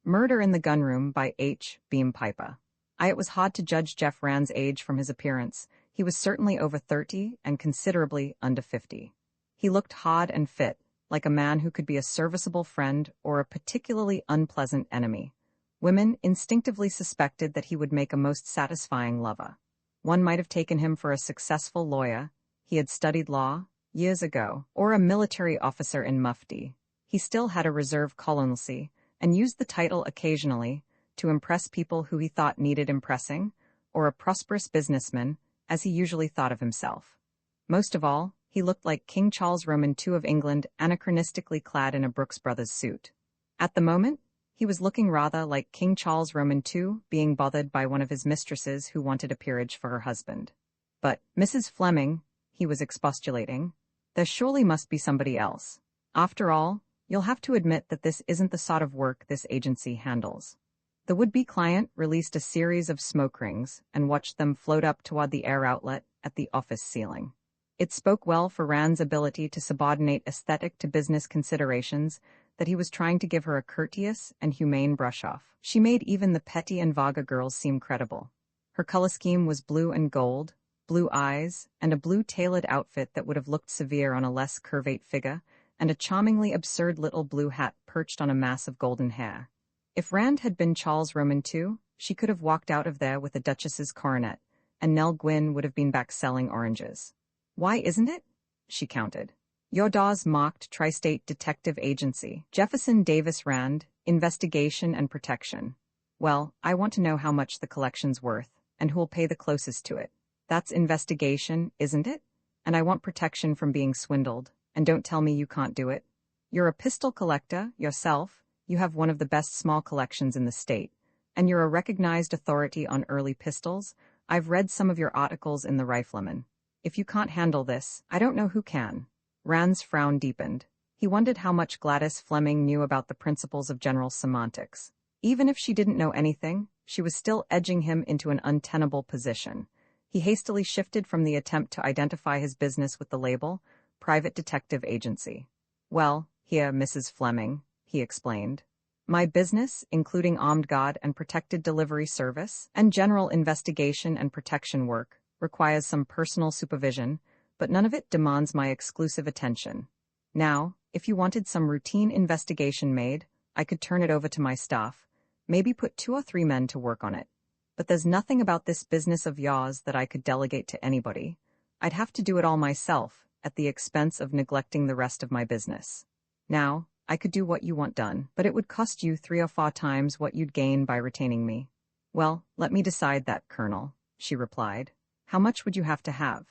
Murder in the Gunroom by H. Beam Piper. It was hard to judge Jeff Rand's age from his appearance. He was certainly over 30 and considerably under 50. He looked hard and fit, like a man who could be a serviceable friend or a particularly unpleasant enemy. Women instinctively suspected that he would make a most satisfying lover. One might have taken him for a successful lawyer. He had studied law years ago, or a military officer in mufti. He still had a reserve colonelcy and used the title occasionally to impress people who he thought needed impressing, or a prosperous businessman, as he usually thought of himself. Most of all, he looked like King Charles Roman II of England, anachronistically clad in a Brooks Brothers suit. At the moment, he was looking rather like King Charles Roman II being bothered by one of his mistresses who wanted a peerage for her husband. But, Mrs. Fleming, he was expostulating, there surely must be somebody else. After all, you'll have to admit that this isn't the sort of work this agency handles. The would-be client released a series of smoke rings and watched them float up toward the air outlet at the office ceiling. It spoke well for Rand's ability to subordinate aesthetic to business considerations that he was trying to give her a courteous and humane brush-off. She made even the petty and vaga girls seem credible. Her color scheme was blue and gold, blue eyes, and a blue tailored outfit that would have looked severe on a less curvate figure, and a charmingly absurd little blue hat perched on a mass of golden hair. If Rand had been Charles Roman II, she could have walked out of there with a duchess's coronet, and Nell Gwynn would have been back selling oranges. Why isn't it? She counted. Your Dawes marked Tri-State Detective Agency, Jefferson Davis Rand, Investigation and Protection. Well, I want to know how much the collection's worth, and who'll pay the closest to it. That's investigation, isn't it? And I want protection from being swindled, and don't tell me you can't do it. You're a pistol collector, yourself. You have one of the best small collections in the state, and you're a recognized authority on early pistols. I've read some of your articles in the Rifleman. If you can't handle this, I don't know who can. Rand's frown deepened. He wondered how much Gladys Fleming knew about the principles of general semantics. Even if she didn't know anything, she was still edging him into an untenable position. He hastily shifted from the attempt to identify his business with the label, Private Detective Agency. Well, here, Mrs. Fleming, he explained. My business, including armed guard and protected delivery service, and general investigation and protection work, requires some personal supervision, but none of it demands my exclusive attention. Now, if you wanted some routine investigation made, I could turn it over to my staff, maybe put 2 or 3 men to work on it. But there's nothing about this business of yours that I could delegate to anybody. I'd have to do it all myself, at the expense of neglecting the rest of my business. Now, I could do what you want done, but it would cost you 3 or 4 times what you'd gain by retaining me. Well, let me decide that, Colonel, she replied. How much would you have to have?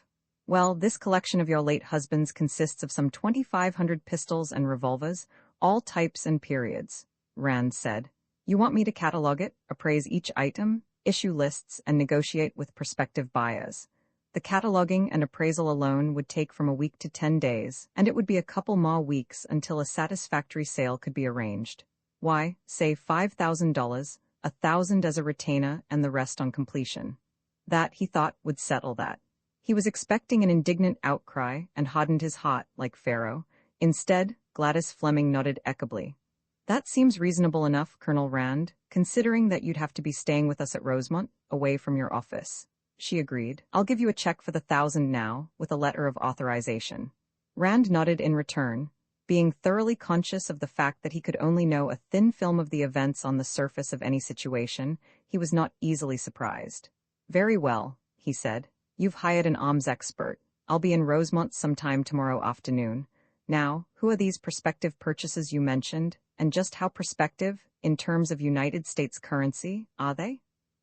Well, this collection of your late husband's consists of some 2,500 pistols and revolvers, all types and periods, Rand said. You want me to catalog it, appraise each item, issue lists, and negotiate with prospective buyers. The cataloging and appraisal alone would take from a week to 10 days, and it would be a couple more weeks until a satisfactory sale could be arranged. Why, say $5,000, $1,000 as a retainer, and the rest on completion. That, he thought, would settle that. He was expecting an indignant outcry and hardened his heart like Pharaoh. Instead, Gladys Fleming nodded equably. That seems reasonable enough, Colonel Rand, considering that you'd have to be staying with us at Rosemont, away from your office. She agreed. I'll give you a check for the 1,000 now, with a letter of authorization. Rand nodded in return, being thoroughly conscious of the fact that he could only know a thin film of the events on the surface of any situation. He was not easily surprised. Very well, he said. You've hired an arms expert. I'll be in Rosemont sometime tomorrow afternoon. Now, who are these prospective purchases you mentioned, and just how prospective, in terms of United States currency, are they?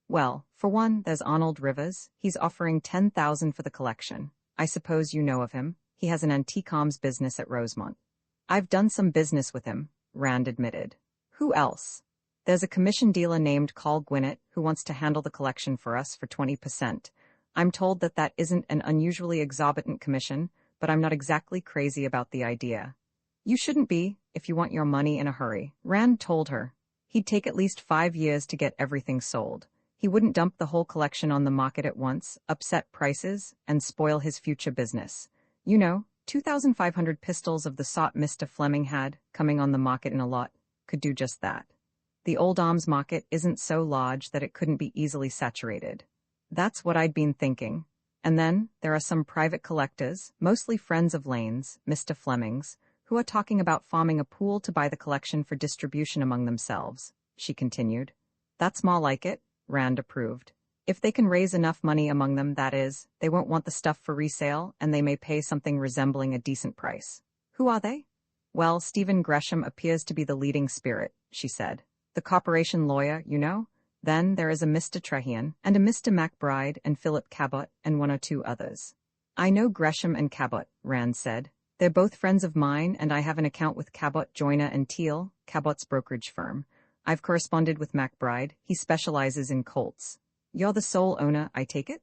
Well, for one, there's Arnold Rivers. He's offering $10,000 for the collection. I suppose you know of him. He has an antique arms business at Rosemont. I've done some business with him, Rand admitted. Who else? There's a commission dealer named Carl Gwinnett who wants to handle the collection for us for 20%. I'm told that that isn't an unusually exorbitant commission, but I'm not exactly crazy about the idea. You shouldn't be, if you want your money in a hurry, Rand told her. He'd take at least 5 years to get everything sold. He wouldn't dump the whole collection on the market at once, upset prices, and spoil his future business. You know, 2,500 pistols of the sort Mr. Fleming had, coming on the market in a lot, could do just that. The old arms market isn't so large that it couldn't be easily saturated. That's what I'd been thinking. And then, there are some private collectors, mostly friends of Lane's, Mr. Fleming's, who are talking about forming a pool to buy the collection for distribution among themselves, she continued. That's more like it, Rand approved. If they can raise enough money among them, that is, they won't want the stuff for resale, and they may pay something resembling a decent price. Who are they? Well, Stephen Gresham appears to be the leading spirit, she said. The corporation lawyer, you know? Then there is a Mr. Trehean, and a Mr. MacBride, and Philip Cabot, and one or two others. I know Gresham and Cabot, Rand said. They're both friends of mine, and I have an account with Cabot, Joyner and Teal, Cabot's brokerage firm. I've corresponded with MacBride. He specializes in colts. You're the sole owner, I take it?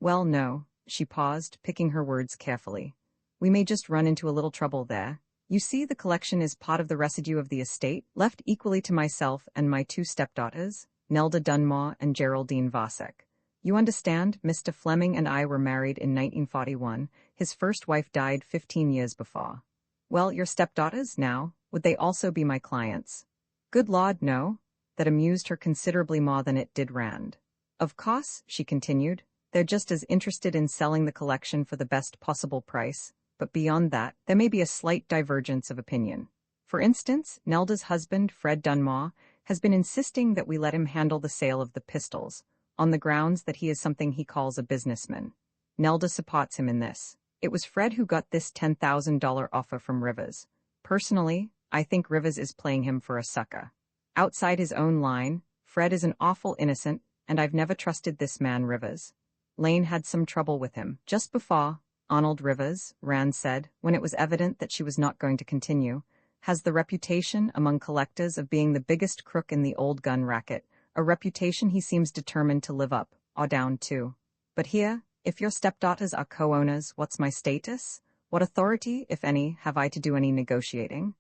Well, no. She paused, picking her words carefully. We may just run into a little trouble there. You see, the collection is part of the residue of the estate, left equally to myself and my two stepdaughters, Nelda Dunmore and Geraldine Vasek. You understand, Mr. Fleming and I were married in 1941. His first wife died 15 years before. Well, your stepdaughters, now, would they also be my clients? Good Lord, no. That amused her considerably more than it did Rand. Of course, she continued, they're just as interested in selling the collection for the best possible price, but beyond that, there may be a slight divergence of opinion. For instance, Nelda's husband, Fred Dunmore, has been insisting that we let him handle the sale of the pistols, on the grounds that he is something he calls a businessman. Nelda supports him in this. It was Fred who got this $10,000 offer from Rivers. Personally, I think Rivers is playing him for a sucker. Outside his own line, Fred is an awful innocent, and I've never trusted this man Rivers. Lane had some trouble with him. Just before, Arnold Rivers, Rand said, when it was evident that she was not going to continue, has the reputation among collectors of being the biggest crook in the old gun racket, a reputation he seems determined to live up, or down to. But here, if your stepdaughters are co-owners, what's my status? What authority, if any, have I to do any negotiating?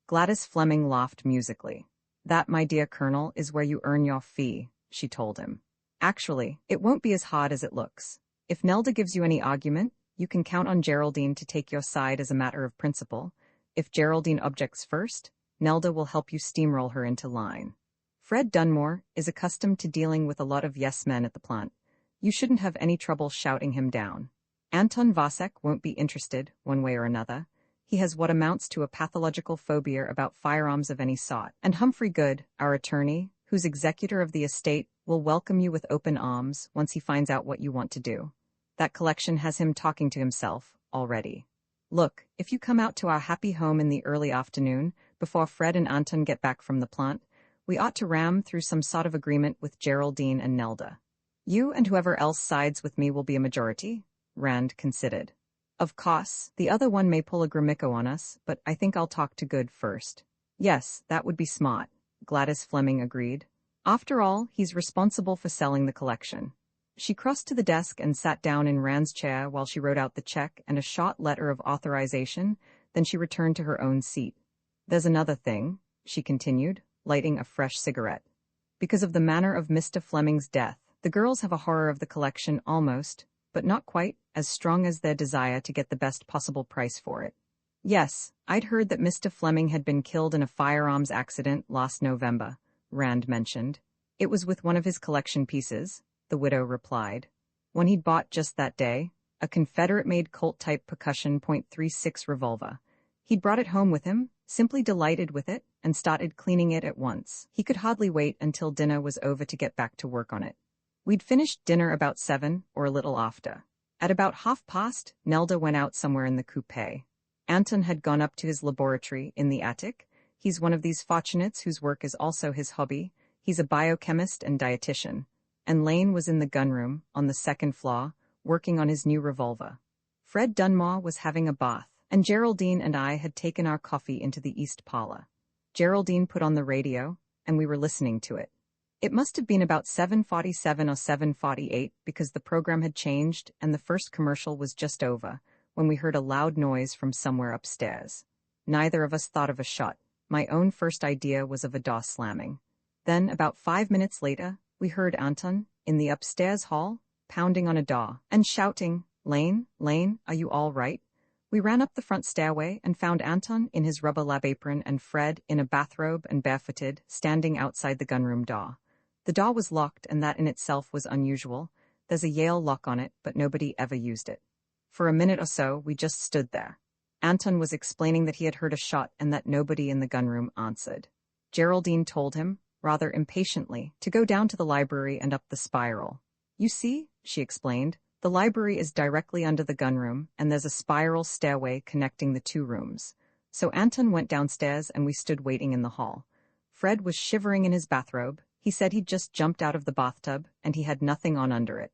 Gladys Fleming laughed musically. That, my dear Colonel, is where you earn your fee, she told him. Actually, it won't be as hard as it looks. If Nelda gives you any argument, you can count on Geraldine to take your side as a matter of principle. If Geraldine objects first, Nelda will help you steamroll her into line. Fred Dunmore is accustomed to dealing with a lot of yes-men at the plant. You shouldn't have any trouble shouting him down. Anton Vasek won't be interested, one way or another. He has what amounts to a pathological phobia about firearms of any sort. And Humphrey Good, our attorney, who's executor of the estate, will welcome you with open arms once he finds out what you want to do. That collection has him talking to himself, already. Look, if you come out to our happy home in the early afternoon, before Fred and Anton get back from the plant, we ought to ram through some sort of agreement with Geraldine and Nelda. You and whoever else sides with me will be a majority, Rand considered. Of course, the other one may pull a Gromyko on us, but I think I'll talk to Good first. Yes, that would be smart, Gladys Fleming agreed. After all, he's responsible for selling the collection. She crossed to the desk and sat down in Rand's chair while she wrote out the check and a short letter of authorization, then she returned to her own seat. There's another thing, she continued, lighting a fresh cigarette. Because of the manner of Mr. Fleming's death, the girls have a horror of the collection almost, but not quite, as strong as their desire to get the best possible price for it. Yes, I'd heard that Mr. Fleming had been killed in a firearms accident last November, Rand mentioned. It was with one of his collection pieces, the widow replied. One he'd bought just that day, a Confederate-made Colt-type percussion .36 revolver. He'd brought it home with him, simply delighted with it, and started cleaning it at once. He could hardly wait until dinner was over to get back to work on it. We'd finished dinner about 7, or a little after. At about past, Nelda went out somewhere in the coupe. Anton had gone up to his laboratory in the attic. He's one of these fortunates whose work is also his hobby. He's a biochemist and dietitian. And Lane was in the gunroom, on the second floor, working on his new revolver. Fred Dunmore was having a bath, and Geraldine and I had taken our coffee into the east parlor. Geraldine put on the radio, and we were listening to it. It must have been about 7:47 or 7:48 because the program had changed and the first commercial was just over, when we heard a loud noise from somewhere upstairs. Neither of us thought of a shot. My own first idea was of a door slamming. Then, about 5 minutes later, we heard Anton, in the upstairs hall, pounding on a door, and shouting, "Lane, Lane, are you all right? We ran up the front stairway and found Anton in his rubber lab apron and Fred, in a bathrobe and barefooted, standing outside the gunroom door. The door was locked, and that in itself was unusual. There's a Yale lock on it, but nobody ever used it. For a minute or so, we just stood there. Anton was explaining that he had heard a shot and that nobody in the gunroom answered. Geraldine told him, rather impatiently, to go down to the library and up the spiral. You see, she explained, the library is directly under the gunroom, and there's a spiral stairway connecting the two rooms. So Anton went downstairs and we stood waiting in the hall. Fred was shivering in his bathrobe. He said he'd just jumped out of the bathtub and he had nothing on under it.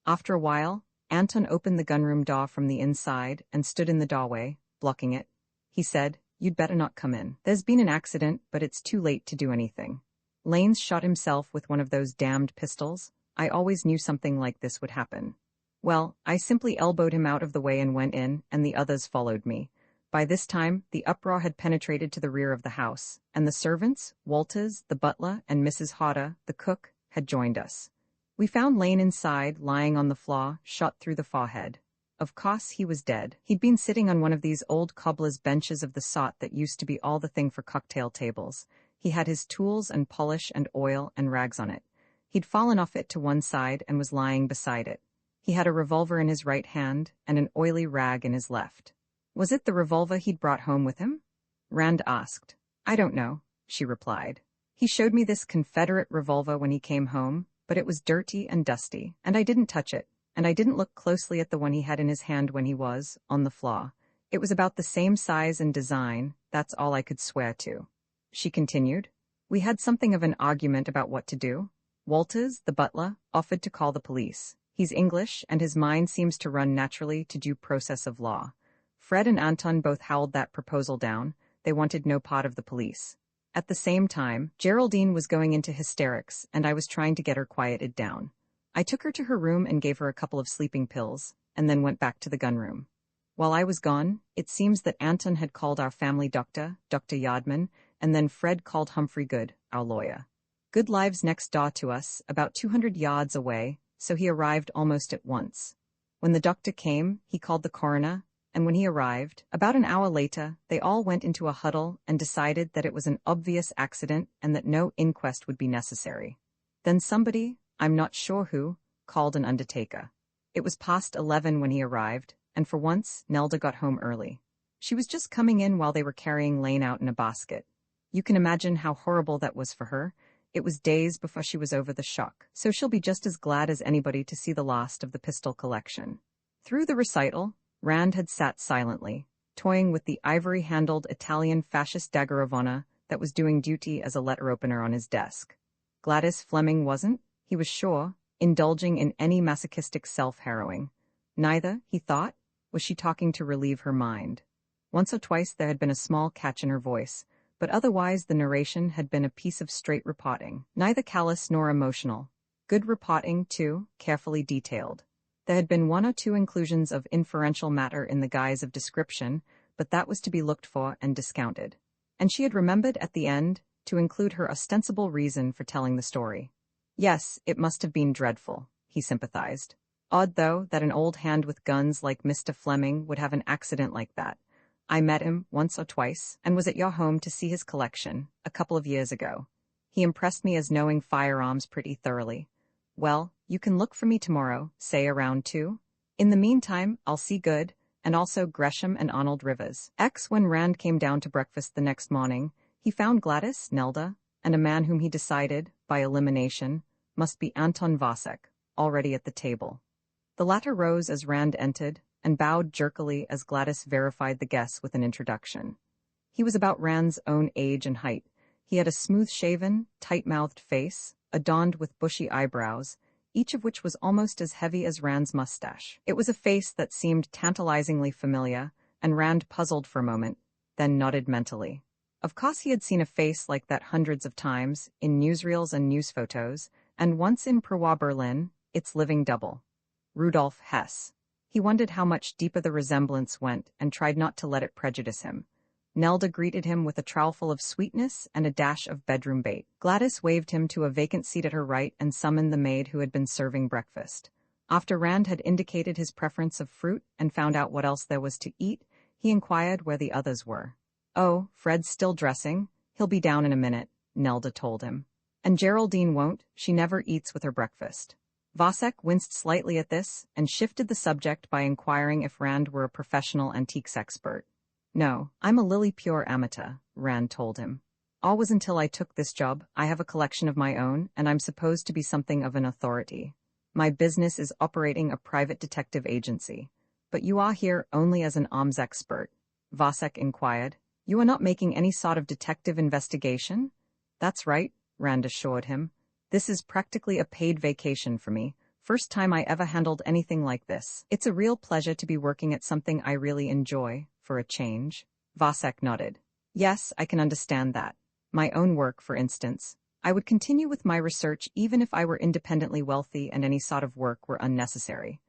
After a while, Anton opened the gunroom door from the inside and stood in the doorway, blocking it. He said, "You'd better not come in. There's been an accident, but it's too late to do anything. Lane's shot himself with one of those damned pistols. I always knew something like this would happen." Well, I simply elbowed him out of the way and went in, and the others followed me. By this time, the uproar had penetrated to the rear of the house, and the servants, Walters, the butler, and Mrs. Hodder, the cook, had joined us. We found Lane inside, lying on the floor, shot through the forehead. Of course, he was dead. He'd been sitting on one of these old cobbler's benches of the sort that used to be all the thing for cocktail tables. He had his tools and polish and oil and rags on it. He'd fallen off it to one side and was lying beside it. He had a revolver in his right hand and an oily rag in his left. Was it the revolver he'd brought home with him? Rand asked. I don't know, she replied. He showed me this Confederate revolver when he came home, but it was dirty and dusty, and I didn't touch it, and I didn't look closely at the one he had in his hand when he was on the floor. It was about the same size and design, that's all I could swear to. She continued. We had something of an argument about what to do. Walters, the butler, offered to call the police. He's English, and his mind seems to run naturally to due process of law. Fred and Anton both howled that proposal down. They wanted no part of the police. At the same time, Geraldine was going into hysterics, and I was trying to get her quieted down. I took her to her room and gave her a couple of sleeping pills, and then went back to the gunroom. While I was gone, it seems that Anton had called our family doctor, Dr. Yardman, and then Fred called Humphrey Good, our lawyer. Good lives next door to us, about 200 yards away, so he arrived almost at once. When the doctor came, he called the coroner, and when he arrived, about an hour later, they all went into a huddle and decided that it was an obvious accident and that no inquest would be necessary. Then somebody, I'm not sure who, called an undertaker. It was past 11 when he arrived, and for once, Nelda got home early. She was just coming in while they were carrying Lane out in a basket. You can imagine how horrible that was for her. It was days before she was over the shock, so she'll be just as glad as anybody to see the last of the pistol collection. Through the recital, Rand had sat silently, toying with the ivory-handled Italian fascist dagger of honor that was doing duty as a letter opener on his desk. Gladys Fleming wasn't, he was sure, indulging in any masochistic self-harrowing. Neither, he thought, was she talking to relieve her mind. Once or twice there had been a small catch in her voice, but otherwise the narration had been a piece of straight reporting, neither callous nor emotional. Good reporting, too, carefully detailed. There had been one or two inclusions of inferential matter in the guise of description, but that was to be looked for and discounted. And she had remembered at the end to include her ostensible reason for telling the story. Yes, it must have been dreadful, he sympathized. Odd, though, that an old hand with guns like Mr. Fleming would have an accident like that. I met him once or twice and was at your home to see his collection a couple of years ago. He impressed me as knowing firearms pretty thoroughly. Well, you can look for me tomorrow, say around 2. In the meantime, I'll see Good, and also Gresham and Arnold Rivers. When Rand came down to breakfast the next morning, he found Gladys, Nelda, and a man whom he decided, by elimination, must be Anton Vasek, already at the table. The latter rose as Rand entered, and bowed jerkily as Gladys verified the guess with an introduction. He was about Rand's own age and height. He had a smooth-shaven, tight-mouthed face, adorned with bushy eyebrows, each of which was almost as heavy as Rand's mustache. It was a face that seemed tantalizingly familiar, and Rand puzzled for a moment, then nodded mentally. Of course he had seen a face like that hundreds of times, in newsreels and news photos, and once in Prwa Berlin, its living double. Rudolf Hess. He wondered how much deeper the resemblance went and tried not to let it prejudice him. Nelda greeted him with a trowelful of sweetness and a dash of bedroom bait. Gladys waved him to a vacant seat at her right and summoned the maid who had been serving breakfast. After Rand had indicated his preference of fruit and found out what else there was to eat, He inquired where the others were. Oh, Fred's still dressing. He'll be down in a minute, Nelda told him. And Geraldine won't, she never eats with her breakfast. Vasek winced slightly at this and shifted the subject by inquiring if Rand were a professional antiques expert. No, I'm a lily pure amateur, Rand told him. Always until I took this job, I have a collection of my own, and I'm supposed to be something of an authority. My business is operating a private detective agency. But you are here only as an arms expert, Vasek inquired. You are not making any sort of detective investigation? That's right, Rand assured him. This is practically a paid vacation for me. First time I ever handled anything like this. It's a real pleasure to be working at something I really enjoy, for a change. Vasek nodded. Yes, I can understand that. My own work, for instance. I would continue with my research even if I were independently wealthy and any sort of work were unnecessary.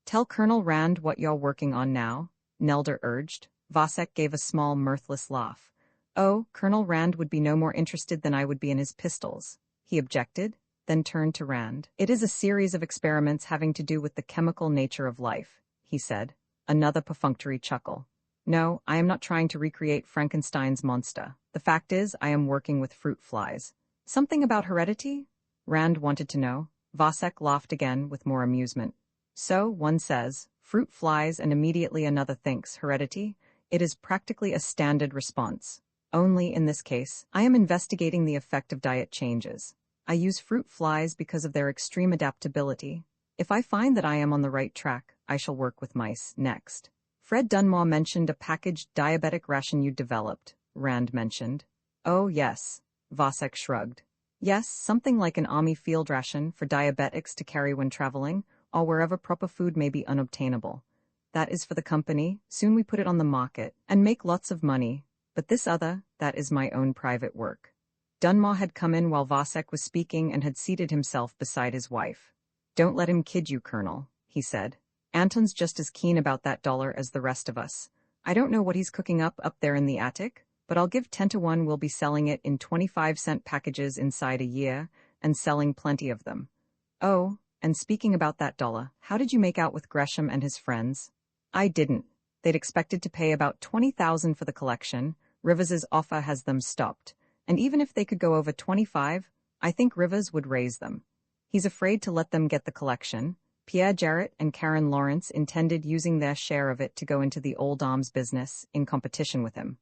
Tell Colonel Rand what you're working on now, Nelda urged. Vasek gave a small, mirthless laugh. Oh, Colonel Rand would be no more interested than I would be in his pistols, he objected, then turned to Rand. It is a series of experiments having to do with the chemical nature of life, he said. Another perfunctory chuckle. No, I am not trying to recreate Frankenstein's monster. The fact is, I am working with fruit flies. Something about heredity? Rand wanted to know. Vasek laughed again with more amusement. So, one says, fruit flies and immediately another thinks heredity. It is practically a standard response. Only, in this case, I am investigating the effect of diet changes. I use fruit flies because of their extreme adaptability. If I find that I am on the right track, I shall work with mice next. Fred Dunmore mentioned a packaged diabetic ration you developed, Rand mentioned. Oh, yes. Vasek shrugged. Yes, something like an army field ration for diabetics to carry when traveling, or wherever proper food may be unobtainable. That is for the company, soon we put it on the market, and make lots of money, but this other, that is my own private work. Dunmore had come in while Vasek was speaking and had seated himself beside his wife. Don't let him kid you, Colonel, he said. Anton's just as keen about that dollar as the rest of us. I don't know what he's cooking up there in the attic, but I'll give 10 to 1 we'll be selling it in 25-cent packages inside a year, and selling plenty of them. Oh, and speaking about that dollar, how did you make out with Gresham and his friends? I didn't. They'd expected to pay about $20,000 for the collection. Rivers's offer has them stopped. And even if they could go over 25, I think Rivers would raise them. He's afraid to let them get the collection. Pierre Jarrett and Karen Lawrence intended using their share of it to go into the old arms business in competition with him.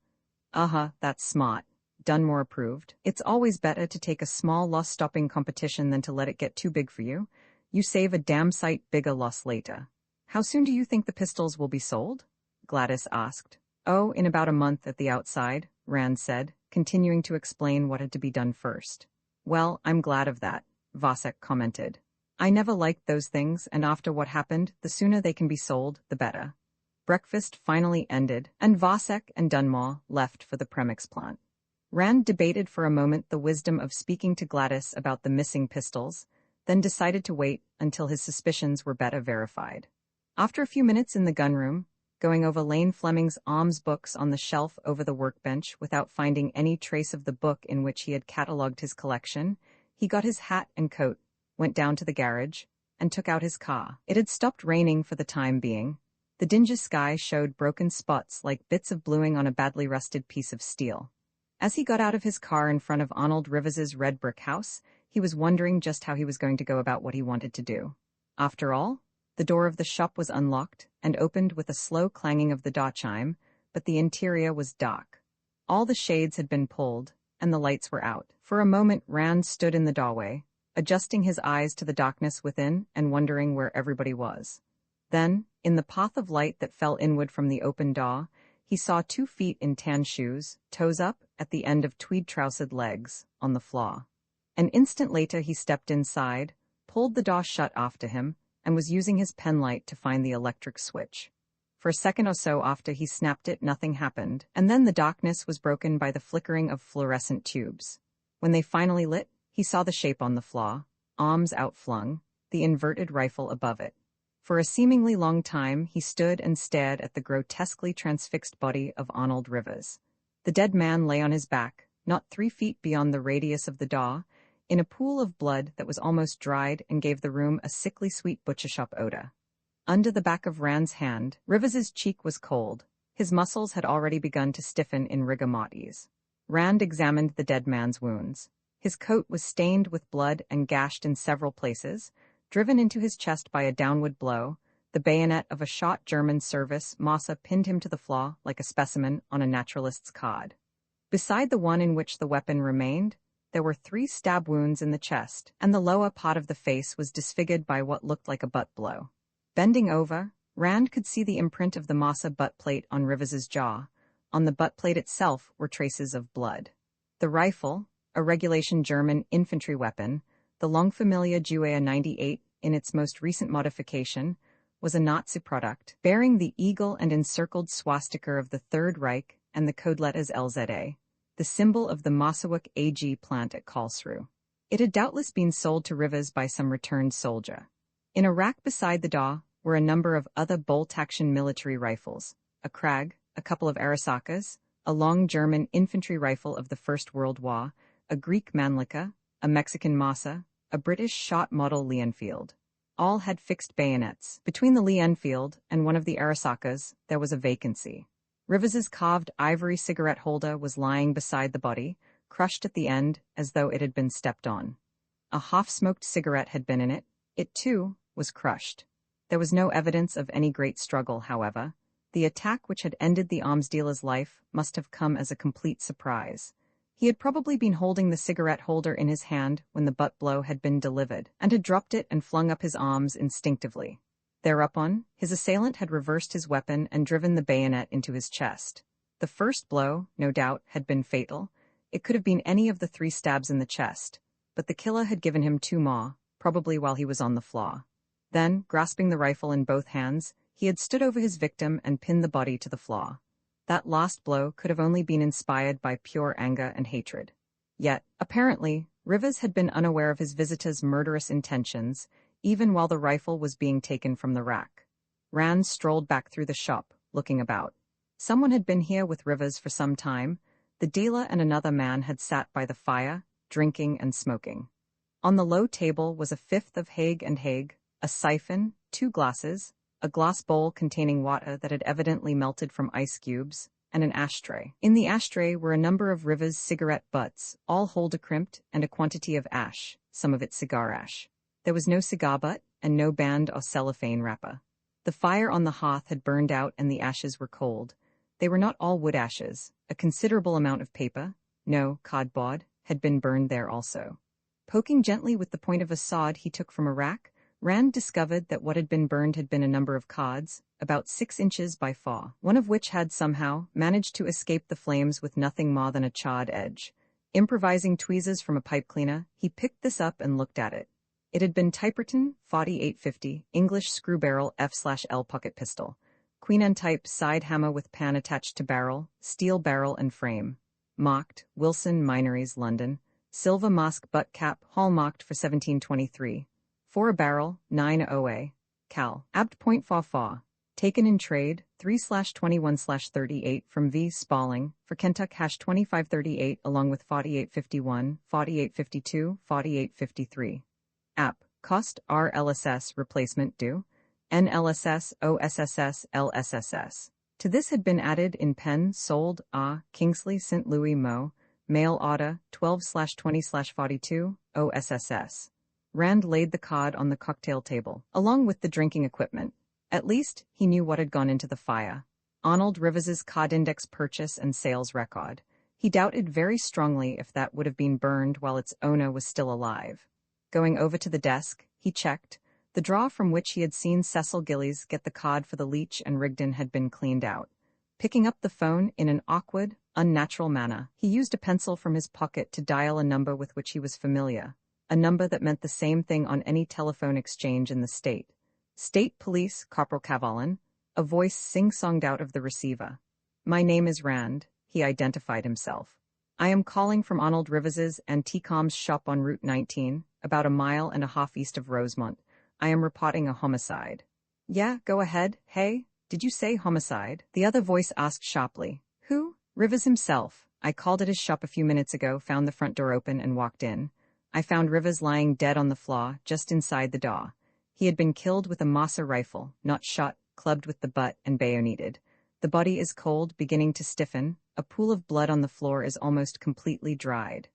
That's smart. Dunmore approved. It's always better to take a small loss-stopping competition than to let it get too big for you. You save a damn sight bigger loss later. How soon do you think the pistols will be sold? Gladys asked. Oh, in about a month at the outside, Rand said, continuing to explain what had to be done first. Well, I'm glad of that, Vasek commented. I never liked those things, and after what happened, the sooner they can be sold, the better. Breakfast finally ended, and Vasek and Dunmore left for the premix plant. Rand debated for a moment the wisdom of speaking to Gladys about the missing pistols, then decided to wait until his suspicions were better verified. After a few minutes in the gunroom, going over Lane Fleming's alms books on the shelf over the workbench without finding any trace of the book in which he had catalogued his collection, he got his hat and coat, went down to the garage, and took out his car. It had stopped raining for the time being. The dingy sky showed broken spots like bits of bluing on a badly rusted piece of steel. As he got out of his car in front of Arnold Rivers's red brick house, he was wondering just how he was going to go about what he wanted to do. After all, the door of the shop was unlocked and opened with a slow clanging of the door chime, but the interior was dark. All the shades had been pulled, and the lights were out. For a moment Rand stood in the doorway, adjusting his eyes to the darkness within and wondering where everybody was. Then, in the path of light that fell inward from the open door, he saw 2 feet in tan shoes, toes up, at the end of tweed-trousered legs, on the floor. An instant later he stepped inside, pulled the door shut after him, and was using his penlight to find the electric switch. For a second or so after he snapped it, nothing happened, and then the darkness was broken by the flickering of fluorescent tubes. When they finally lit, he saw the shape on the floor, arms outflung, the inverted rifle above it. For a seemingly long time he stood and stared at the grotesquely transfixed body of Arnold Rivers. The dead man lay on his back, not 3 feet beyond the radius of the door, in a pool of blood that was almost dried and gave the room a sickly sweet butcher shop odor. Under the back of Rand's hand, Rivers's cheek was cold, His muscles had already begun to stiffen in rigor mortis. Rand examined the dead man's wounds. His coat was stained with blood and gashed in several places, driven into his chest by a downward blow. The bayonet of a shot German service Massa pinned him to the floor like a specimen on a naturalist's card. Beside the one in which the weapon remained, there were 3 stab wounds in the chest, and the lower part of the face was disfigured by what looked like a butt blow. Bending over, Rand could see the imprint of the Massa butt plate on Rivers's jaw. On the butt plate itself were traces of blood. The rifle, a regulation German infantry weapon, the Longfamilia Juea 98 in its most recent modification, was a Nazi product, bearing the eagle and encircled swastika of the Third Reich and the code letters LZA, the symbol of the Massawick AG plant at Karlsruhe. It had doubtless been sold to Rivers by some returned soldier. In a rack beside the door were a number of other bolt-action military rifles, a Krag, a couple of Arasakas, a long German infantry rifle of the First World War, a Greek Mannlicher, a Mexican Massa, a British shot model Lee-Enfield. All had fixed bayonets. Between the Lee-Enfield and one of the Arasakas, there was a vacancy. Rivers's carved ivory cigarette holder was lying beside the body, crushed at the end as though it had been stepped on. A half-smoked cigarette had been in it. It, too, was crushed. There was no evidence of any great struggle, however. The attack which had ended the arms dealer's life must have come as a complete surprise. He had probably been holding the cigarette holder in his hand when the butt blow had been delivered, and had dropped it and flung up his arms instinctively. Thereupon, his assailant had reversed his weapon and driven the bayonet into his chest. The first blow, no doubt, had been fatal. It could have been any of the 3 stabs in the chest, but the killer had given him 2 more, probably while he was on the floor. Then, grasping the rifle in both hands, he had stood over his victim and pinned the body to the floor. That last blow could have only been inspired by pure anger and hatred. Yet, apparently, Rivers had been unaware of his visitor's murderous intentions, even while the rifle was being taken from the rack. Rand strolled back through the shop, looking about. Someone had been here with Rivers for some time. The dealer and another man had sat by the fire, drinking and smoking. On the low table was a fifth of Haig and Haig, a siphon, 2 glasses, a glass bowl containing water that had evidently melted from ice cubes, and an ashtray. In the ashtray were a number of Rivers' cigarette butts, all whole crimped, and a quantity of ash, some of it cigar ash. There was no cigar butt, and no band or cellophane wrapper. The fire on the hearth had burned out and the ashes were cold. They were not all wood ashes. A considerable amount of paper, no, cardboard, had been burned there also. Poking gently with the point of a sod he took from a rack, Rand discovered that what had been burned had been a number of cards, about 6 inches by 4, one of which had somehow managed to escape the flames with nothing more than a charred edge. Improvising tweezers from a pipe cleaner, he picked this up and looked at it. It had been Typerton 4850 English screw barrel F/L pocket pistol, Queen Anne type side hammer with pan attached to barrel, steel barrel and frame. Marked, Wilson Minories, London. Silver mask butt cap, hallmarked for 1723. For a barrel, 9 OA. Cal. Abt .44. Taken in trade, 3/21/38 from V. Spalling, for Kentuck #2538 along with 4851, 4852, 4853. App. Cost RLSS replacement due. NLSS OSSS LSSS. To this had been added in pen sold a Kingsley St. Louis Mo. Mail order 12/20/42 OSSS. Rand laid the card on the cocktail table, along with the drinking equipment. At least, he knew what had gone into the fire. Arnold Rivers's card index purchase and sales record. He doubted very strongly if that would have been burned while its owner was still alive. Going over to the desk, he checked. The drawer from which he had seen Cecil Gillies get the card for the Leech and Rigdon had been cleaned out. Picking up the phone in an awkward, unnatural manner, he used a pencil from his pocket to dial a number with which he was familiar. A number that meant the same thing on any telephone exchange in the state. State Police, Corporal Cavalin. A voice sing-songed out of the receiver. "My name is Rand," he identified himself. "I am calling from Arnold Rivers's Anticoms shop on Route 19, about a mile and a half east of Rosemont. I am reporting a homicide." "Yeah, go ahead. Hey, did you say homicide?" the other voice asked sharply. "Who?" "Rivers himself. I called at his shop a few minutes ago, found the front door open, and walked in. I found Rivers lying dead on the floor, just inside the door. He had been killed with a Massa rifle, not shot, clubbed with the butt, and bayoneted. The body is cold, beginning to stiffen. A pool of blood on the floor is almost completely dried.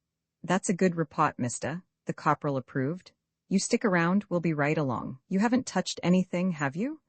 That's a good report, mister, the corporal approved. You stick around, we'll be right along. You haven't touched anything, have you?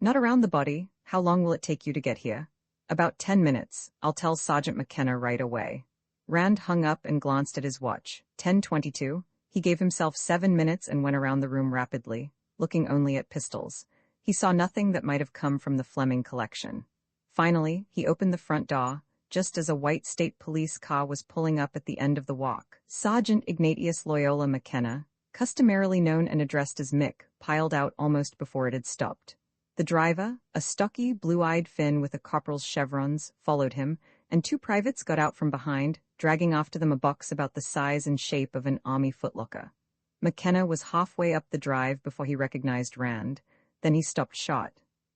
Not around the body. How long will it take you to get here? About 10 minutes. I'll tell Sergeant McKenna right away. Rand hung up and glanced at his watch. 10:22. He gave himself 7 minutes and went around the room rapidly, looking only at pistols. He saw nothing that might have come from the Fleming collection. Finally, he opened the front door, just as a white state police car was pulling up at the end of the walk. Sergeant Ignatius Loyola McKenna, customarily known and addressed as Mick, piled out almost before it had stopped. The driver, a stocky, blue-eyed Finn with a corporal's chevrons, followed him, and 2 privates got out from behind, dragging after them a box about the size and shape of an army footlocker. McKenna was halfway up the drive before he recognized Rand. Then he stopped short.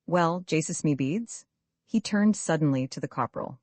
"Well, Jesus me beads?" He turned suddenly to the corporal.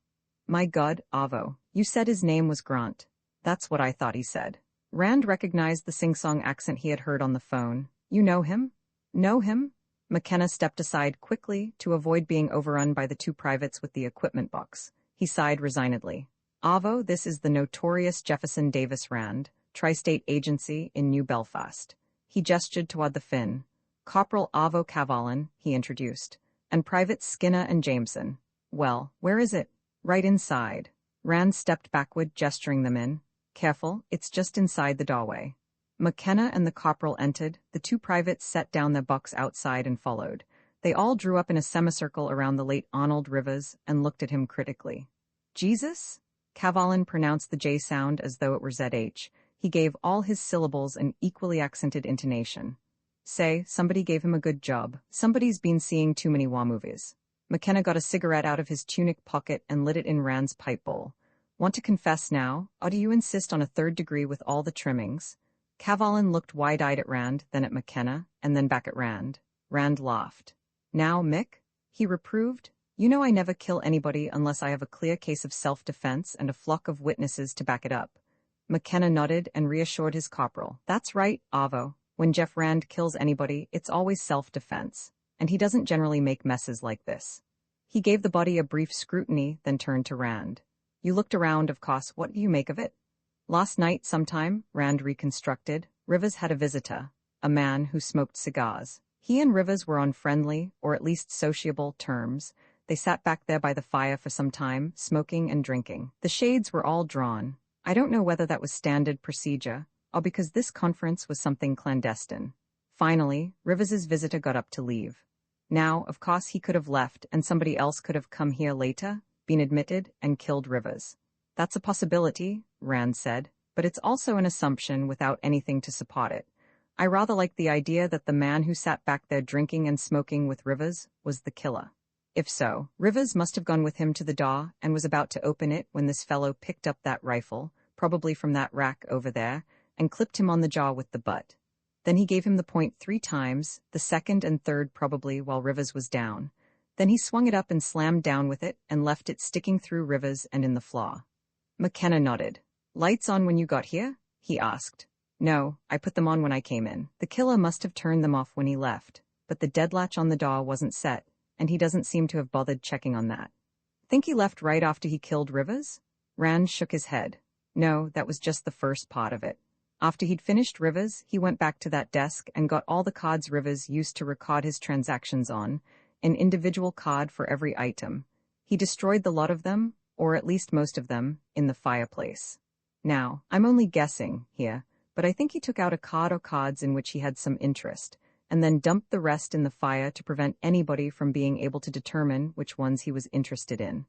"My God, Avo, you said his name was Grant." "That's what I thought," he said. Rand recognized the sing-song accent he had heard on the phone. "You know him?" "Know him?" McKenna stepped aside quickly to avoid being overrun by the 2 privates with the equipment box. He sighed resignedly. "Avo, this is the notorious Jefferson Davis Rand, Tri-State Agency in New Belfast." He gestured toward the Finn. "Corporal Avo Cavalin," he introduced, "and Privates Skinner and Jameson." "Well, where is it?" "Right inside." Rand stepped backward, gesturing them in. "Careful, it's just inside the doorway." McKenna and the corporal entered. The 2 privates set down their bucks outside and followed. They all drew up in a semicircle around the late Arnold Rivers and looked at him critically. "Jesus?" Cavalin pronounced the J sound as though it were ZH. He gave all his syllables an equally accented intonation. "Say, somebody gave him a good job. Somebody's been seeing too many war movies." McKenna got a cigarette out of his tunic pocket and lit it in Rand's pipe bowl. "Want to confess now, or do you insist on a 3rd degree with all the trimmings?" Cavalin looked wide-eyed at Rand, then at McKenna, and then back at Rand. Rand laughed. "Now, Mick?" he reproved. "You know I never kill anybody unless I have a clear case of self-defense and a flock of witnesses to back it up." McKenna nodded and reassured his corporal. "That's right, Avo. When Jeff Rand kills anybody, it's always self-defense. And he doesn't generally make messes like this." He gave the body a brief scrutiny, then turned to Rand. "You looked around, of course. What do you make of it?" "Last night sometime," Rand reconstructed, "Rivers had a visitor, a man who smoked cigars. He and Rivers were on friendly, or at least sociable, terms. They sat back there by the fire for some time, smoking and drinking. The shades were all drawn. I don't know whether that was standard procedure, or because this conference was something clandestine. Finally, Rivers's visitor got up to leave. Now, of course, he could have left, and somebody else could have come here later, been admitted, and killed Rivers. That's a possibility," Rand said, "but it's also an assumption without anything to support it. I rather like the idea that the man who sat back there drinking and smoking with Rivers was the killer. If so, Rivers must have gone with him to the door and was about to open it when this fellow picked up that rifle, probably from that rack over there, and clipped him on the jaw with the butt. Then he gave him the point 3 times, the 2nd and 3rd probably while Rivers was down. Then he swung it up and slammed down with it and left it sticking through Rivers and in the flaw." McKenna nodded. "Lights on when you got here?" he asked. "No, I put them on when I came in. The killer must have turned them off when he left, but the deadlatch on the door wasn't set, and he doesn't seem to have bothered checking on that." "Think he left right after he killed Rivers?" Rand shook his head. "No, that was just the first part of it. After he'd finished Rivers, he went back to that desk and got all the cards Rivers used to record his transactions on, an individual card for every item. He destroyed the lot of them, or at least most of them, in the fireplace. Now, I'm only guessing here, but I think he took out a card or cards in which he had some interest, and then dumped the rest in the fire to prevent anybody from being able to determine which ones he was interested in.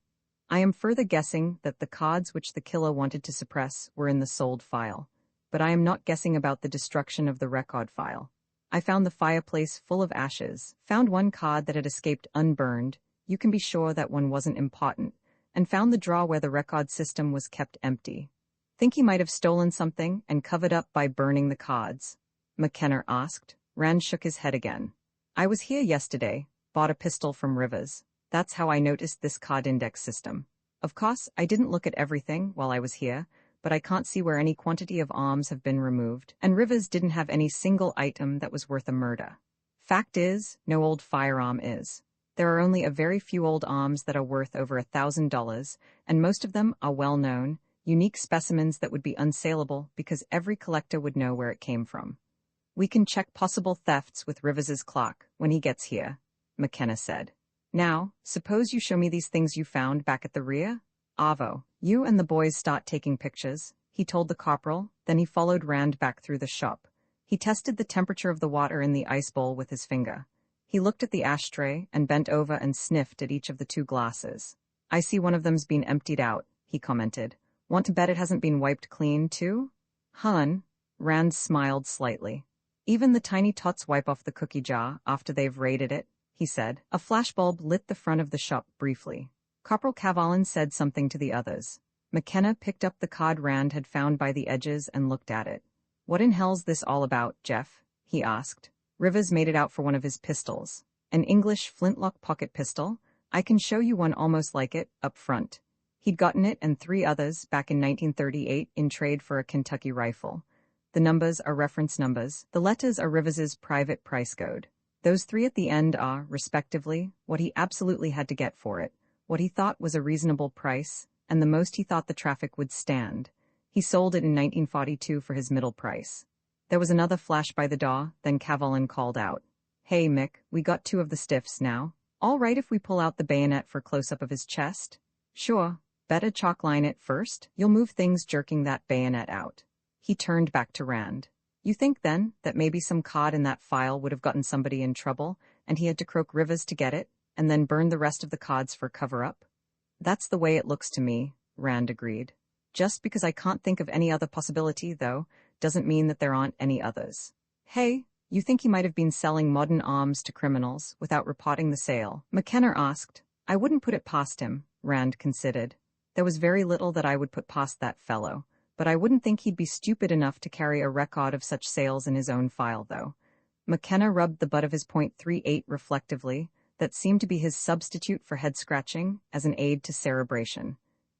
I am further guessing that the cards which the killer wanted to suppress were in the sold file, but I am not guessing about the destruction of the record file. I found the fireplace full of ashes, found one card that had escaped unburned, you can be sure that one wasn't important, and found the drawer where the record system was kept empty. Think he might have stolen something and covered up by burning the cards?" McKenna asked. Rand shook his head again. "I was here yesterday, bought a pistol from Rivers. That's how I noticed this card index system. Of course, I didn't look at everything while I was here, but I can't see where any quantity of arms have been removed, and Rivers didn't have any single item that was worth a murder. Fact is, no old firearm is. There are only a very few old arms that are worth over $1,000, and most of them are well-known, unique specimens that would be unsaleable because every collector would know where it came from. We can check possible thefts with Rivers's clock when he gets here, McKenna said. Now, suppose you show me these things you found back at the rear? Avo, you and the boys start taking pictures, he told the corporal, then he followed Rand back through the shop. He tested the temperature of the water in the ice bowl with his finger. He looked at the ashtray and bent over and sniffed at each of the two glasses. I see one of them's been emptied out, he commented. Want to bet it hasn't been wiped clean, too? Hun, Rand smiled slightly. Even the tiny tots wipe off the cookie jar after they've raided it, he said. A flashbulb lit the front of the shop briefly. Corporal Cavalin said something to the others. McKenna picked up the card Rand had found by the edges and looked at it. What in hell's this all about, Jeff? He asked. Rivers made it out for one of his pistols. An English flintlock pocket pistol? I can show you one almost like it, up front. He'd gotten it and 3 others back in 1938 in trade for a Kentucky rifle. The numbers are reference numbers. The letters are Rivers's private price code. Those 3 at the end are, respectively, what he absolutely had to get for it, what he thought was a reasonable price, and the most he thought the traffic would stand. He sold it in 1942 for his middle price. There was another flash by the door, then Cavalin called out. Hey, Mick, we got 2 of the stiffs now. All right if we pull out the bayonet for close-up of his chest? Sure. Better chalkline it first. You'll move things jerking that bayonet out. He turned back to Rand. You think, then, that maybe some cod in that file would have gotten somebody in trouble, and he had to croak Rivers to get it, and then burn the rest of the cods for cover-up? That's the way it looks to me, Rand agreed. Just because I can't think of any other possibility, though, doesn't mean that there aren't any others. Hey, you think he might have been selling modern arms to criminals without reporting the sale? McKenna asked. I wouldn't put it past him, Rand considered. There was very little that I would put past that fellow. But I wouldn't think he'd be stupid enough to carry a record of such sales in his own file, though. McKenna rubbed the butt of his .38 reflectively, that seemed to be his substitute for head-scratching, as an aid to cerebration.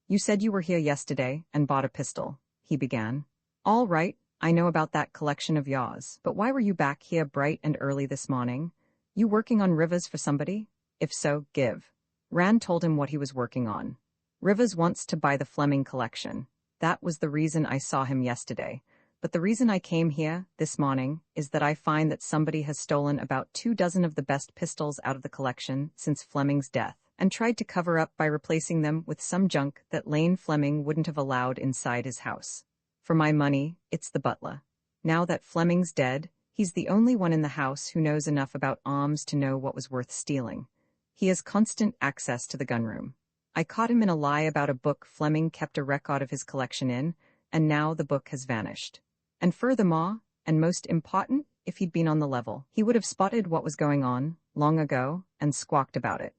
You said you were here yesterday and bought a pistol, he began. All right, I know about that collection of yours, but why were you back here bright and early this morning? You working on Rivers for somebody? If so, give. Rand told him what he was working on. Rivers wants to buy the Fleming collection. That was the reason I saw him yesterday. But the reason I came here, this morning, is that I find that somebody has stolen about 24 of the best pistols out of the collection since Fleming's death, and tried to cover up by replacing them with some junk that Lane Fleming wouldn't have allowed inside his house. For my money, it's the butler. Now that Fleming's dead, he's the only one in the house who knows enough about arms to know what was worth stealing. He has constant access to the gunroom. I caught him in a lie about a book Fleming kept a record of his collection in, and now the book has vanished. And furthermore, and most important, if he'd been on the level, he would have spotted what was going on, long ago, and squawked about it.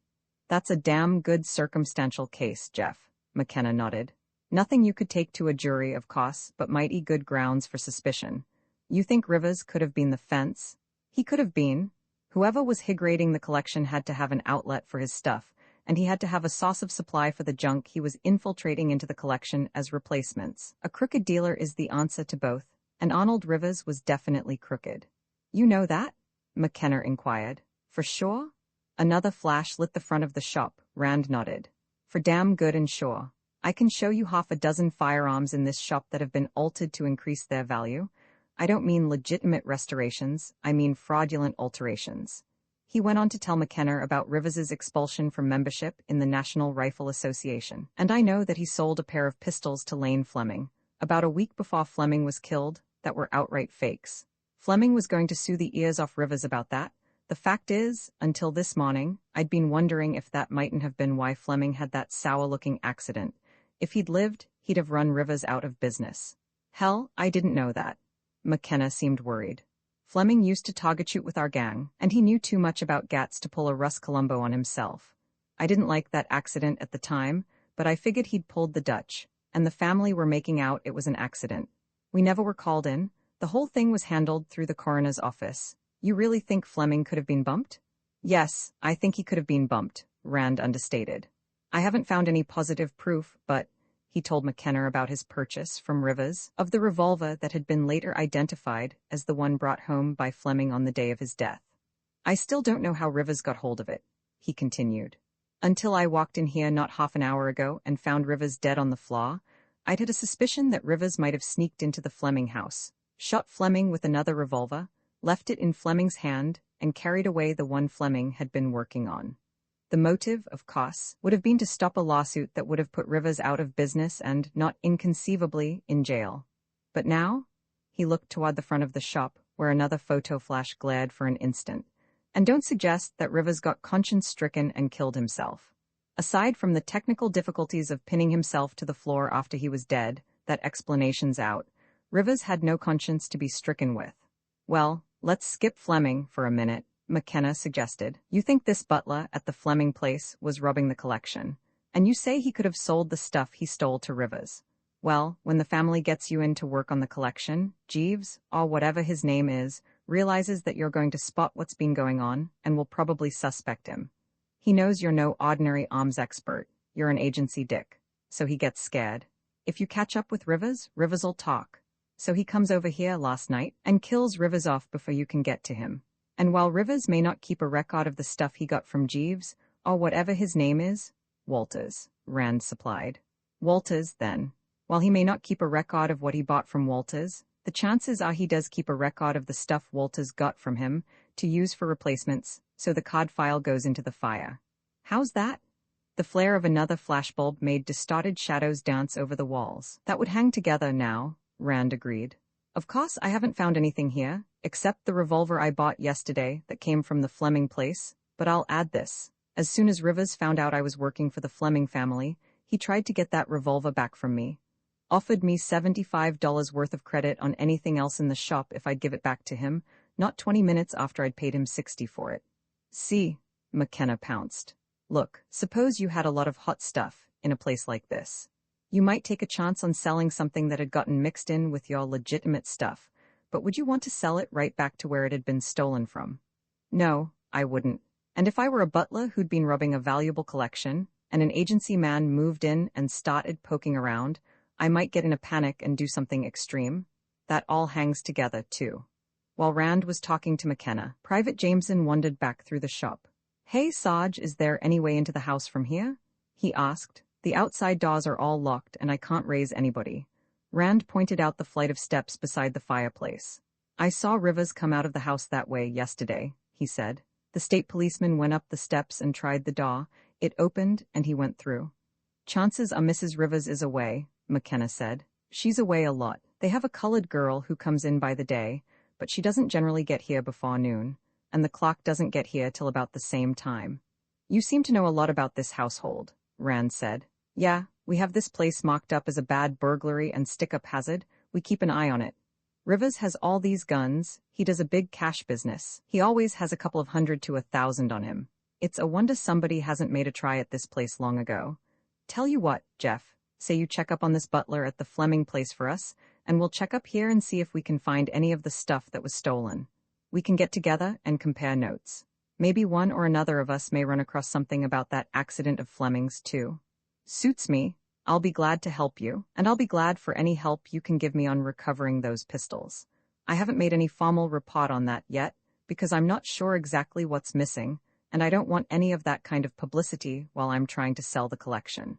That's a damn good circumstantial case, Jeff, McKenna nodded. Nothing you could take to a jury, of course, but mighty good grounds for suspicion. You think Rivers could have been the fence? He could have been. Whoever was higrading the collection had to have an outlet for his stuff, and he had to have a source of supply for the junk he was infiltrating into the collection as replacements. A crooked dealer is the answer to both, and Arnold Rivers was definitely crooked. You know that? McKenna inquired. For sure? Another flash lit the front of the shop, Rand nodded. For damn good and sure. I can show you 6 firearms in this shop that have been altered to increase their value. I don't mean legitimate restorations, I mean fraudulent alterations. He went on to tell McKenna about Rivers's expulsion from membership in the National Rifle Association. And I know that he sold a pair of pistols to Lane Fleming, about a week before Fleming was killed, that were outright fakes. Fleming was going to sue the ears off Rivers about that. The fact is, until this morning, I'd been wondering if that mightn't have been why Fleming had that sour-looking accident. If he'd lived, he'd have run Rivers out of business. Hell, I didn't know that. McKenna seemed worried. Fleming used to target shoot with our gang, and he knew too much about gats to pull a Russ Columbo on himself. I didn't like that accident at the time, but I figured he'd pulled the Dutch, and the family were making out it was an accident. We never were called in. The whole thing was handled through the coroner's office. You really think Fleming could have been bumped? Yes, I think he could have been bumped, Rand understated. I haven't found any positive proof, but he told McKenna about his purchase from Rivers of the revolver that had been later identified as the one brought home by Fleming on the day of his death. I still don't know how Rivers got hold of it. he continued. Until I walked in here not half an hour ago and found Rivers dead on the floor, I'd had a suspicion that Rivers might have sneaked into the Fleming house, shot Fleming with another revolver, left it in Fleming's hand, and carried away the one Fleming had been working on. The motive, of course, would have been to stop a lawsuit that would have put Rivers out of business and, not inconceivably, in jail. But now? He looked toward the front of the shop, where another photo flash glared for an instant. And don't suggest that Rivers got conscience-stricken and killed himself. Aside from the technical difficulties of pinning himself to the floor after he was dead, that explanation's out, Rivers had no conscience to be stricken with. Well, let's skip Fleming for a minute, McKenna suggested. You think this butler at the Fleming place was robbing the collection, and you say he could have sold the stuff he stole to Rivers. Well, when the family gets you in to work on the collection, Jeeves, or whatever his name is, realizes that you're going to spot what's been going on and will probably suspect him. He knows you're no ordinary arms expert, you're an agency dick, so he gets scared. If you catch up with Rivers, Rivers'll talk. So he comes over here last night and kills Rivers off before you can get to him. And while Rivers may not keep a record of the stuff he got from Jeeves, or whatever his name is, Walters, Rand supplied. Walters, then. While he may not keep a record of what he bought from Walters, the chances are he does keep a record of the stuff Walters got from him to use for replacements, so the card file goes into the fire. How's that? The flare of another flashbulb made distorted shadows dance over the walls. That would hang together now, Rand agreed. Of course, I haven't found anything here, except the revolver I bought yesterday that came from the Fleming place, but I'll add this. As soon as Rivers found out I was working for the Fleming family, he tried to get that revolver back from me. Offered me $75 worth of credit on anything else in the shop if I'd give it back to him, not 20 minutes after I'd paid him $60 for it. See, McKenna pounced. Look, suppose you had a lot of hot stuff in a place like this. You might take a chance on selling something that had gotten mixed in with your legitimate stuff, but would you want to sell it right back to where it had been stolen from? No, I wouldn't. And if I were a butler who'd been robbing a valuable collection, and an agency man moved in and started poking around, I might get in a panic and do something extreme. That all hangs together, too. While Rand was talking to McKenna, Private Jameson wandered back through the shop. Hey, Sarge, is there any way into the house from here? He asked. The outside doors are all locked and I can't raise anybody. Rand pointed out the flight of steps beside the fireplace. I saw Rivers come out of the house that way yesterday, he said. The state policeman went up the steps and tried the door. It opened and he went through. Chances are Mrs. Rivers is away, McKenna said. She's away a lot. They have a colored girl who comes in by the day, but she doesn't generally get here before noon, and the clock doesn't get here till about the same time. You seem to know a lot about this household, Rand said. Yeah, we have this place mocked up as a bad burglary and stick-up hazard. We keep an eye on it. Rivers has all these guns. He does a big cash business. He always has a couple of 100 to 1,000 on him. It's a wonder somebody hasn't made a try at this place long ago. Tell you what, Jeff, say you check up on this butler at the Fleming place for us, and we'll check up here and see if we can find any of the stuff that was stolen. We can get together and compare notes. Maybe one or another of us may run across something about that accident of Fleming's, too. Suits me. I'll be glad to help you, and I'll be glad for any help you can give me on recovering those pistols. I haven't made any formal report on that yet, because I'm not sure exactly what's missing, and I don't want any of that kind of publicity while I'm trying to sell the collection.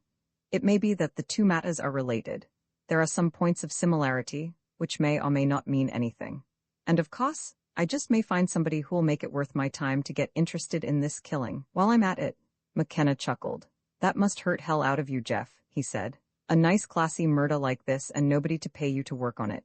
It may be that the two matters are related. There are some points of similarity, which may or may not mean anything. And of course, I just may find somebody who'll make it worth my time to get interested in this killing. While I'm at it, McKenna chuckled. That must hurt hell out of you, Jeff, he said. A nice classy murder like this and nobody to pay you to work on it.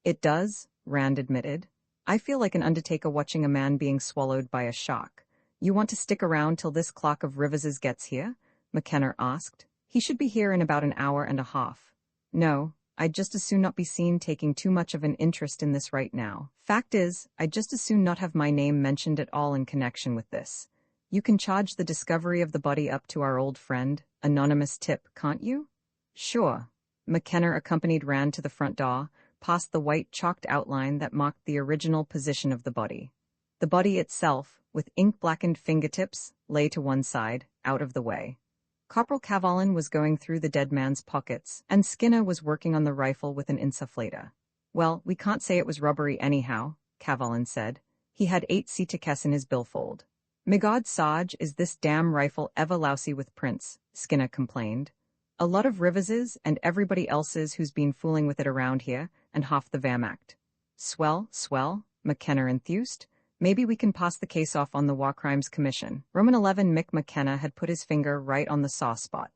It does, Rand admitted. I feel like an undertaker watching a man being swallowed by a shark. You want to stick around till this clock of Rivers's gets here? McKenna asked. He should be here in about an hour and a half. No, I'd just as soon not be seen taking too much of an interest in this right now. Fact is, I'd just as soon not have my name mentioned at all in connection with this. You can charge the discovery of the body up to our old friend, anonymous tip, can't you? Sure. McKenna accompanied Rand to the front door, past the white chalked outline that marked the original position of the body. The body itself, with ink-blackened fingertips, lay to one side, out of the way. Corporal Cavalin was going through the dead man's pockets, and Skinner was working on the rifle with an insufflator. Well, we can't say it was robbery anyhow, Cavalin said. He had 8 CTKs in his billfold. "Me God Saj, is this damn rifle ever lousy with Prince," Skinner complained. "A lot of Rivers's and everybody else's who's been fooling with it around here, and half the Wehrmacht." "Swell, swell," McKenna enthused. "Maybe we can pass the case off on the War Crimes Commission." Roman 11 Mick McKenna had put his finger right on the sore spot.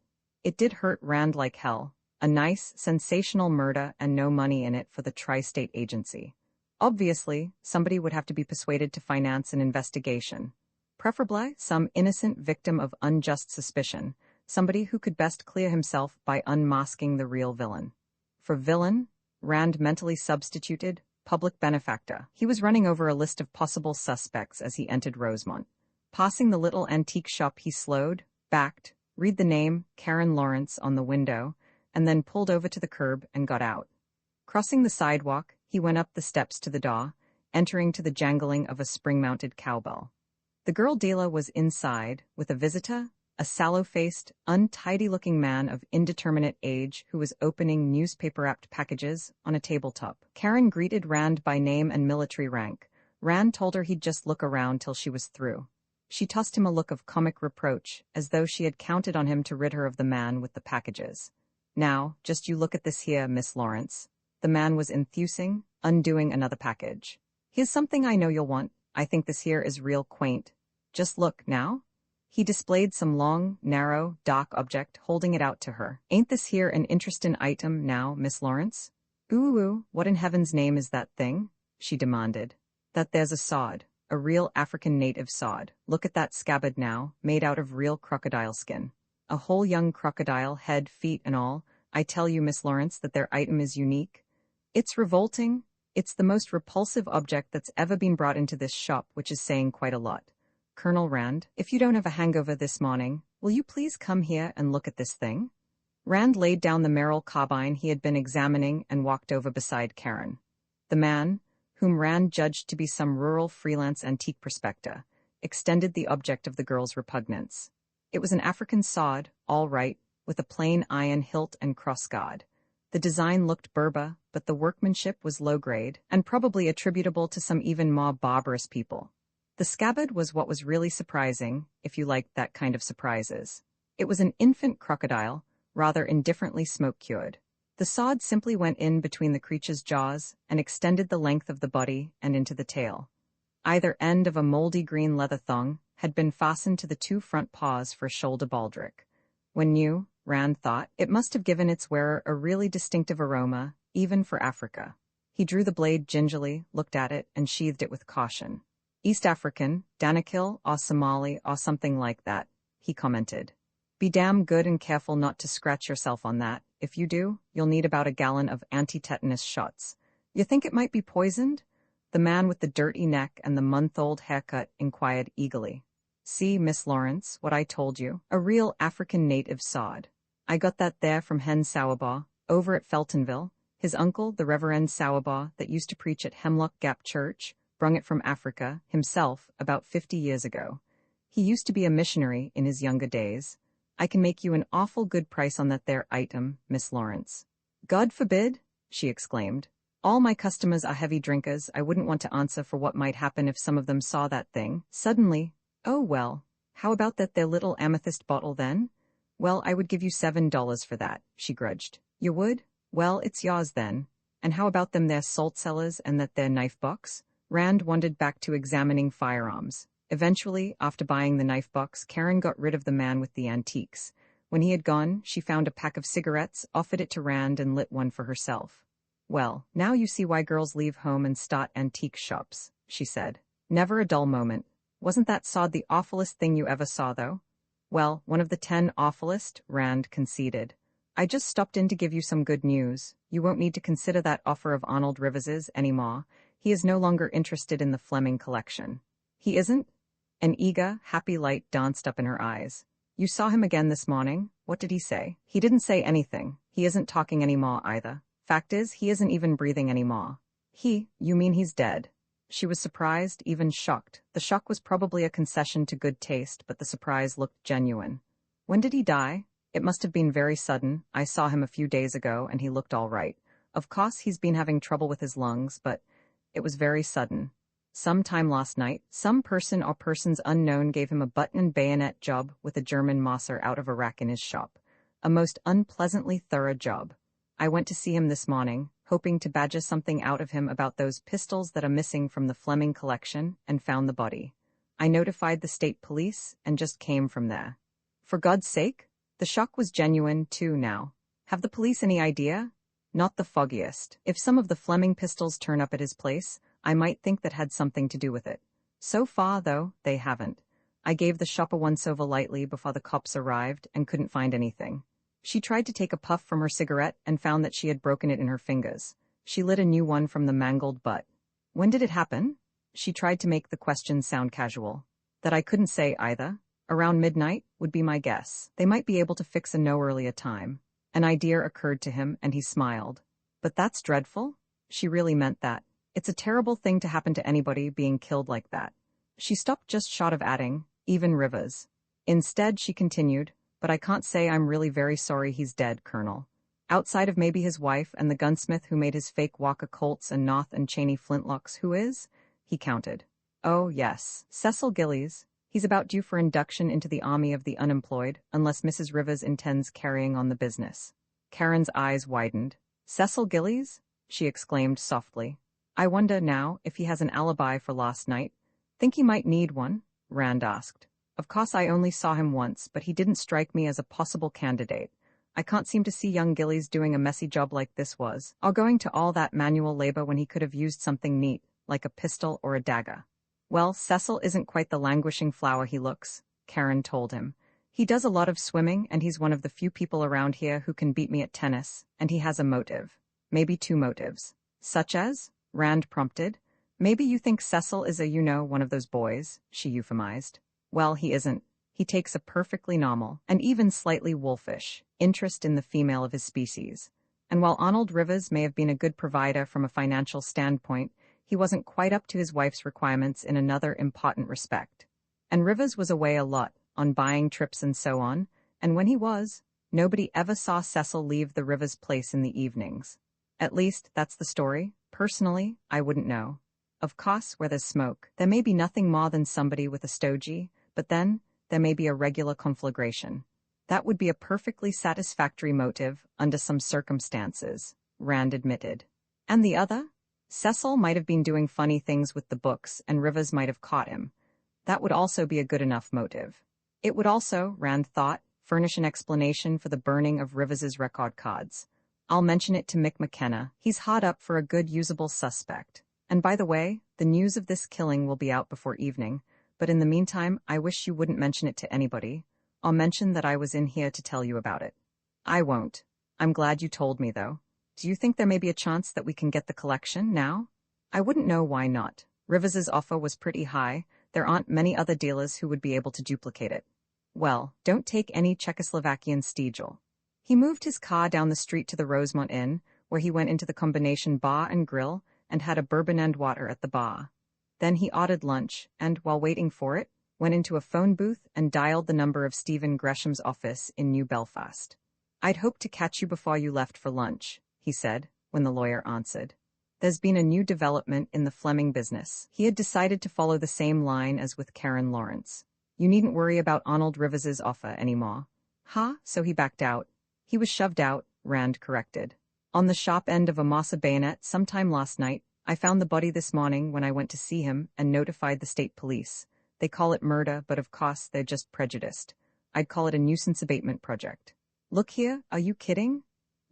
It did hurt Rand like hell. A nice, sensational murder and no money in it for the Tri-State Agency. Obviously, somebody would have to be persuaded to finance an investigation. Preferably some innocent victim of unjust suspicion, somebody who could best clear himself by unmasking the real villain. For villain, Rand mentally substituted public benefactor. He was running over a list of possible suspects as he entered Rosemont. Passing the little antique shop, he slowed, backed, read the name, Karen Lawrence, on the window, and then pulled over to the curb and got out. Crossing the sidewalk, he went up the steps to the door, entering to the jangling of a spring-mounted cowbell. The girl dealer was inside, with a visitor, a sallow-faced, untidy-looking man of indeterminate age who was opening newspaper-wrapped packages on a tabletop. Karen greeted Rand by name and military rank. Rand told her he'd just look around till she was through. She tossed him a look of comic reproach, as though she had counted on him to rid her of the man with the packages. "Now, just you look at this here, Miss Lawrence." The man was enthusing, undoing another package. "Here's something I know you'll want. I think this here is real quaint. Just look, now." He displayed some long, narrow, dark object, holding it out to her. "Ain't this here an interestin' item now, Miss Lawrence?" Ooh, what in heaven's name is that thing?" she demanded. "That there's a sword, a real African native sword. Look at that scabbard now, made out of real crocodile skin. A whole young crocodile, head, feet, and all. I tell you, Miss Lawrence, that their item is unique. It's revolting. It's the most repulsive object that's ever been brought into this shop, which is saying quite a lot. Colonel Rand, if you don't have a hangover this morning, will you please come here and look at this thing?" Rand laid down the Merrill carbine he had been examining and walked over beside Karen. The man, whom Rand judged to be some rural freelance antique prospector, extended the object of the girl's repugnance. It was an African sword, all right, with a plain iron hilt and crossguard. The design looked Berber, but the workmanship was low-grade, and probably attributable to some even more barbarous people. The scabbard was what was really surprising, if you liked that kind of surprises. It was an infant crocodile, rather indifferently smoke-cured. The sword simply went in between the creature's jaws and extended the length of the body and into the tail. Either end of a moldy green leather thong had been fastened to the two front paws for shoulder baldric. When new, Rand thought, it must have given its wearer a really distinctive aroma, even for Africa. He drew the blade gingerly, looked at it, and sheathed it with caution. "East African, Danakil, or Somali, or something like that," he commented. "Be damn good and careful not to scratch yourself on that. If you do, you'll need about a gallon of anti-tetanus shots. You think it might be poisoned?" The man with the dirty neck and the month-old haircut inquired eagerly. "See, Miss Lawrence, what I told you. A real African native sword. I got that there from Hen Sauerbaugh, over at Feltonville. His uncle, the Reverend Sauerbaugh, that used to preach at Hemlock Gap Church, brung it from Africa, himself, about 50 years ago. He used to be a missionary in his younger days. I can make you an awful good price on that there item, Miss Lawrence." "God forbid!" she exclaimed. "All my customers are heavy drinkers. I wouldn't want to answer for what might happen if some of them saw that thing. Suddenly, oh well, how about that there little amethyst bottle then? Well, I would give you $7 for that," she grudged. "You would? Well, it's yours then. And how about them there salt cellars and that there knife box?" Rand wandered back to examining firearms. Eventually, after buying the knife box, Karen got rid of the man with the antiques. When he had gone, she found a pack of cigarettes, offered it to Rand, and lit one for herself. "Well, now you see why girls leave home and start antique shops," she said. "Never a dull moment. Wasn't that sword the awfulest thing you ever saw, though?" "Well, one of the 10 awfulest," Rand conceded. "I just stopped in to give you some good news. You won't need to consider that offer of Arnold Rivers's anymore. He is no longer interested in the Fleming collection." "He isn't?" An eager, happy light danced up in her eyes. "You saw him again this morning? What did he say?" "He didn't say anything. He isn't talking anymore either. Fact is, he isn't even breathing anymore." You mean he's dead?" She was surprised, even shocked. The shock was probably a concession to good taste, but the surprise looked genuine. "When did he die?" "It must have been very sudden. I saw him a few days ago, and he looked all right. Of course, he's been having trouble with his lungs, but it was very sudden." Sometime last night, some person or persons unknown gave him a button and bayonet job with a German Mosser out of a rack in his shop. A most unpleasantly thorough job. I went to see him this morning, hoping to badger something out of him about those pistols that are missing from the Fleming collection, and found the body. I notified the state police and just came from there. For God's sake? The shock was genuine, too, now. Have the police any idea? Not the foggiest. If some of the Fleming pistols turn up at his place, I might think that had something to do with it. So far, though, they haven't. I gave the shop a once-over lightly before the cops arrived and couldn't find anything. She tried to take a puff from her cigarette and found that she had broken it in her fingers. She lit a new one from the mangled butt. When did it happen? She tried to make the question sound casual. That I couldn't say either. Around midnight would be my guess. They might be able to fix a no earlier time. An idea occurred to him and he smiled. But that's dreadful? She really meant that. It's a terrible thing to happen to anybody being killed like that. She stopped just short of adding, even Rivers. Instead, she continued, but I can't say I'm really very sorry he's dead, Colonel. Outside of maybe his wife and the gunsmith who made his fake Walker Colts and North and Cheney flintlocks, who is? He counted. Oh, yes, Cecil Gillies. He's about due for induction into the army of the unemployed, unless Mrs. Rivers intends carrying on the business. Karen's eyes widened. Cecil Gillies? She exclaimed softly. I wonder now if he has an alibi for last night. Think he might need one? Rand asked. Of course I only saw him once, but he didn't strike me as a possible candidate. I can't seem to see young Gillies doing a messy job like this was, or going to all that manual labor when he could have used something neat, like a pistol or a dagger. Well, Cecil isn't quite the languishing flower he looks, Karen told him. He does a lot of swimming, and he's one of the few people around here who can beat me at tennis, and he has a motive. Maybe two motives. Such as? Rand prompted. Maybe you think Cecil is one of those boys, she euphemized. Well, he isn't. He takes a perfectly normal, and even slightly wolfish, interest in the female of his species. And while Arnold Rivers may have been a good provider from a financial standpoint, he wasn't quite up to his wife's requirements in another important respect. And Rivers was away a lot, on buying trips and so on, and when he was, nobody ever saw Cecil leave the Rivers place in the evenings. At least, that's the story. Personally, I wouldn't know. Of course, where there's smoke, there may be nothing more than somebody with a stogie, but then, there may be a regular conflagration. That would be a perfectly satisfactory motive, under some circumstances, Rand admitted. And the other? Cecil might have been doing funny things with the books, and Rivers might have caught him. That would also be a good enough motive. It would also, Rand thought, furnish an explanation for the burning of Rivers's record cards. I'll mention it to Mick McKenna. He's hot up for a good usable suspect. And by the way, the news of this killing will be out before evening, but in the meantime, I wish you wouldn't mention it to anybody. I'll mention that I was in here to tell you about it. I won't. I'm glad you told me, though. Do you think there may be a chance that we can get the collection now? I wouldn't know why not. Rivers's offer was pretty high. There aren't many other dealers who would be able to duplicate it. Well, don't take any Czechoslovakian Stiegel. He moved his car down the street to the Rosemont Inn, where he went into the combination bar and grill and had a bourbon and water at the bar. Then he ordered lunch and, while waiting for it, went into a phone booth and dialed the number of Stephen Gresham's office in New Belfast. I'd hoped to catch you before you left for lunch, he said, when the lawyer answered. There's been a new development in the Fleming business. He had decided to follow the same line as with Karen Lawrence. You needn't worry about Arnold Rivers's offer anymore. Huh? So he backed out. He was shoved out, Rand corrected. On the sharp end of a Mossa bayonet sometime last night. I found the body this morning when I went to see him and notified the state police. They call it murder, but of course they're just prejudiced. I'd call it a nuisance abatement project. Look here, are you kidding?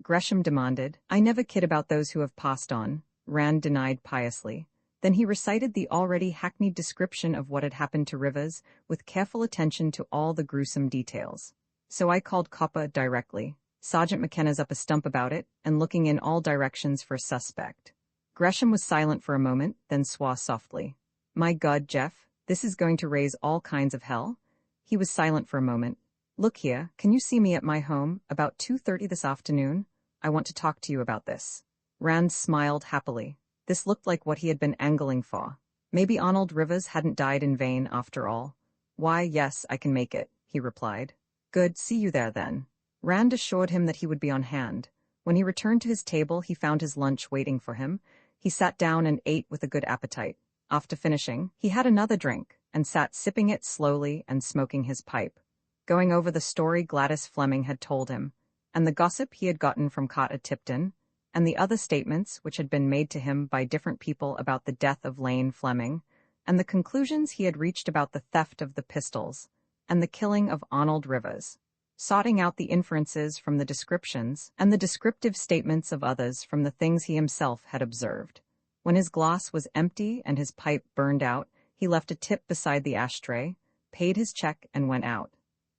Gresham demanded. I never kid about those who have passed on, Rand denied piously. Then he recited the already hackneyed description of what had happened to Rivers, with careful attention to all the gruesome details. So I called Coppa directly. Sergeant McKenna's up a stump about it, and looking in all directions for a suspect. Gresham was silent for a moment, then swore softly. My God, Jeff, this is going to raise all kinds of hell. He was silent for a moment. Look here, can you see me at my home, about 2:30 this afternoon? I want to talk to you about this. Rand smiled happily. This looked like what he had been angling for. Maybe Arnold Rivers hadn't died in vain after all. Why, yes, I can make it, he replied. Good, see you there then. Rand assured him that he would be on hand. When he returned to his table, he found his lunch waiting for him. He sat down and ate with a good appetite. After finishing, he had another drink and sat sipping it slowly and smoking his pipe, going over the story Gladys Fleming had told him, and the gossip he had gotten from Carter Tipton, and the other statements which had been made to him by different people about the death of Lane Fleming, and the conclusions he had reached about the theft of the pistols, and the killing of Arnold Rivers, sorting out the inferences from the descriptions and the descriptive statements of others from the things he himself had observed. When his glass was empty and his pipe burned out, he left a tip beside the ashtray, paid his check, and went out.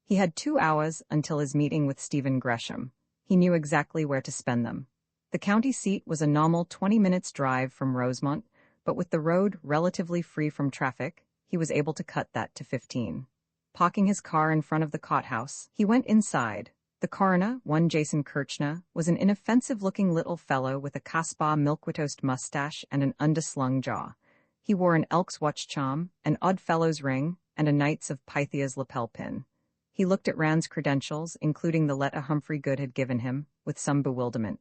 He had 2 hours until his meeting with Stephen Gresham. He knew exactly where to spend them. The county seat was a nominal 20 minutes drive from Rosemont, but with the road relatively free from traffic, he was able to cut that to 15. Parking his car in front of the courthouse, he went inside. The coroner, one Jason Kirchner, was an inoffensive-looking little fellow with a Caspar milquetoast mustache and an underslung jaw. He wore an Elks watch charm, an Odd Fellows ring, and a Knights of Pythia's lapel pin. He looked at Rand's credentials, including the letter Humphrey Good had given him, with some bewilderment.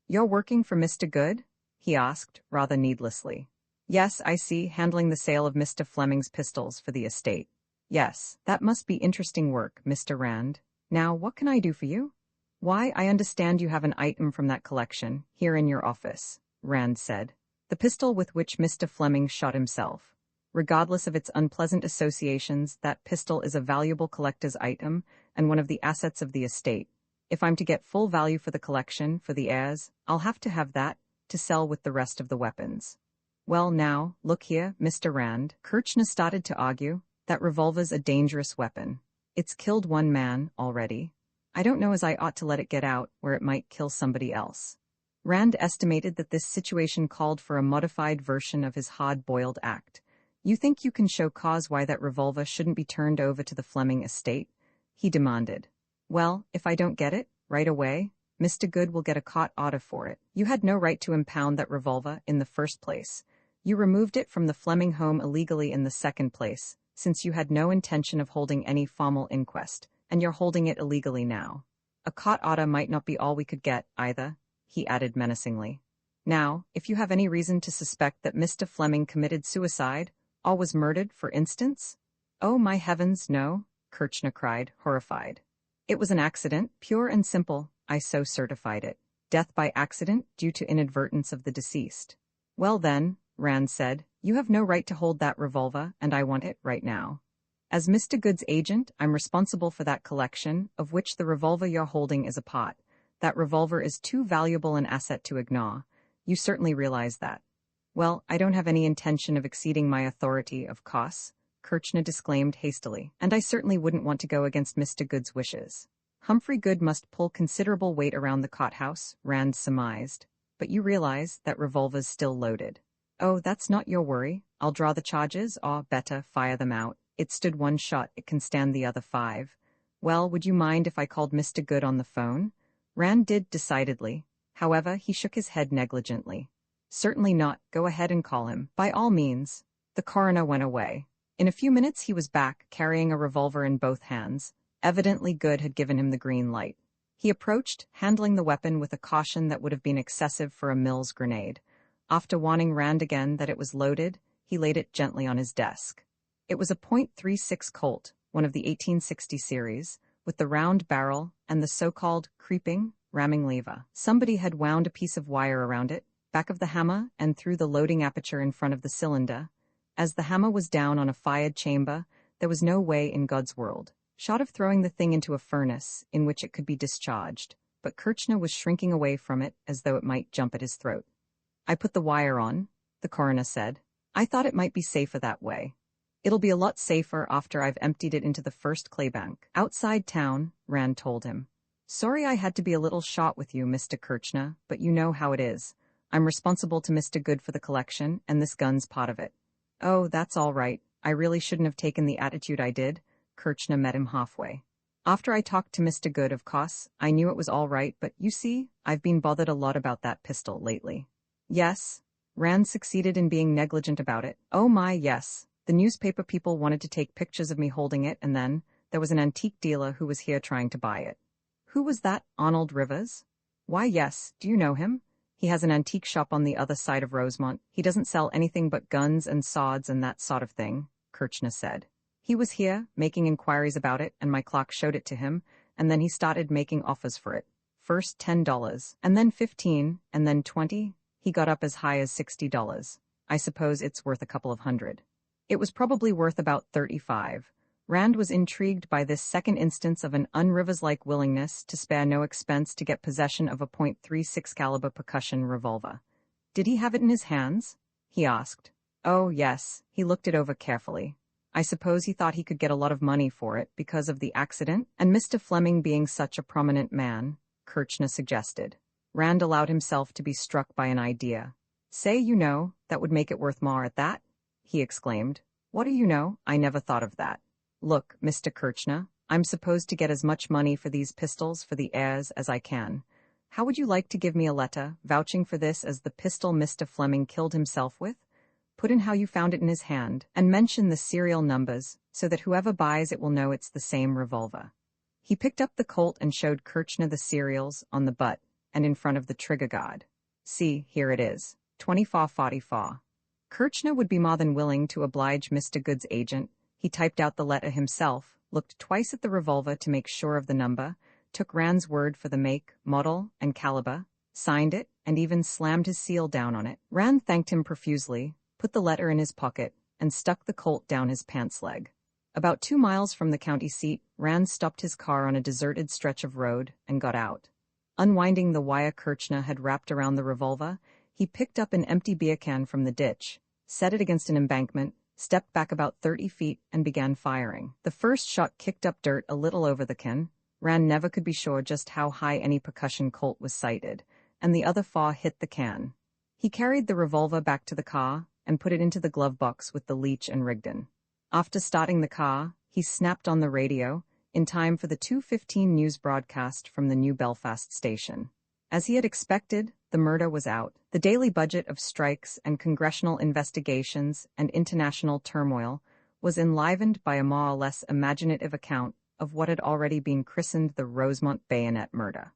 "You're working for Mr. Good?" he asked, rather needlessly. "Yes, I see, handling the sale of Mr. Fleming's pistols for the estate." "Yes, that must be interesting work, Mr. Rand. Now, what can I do for you?" "Why, I understand you have an item from that collection, here in your office," Rand said. "The pistol with which Mr. Fleming shot himself. Regardless of its unpleasant associations, that pistol is a valuable collector's item and one of the assets of the estate. If I'm to get full value for the collection, for the heirs, I'll have to have that, to sell with the rest of the weapons." "Well now, look here, Mr. Rand," Kirchner started to argue, "that revolver's a dangerous weapon. It's killed one man, already. I don't know as I ought to let it get out where it might kill somebody else." Rand estimated that this situation called for a modified version of his hard-boiled act. "You think you can show cause why that revolver shouldn't be turned over to the Fleming estate?" he demanded. "Well, if I don't get it, right away, Mr. Good will get a court order for it. You had no right to impound that revolver in the first place. You removed it from the Fleming home illegally in the second place, since you had no intention of holding any formal inquest, and you're holding it illegally now. A court order might not be all we could get, either," he added menacingly. "Now, if you have any reason to suspect that Mr. Fleming committed suicide, or was murdered, for instance—" "Oh, my heavens, no," Kirchner cried, horrified. "It was an accident, pure and simple, I so certified it. Death by accident due to inadvertence of the deceased." "Well then," Rand said, "you have no right to hold that revolver, and I want it right now. As Mr. Good's agent, I'm responsible for that collection, of which the revolver you're holding is a part. That revolver is too valuable an asset to ignore. You certainly realize that." "Well, I don't have any intention of exceeding my authority, of course," Kirchner disclaimed hastily, "and I certainly wouldn't want to go against Mr. Good's wishes." "Humphrey Good must pull considerable weight around the courthouse," Rand surmised. "But you realize that revolver's still loaded." "Oh, that's not your worry. I'll draw the charges, or, better, fire them out. It stood one shot, it can stand the other 5. "Well, would you mind if I called Mr. Good on the phone?" Rand did decidedly. However, he shook his head negligently. "Certainly not. Go ahead and call him, by all means." The coroner went away. In a few minutes he was back, carrying a revolver in both hands. Evidently Good had given him the green light. He approached, handling the weapon with a caution that would have been excessive for a Mills grenade. After warning Rand again that it was loaded, he laid it gently on his desk. It was a .36 Colt, one of the 1860 series, with the round barrel and the so-called creeping, ramming lever. Somebody had wound a piece of wire around it, back of the hammer and through the loading aperture in front of the cylinder. As the hammer was down on a fired chamber, there was no way in God's world, short of throwing the thing into a furnace, in which it could be discharged, but Kirchner was shrinking away from it as though it might jump at his throat. "I put the wire on," the coroner said. "I thought it might be safer that way." "It'll be a lot safer after I've emptied it into the first claybank outside town," Rand told him. "Sorry I had to be a little short with you, Mr. Kirchner, but you know how it is. I'm responsible to Mr. Good for the collection, and this gun's part of it." "Oh, that's all right. I really shouldn't have taken the attitude I did." Kirchner met him halfway. "After I talked to Mr. Good, of course, I knew it was all right, but you see, I've been bothered a lot about that pistol lately." "Yes?" Rand succeeded in being negligent about it. "Oh my, yes. The newspaper people wanted to take pictures of me holding it, and then there was an antique dealer who was here trying to buy it." "Who was that, Arnold Rivers?" "Why, yes. Do you know him? He has an antique shop on the other side of Rosemont. He doesn't sell anything but guns and swords and that sort of thing, Kirchner said. He was here, making inquiries about it, and my clerk showed it to him, and then he started making offers for it. First $10, and then $15, and then $20. He got up as high as $60. I suppose it's worth a couple of hundred. It was probably worth about 35. Rand was intrigued by this second instance of an un-Rivers-like willingness to spare no expense to get possession of a .36 caliber percussion revolver. Did he have it in his hands? He asked. Oh, yes. He looked it over carefully. I suppose he thought he could get a lot of money for it because of the accident, and Mr. Fleming being such a prominent man, Kirchner suggested. Rand allowed himself to be struck by an idea. Say, that would make it worth more at that? He exclaimed. What do you know? I never thought of that. Look, Mr. Kirchner, I'm supposed to get as much money for these pistols for the heirs as I can. How would you like to give me a letter vouching for this as the pistol Mr. Fleming killed himself with? Put in how you found it in his hand, and mention the serial numbers, so that whoever buys it will know it's the same revolver. He picked up the Colt and showed Kirchner the serials on the butt and in front of the trigger guard. See, here it is, 2444. Kirchner would be more than willing to oblige Mr. Good's agent. He typed out the letter himself, looked twice at the revolver to make sure of the number, took Rand's word for the make, model, and caliber, signed it, and even slammed his seal down on it. Rand thanked him profusely, put the letter in his pocket, and stuck the Colt down his pants leg. About 2 miles from the county seat, Rand stopped his car on a deserted stretch of road and got out. Unwinding the wire Kirchner had wrapped around the revolver, he picked up an empty beer can from the ditch, set it against an embankment, stepped back about 30 feet, and began firing. The first shot kicked up dirt a little over the can. Rand never could be sure just how high any percussion Colt was sighted, and the other four hit the can. He carried the revolver back to the car and put it into the glove box with the leech and Rigdon. After starting the car, he snapped on the radio, in time for the 2:15 news broadcast from the New Belfast station. As he had expected, the murder was out. The daily budget of strikes and congressional investigations and international turmoil was enlivened by a more or less imaginative account of what had already been christened the Rosemont bayonet murder.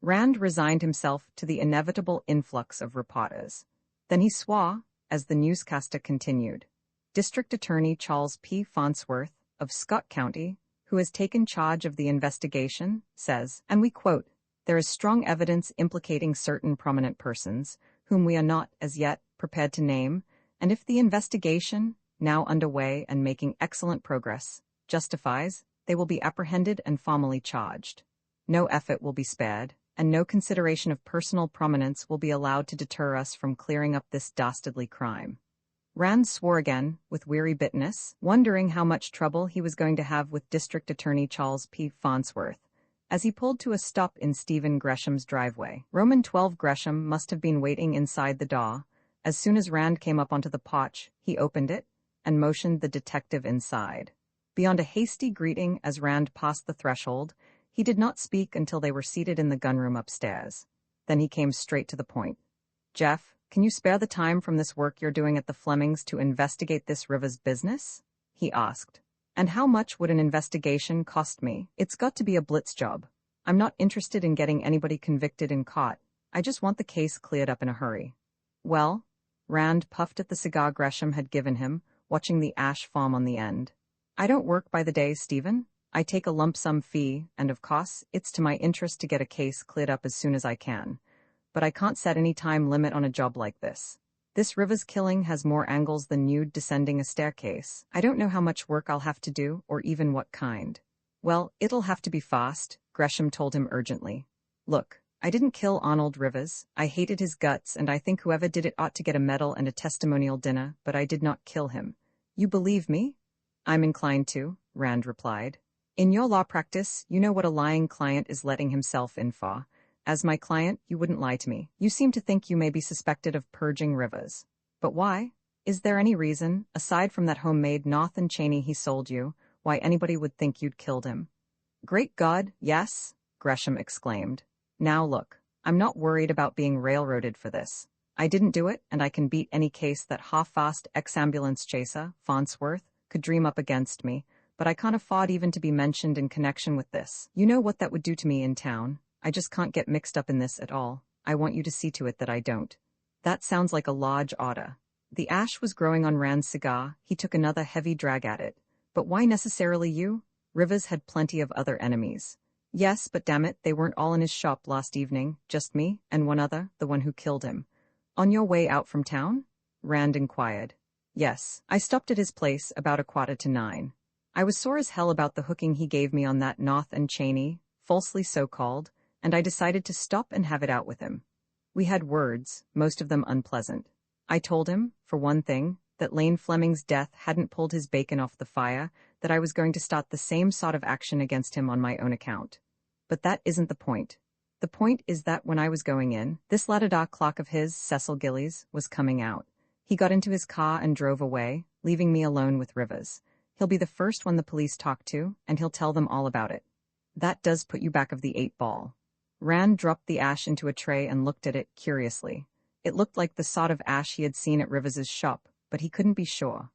Rand resigned himself to the inevitable influx of reporters. Then he swore, as the newscaster continued. District Attorney Charles P. Farnsworth, of Scott County, who has taken charge of the investigation, says, and we quote, "There is strong evidence implicating certain prominent persons, whom we are not, as yet, prepared to name, and if the investigation, now underway and making excellent progress, justifies, they will be apprehended and formally charged. No effort will be spared, and no consideration of personal prominence will be allowed to deter us from clearing up this dastardly crime." Rand swore again, with weary bitterness, wondering how much trouble he was going to have with District Attorney Charles P. Farnsworth, as he pulled to a stop in Stephen Gresham's driveway. Roman 12 Gresham must have been waiting inside the door. As soon as Rand came up onto the porch, he opened it and motioned the detective inside. Beyond a hasty greeting as Rand passed the threshold, he did not speak until they were seated in the gunroom upstairs. Then he came straight to the point. "Jeff, can you spare the time from this work you're doing at the Flemings to investigate this Rivers business?" he asked. "And how much would an investigation cost me? It's got to be a blitz job. I'm not interested in getting anybody convicted and caught. I just want the case cleared up in a hurry." "Well," Rand puffed at the cigar Gresham had given him, watching the ash form on the end. "I don't work by the day, Stephen. I take a lump sum fee, and of course, it's to my interest to get a case cleared up as soon as I can. But I can't set any time limit on a job like this. This Rivers killing has more angles than nude descending a staircase. I don't know how much work I'll have to do, or even what kind." "Well, it'll have to be fast," Gresham told him urgently. "Look, I didn't kill Arnold Rivers. I hated his guts, and I think whoever did it ought to get a medal and a testimonial dinner, but I did not kill him. You believe me?" "I'm inclined to," Rand replied. "In your law practice, you know what a lying client is letting himself in for. As my client, you wouldn't lie to me. You seem to think you may be suspected of purging Rivers. But why? Is there any reason, aside from that homemade North and Cheney he sold you, why anybody would think you'd killed him?" "Great God, yes!" Gresham exclaimed. "Now look, I'm not worried about being railroaded for this. I didn't do it, and I can beat any case that half-fast ex-ambulance chaser, Farnsworth, could dream up against me, but I can't afford even to be mentioned in connection with this. You know what that would do to me in town. I just can't get mixed up in this at all. I want you to see to it that I don't. That sounds like a large order. The ash was growing on Rand's cigar. He took another heavy drag at it. But why necessarily you? Rivers had plenty of other enemies. Yes, but damn it, they weren't all in his shop last evening, just me, and one other, the one who killed him. On your way out from town? Rand inquired. Yes, I stopped at his place about 8:45. I was sore as hell about the hooking he gave me on that North and Cheney, falsely so-called, and I decided to stop and have it out with him. We had words, most of them unpleasant. I told him, for one thing, that Lane Fleming's death hadn't pulled his bacon off the fire, that I was going to start the same sort of action against him on my own account. But that isn't the point. The point is that when I was going in, this Ladada clock of his, Cecil Gillies, was coming out. He got into his car and drove away, leaving me alone with Rivers. He'll be the first one the police talk to, and he'll tell them all about it. That does put you back of the 8-ball. Rand dropped the ash into a tray and looked at it curiously. It looked like the sort of ash he had seen at Rivers's shop, but he couldn't be sure.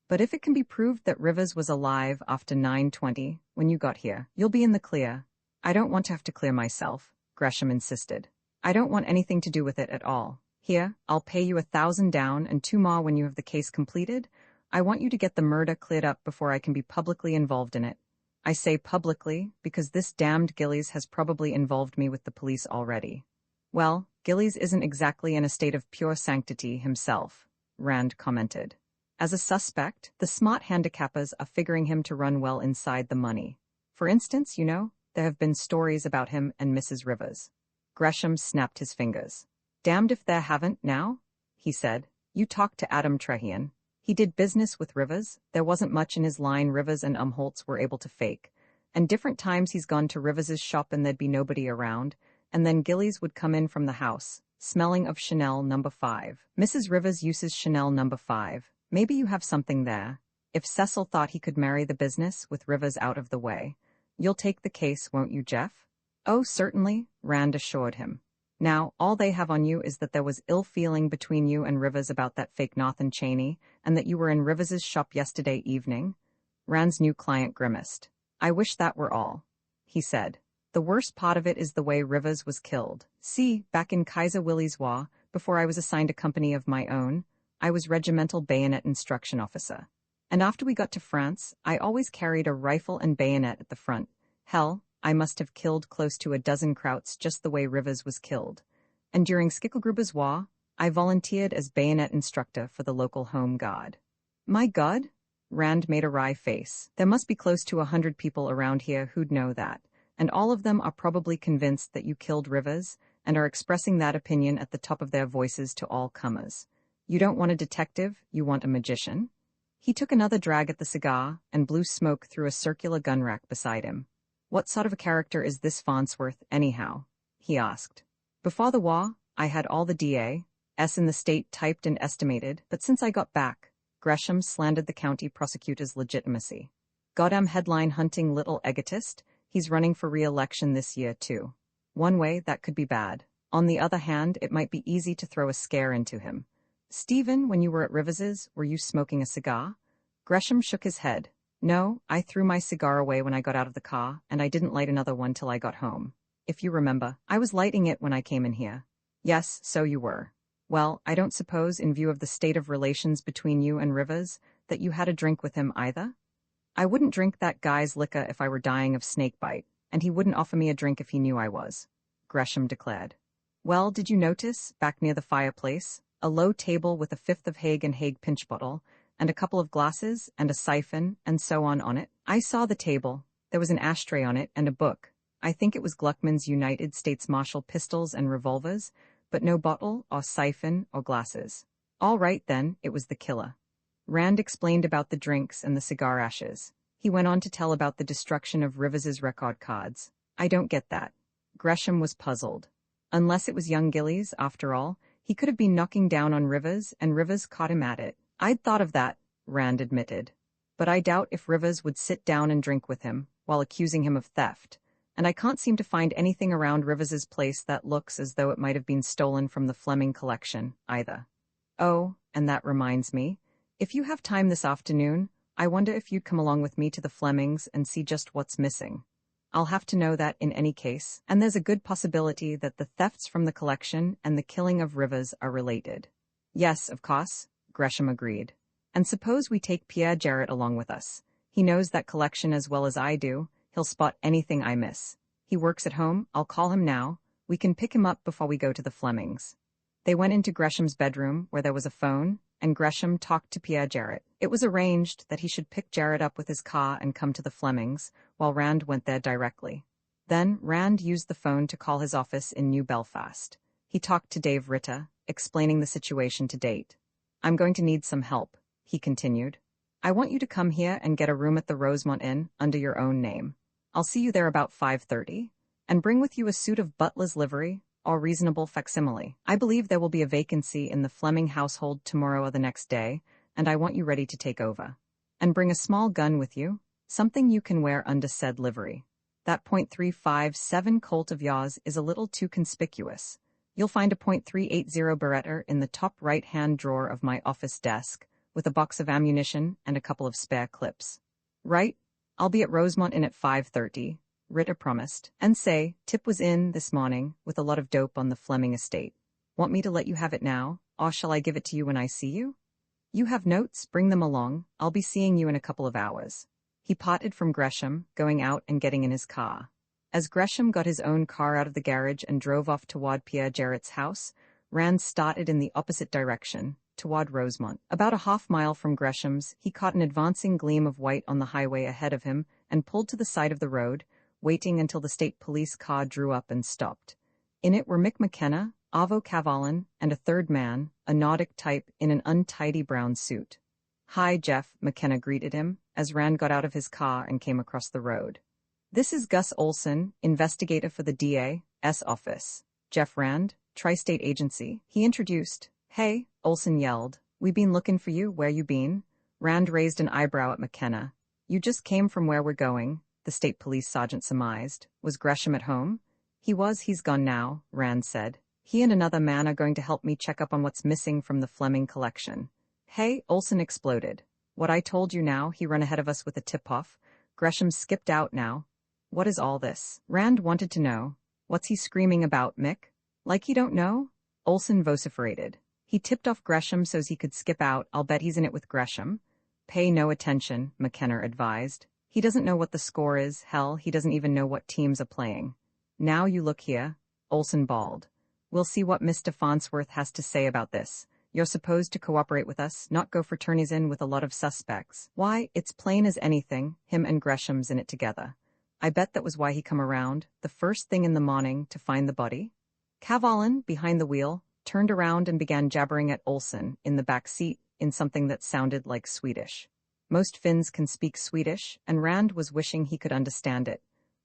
But if it can be proved that Rivers was alive after 9:20, when you got here, you'll be in the clear. I don't want to have to clear myself, Gresham insisted. I don't want anything to do with it at all. Here, I'll pay you 1,000 down and 2 more when you have the case completed. I want you to get the murder cleared up before I can be publicly involved in it. I say publicly because this damned Gillies has probably involved me with the police already. Well, Gillies isn't exactly in a state of pure sanctity himself, Rand commented. As a suspect, the smart handicappers are figuring him to run well inside the money. For instance, there have been stories about him and Mrs. Rivers. Gresham snapped his fingers. Damned if there haven't now, he said. You talked to Adam Trehean. He did business with Rivers. There wasn't much in his line Rivers and Umholtz were able to fake. And different times he's gone to Rivers's shop and there'd be nobody around, and then Gillies would come in from the house, smelling of Chanel No. 5. Mrs. Rivers uses Chanel No. 5. Maybe you have something there. If Cecil thought he could marry the business with Rivers out of the way. You'll take the case, won't you, Jeff? Oh, certainly, Rand assured him. Now, all they have on you is that there was ill feeling between you and Rivers about that fake North and Cheney, and that you were in Rivers's shop yesterday evening. Rand's new client grimaced. I wish that were all, he said. The worst part of it is the way Rivers was killed. See, back in Kaiser Willie's War, before I was assigned a company of my own, I was regimental bayonet instruction officer. And after we got to France, I always carried a rifle and bayonet at the front. Hell, I must have killed close to a dozen Krauts just the way Rivers was killed. And during Skickelgruber's War, I volunteered as bayonet instructor for the local home guard. My God? Rand made a wry face. There must be close to 100 people around here who'd know that, and all of them are probably convinced that you killed Rivers, and are expressing that opinion at the top of their voices to all comers. You don't want a detective, you want a magician? He took another drag at the cigar and blew smoke through a circular gun rack beside him. What sort of a character is this Farnsworth, anyhow? He asked. Before the war, I had all the D.A.s in the state typed and estimated, but since I got back, Gresham slandered the county prosecutor's legitimacy. Goddamn headline hunting little egotist, he's running for re-election this year, too. One way, that could be bad. On the other hand, it might be easy to throw a scare into him. Stephen, when you were at Rivers's, were you smoking a cigar? Gresham shook his head. No, I threw my cigar away when I got out of the car, and I didn't light another one till I got home. If you remember, I was lighting it when I came in here. Yes, so you were. Well, I don't suppose, in view of the state of relations between you and Rivers, that you had a drink with him either? I wouldn't drink that guy's liquor if I were dying of snakebite, and he wouldn't offer me a drink if he knew I was, Gresham declared. Well, did you notice, back near the fireplace, a low table with a fifth of Haig and Haig pinch bottle, and a couple of glasses, and a siphon, and so on it? I saw the table. There was an ashtray on it, and a book. I think it was Gluckman's United States Marshal pistols and revolvers, but no bottle, or siphon, or glasses. All right, then, it was the killer. Rand explained about the drinks and the cigar ashes. He went on to tell about the destruction of Rivers's record cards. I don't get that. Gresham was puzzled. Unless it was young Gillies, after all, he could have been knocking down on Rivers, and Rivers caught him at it. I'd thought of that, Rand admitted. But I doubt if Rivers would sit down and drink with him, while accusing him of theft. And I can't seem to find anything around Rivers's place that looks as though it might have been stolen from the Fleming collection, either. Oh, and that reminds me. If you have time this afternoon, I wonder if you'd come along with me to the Flemings and see just what's missing. I'll have to know that in any case, and there's a good possibility that the thefts from the collection and the killing of Rivers are related. Yes, of course, Gresham agreed. And suppose we take Pierre Jarrett along with us. He knows that collection as well as I do. He'll spot anything I miss. He works at home. I'll call him now. We can pick him up before we go to the Flemings. They went into Gresham's bedroom, where there was a phone, and Gresham talked to Pierre Jarrett. It was arranged that he should pick Jarrett up with his car and come to the Flemings, while Rand went there directly. Then Rand used the phone to call his office in New Belfast. He talked to Dave Ritter, explaining the situation to date. I'm going to need some help, he continued. I want you to come here and get a room at the Rosemont Inn under your own name. I'll see you there about 5:30, and bring with you a suit of butler's livery or reasonable facsimile. I believe there will be a vacancy in the Fleming household tomorrow or the next day, and I want you ready to take over. And bring a small gun with you, something you can wear under said livery. That .357 Colt of yours is a little too conspicuous. You'll find a .380 Beretta in the top right-hand drawer of my office desk, with a box of ammunition and a couple of spare clips. Right? I'll be at Rosemont Inn at 5:30, Ritter promised. And say, Tip was in this morning with a lot of dope on the Fleming estate. Want me to let you have it now, or shall I give it to you when I see you? You have notes, bring them along. I'll be seeing you in a couple of hours. He parted from Gresham, going out and getting in his car. As Gresham got his own car out of the garage and drove off toward Pierre Jarrett's house, Rand started in the opposite direction, toward Rosemont. About a half-mile from Gresham's, he caught an advancing gleam of white on the highway ahead of him and pulled to the side of the road, waiting until the state police car drew up and stopped. In it were Mick McKenna, Avo Cavalin, and a third man, a Nordic type in an untidy brown suit. Hi, Jeff, McKenna greeted him, as Rand got out of his car and came across the road. This is Gus Olson, investigator for the DA's office. Jeff Rand, Tri-State Agency, he introduced. Hey, Olson yelled. We been looking for you, where you been? Rand raised an eyebrow at McKenna. You just came from where we're going, the state police sergeant surmised. Was Gresham at home? He was, he's gone now, Rand said. He and another man are going to help me check up on what's missing from the Fleming collection. Hey, Olson exploded. What I told you now, he ran ahead of us with a tip-off. Gresham skipped out now. What is all this? Rand wanted to know. What's he screaming about, Mick? Like he don't know? Olson vociferated. He tipped off Gresham so's he could skip out. I'll bet he's in it with Gresham. Pay no attention, McKenna advised. He doesn't know what the score is. Hell, he doesn't even know what teams are playing. Now you look here, Olson bawled. We'll see what Mr. Farnsworth has to say about this. You're supposed to cooperate with us, not go fraternities in with a lot of suspects. Why, it's plain as anything, him and Gresham's in it together. I bet that was why he come around, the first thing in the morning, to find the body. Cavalin, behind the wheel, turned around and began jabbering at Olson, in the back seat, in something that sounded like Swedish. Most Finns can speak Swedish, and Rand was wishing he could understand it.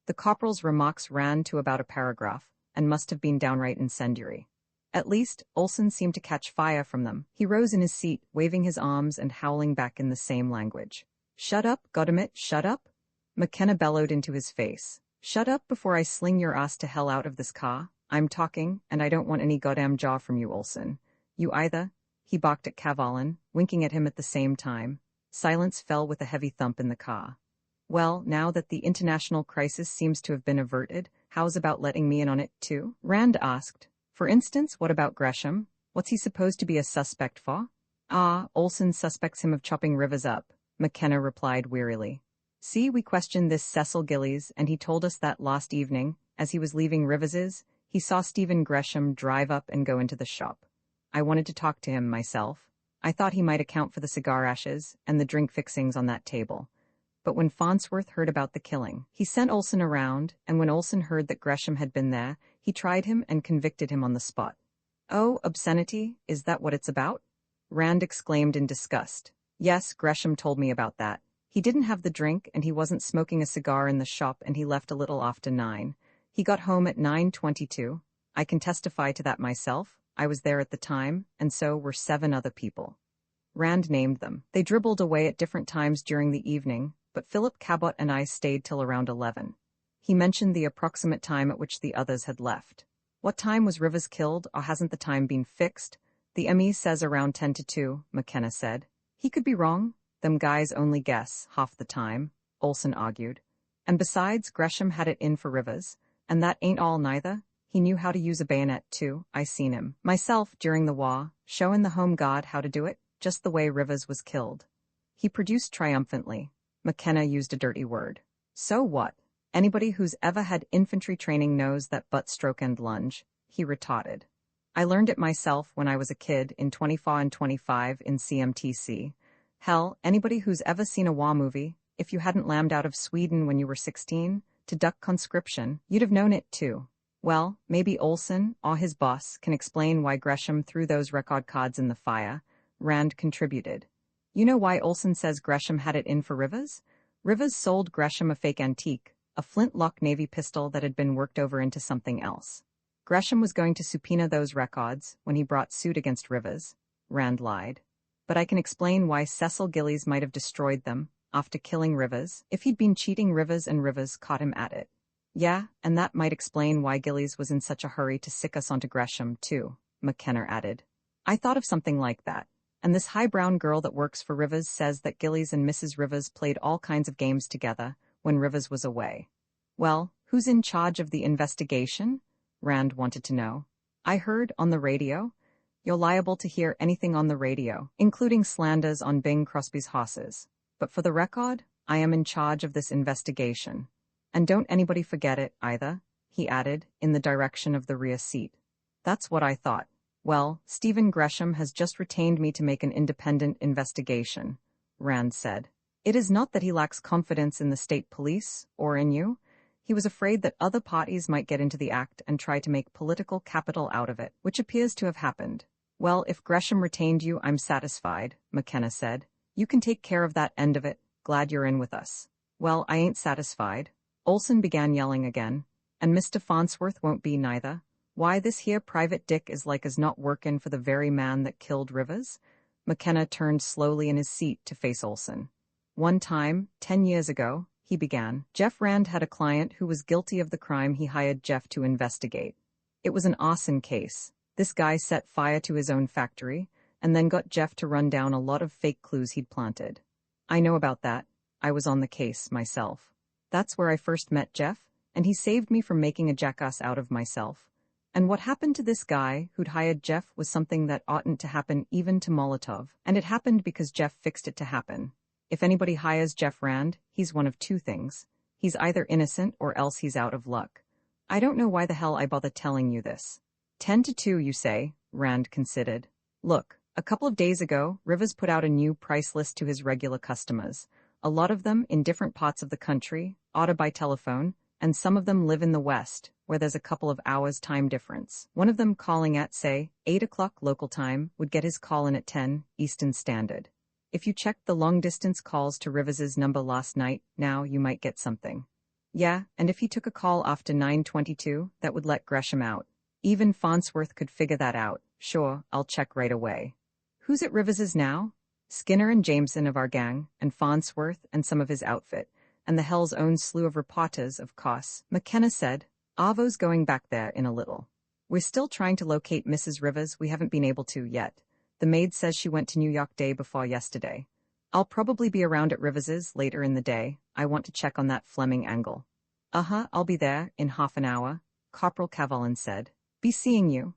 The corporal's remarks ran to about a paragraph, and must have been downright incendiary. At least, Olson seemed to catch fire from them. He rose in his seat, waving his arms and howling back in the same language. Shut up, Goddammit, shut up? McKenna bellowed into his face. Shut up before I sling your ass to hell out of this car. I'm talking, and I don't want any goddamn jaw from you, Olson. You either. He balked at Cavalin, winking at him at the same time. Silence fell with a heavy thump in the car. Well, now that the international crisis seems to have been averted, how's about letting me in on it, too? Rand asked. For instance, what about Gresham? What's he supposed to be a suspect for? Olson suspects him of chopping Rivers up, McKenna replied wearily. See, we questioned this Cecil Gillies, and he told us that last evening, as he was leaving Rivers's, he saw Stephen Gresham drive up and go into the shop. I wanted to talk to him myself. I thought he might account for the cigar ashes and the drink fixings on that table. But when Farnsworth heard about the killing, he sent Olson around, and when Olson heard that Gresham had been there, he tried him and convicted him on the spot. Oh, obscenity, is that what it's about? Rand exclaimed in disgust. Yes, Gresham told me about that. He didn't have the drink, and he wasn't smoking a cigar in the shop, and he left a little after 9. He got home at 9:22. I can testify to that myself. I was there at the time, and so were 7 other people. Rand named them. They dribbled away at different times during the evening, but Philip Cabot and I stayed till around 11. He mentioned the approximate time at which the others had left. What time was Rivers killed, or hasn't the time been fixed? The ME says around 10 to 2, McKenna said. He could be wrong. Them guys only guess half the time, Olson argued. And besides, Gresham had it in for Rivers. And that ain't all neither. He knew how to use a bayonet too. I seen him myself during the war, showing the Home Guard how to do it, just the way Rivers was killed. He produced triumphantly. McKenna used a dirty word. So what? Anybody who's ever had infantry training knows that butt stroke and lunge, he retorted. I learned it myself when I was a kid in 24 and 25 in CMTC. Hell, anybody who's ever seen a war movie, if you hadn't lammed out of Sweden when you were 16, to duck conscription, you'd have known it too. Well, maybe Olson, or his boss, can explain why Gresham threw those record cards in the fire. Rand contributed. You know why Olson says Gresham had it in for Rivers? Rivers sold Gresham a fake antique, a flintlock Navy pistol that had been worked over into something else. Gresham was going to subpoena those records when he brought suit against Rivers. Rand lied. But I can explain why Cecil Gillies might have destroyed them, after killing Rivers, if he'd been cheating Rivers and Rivers caught him at it. Yeah, and that might explain why Gillies was in such a hurry to sick us onto Gresham, too, McKenna added. I thought of something like that. And this high-brown girl that works for Rivers says that Gillies and Mrs. Rivers played all kinds of games together when Rivers was away. Well, who's in charge of the investigation? Rand wanted to know. I heard on the radio. You're liable to hear anything on the radio, including slanders on Bing Crosby's horses. But for the record, I am in charge of this investigation. And don't anybody forget it, either, he added, in the direction of the rear seat. That's what I thought. Well, Stephen Gresham has just retained me to make an independent investigation, Rand said. It is not that he lacks confidence in the state police, or in you. He was afraid that other parties might get into the act and try to make political capital out of it, which appears to have happened. Well, if Gresham retained you, I'm satisfied, McKenna said. You can take care of that end of it. Glad you're in with us. Well, I ain't satisfied. Olson began yelling again. And Mr. Farnsworth won't be neither. Why, this here private dick is like as not workin' for the very man that killed Rivers? McKenna turned slowly in his seat to face Olson. One time, 10 years ago, he began, Jeff Rand had a client who was guilty of the crime he hired Jeff to investigate. It was an arson case. This guy set fire to his own factory, and then got Jeff to run down a lot of fake clues he'd planted. I know about that. I was on the case, myself. That's where I first met Jeff, and he saved me from making a jackass out of myself. And what happened to this guy who'd hired Jeff was something that oughtn't to happen even to Molotov, and it happened because Jeff fixed it to happen. If anybody hires Jeff Rand, he's one of two things. He's either innocent or else he's out of luck. I don't know why the hell I bother telling you this. 10 to 2, you say, Rand considered. Look, a couple of days ago, Rivers put out a new price list to his regular customers. A lot of them in different parts of the country, order by telephone, and some of them live in the West, where there's a couple of hours time difference. One of them calling at, say, 8 o'clock local time would get his call in at 10 Eastern Standard. If you checked the long-distance calls to Rivers's number last night, now you might get something. Yeah, and if he took a call after 9:22, that would let Gresham out. Even Farnsworth could figure that out. Sure, I'll check right away. Who's at Rivers's now? Skinner and Jameson of our gang, and Farnsworth and some of his outfit, and the hell's own slew of reporters, of course, McKenna said. Arvo's going back there in a little. We're still trying to locate Mrs. Rivers. We haven't been able to yet. The maid says she went to New York day before yesterday. I'll probably be around at Rivers's later in the day. I want to check on that Fleming angle. I'll be there in half an hour, Corporal Cavallin said. Be seeing you.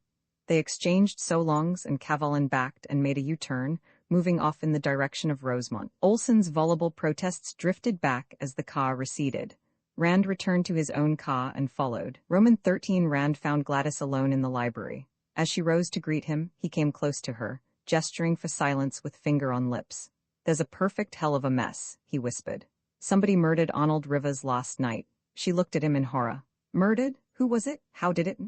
They exchanged so longs and Cavallin backed and made a U-turn, moving off in the direction of Rosemont. Olson's voluble protests drifted back as the car receded. Rand returned to his own car and followed. Roman 13 Rand found Gladys alone in the library. As she rose to greet him, he came close to her, gesturing for silence with finger on lips. There's a perfect hell of a mess, he whispered. Somebody murdered Arnold Rivers last night. She looked at him in horror. Murdered? Who was it? How did it?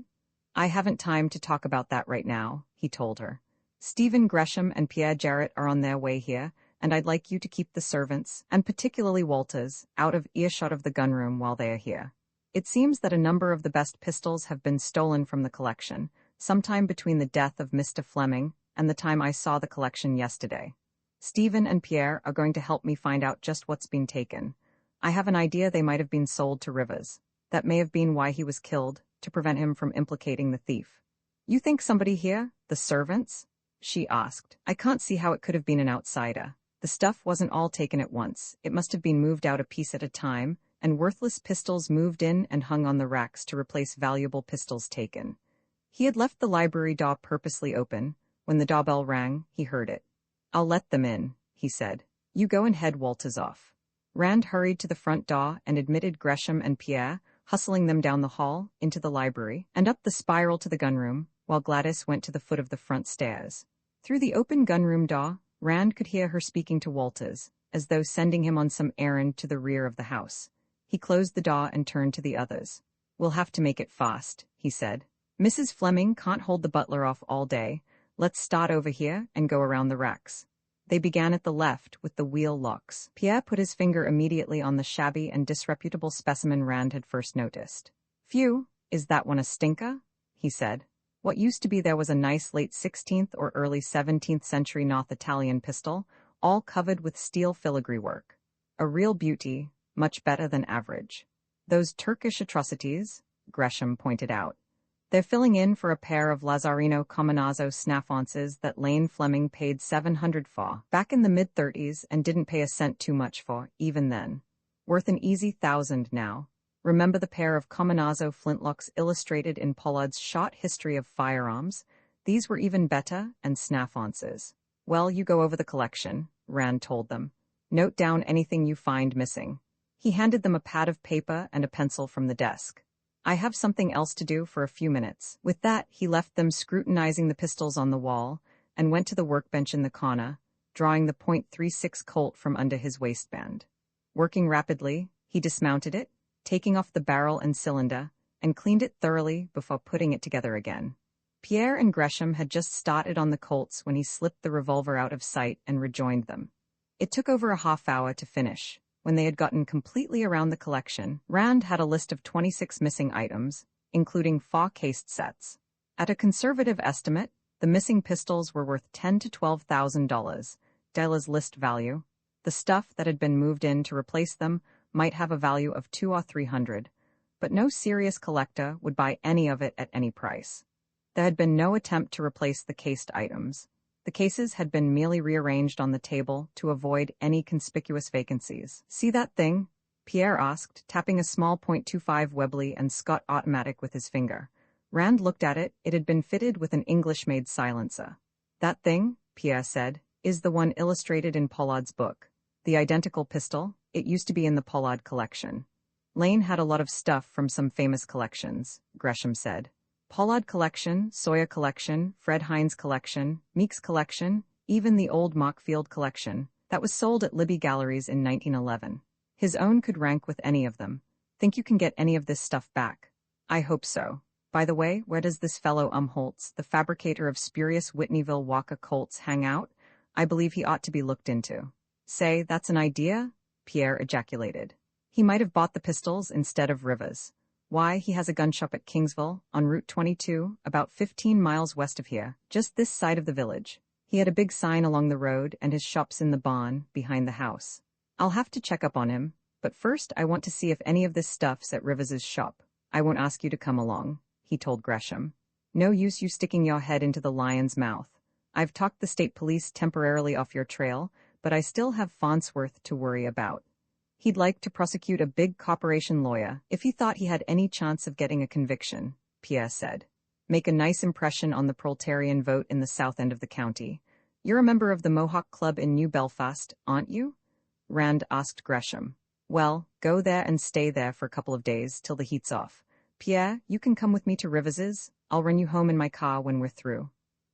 I haven't time to talk about that right now, he told her. Stephen Gresham and Pierre Jarrett are on their way here, and I'd like you to keep the servants, and particularly Walters, out of earshot of the gunroom while they are here. It seems that a number of the best pistols have been stolen from the collection, sometime between the death of Mr. Fleming and the time I saw the collection yesterday. Stephen and Pierre are going to help me find out just what's been taken. I have an idea they might have been sold to Rivers. That may have been why he was killed, to prevent him from implicating the thief. You think somebody here? The servants? She asked. I can't see how it could have been an outsider. The stuff wasn't all taken at once. It must have been moved out a piece at a time, and worthless pistols moved in and hung on the racks to replace valuable pistols taken. He had left the library door purposely open. When the doorbell rang, he heard it. "I'll let them in," he said. "You go and head Walters off." Rand hurried to the front door and admitted Gresham and Pierre, hustling them down the hall, into the library, and up the spiral to the gunroom, while Gladys went to the foot of the front stairs. Through the open gunroom door, Rand could hear her speaking to Walters, as though sending him on some errand to the rear of the house. He closed the door and turned to the others. "We'll have to make it fast," he said. "Mrs. Fleming can't hold the butler off all day. Let's start over here and go around the racks." They began at the left with the wheel locks. Pierre put his finger immediately on the shabby and disreputable specimen Rand had first noticed. "Phew, is that one a stinker?" he said. What used to be there was a nice late 16th or early 17th century North Italian pistol, all covered with steel filigree work. A real beauty, much better than average. "Those Turkish atrocities," Gresham pointed out. "They're filling in for a pair of Lazzarino Comanazzo snafonces that Lane Fleming paid $700 for back in the mid-30s and didn't pay a cent too much for, even then. Worth an easy $1,000 now. Remember the pair of Comanazzo flintlocks illustrated in Pollard's Short History of Firearms? These were even better, and snafonces." "Well, you go over the collection," Rand told them. "Note down anything you find missing." He handed them a pad of paper and a pencil from the desk. "I have something else to do for a few minutes." With that, he left them scrutinizing the pistols on the wall and went to the workbench in the corner, drawing the .36 Colt from under his waistband. Working rapidly, he dismounted it, taking off the barrel and cylinder, and cleaned it thoroughly before putting it together again. Pierre and Gresham had just started on the Colts when he slipped the revolver out of sight and rejoined them. It took over a half-hour to finish. When they had gotten completely around the collection, Rand had a list of 26 missing items, including 4 cased sets. At a conservative estimate, the missing pistols were worth $10,000 to $12,000, Dela's list value. The stuff that had been moved in to replace them might have a value of $200 or $300, but no serious collector would buy any of it at any price. There had been no attempt to replace the cased items. The cases had been merely rearranged on the table to avoid any conspicuous vacancies. "See that thing?" Pierre asked, tapping a small .25 Webley and Scott automatic with his finger. Rand looked at it. It had been fitted with an English-made silencer. "That thing," Pierre said, "is the one illustrated in Pollard's book. The identical pistol. It used to be in the Pollard collection." "Lane had a lot of stuff from some famous collections," Gresham said. "Pollard collection, Sawyer collection, Fred Hines collection, Meeks collection, even the old Mockfield collection, that was sold at Libby Galleries in 1911. His own could rank with any of them. Think you can get any of this stuff back?" "I hope so. By the way, where does this fellow Umholtz, the fabricator of spurious Whitneyville Walker Colts, hang out? I believe he ought to be looked into." "Say, that's an idea?" Pierre ejaculated. "He might have bought the pistols instead of Rivers. Why, he has a gun shop at Kingsville, on Route 22, about 15 miles west of here, just this side of the village. He had a big sign along the road, and his shop's in the barn, behind the house. I'll have to check up on him, but first I want to see if any of this stuff's at Rivers's shop. I won't ask you to come along," he told Gresham. "No use you sticking your head into the lion's mouth. I've talked the state police temporarily off your trail, but I still have Farnsworth to worry about. He'd like to prosecute a big corporation lawyer if he thought he had any chance of getting a conviction," Pierre said. "Make a nice impression on the proletarian vote in the south end of the county. You're a member of the Mohawk Club in New Belfast, aren't you?" Rand asked Gresham. "Well, go there and stay there for a couple of days till the heat's off. Pierre, you can come with me to Rivers's. I'll run you home in my car when we're through."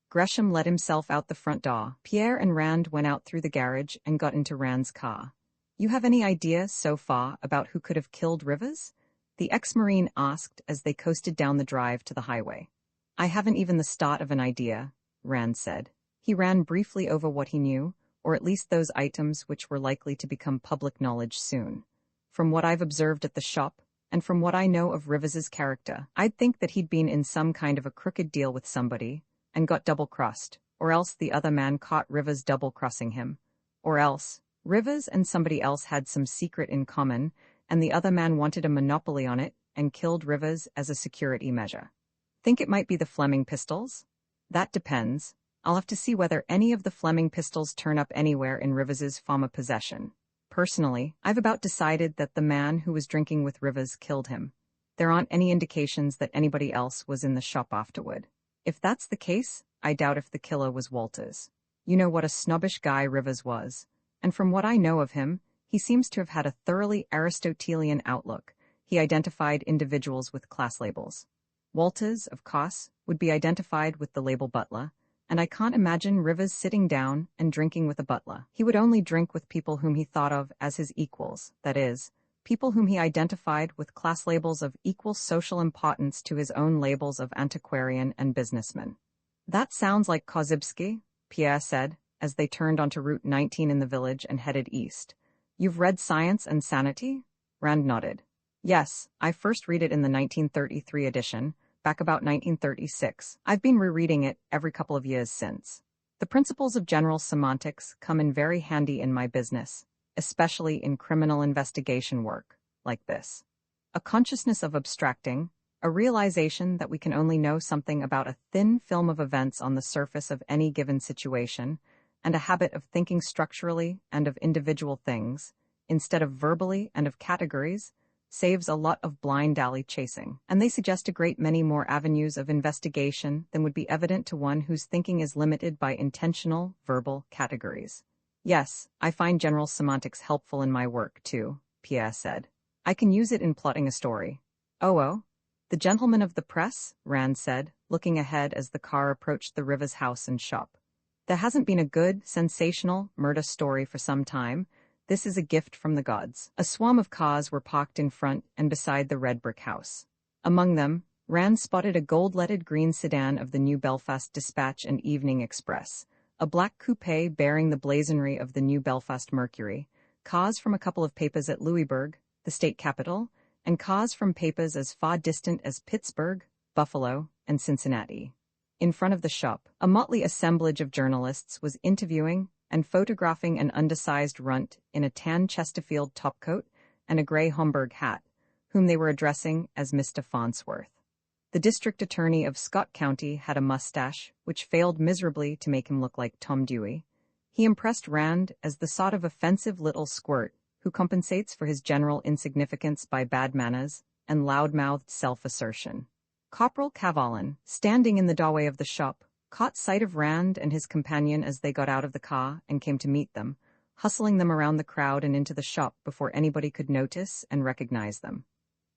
Gresham let himself out the front door. Pierre and Rand went out through the garage and got into Rand's car. "You have any idea, so far, about who could have killed Rivers?" the ex-Marine asked as they coasted down the drive to the highway. "I haven't even the start of an idea," Rand said. He ran briefly over what he knew, or at least those items which were likely to become public knowledge soon. "From what I've observed at the shop, and from what I know of Rivers's character, I'd think that he'd been in some kind of a crooked deal with somebody, and got double-crossed, or else the other man caught Rivers double-crossing him, or else Rivers and somebody else had some secret in common, and the other man wanted a monopoly on it and killed Rivers as a security measure. Think it might be the Fleming pistols? That depends. I'll have to see whether any of the Fleming pistols turn up anywhere in Rivers's former possession. Personally, I've about decided that the man who was drinking with Rivers killed him. There aren't any indications that anybody else was in the shop afterward. If that's the case, I doubt if the killer was Walters. You know what a snobbish guy Rivers was. And from what I know of him, he seems to have had a thoroughly Aristotelian outlook. He identified individuals with class labels. Walters, of course, would be identified with the label butler, and I can't imagine Rivers sitting down and drinking with a butler. He would only drink with people whom he thought of as his equals, that is, people whom he identified with class labels of equal social importance to his own labels of antiquarian and businessman. That sounds like Kozybski, Pierre said, as they turned onto Route 19 in the village and headed east. You've read Science and Sanity? Rand nodded. Yes, I first read it in the 1933 edition, back about 1936. I've been rereading it every couple of years since. The principles of general semantics come in very handy in my business, especially in criminal investigation work, like this. A consciousness of abstracting, a realization that we can only know something about a thin film of events on the surface of any given situation, and a habit of thinking structurally and of individual things, instead of verbally and of categories, saves a lot of blind alley chasing, and they suggest a great many more avenues of investigation than would be evident to one whose thinking is limited by intentional, verbal categories. Yes, I find general semantics helpful in my work, too, Pierre said. I can use it in plotting a story. Oh, the gentleman of the press, Rand said, looking ahead as the car approached the Rivers house and shop. There hasn't been a good, sensational murder story for some time. This is a gift from the gods. A swarm of cars were parked in front and beside the red brick house. Among them, Rand spotted a gold-leaded green sedan of the New Belfast Dispatch and Evening Express, a black coupe bearing the blazonry of the New Belfast Mercury, cars from a couple of papers at Louisbourg, the state capital, and cars from papers as far distant as Pittsburgh, Buffalo, and Cincinnati. In front of the shop, a motley assemblage of journalists was interviewing and photographing an undersized runt in a tan Chesterfield topcoat and a gray Homburg hat, whom they were addressing as Mr. Farnsworth. The district attorney of Scott County had a mustache, which failed miserably to make him look like Tom Dewey. He impressed Rand as the sort of offensive little squirt who compensates for his general insignificance by bad manners and loud-mouthed self-assertion. Corporal Cavalin, standing in the doorway of the shop, caught sight of Rand and his companion as they got out of the car and came to meet them, hustling them around the crowd and into the shop before anybody could notice and recognize them.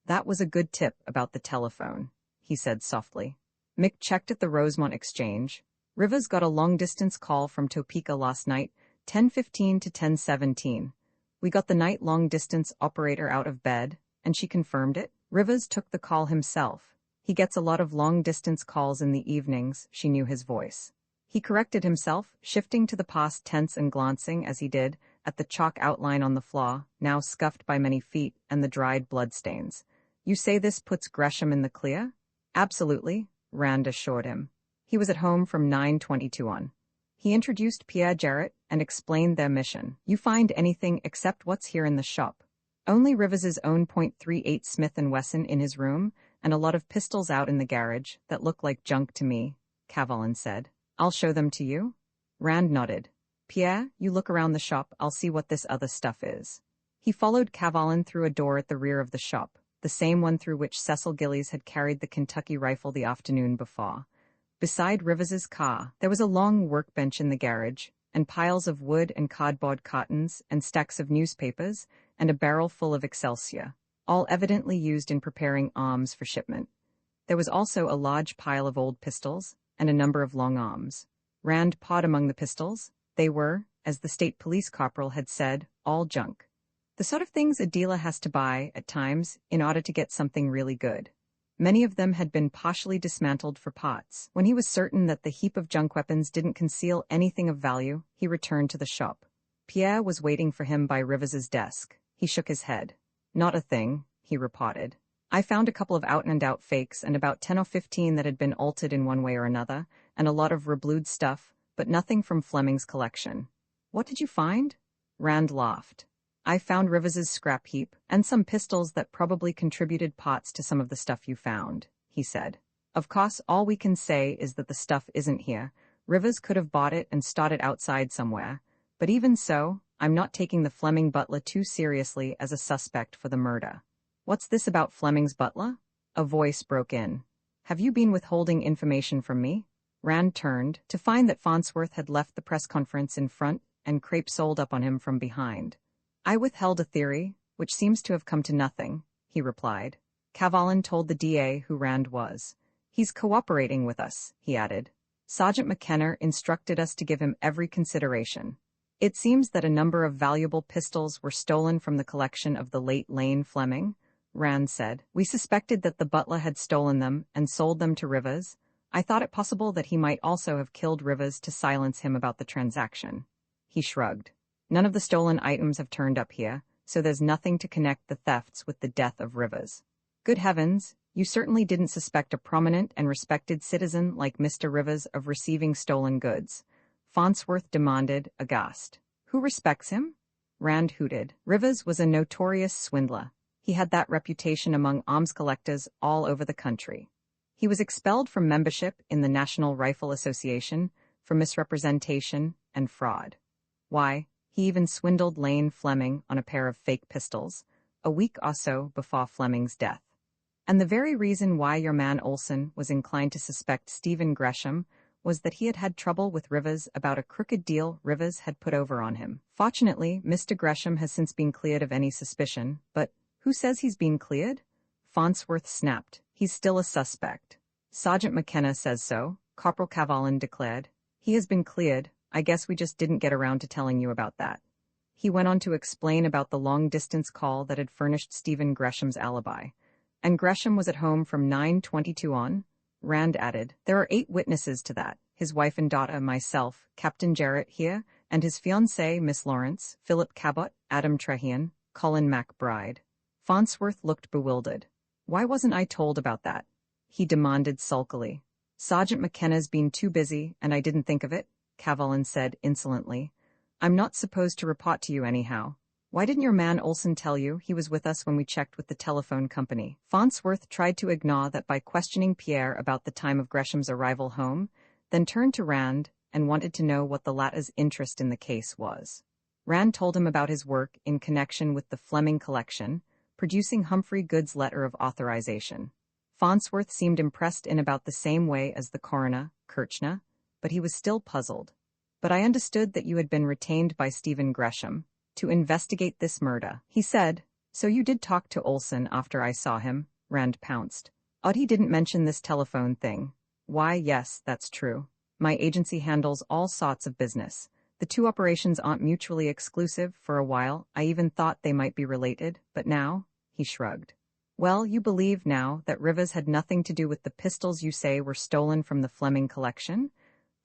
That was a good tip about the telephone, he said softly. Mick checked at the Rosemont Exchange. Rivers got a long-distance call from Topeka last night, 10:15 to 10:17. We got the night long-distance operator out of bed, and she confirmed it. Rivers took the call himself. He gets a lot of long-distance calls in the evenings, she knew his voice. He corrected himself, shifting to the past tense and glancing, as he did, at the chalk outline on the floor, now scuffed by many feet, and the dried bloodstains. You say this puts Gresham in the clear? Absolutely, Rand assured him. He was at home from 9:22 on. He introduced Pierre Jarrett and explained their mission. You find anything except what's here in the shop. Only Rivers's own .38 Smith & Wesson in his room, and a lot of pistols out in the garage that look like junk to me, Cavalin said. I'll show them to you? Rand nodded. Pierre, you look around the shop, I'll see what this other stuff is. He followed Cavalin through a door at the rear of the shop, the same one through which Cecil Gillies had carried the Kentucky rifle the afternoon before. Beside Rivers's car, there was a long workbench in the garage, and piles of wood and cardboard cartons and stacks of newspapers, and a barrel full of Excelsior, all evidently used in preparing arms for shipment. There was also a large pile of old pistols, and a number of long arms. Rand pawed among the pistols. They were, as the state police corporal had said, all junk. The sort of things a dealer has to buy, at times, in order to get something really good. Many of them had been partially dismantled for pots. When he was certain that the heap of junk weapons didn't conceal anything of value, he returned to the shop. Pierre was waiting for him by Rivers's desk. He shook his head. Not a thing, he reported. I found a couple of out-and-out fakes and about 10 or 15 that had been altered in one way or another, and a lot of reblued stuff, but nothing from Fleming's collection. What did you find? Rand laughed. I found Rivers's scrap heap, and some pistols that probably contributed pots to some of the stuff you found, he said. Of course, all we can say is that the stuff isn't here. Rivers could have bought it and stored it outside somewhere. But even so, I'm not taking the Fleming butler too seriously as a suspect for the murder. What's this about Fleming's butler? A voice broke in. Have you been withholding information from me? Rand turned to find that Farnsworth had left the press conference in front and crepe sold up on him from behind. I withheld a theory, which seems to have come to nothing, he replied. Cavalin told the DA who Rand was. He's cooperating with us, he added. Sergeant McKenna instructed us to give him every consideration. It seems that a number of valuable pistols were stolen from the collection of the late Lane Fleming, Rand said. We suspected that the butler had stolen them and sold them to Rivers. I thought it possible that he might also have killed Rivers to silence him about the transaction. He shrugged. None of the stolen items have turned up here, so there's nothing to connect the thefts with the death of Rivers. Good heavens, you certainly didn't suspect a prominent and respected citizen like Mr. Rivers of receiving stolen goods, Farnsworth demanded, aghast. Who respects him? Rand hooted. Rivers was a notorious swindler. He had that reputation among arms collectors all over the country. He was expelled from membership in the National Rifle Association for misrepresentation and fraud. Why, he even swindled Lane Fleming on a pair of fake pistols, a week or so before Fleming's death. And the very reason why your man Olson was inclined to suspect Stephen Gresham was that he had had trouble with Rivers about a crooked deal Rivers had put over on him. Fortunately, Mr. Gresham has since been cleared of any suspicion, but who says he's been cleared? Farnsworth snapped. He's still a suspect. Sergeant McKenna says so, Corporal Cavalin declared. He has been cleared. I guess we just didn't get around to telling you about that. He went on to explain about the long-distance call that had furnished Stephen Gresham's alibi. And Gresham was at home from 9:22 on, Rand added. There are 8 witnesses to that, his wife and daughter, myself, Captain Jarrett here, and his fiancée, Miss Lawrence, Philip Cabot, Adam Trehean, Colin MacBride. Farnsworth looked bewildered. Why wasn't I told about that? He demanded sulkily. Sergeant McKenna's been too busy, and I didn't think of it, Cavalin said insolently. I'm not supposed to report to you anyhow. Why didn't your man Olson tell you? He was with us when we checked with the telephone company. Farnsworth tried to ignore that by questioning Pierre about the time of Gresham's arrival home, then turned to Rand and wanted to know what the latter's interest in the case was. Rand told him about his work in connection with the Fleming collection, producing Humphrey Good's letter of authorization. Farnsworth seemed impressed in about the same way as the coroner, Kirchner, but he was still puzzled. But I understood that you had been retained by Stephen Gresham to investigate this murder, he said. So you did talk to Olson after I saw him, Rand pounced. Odd he didn't mention this telephone thing. Why, yes, that's true. My agency handles all sorts of business. The 2 operations aren't mutually exclusive. For a while, I even thought they might be related, but now, he shrugged. Well, you believe now that Rivers had nothing to do with the pistols you say were stolen from the Fleming collection?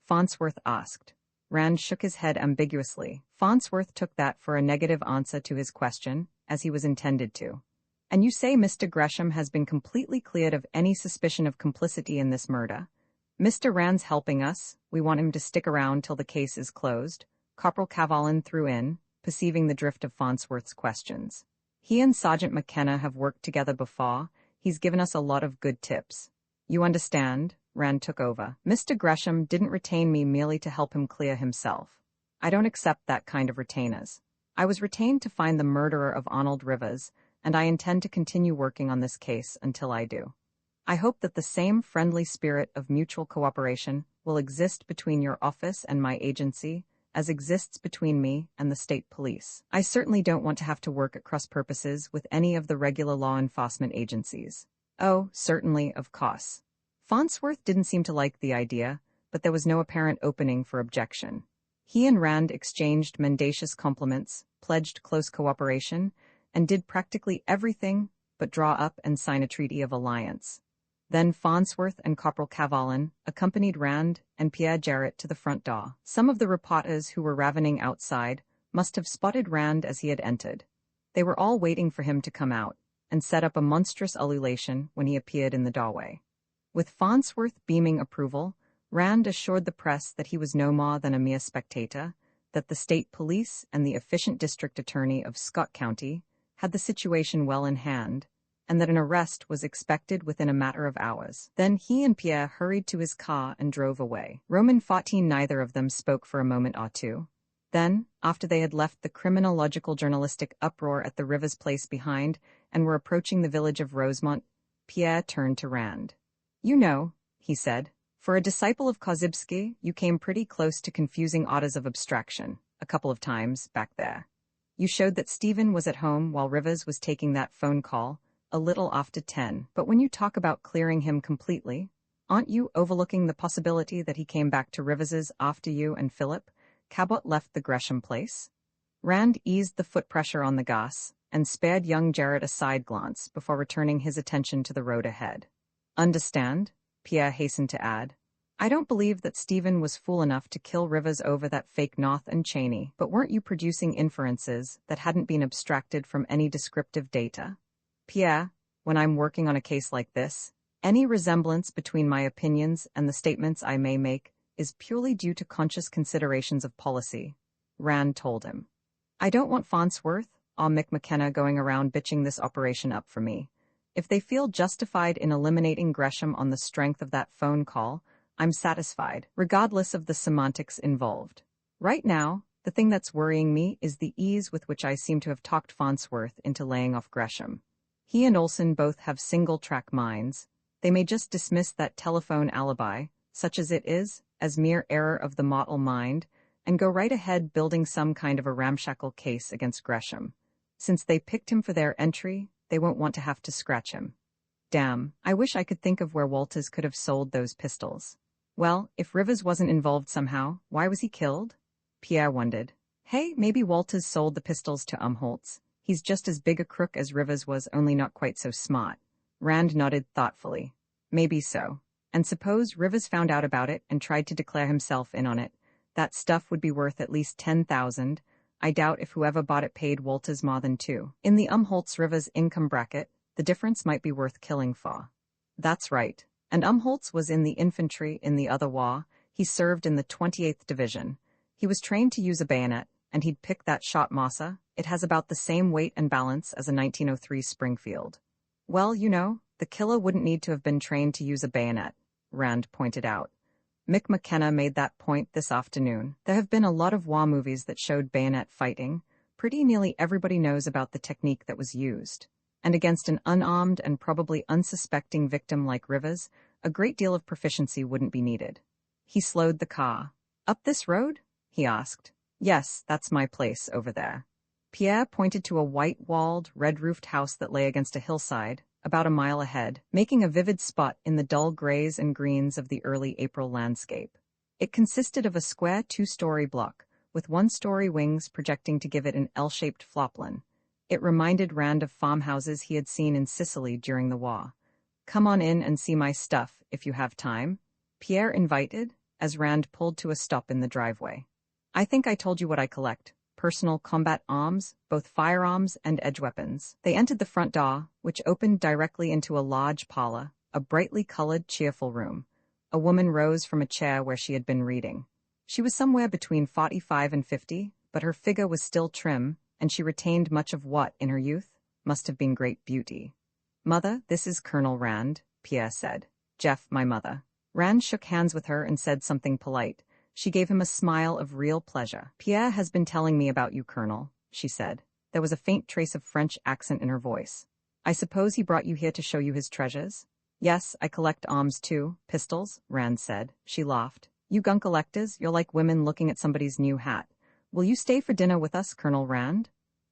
Farnsworth asked. Rand shook his head ambiguously. Farnsworth took that for a negative answer to his question, as he was intended to. And you say Mr. Gresham has been completely cleared of any suspicion of complicity in this murder? Mr. Rand's helping us. We want him to stick around till the case is closed, Corporal Cavalin threw in, perceiving the drift of Farnsworth's questions. He and Sergeant McKenna have worked together before. He's given us a lot of good tips. You understand? Rand took over. Mr. Gresham didn't retain me merely to help him clear himself. I don't accept that kind of retainers. I was retained to find the murderer of Arnold Rivers, and I intend to continue working on this case until I do. I hope that the same friendly spirit of mutual cooperation will exist between your office and my agency as exists between me and the state police. I certainly don't want to have to work at cross purposes with any of the regular law enforcement agencies. Oh, certainly, of course. Farnsworth didn't seem to like the idea, but there was no apparent opening for objection. He and Rand exchanged mendacious compliments, pledged close cooperation, and did practically everything but draw up and sign a treaty of alliance. Then Farnsworth and Corporal Cavalin accompanied Rand and Pierre Jarrett to the front door. Some of the reporters who were ravening outside must have spotted Rand as he had entered. They were all waiting for him to come out, and set up a monstrous ululation when he appeared in the doorway. With Farnsworth beaming approval, Rand assured the press that he was no more than a mere spectator, that the state police and the efficient district attorney of Scott County had the situation well in hand, and that an arrest was expected within a matter of hours. Then he and Pierre hurried to his car and drove away. Roman 14. Neither of them spoke for a moment or two. Then, after they had left the criminological journalistic uproar at the Rivers place behind and were approaching the village of Rosemont, Pierre turned to Rand. "You know," he said, "for a disciple of Korzybski, you came pretty close to confusing orders of abstraction, a couple of times, back there. You showed that Stephen was at home while Rivers was taking that phone call, a little after 10. But when you talk about clearing him completely, aren't you overlooking the possibility that he came back to Rivers's after you and Philip Cabot left the Gresham place?" Rand eased the foot pressure on the gas and spared young Jarrett a side glance before returning his attention to the road ahead. "Understand?" Pierre hastened to add. "I don't believe that Stephen was fool enough to kill Rivers over that fake North and Cheney, but weren't you producing inferences that hadn't been abstracted from any descriptive data? Pierre, when I'm working on a case like this, any resemblance between my opinions and the statements I may make is purely due to conscious considerations of policy," Rand told him. "I don't want Farnsworth or Mick McKenna going around bitching this operation up for me. If they feel justified in eliminating Gresham on the strength of that phone call, I'm satisfied, regardless of the semantics involved. Right now, the thing that's worrying me is the ease with which I seem to have talked Farnsworth into laying off Gresham. He and Olson both have single-track minds. They may just dismiss that telephone alibi, such as it is, as mere error of the mortal mind, and go right ahead building some kind of a ramshackle case against Gresham. Since they picked him for their entry, they won't want to have to scratch him. Damn, I wish I could think of where Walters could have sold those pistols. Well, if Rivers wasn't involved somehow, why was he killed?" Pierre wondered. "Hey, maybe Walters sold the pistols to Umholtz. He's just as big a crook as Rivers was, only not quite so smart." Rand nodded thoughtfully. "Maybe so. And suppose Rivers found out about it and tried to declare himself in on it. That stuff would be worth at least 10,000. I doubt if whoever bought it paid Walters more than 2. In the Umholtz-Rivers income bracket, the difference might be worth killing for." "That's right. And Umholtz was in the infantry in the other war. He served in the 28th Division. He was trained to use a bayonet, and he'd pick that shot Mossa. It has about the same weight and balance as a 1903 Springfield." "Well, you know, the killer wouldn't need to have been trained to use a bayonet," Rand pointed out. "Mick McKenna made that point this afternoon. There have been a lot of war movies that showed bayonet fighting. Pretty nearly everybody knows about the technique that was used. And against an unarmed and probably unsuspecting victim like Rivers, a great deal of proficiency wouldn't be needed." He slowed the car. "Up this road?" he asked. "Yes, that's my place over there." Pierre pointed to a white-walled, red-roofed house that lay against a hillside, about a mile ahead, making a vivid spot in the dull grays and greens of the early April landscape. It consisted of a square 2-story block, with 1-story wings projecting to give it an L-shaped floplan. It reminded Rand of farmhouses he had seen in Sicily during the war. "Come on in and see my stuff, if you have time," Pierre invited, as Rand pulled to a stop in the driveway. "I think I told you what I collect. Personal combat arms, both firearms and edge weapons." They entered the front door, which opened directly into a large parlor, a brightly colored, cheerful room. A woman rose from a chair where she had been reading. She was somewhere between 45 and 50, but her figure was still trim, and she retained much of what, in her youth, must have been great beauty. "Mother, this is Colonel Rand," Pierre said. "Jeff, my mother." Rand shook hands with her and said something polite. She gave him a smile of real pleasure. "Pierre has been telling me about you, Colonel," she said. There was a faint trace of French accent in her voice. "I suppose he brought you here to show you his treasures?" "Yes, I collect arms too, pistols," Rand said. She laughed. "You gun collectors, you're like women looking at somebody's new hat. Will you stay for dinner with us, Colonel Rand?"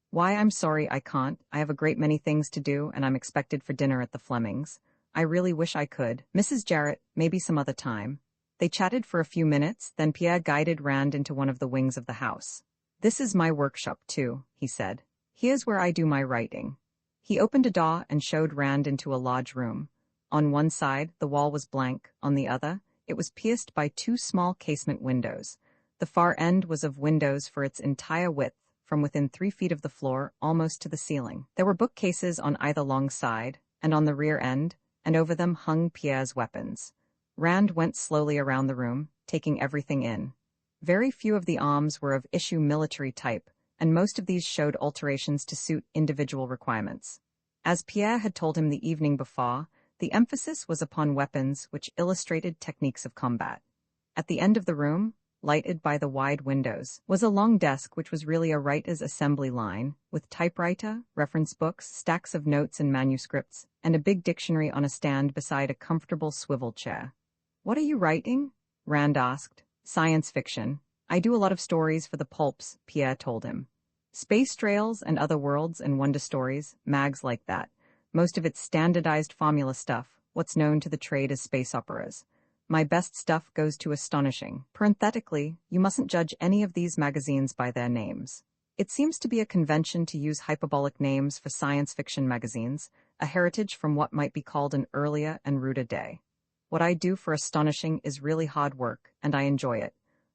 "Why, I'm sorry I can't. I have a great many things to do, and I'm expected for dinner at the Flemings. I really wish I could. Mrs. Jarrett, maybe some other time." They chatted for a few minutes, then Pierre guided Rand into one of the wings of the house. "This is my workshop, too," he said. "Here's where I do my writing." He opened a door and showed Rand into a large room. On one side, the wall was blank. On the other, it was pierced by 2 small casement windows. The far end was of windows for its entire width, from within 3 feet of the floor almost to the ceiling. There were bookcases on either long side, and on the rear end, and over them hung Pierre's weapons. Rand went slowly around the room, taking everything in. Very few of the arms were of issue military type, and most of these showed alterations to suit individual requirements. As Pierre had told him the evening before, the emphasis was upon weapons which illustrated techniques of combat. At the end of the room, lighted by the wide windows, was a long desk which was really a writer's assembly line, with typewriter, reference books, stacks of notes and manuscripts, and a big dictionary on a stand beside a comfortable swivel chair. "What are you writing?" Rand asked. "Science fiction. I do a lot of stories for the pulps," Pierre told him. "Space trails and other worlds and wonder stories, mags like that. Most of it's standardized formula stuff, what's known to the trade as space operas. My best stuff goes to Astonishing. Parenthetically, you mustn't judge any of these magazines by their names. It seems to be a convention to use hyperbolic names for science fiction magazines, a heritage from what might be called an earlier and ruder day. What I do for Astonishing is really hard work, and I enjoy it.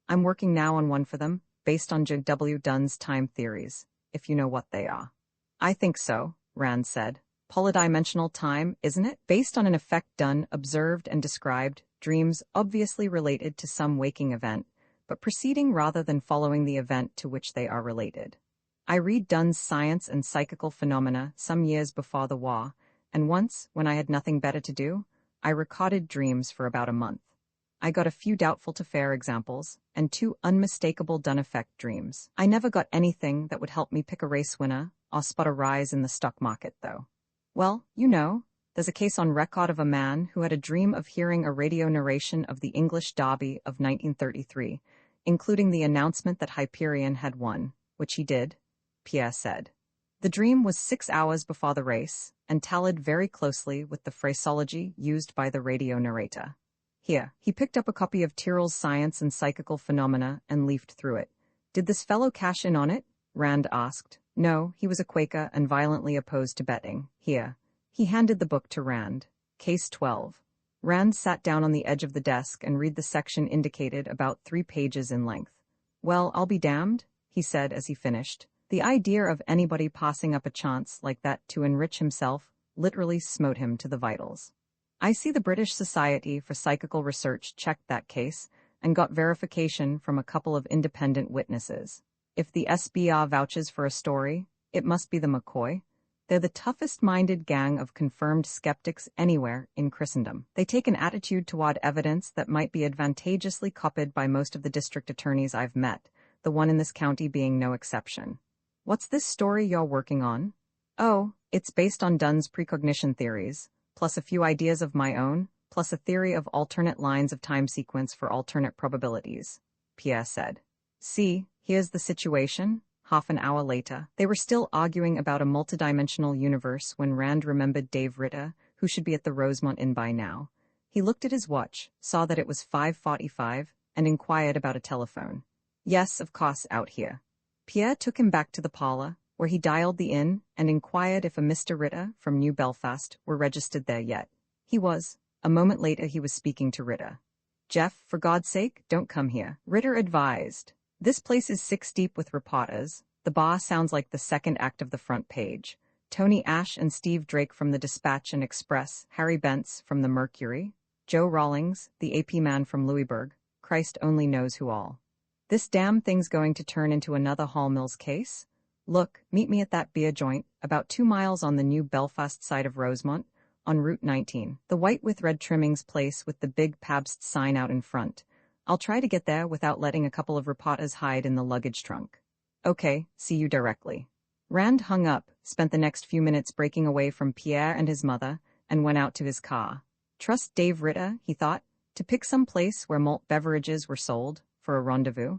I'm working now on one for them, based on J.W. Dunn's time theories, if you know what they are." "I think so," Rand said. "Polydimensional time, isn't it? Based on an effect Dunn observed and described, dreams obviously related to some waking event, but preceding rather than following the event to which they are related. I read Dunn's Science and Psychical Phenomena some years before the war, and once, when I had nothing better to do, I recorded dreams for about a month. I got a few doubtful to fair examples, and 2 unmistakable Dunn effect dreams. I never got anything that would help me pick a race winner or spot a rise in the stock market, though. Well, there's a case on record of a man who had a dream of hearing a radio narration of the English Derby of 1933, including the announcement that Hyperion had won, which he did," Pierre said. "The dream was 6 hours before the race, and tallied very closely with the phraseology used by the radio narrator. Here." He picked up a copy of Tyrrell's Science and Psychical Phenomena and leafed through it. "Did this fellow cash in on it?" Rand asked. "No, he was a Quaker and violently opposed to betting. Here." He handed the book to Rand. Case 12. Rand sat down on the edge of the desk and read the section indicated, about 3 pages in length. "Well, I'll be damned," he said as he finished. The idea of anybody passing up a chance like that to enrich himself literally smote him to the vitals. "I see the British Society for Psychical Research checked that case and got verification from a couple of independent witnesses. If the SBR vouches for a story, it must be the McCoy. They're the toughest-minded gang of confirmed skeptics anywhere in Christendom. They take an attitude toward evidence that might be advantageously copied by most of the district attorneys I've met, the one in this county being no exception. What's this story you're working on?" "Oh, it's based on Dunn's precognition theories, plus a few ideas of my own, plus a theory of alternate lines of time sequence for alternate probabilities," Pierre said. "See, here's the situation." Half an hour later, they were still arguing about a multidimensional universe when Rand remembered Dave Ritter, who should be at the Rosemont Inn by now. He looked at his watch, saw that it was 5:45, and inquired about a telephone. "Yes, of course, out here." Pierre took him back to the parlor, where he dialed the inn and inquired if a Mr. Ritter from New Belfast were registered there yet. He was. A moment later he was speaking to Ritter. "Jeff, for God's sake, don't come here," Ritter advised. "This place is 6 deep with reporters. The bar sounds like the second act of the front page. Tony Ash and Steve Drake from the Dispatch and Express, Harry Bentz from the Mercury, Joe Rawlings, the AP man from Louisburg, Christ only knows who all. This damn thing's going to turn into another Hall Mills case? Look, meet me at that beer joint, about 2 miles on the New Belfast side of Rosemont, on Route 19, the white with red trimmings place with the big Pabst sign out in front. I'll try to get there without letting a couple of reporters hide in the luggage trunk." "Okay, see you directly." Rand hung up, spent the next few minutes breaking away from Pierre and his mother, and went out to his car. Trust Dave Ritter, he thought, to pick some place where malt beverages were sold, for a rendezvous.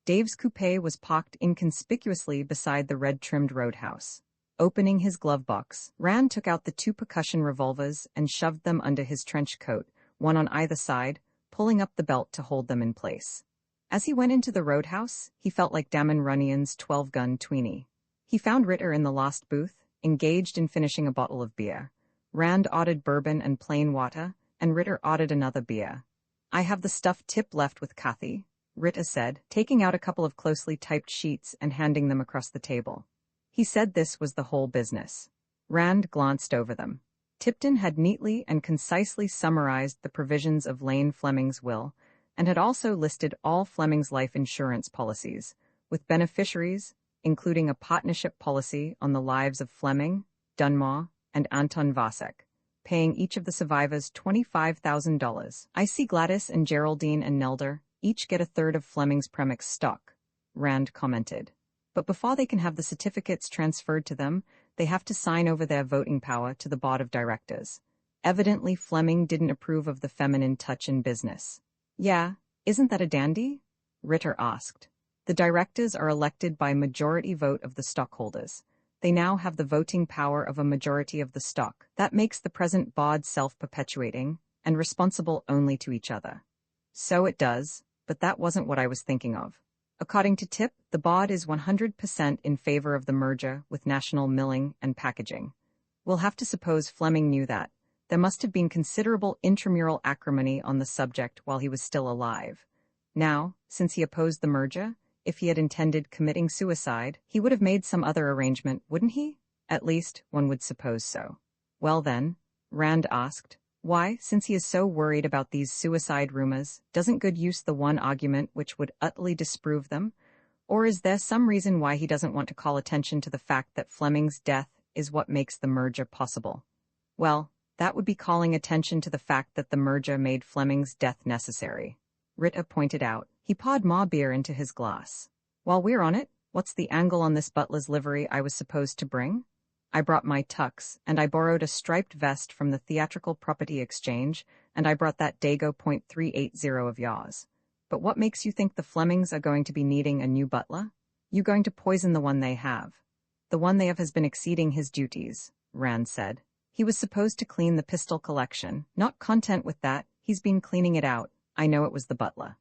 Dave's coupe was parked inconspicuously beside the red-trimmed roadhouse. Opening his glove box, Rand took out the 2 percussion revolvers and shoved them under his trench coat, one on either side, pulling up the belt to hold them in place. As he went into the roadhouse, he felt like Damon Runyon's 12-gun tweenie. He found Ritter in the lost booth, engaged in finishing a bottle of beer. Rand ordered bourbon and plain water, and Ritter ordered another beer. "I have the stuffed tip left with Cathy," Ritter said, taking out a couple of closely typed sheets and handing them across the table. He said this was the whole business. Rand glanced over them. Tipton had neatly and concisely summarized the provisions of Lane Fleming's will, and had also listed all Fleming's life insurance policies, with beneficiaries, including a partnership policy on the lives of Fleming, Dunmore, and Anton Vasek, paying each of the survivors $25,000. "I see Gladys and Geraldine and Nelder, each get a third of Fleming's premix stock, Rand commented. But before they can have the certificates transferred to them, they have to sign over their voting power to the board of directors. Evidently, Fleming didn't approve of the feminine touch in business. Yeah, isn't that a dandy? Ritter asked. The directors are elected by majority vote of the stockholders. They now have the voting power of a majority of the stock. That makes the present board self-perpetuating and responsible only to each other. So it does, but that wasn't what I was thinking of. According to Tip, the board is 100% in favor of the merger with National Milling and Packaging. We'll have to suppose Fleming knew that. There must have been considerable intramural acrimony on the subject while he was still alive. Now, since he opposed the merger, if he had intended committing suicide, he would have made some other arrangement, wouldn't he? At least, one would suppose so. Well then, Rand asked, why, since he is so worried about these suicide rumors, doesn't Good use the one argument which would utterly disprove them? Or is there some reason why he doesn't want to call attention to the fact that Fleming's death is what makes the merger possible? Well, that would be calling attention to the fact that the merger made Fleming's death necessary. Ritter pointed out. He poured more beer into his glass. While we're on it, what's the angle on this butler's livery I was supposed to bring? I brought my tux, and I borrowed a striped vest from the Theatrical Property Exchange, and I brought that Dago .380 of yours. But what makes you think the Flemings are going to be needing a new butler? You going to poison the one they have? The one they have has been exceeding his duties, Rand said. He was supposed to clean the pistol collection. Not content with that, he's been cleaning it out. I know it was the butler.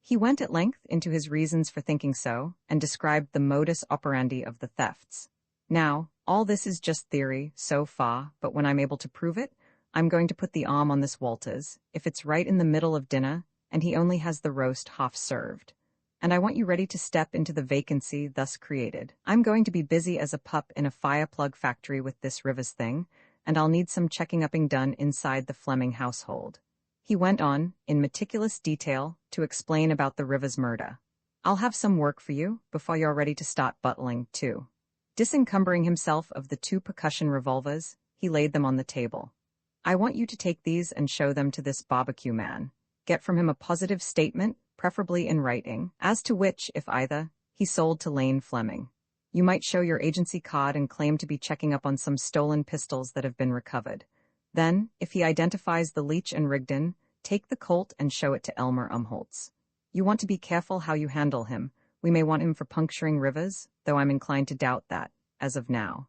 He went at length into his reasons for thinking so, and described the modus operandi of the thefts. Now, all this is just theory, so far, but when I'm able to prove it, I'm going to put the arm on this Walters, if it's right in the middle of dinner, and he only has the roast half served. And I want you ready to step into the vacancy thus created. I'm going to be busy as a pup in a fire plug factory with this Rivers thing, and I'll need some checking-upping done inside the Fleming household. He went on, in meticulous detail, to explain about the Rivers murder. I'll have some work for you, before you're ready to start butling, too. Disencumbering himself of the 2 percussion revolvers, he laid them on the table. I want you to take these and show them to this barbecue man. Get from him a positive statement, preferably in writing, as to which, if either, he sold to Lane Fleming. You might show your agency card and claim to be checking up on some stolen pistols that have been recovered. Then, if he identifies the Leach and Rigdon, take the Colt and show it to Elmer Umholtz. You want to be careful how you handle him. We may want him for puncturing Rivers, though I'm inclined to doubt that, as of now.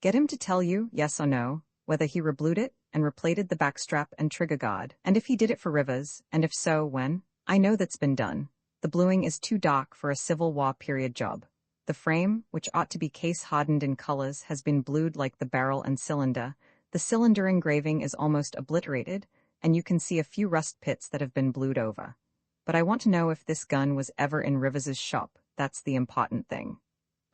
Get him to tell you, yes or no, whether he reblued it and replated the backstrap and trigger guard, and if he did it for Rivers, and if so, when. I know that's been done. The bluing is too dark for a Civil War period job. The frame, which ought to be case-hardened in colors, has been blued like the barrel and cylinder. The cylinder engraving is almost obliterated, and you can see a few rust pits that have been blued over. But I want to know if this gun was ever in Rivers's shop. That's the important thing.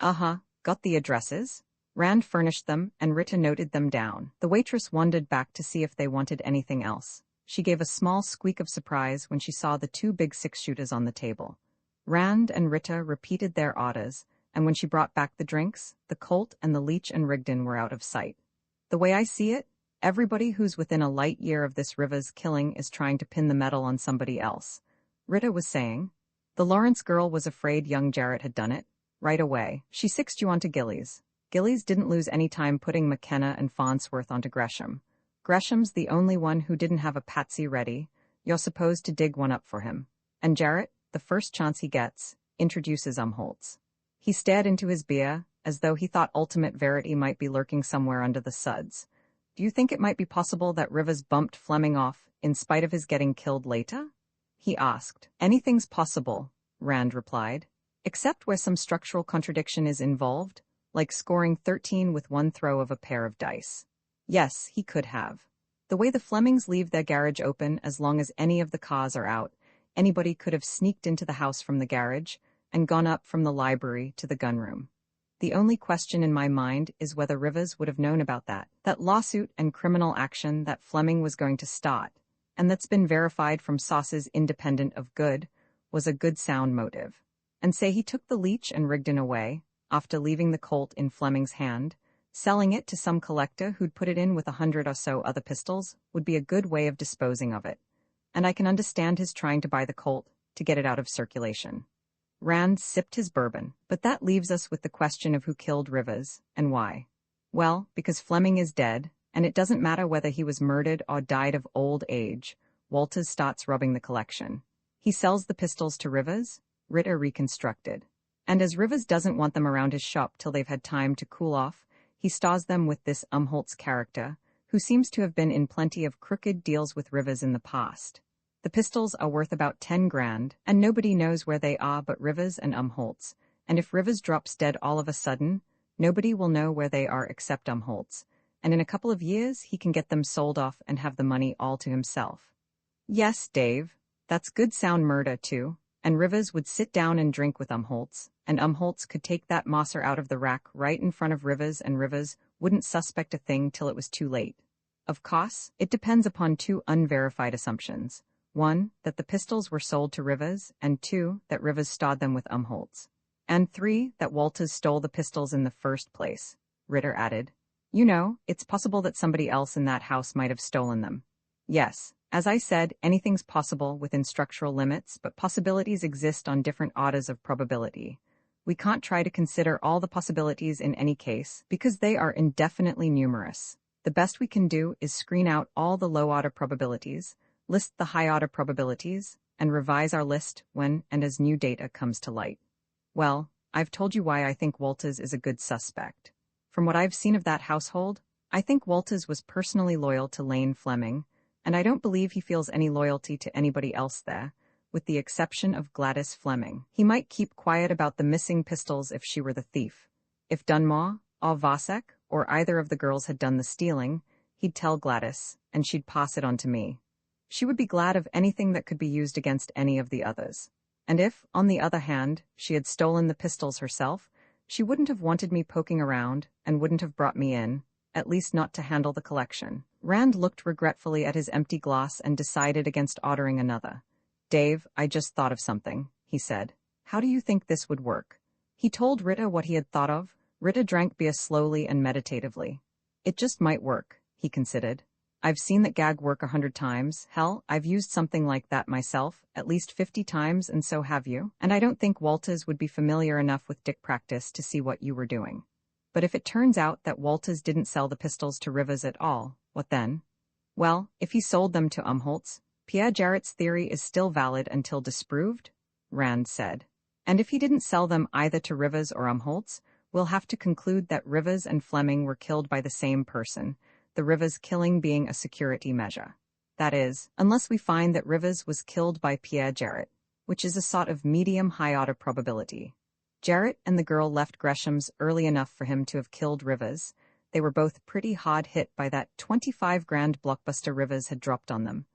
Got the addresses? Rand furnished them, and Ritter noted them down. The waitress wandered back to see if they wanted anything else. She gave a small squeak of surprise when she saw the 2 big 6-shooters on the table. Rand and Ritter repeated their orders, and when she brought back the drinks, the Colt and the Leach and Rigdon were out of sight. The way I see it, everybody who's within a light year of this Rivers killing is trying to pin the medal on somebody else. Ritter was saying. The Lawrence girl was afraid young Jarrett had done it. Right away, she sixed you onto Gillies. Gillies didn't lose any time putting McKenna and Farnsworth onto Gresham. Gresham's the only one who didn't have a patsy ready. You're supposed to dig one up for him. And Jarrett, the first chance he gets, introduces Umholtz. He stared into his beer, as though he thought ultimate verity might be lurking somewhere under the suds. Do you think it might be possible that Rivers bumped Fleming off, in spite of his getting killed later? He asked. Anything's possible, Rand replied. Except where some structural contradiction is involved, like scoring 13 with one throw of a pair of dice. Yes, he could have. The way the Flemings leave their garage open as long as any of the cars are out, anybody could have sneaked into the house from the garage and gone up from the library to the gunroom. The only question in my mind is whether Rivers would have known about that lawsuit and criminal action that Fleming was going to start, and that's been verified from sources independent of Good, was a good sound motive. And say he took the Leach and Rigdon away, after leaving the Colt in Fleming's hand, selling it to some collector who'd put it in with 100 or so other pistols would be a good way of disposing of it. And I can understand his trying to buy the Colt, to get it out of circulation. Rand sipped his bourbon, but that leaves us with the question of who killed Rivers, and why. Well, because Fleming is dead, and it doesn't matter whether he was murdered or died of old age, Walters starts robbing the collection. He sells the pistols to Rivers, Ritter reconstructed. And as Rivers doesn't want them around his shop till they've had time to cool off, he stars them with this Umholtz character, who seems to have been in plenty of crooked deals with Rivers in the past. The pistols are worth about 10 grand, and nobody knows where they are but Rivers and Umholtz, and if Rivers drops dead all of a sudden, nobody will know where they are except Umholtz, and in a couple of years he can get them sold off and have the money all to himself. Yes, Dave, that's good sound murder too, and Rivers would sit down and drink with Umholtz, and Umholtz could take that Mosser out of the rack right in front of Rivers, and Rivers wouldn't suspect a thing till it was too late. Of course, it depends upon two unverified assumptions. 1, that the pistols were sold to Rivers, and 2, that Rivers starred them with Umholtz. And 3, that Walters stole the pistols in the first place, Ritter added. You know, it's possible that somebody else in that house might have stolen them. Yes, as I said, anything's possible within structural limits, but possibilities exist on different orders of probability. We can't try to consider all the possibilities in any case, because they are indefinitely numerous. The best we can do is screen out all the low-order probabilities, list the high-order probabilities, and revise our list when and as new data comes to light. Well, I've told you why I think Walters is a good suspect. From what I've seen of that household, I think Walters was personally loyal to Lane Fleming, and I don't believe he feels any loyalty to anybody else there, with the exception of Gladys Fleming. He might keep quiet about the missing pistols if she were the thief. If Dunmore, or Vasek, or either of the girls had done the stealing, he'd tell Gladys, and she'd pass it on to me. She would be glad of anything that could be used against any of the others. And if, on the other hand, she had stolen the pistols herself, she wouldn't have wanted me poking around and wouldn't have brought me in, at least not to handle the collection. Rand looked regretfully at his empty glass and decided against ordering another. Dave, I just thought of something, he said. How do you think this would work? He told Ritter what he had thought of. Ritter drank beer slowly and meditatively. It just might work, he considered. I've seen that gag work 100 times. Hell, I've used something like that myself, at least 50 times, and so have you. And I don't think Walters would be familiar enough with dick practice to see what you were doing. But if it turns out that Walters didn't sell the pistols to Rivers at all, what then? Well, if he sold them to Umholtz, Pierre Jarrett's theory is still valid until disproved, Rand said. And if he didn't sell them either to Rivers or Umholtz, we'll have to conclude that Rivers and Fleming were killed by the same person, the Rivers killing being a security measure. That is, unless we find that Rivers was killed by Pierre Jarrett, which is a sort of medium-high order probability. Jarrett and the girl left Gresham's early enough for him to have killed Rivers. They were both pretty hard hit by that 25 grand blockbuster Rivers had dropped on them.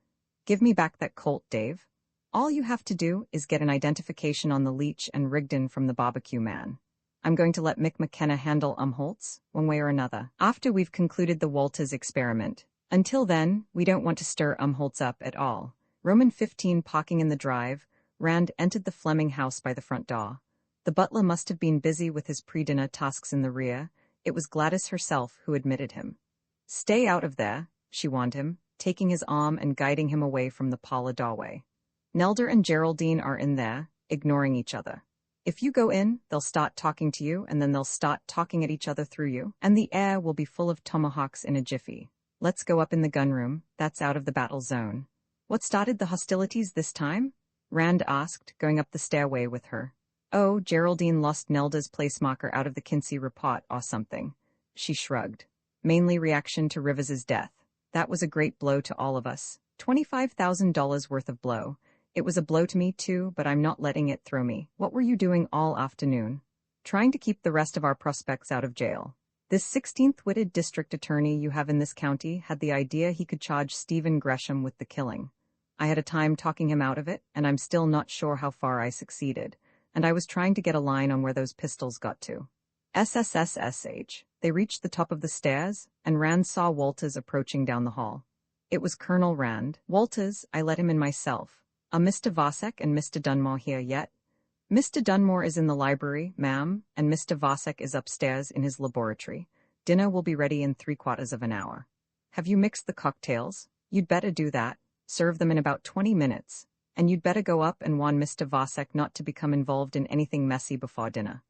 Give me back that Colt, Dave. All you have to do is get an identification on the Leach and Rigdon from the barbecue man. I'm going to let Mick McKenna handle Umholtz, one way or another, after we've concluded the Walters experiment. Until then, we don't want to stir Umholtz up at all. Roman 15 parking in the drive, Rand entered the Fleming house by the front door. The butler must have been busy with his pre-dinner tasks in the rear. It was Gladys herself who admitted him. Stay out of there, she warned him, taking his arm and guiding him away from the parlor doorway. Nelder and Geraldine are in there, ignoring each other. If you go in, they'll start talking to you, and then they'll start talking at each other through you, and the air will be full of tomahawks in a jiffy. Let's go up in the gunroom, that's out of the battle zone. What started the hostilities this time? Rand asked, going up the stairway with her. Oh, Geraldine lost Nelda's place marker out of the Kinsey report or something. She shrugged. Mainly reaction to Rivers's death. That was a great blow to all of us. $25,000 worth of blow. It was a blow to me too, but I'm not letting it throw me. What were you doing all afternoon? Trying to keep the rest of our prospects out of jail. This 16th-witted district attorney you have in this county had the idea he could charge Stephen Gresham with the killing. I had a time talking him out of it, and I'm still not sure how far I succeeded. And I was trying to get a line on where those pistols got to. SSSSH. They reached the top of the stairs, and Rand saw Walters approaching down the hall. It was Colonel Rand. Walters, I let him in myself. Are Mr. Vasek and Mr. Dunmore here yet? Mr. Dunmore is in the library, ma'am, and Mr. Vasek is upstairs in his laboratory. Dinner will be ready in 3/4 of an hour. Have you mixed the cocktails? You'd better do that. Serve them in about 20 minutes. and you'd better go up and warn Mr. Vasek not to become involved in anything messy before dinner.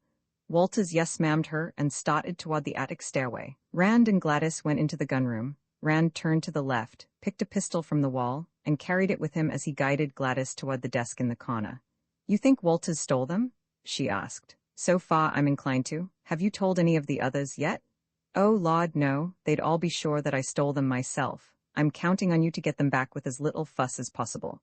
Walters yes-ma'amed her and started toward the attic stairway. Rand and Gladys went into the gunroom. Rand turned to the left, picked a pistol from the wall, and carried it with him as he guided Gladys toward the desk in the corner. "You think Walters stole them?" she asked. "So far, I'm inclined to. Have you told any of the others yet?" "Oh, Lord, no. They'd all be sure that I stole them myself. I'm counting on you to get them back with as little fuss as possible."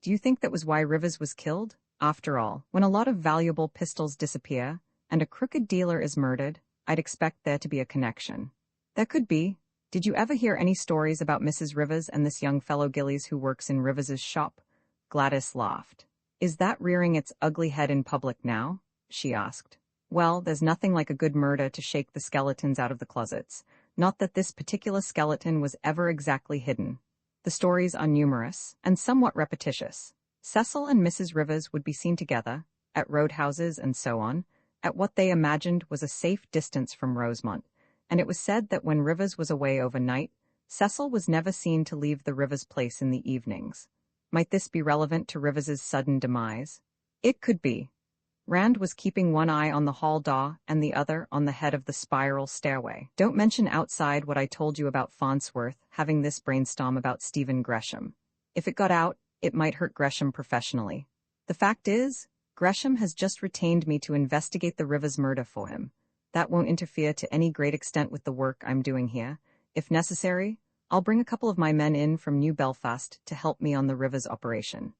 "Do you think that was why Rivers was killed? After all, when a lot of valuable pistols disappear, and a crooked dealer is murdered, I'd expect there to be a connection." "There could be. Did you ever hear any stories about Mrs. Rivers and this young fellow Gillies who works in Rivers's shop?" Gladys laughed. "Is that rearing its ugly head in public now?" she asked. "Well, there's nothing like a good murder to shake the skeletons out of the closets. Not that this particular skeleton was ever exactly hidden. The stories are numerous, and somewhat repetitious. Cecil and Mrs. Rivers would be seen together, at roadhouses and so on, at what they imagined was a safe distance from Rosemont, and it was said that when Rivers was away overnight, Cecil was never seen to leave the Rivers place in the evenings. Might this be relevant to Rivers's sudden demise? It could be. Rand was keeping one eye on the hall door and the other on the head of the spiral stairway. "Don't mention outside what I told you about Farnsworth having this brainstorm about Stephen Gresham. If it got out, it might hurt Gresham professionally. The fact is, Gresham has just retained me to investigate the Rivers murder for him. That won't interfere to any great extent with the work I'm doing here. If necessary, I'll bring a couple of my men in from New Belfast to help me on the Rivers operation."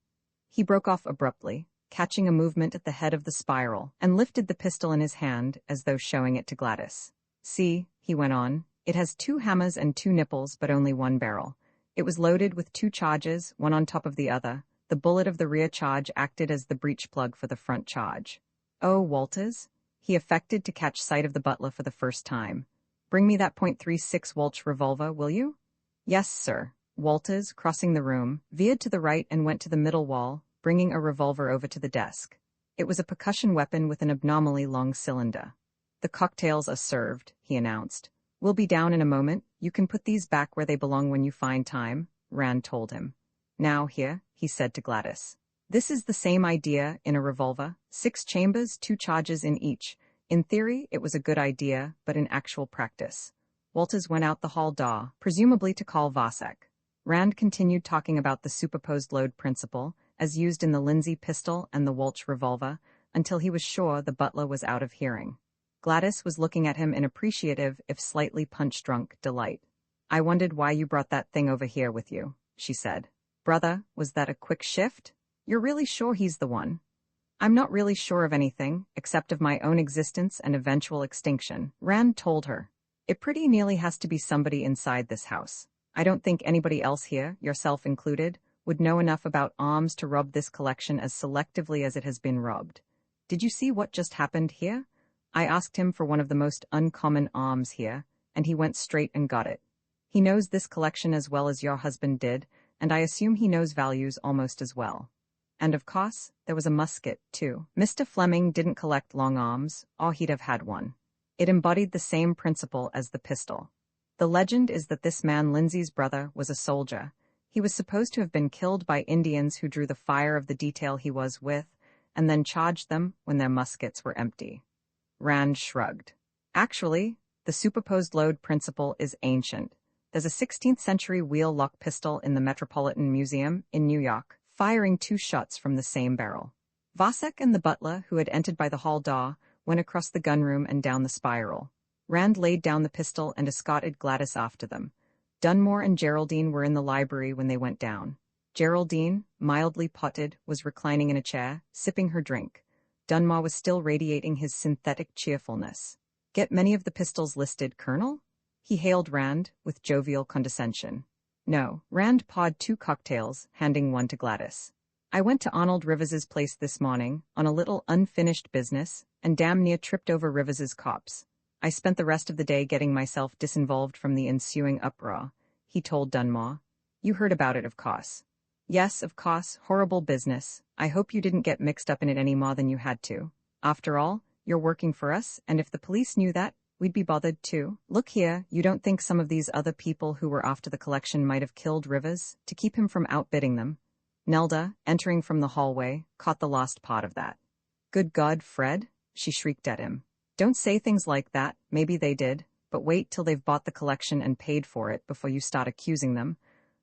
He broke off abruptly, catching a movement at the head of the spiral, and lifted the pistol in his hand as though showing it to Gladys. "See," he went on, "it has 2 hammers and 2 nipples, but only 1 barrel. It was loaded with 2 charges, one on top of the other. The bullet of the rear charge acted as the breech plug for the front charge." "Oh, Walters?" He affected to catch sight of the butler for the first time. "Bring me that .36 Walsh revolver, will you?" "Yes, sir." Walters, crossing the room, veered to the right and went to the middle wall, bringing a revolver over to the desk. It was a percussion weapon with an abnormally long cylinder. "The cocktails are served," he announced. "We'll be down in a moment. You can put these back where they belong when you find time," Rand told him. "Now here," he said to Gladys. "This is the same idea in a revolver, 6 chambers, 2 charges in each. In theory, it was a good idea, but in actual practice." Walters went out the hall door, presumably to call Vasek. Rand continued talking about the superposed load principle, as used in the Lindsay pistol and the Walsh revolver, until he was sure the butler was out of hearing. Gladys was looking at him in appreciative, if slightly punch-drunk, delight. "I wondered why you brought that thing over here with you," she said. "Brother, was that a quick shift? You're really sure he's the one?" "I'm not really sure of anything, except of my own existence and eventual extinction," Rand told her. "It pretty nearly has to be somebody inside this house. I don't think anybody else here, yourself included, would know enough about arms to rob this collection as selectively as it has been robbed. Did you see what just happened here? I asked him for one of the most uncommon arms here, and he went straight and got it. He knows this collection as well as your husband did, and I assume he knows values almost as well. And of course, there was a musket, too. Mr. Fleming didn't collect long arms, or he'd have had one. It embodied the same principle as the pistol. The legend is that this man, Lindsay's brother, was a soldier. He was supposed to have been killed by Indians who drew the fire of the detail he was with, and then charged them when their muskets were empty." Rand shrugged. "Actually, the superposed load principle is ancient. There's a 16th-century wheel-lock pistol in the Metropolitan Museum in New York, firing 2 shots from the same barrel." Vasek and the butler, who had entered by the hall door, went across the gunroom and down the spiral. Rand laid down the pistol and escorted Gladys after them. Dunmore and Geraldine were in the library when they went down. Geraldine, mildly potted, was reclining in a chair, sipping her drink. Dunmore was still radiating his synthetic cheerfulness. "Get many of the pistols listed, Colonel?" he hailed Rand, with jovial condescension. "No." Rand pawed 2 cocktails, handing one to Gladys. "I went to Arnold Rivers's place this morning, on a little unfinished business, and damn near tripped over Rivers's cops. I spent the rest of the day getting myself disinvolved from the ensuing uproar," he told Dunmore. "You heard about it, of course." "Yes, of course, horrible business. I hope you didn't get mixed up in it any more than you had to. After all, you're working for us, and if the police knew that, we'd be bothered too. Look here, you don't think some of these other people who were after the collection might have killed Rivers, to keep him from outbidding them?" Nelda, entering from the hallway, caught the last part of that. "Good God, Fred," she shrieked at him. "Don't say things like that, maybe they did, but wait till they've bought the collection and paid for it before you start accusing them."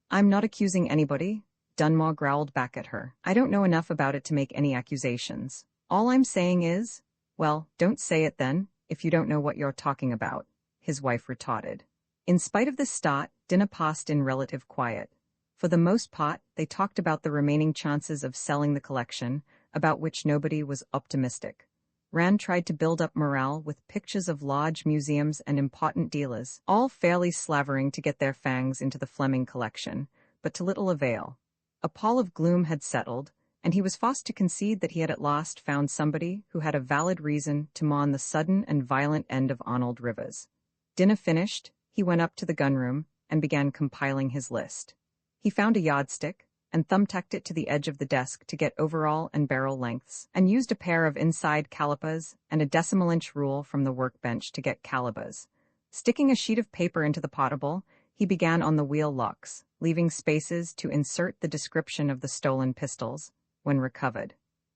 "I'm not accusing anybody," Dunmore growled back at her. "I don't know enough about it to make any accusations. All I'm saying is—" "Well, don't say it then, if you don't know what you're talking about," his wife retorted. In spite of this start, dinner passed in relative quiet. For the most part, they talked about the remaining chances of selling the collection, about which nobody was optimistic. Rand tried to build up morale with pictures of large museums and important dealers, all fairly slavering to get their fangs into the Fleming collection, but to little avail. A pall of gloom had settled, and he was forced to concede that he had at last found somebody who had a valid reason to mourn the sudden and violent end of Arnold Rivers. Dinner finished, he went up to the gunroom and began compiling his list. He found a yardstick and thumbtacked it to the edge of the desk to get overall and barrel lengths, and used a pair of inside calipers and a decimal-inch rule from the workbench to get calibers. Sticking a sheet of paper into the potable, he began on the wheel locks, leaving spaces to insert the description of the stolen pistols, when recovered.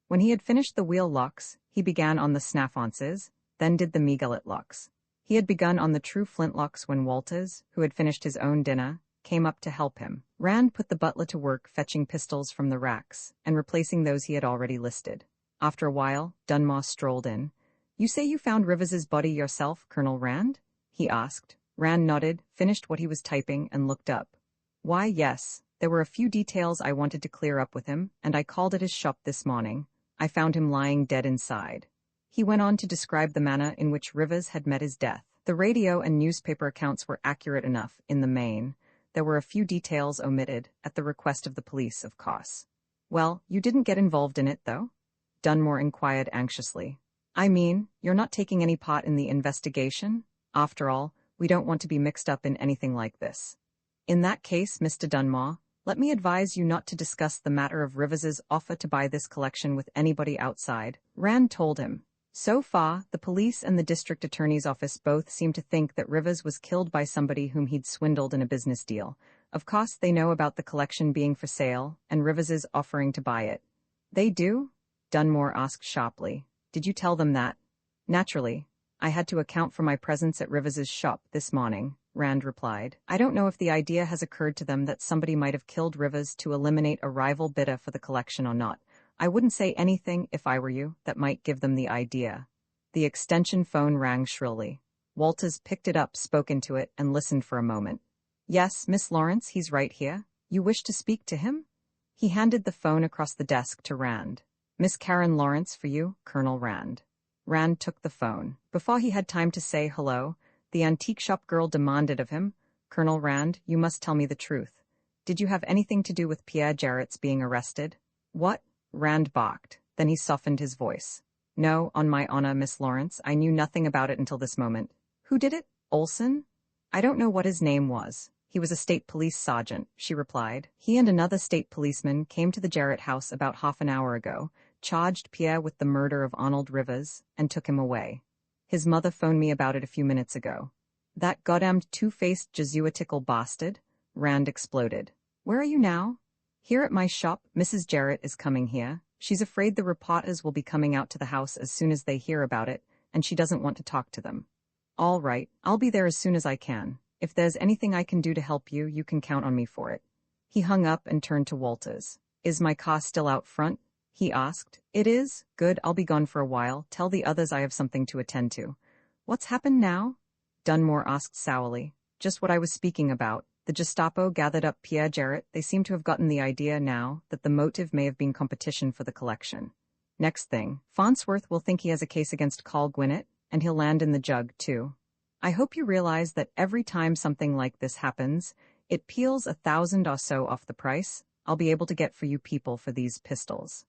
When he had finished the wheel locks, he began on the snaffonces, then did the me-gullet locks. He had begun on the true flintlocks when Walters, who had finished his own dinner, came up to help him. Rand put the butler to work fetching pistols from the racks and replacing those he had already listed. After a while, Dunmore strolled in. "You say you found Rivers's body yourself, Colonel Rand?" he asked. Rand nodded, finished what he was typing, and looked up. "Why, yes. There were a few details I wanted to clear up with him, and I called at his shop this morning. I found him lying dead inside." He went on to describe the manner in which Rivers had met his death. The radio and newspaper accounts were accurate enough, in the main. There were a few details omitted, at the request of the police, of course. "Well, you didn't get involved in it, though?" Dunmore inquired anxiously. "I mean, you're not taking any part in the investigation? After all, we don't want to be mixed up in anything like this." "In that case, Mr. Dunmore, let me advise you not to discuss the matter of Rivers's offer to buy this collection with anybody outside," Rand told him. So far, the police and the district attorney's office both seem to think that Rivers was killed by somebody whom he'd swindled in a business deal. Of course, they know about the collection being for sale, and Rivers's offering to buy it. "They do?" Dunmore asked sharply. "Did you tell them that?" "Naturally. I had to account for my presence at Rivers's shop this morning," Rand replied. "I don't know if the idea has occurred to them that somebody might have killed Rivers to eliminate a rival bidder for the collection or not. I wouldn't say anything, if I were you, that might give them the idea." The extension phone rang shrilly. Walters picked it up, spoke into it, and listened for a moment. "Yes, Miss Lawrence, he's right here. You wish to speak to him?" He handed the phone across the desk to Rand. "Miss Karen Lawrence for you, Colonel Rand." Rand took the phone. Before he had time to say hello, the antique shop girl demanded of him, "Colonel Rand, you must tell me the truth. Did you have anything to do with Pierre Jarrett's being arrested?" "What?" Rand balked. Then he softened his voice. "No, on my honor, Miss Lawrence, I knew nothing about it until this moment." "Who did it? Olson?" "I don't know what his name was. He was a state police sergeant," she replied. "He and another state policeman came to the Jarrett house about half an hour ago, charged Pierre with the murder of Arnold Rivers, and took him away. His mother phoned me about it a few minutes ago." "That goddamned two-faced Jesuitical bastard?" Rand exploded. "Where are you now?" "Here at my shop. Mrs. Jarrett is coming here. She's afraid the reporters will be coming out to the house as soon as they hear about it, and she doesn't want to talk to them." "All right, I'll be there as soon as I can. If there's anything I can do to help you, you can count on me for it." He hung up and turned to Walters. "Is my car still out front?" he asked. "It is? Good, I'll be gone for a while. Tell the others I have something to attend to." "What's happened now?" Dunmore asked sourly. "Just what I was speaking about. The Gestapo gathered up Pierre Jarrett. They seem to have gotten the idea now that the motive may have been competition for the collection. Next thing, Farnsworth will think he has a case against Carl Gwinnett, and he'll land in the jug, too. I hope you realize that every time something like this happens, it peels 1,000 or so off the price I'll be able to get for you people for these pistols."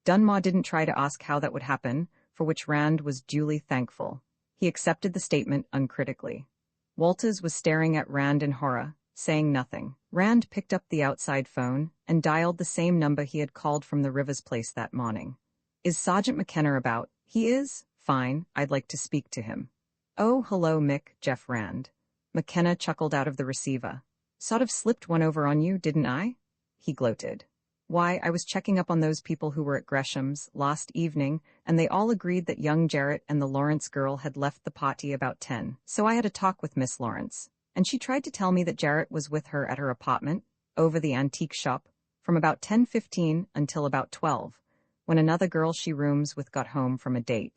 Dunmore didn't try to ask how that would happen, for which Rand was duly thankful. He accepted the statement uncritically. Walters was staring at Rand in horror, saying nothing. Rand picked up the outside phone and dialed the same number he had called from the Rivers place that morning. "Is Sergeant McKenna about?" "He is?" "Fine, I'd like to speak to him." "Oh, hello, Mick," Jeff Rand. McKenna chuckled out of the receiver. "Sort of slipped one over on you, didn't I?" He gloated. Why, I was checking up on those people who were at Gresham's last evening, and they all agreed that young Jarrett and the Lawrence girl had left the party about 10. So I had a talk with Miss Lawrence, and she tried to tell me that Jarrett was with her at her apartment, over the antique shop, from about 10:15 until about 12, when another girl she rooms with got home from a date.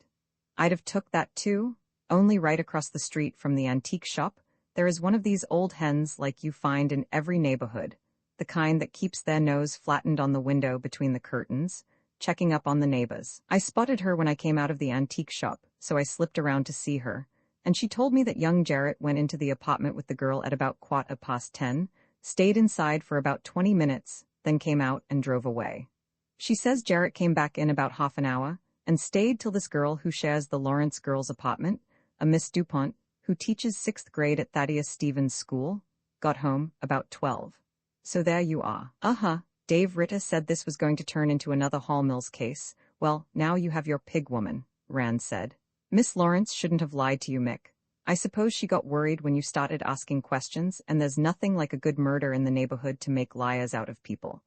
I'd have took that too, only right across the street from the antique shop, there is one of these old hens like you find in every neighborhood, the kind that keeps their nose flattened on the window between the curtains, checking up on the neighbors. I spotted her when I came out of the antique shop, so I slipped around to see her, and she told me that young Jarrett went into the apartment with the girl at about 10:15, stayed inside for about 20 minutes, then came out and drove away. She says Jarrett came back in about half an hour, and stayed till this girl who shares the Lawrence girl's apartment, a Miss DuPont, who teaches 6th grade at Thaddeus Stevens School, got home about 12. So there you are. Dave Ritter said this was going to turn into another Hall Mills case. Well, now you have your pig woman, Rand said. Miss Lawrence shouldn't have lied to you, Mick. I suppose she got worried when you started asking questions, and there's nothing like a good murder in the neighborhood to make liars out of people.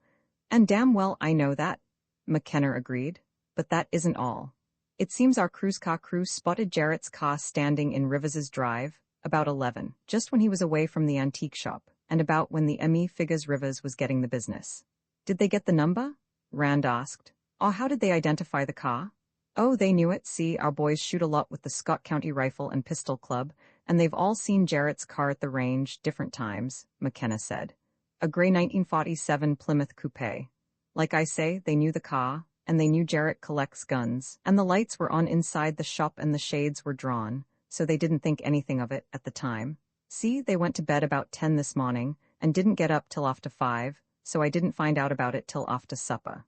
And damn well I know that, McKenna agreed. But that isn't all. It seems our cruise car crew spotted Jarrett's car standing in Rivers's drive, about 11, just when he was away from the antique shop, and about when the ME figures Rivers was getting the business. Did they get the number? Rand asked. Or how did they identify the car? Oh, they knew it. See, our boys shoot a lot with the Scott County Rifle and Pistol Club, and they've all seen Jarrett's car at the range different times, McKenna said. A gray 1947 Plymouth coupe. Like I say, they knew the car, and they knew Jarrett collects guns, and the lights were on inside the shop and the shades were drawn, so they didn't think anything of it at the time. See, they went to bed about 10 this morning, and didn't get up till after 5, so I didn't find out about it till after supper.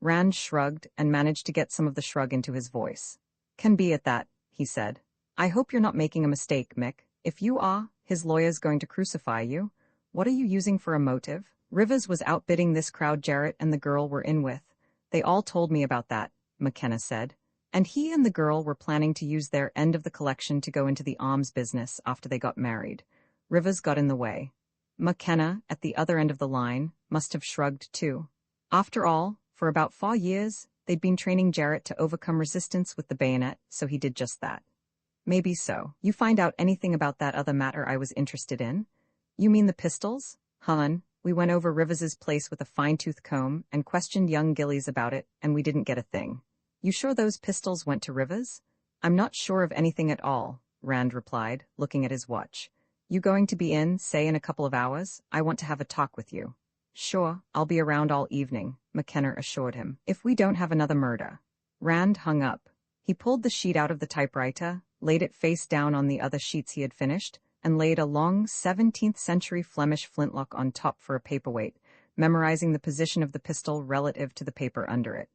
Rand shrugged and managed to get some of the shrug into his voice. Can be at that, he said. I hope you're not making a mistake, Mick. If you are, his lawyer's going to crucify you. What are you using for a motive? Rivers was outbidding this crowd Jarrett and the girl were in with. They all told me about that, McKenna said. And he and the girl were planning to use their end of the collection to go into the arms business after they got married. Rivers got in the way. McKenna, at the other end of the line, must have shrugged too. After all, for about 4 years, they'd been training Jarrett to overcome resistance with the bayonet, so he did just that. Maybe so. You find out anything about that other matter I was interested in? You mean the pistols? Hun, we went over Rivers's place with a fine-tooth comb and questioned young Gillies about it, and we didn't get a thing. You sure those pistols went to Rivers? I'm not sure of anything at all, Rand replied, looking at his watch. You going to be in, say in a couple of hours? I want to have a talk with you. Sure, I'll be around all evening, McKenna assured him. If we don't have another murder. Rand hung up. He pulled the sheet out of the typewriter, laid it face down on the other sheets he had finished, and laid a long 17th-century Flemish flintlock on top for a paperweight, memorizing the position of the pistol relative to the paper under it.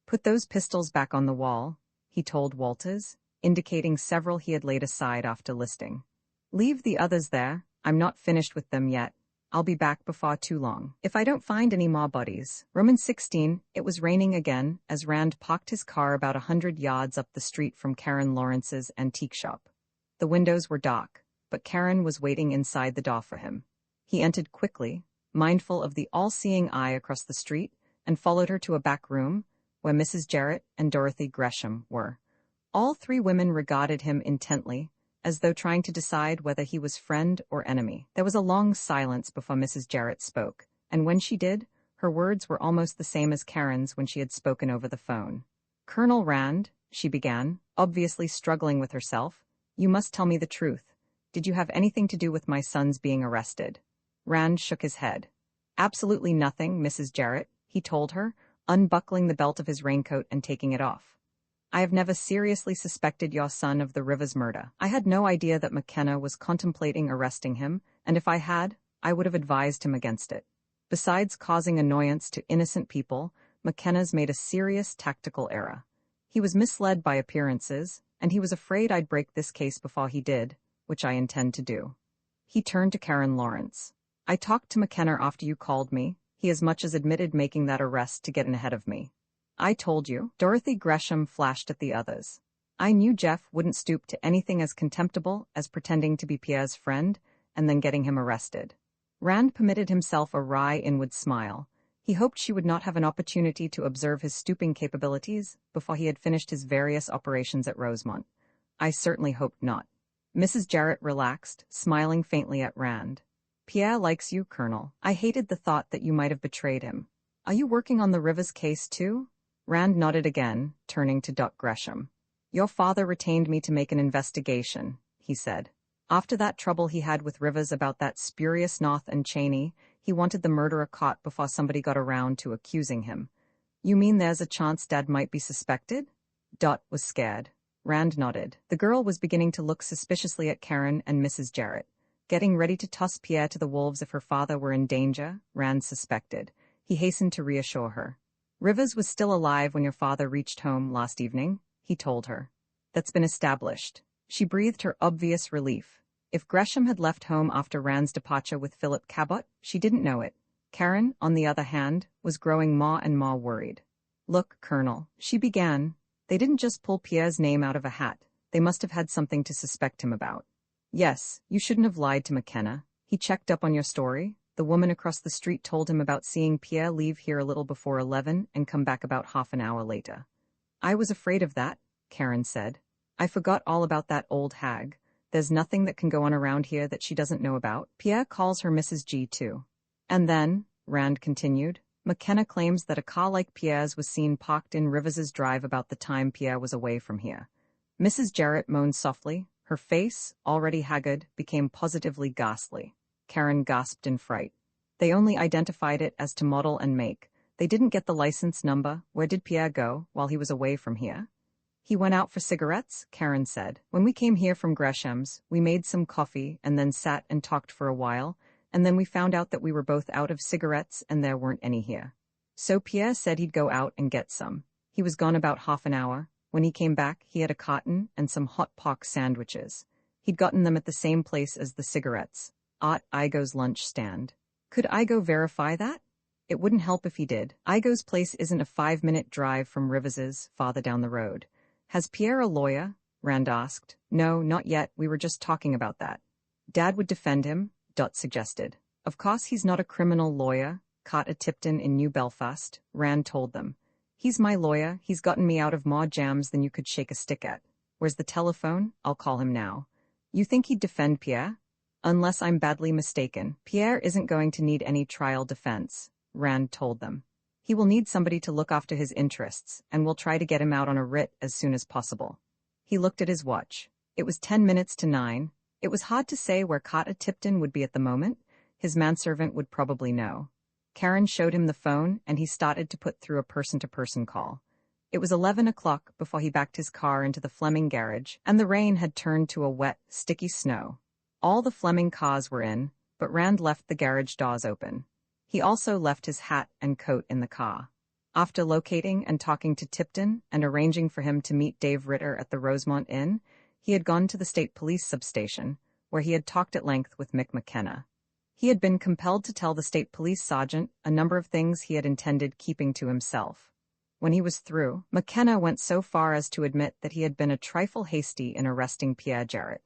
Put those pistols back on the wall, he told Walters, indicating several he had laid aside after listing. Leave the others there, I'm not finished with them yet. I'll be back before too long. If I don't find any more bodies. Roman 16, it was raining again as Rand parked his car about 100 yards up the street from Karen Lawrence's antique shop. The windows were dark, but Karen was waiting inside the door for him. He entered quickly, mindful of the all-seeing eye across the street, and followed her to a back room, where Mrs. Jarrett and Dorothy Gresham were. All three women regarded him intently, as though trying to decide whether he was friend or enemy. There was a long silence before Mrs. Jarrett spoke, and when she did, her words were almost the same as Karen's when she had spoken over the phone. Colonel Rand, she began, obviously struggling with herself, you must tell me the truth. Did you have anything to do with my son's being arrested? Rand shook his head. Absolutely nothing, Mrs. Jarrett, he told her, unbuckling the belt of his raincoat and taking it off. I have never seriously suspected your son of the Rivers murder. I had no idea that McKenna was contemplating arresting him, and if I had, I would have advised him against it. Besides causing annoyance to innocent people, McKenna's made a serious tactical error. He was misled by appearances, and he was afraid I'd break this case before he did, which I intend to do. He turned to Karen Lawrence. I talked to McKenna after you called me. He as much as admitted making that arrest to get in ahead of me. I told you. Dorothy Gresham flashed at the others. I knew Jeff wouldn't stoop to anything as contemptible as pretending to be Pierre's friend and then getting him arrested. Rand permitted himself a wry inward smile. He hoped she would not have an opportunity to observe his stooping capabilities before he had finished his various operations at Rosemont. I certainly hoped not. Mrs. Jarrett relaxed, smiling faintly at Rand. Pierre likes you, Colonel. I hated the thought that you might have betrayed him. Are you working on the Rivers case too? Rand nodded again, turning to Doc Gresham. Your father retained me to make an investigation, he said. After that trouble he had with Rivers about that spurious North and Cheney, he wanted the murderer caught before somebody got around to accusing him. You mean there's a chance Dad might be suspected? Dot was scared. Rand nodded. The girl was beginning to look suspiciously at Karen and Mrs. Jarrett. Getting ready to toss Pierre to the wolves if her father were in danger, Rand suspected. He hastened to reassure her. Rivers was still alive when your father reached home last evening, he told her. That's been established. She breathed her obvious relief. If Gresham had left home after Rand's departure with Philip Cabot, she didn't know it. Karen, on the other hand, was growing more and more worried. Look, Colonel, she began. They didn't just pull Pierre's name out of a hat. They must have had something to suspect him about. Yes, you shouldn't have lied to McKenna. He checked up on your story. The woman across the street told him about seeing Pierre leave here a little before 11 and come back about half an hour later. I was afraid of that, Karen said. I forgot all about that old hag. There's nothing that can go on around here that she doesn't know about. Pierre calls her Mrs. G too. And then, Rand continued, McKenna claims that a car like Pierre's was seen parked in Rivers's drive about the time Pierre was away from here. Mrs. Jarrett moaned softly. Her face, already haggard, became positively ghastly. Karen gasped in fright. They only identified it as to model and make. They didn't get the license number. Where did Pierre go while he was away from here? He went out for cigarettes, Karen said. When we came here from Gresham's, we made some coffee and then sat and talked for a while, and then we found out that we were both out of cigarettes and there weren't any here. So Pierre said he'd go out and get some. He was gone about half an hour. When he came back, he had a carton and some hot pox sandwiches. He'd gotten them at the same place as the cigarettes, at Igo's lunch stand. Could Igo verify that? It wouldn't help if he did. Igo's place isn't a 5-minute drive from Rivers's, farther down the road. Has Pierre a lawyer? Rand asked. No, not yet. We were just talking about that. Dad would defend him, Dot suggested. Of course he's not a criminal lawyer, caught at Tipton in New Belfast, Rand told them. He's my lawyer. He's gotten me out of more jams than you could shake a stick at. Where's the telephone? I'll call him now. You think he'd defend Pierre? Unless I'm badly mistaken, Pierre isn't going to need any trial defense, Rand told them. He will need somebody to look after his interests, and we'll try to get him out on a writ as soon as possible. He looked at his watch. It was 10 minutes to 9. It was hard to say where Kata Tipton would be at the moment. His manservant would probably know. Karen showed him the phone, and he started to put through a person-to-person call. It was 11 o'clock before he backed his car into the Fleming garage, and the rain had turned to a wet, sticky snow. All the Fleming cars were in, but Rand left the garage doors open. He also left his hat and coat in the car. After locating and talking to Tipton and arranging for him to meet Dave Ritter at the Rosemont Inn, he had gone to the state police substation, where he had talked at length with Mick McKenna. He had been compelled to tell the state police sergeant a number of things he had intended keeping to himself. When he was through, McKenna went so far as to admit that he had been a trifle hasty in arresting Pierre Jarrett.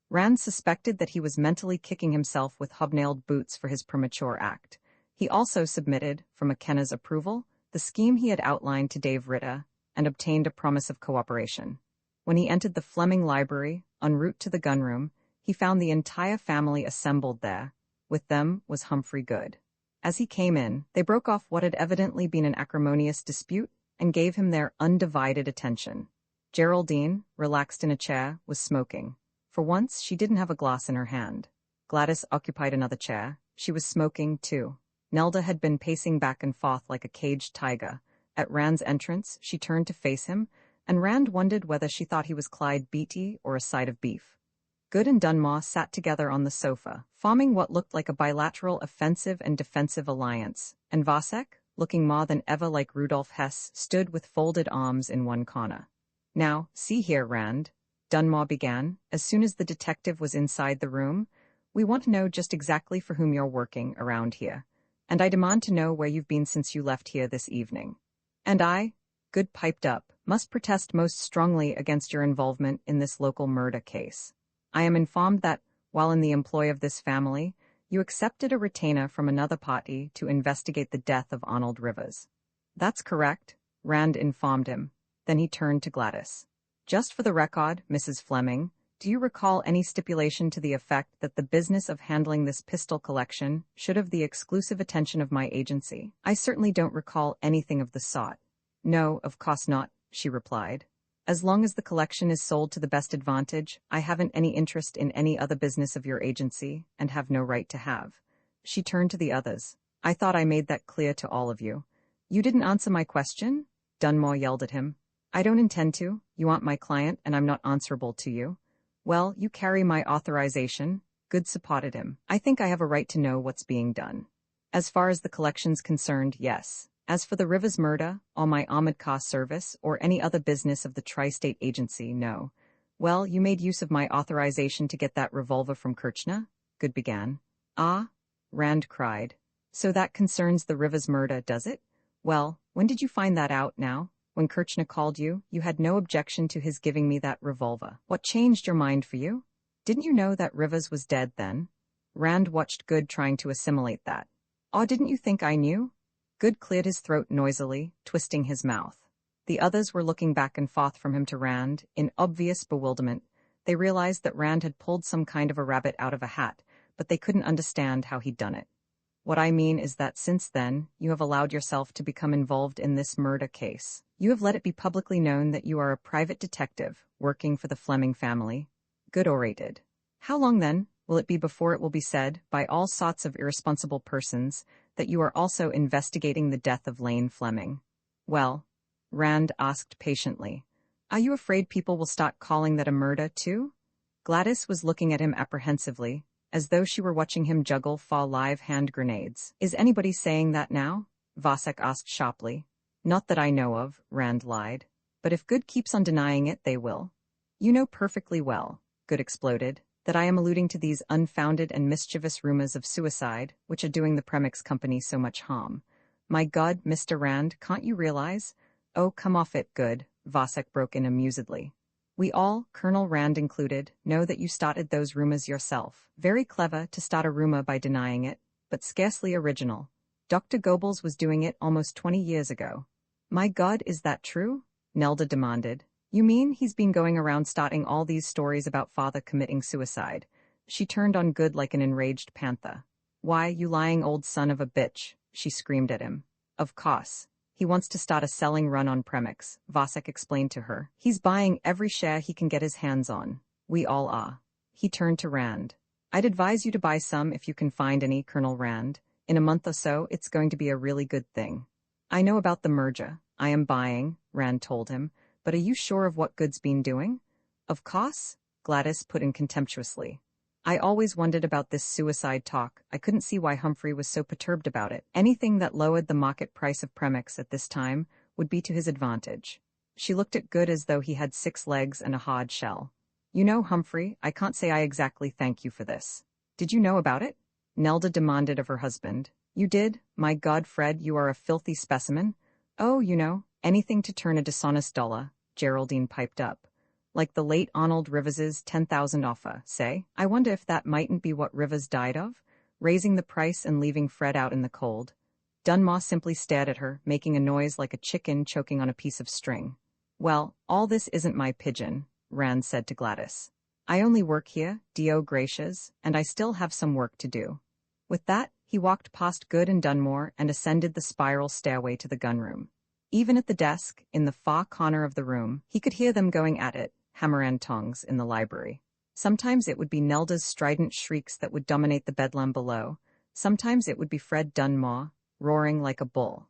Rand suspected that he was mentally kicking himself with hobnailed boots for his premature act. He also submitted, for McKenna's approval, the scheme he had outlined to Dave Ritter and obtained a promise of cooperation. When he entered the Fleming library, en route to the gunroom, he found the entire family assembled there. With them was Humphrey Good. As he came in, they broke off what had evidently been an acrimonious dispute and gave him their undivided attention. Geraldine, relaxed in a chair, was smoking. For once, she didn't have a glass in her hand. Gladys occupied another chair. She was smoking, too. Nelda had been pacing back and forth like a caged tiger. At Rand's entrance, she turned to face him, and Rand wondered whether she thought he was Clyde Beatty or a side of beef. Good and Dunmore sat together on the sofa, forming what looked like a bilateral offensive and defensive alliance, and Vasek, looking more than ever like Rudolf Hess, stood with folded arms in one corner. Now, see here, Rand, Dunmore began, as soon as the detective was inside the room. We want to know just exactly for whom you're working around here. And I demand to know where you've been since you left here this evening. And I, Good piped up, must protest most strongly against your involvement in this local murder case. I am informed that, while in the employ of this family, You accepted a retainer from another party to investigate the death of Arnold Rivers. That's correct, Rand informed him. Then he turned to Gladys. Just for the record, Mrs. Fleming, do you recall any stipulation to the effect that the business of handling this pistol collection should have the exclusive attention of my agency? I certainly don't recall anything of the sort. No, of course not, she replied. As long as the collection is sold to the best advantage, I haven't any interest in any other business of your agency, and have no right to have. She turned to the others. I thought I made that clear to all of you. You didn't answer my question? Dunmore yelled at him. I don't intend to. You aren't my client, and I'm not answerable to you. Well, you carry my authorization. Good supported him. I think I have a right to know what's being done. As far as the collection's concerned, yes. As for the Rivers murder, or my armored car service, or any other business of the Tri-State Agency, no. Well, you made use of my authorization to get that revolver from Kirchner? Good began. Ah? Rand cried. So that concerns the Rivers murder, does it? Well, when did you find that out now? When Kirchner called you, you had no objection to his giving me that revolver. What changed your mind for you? Didn't you know that Rivers was dead then? Rand watched Good trying to assimilate that. Oh, didn't you think I knew? Good cleared his throat noisily, twisting his mouth. The others were looking back and forth from him to Rand, in obvious bewilderment. They realized that Rand had pulled some kind of a rabbit out of a hat, but they couldn't understand how he'd done it. What I mean is that since then, you have allowed yourself to become involved in this murder case. You have let it be publicly known that you are a private detective, working for the Fleming family. Good orated. How long, then, will it be before it will be said, by all sorts of irresponsible persons, that you are also investigating the death of Lane Fleming? Well, Rand asked patiently, are you afraid people will start calling that a murder, too? Gladys was looking at him apprehensively, as though she were watching him juggle 4 live hand grenades. Is anybody saying that now? Vasek asked sharply. Not that I know of, Rand lied. But if Good keeps on denying it, they will. You know perfectly well, Good exploded, that I am alluding to these unfounded and mischievous rumors of suicide, which are doing the Premix Company so much harm. My God, Mr. Rand, can't you realize? Oh, come off it, Good, Vasek broke in amusedly. We all, Colonel Rand included, know that you started those rumors yourself. Very clever to start a rumor by denying it, but scarcely original. Dr. Goebbels was doing it almost 20 years ago. My God, is that true? Nelda demanded. You mean he's been going around starting all these stories about father committing suicide? She turned on Good like an enraged panther. Why, you lying old son of a bitch, she screamed at him. Of course. He wants to start a selling run on Premix, Vasek explained to her. He's buying every share he can get his hands on. We all are. He turned to Rand. I'd advise you to buy some if you can find any, Colonel Rand. In a month or so, it's going to be a really good thing. I know about the merger. I am buying, Rand told him. But are you sure of what Good's been doing? Of course, Gladys put in contemptuously. I always wondered about this suicide talk. I couldn't see why Humphrey was so perturbed about it. Anything that lowered the market price of Premix at this time would be to his advantage. She looked at Good as though he had 6 legs and a hard shell. You know, Humphrey, I can't say I exactly thank you for this. Did you know about it? Nelda demanded of her husband. You did? My God, Fred, you are a filthy specimen. Oh, you know, anything to turn a dishonest dollar, Geraldine piped up. Like the late Arnold Rivers's 10,000 offer, say? I wonder if that mightn't be what Rivers died of? Raising the price and leaving Fred out in the cold. Dunmore simply stared at her, making a noise like a chicken choking on a piece of string. Well, all this isn't my pigeon, Rand said to Gladys. I only work here, Dio gracias, and I still have some work to do. With that, he walked past Good and Dunmore and ascended the spiral stairway to the gunroom. Even at the desk, in the far corner of the room, he could hear them going at it, hammer and tongs, in the library. Sometimes it would be Nelda's strident shrieks that would dominate the bedlam below. Sometimes it would be Fred Dunmore, roaring like a bull.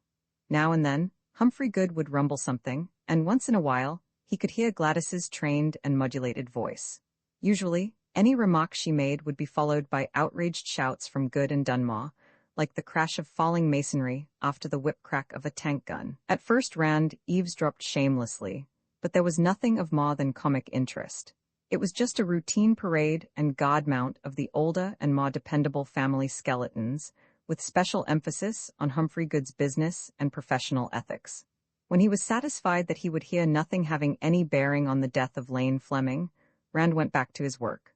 Now and then, Humphrey Good would rumble something, and once in a while, he could hear Gladys's trained and modulated voice. Usually, any remark she made would be followed by outraged shouts from Good and Dunmore, like the crash of falling masonry after the whip-crack of a tank gun. At first Rand eavesdropped shamelessly, but there was nothing of more than comic interest. It was just a routine parade and god mount of the older and more dependable family skeletons, with special emphasis on Humphrey Good's business and professional ethics. When he was satisfied that he would hear nothing having any bearing on the death of Lane Fleming, Rand went back to his work.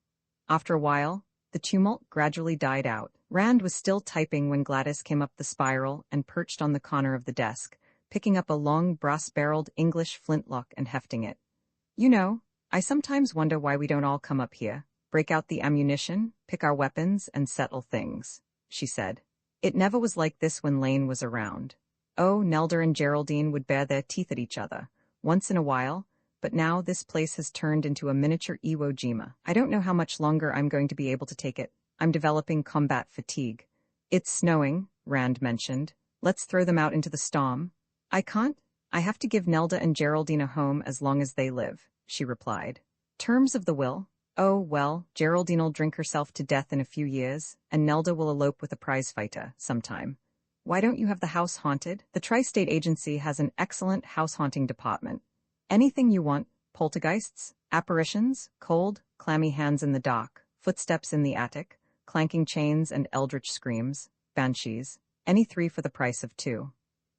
After a while, the tumult gradually died out, Rand was still typing when Gladys came up the spiral and perched on the corner of the desk, picking up a long brass-barreled English flintlock and hefting it. "You know, I sometimes wonder why we don't all come up here, break out the ammunition, pick our weapons, and settle things," she said. "It never was like this when Lane was around. Oh, Nelda and Geraldine would bare their teeth at each other, once in a while, but now this place has turned into a miniature Iwo Jima. I don't know how much longer I'm going to be able to take it. I'm developing combat fatigue." "It's snowing," Rand mentioned. "Let's throw them out into the storm." "I can't. I have to give Nelda and Geraldine a home as long as they live," she replied. "Terms of the will? Oh, well, Geraldine'll drink herself to death in a few years, and Nelda will elope with a prizefighter sometime. Why don't you have the house haunted? The Tri-State Agency has an excellent house-haunting department. Anything you want: poltergeists, apparitions, cold, clammy hands in the dark, footsteps in the attic, clanking chains and eldritch screams, banshees, any three for the price of two."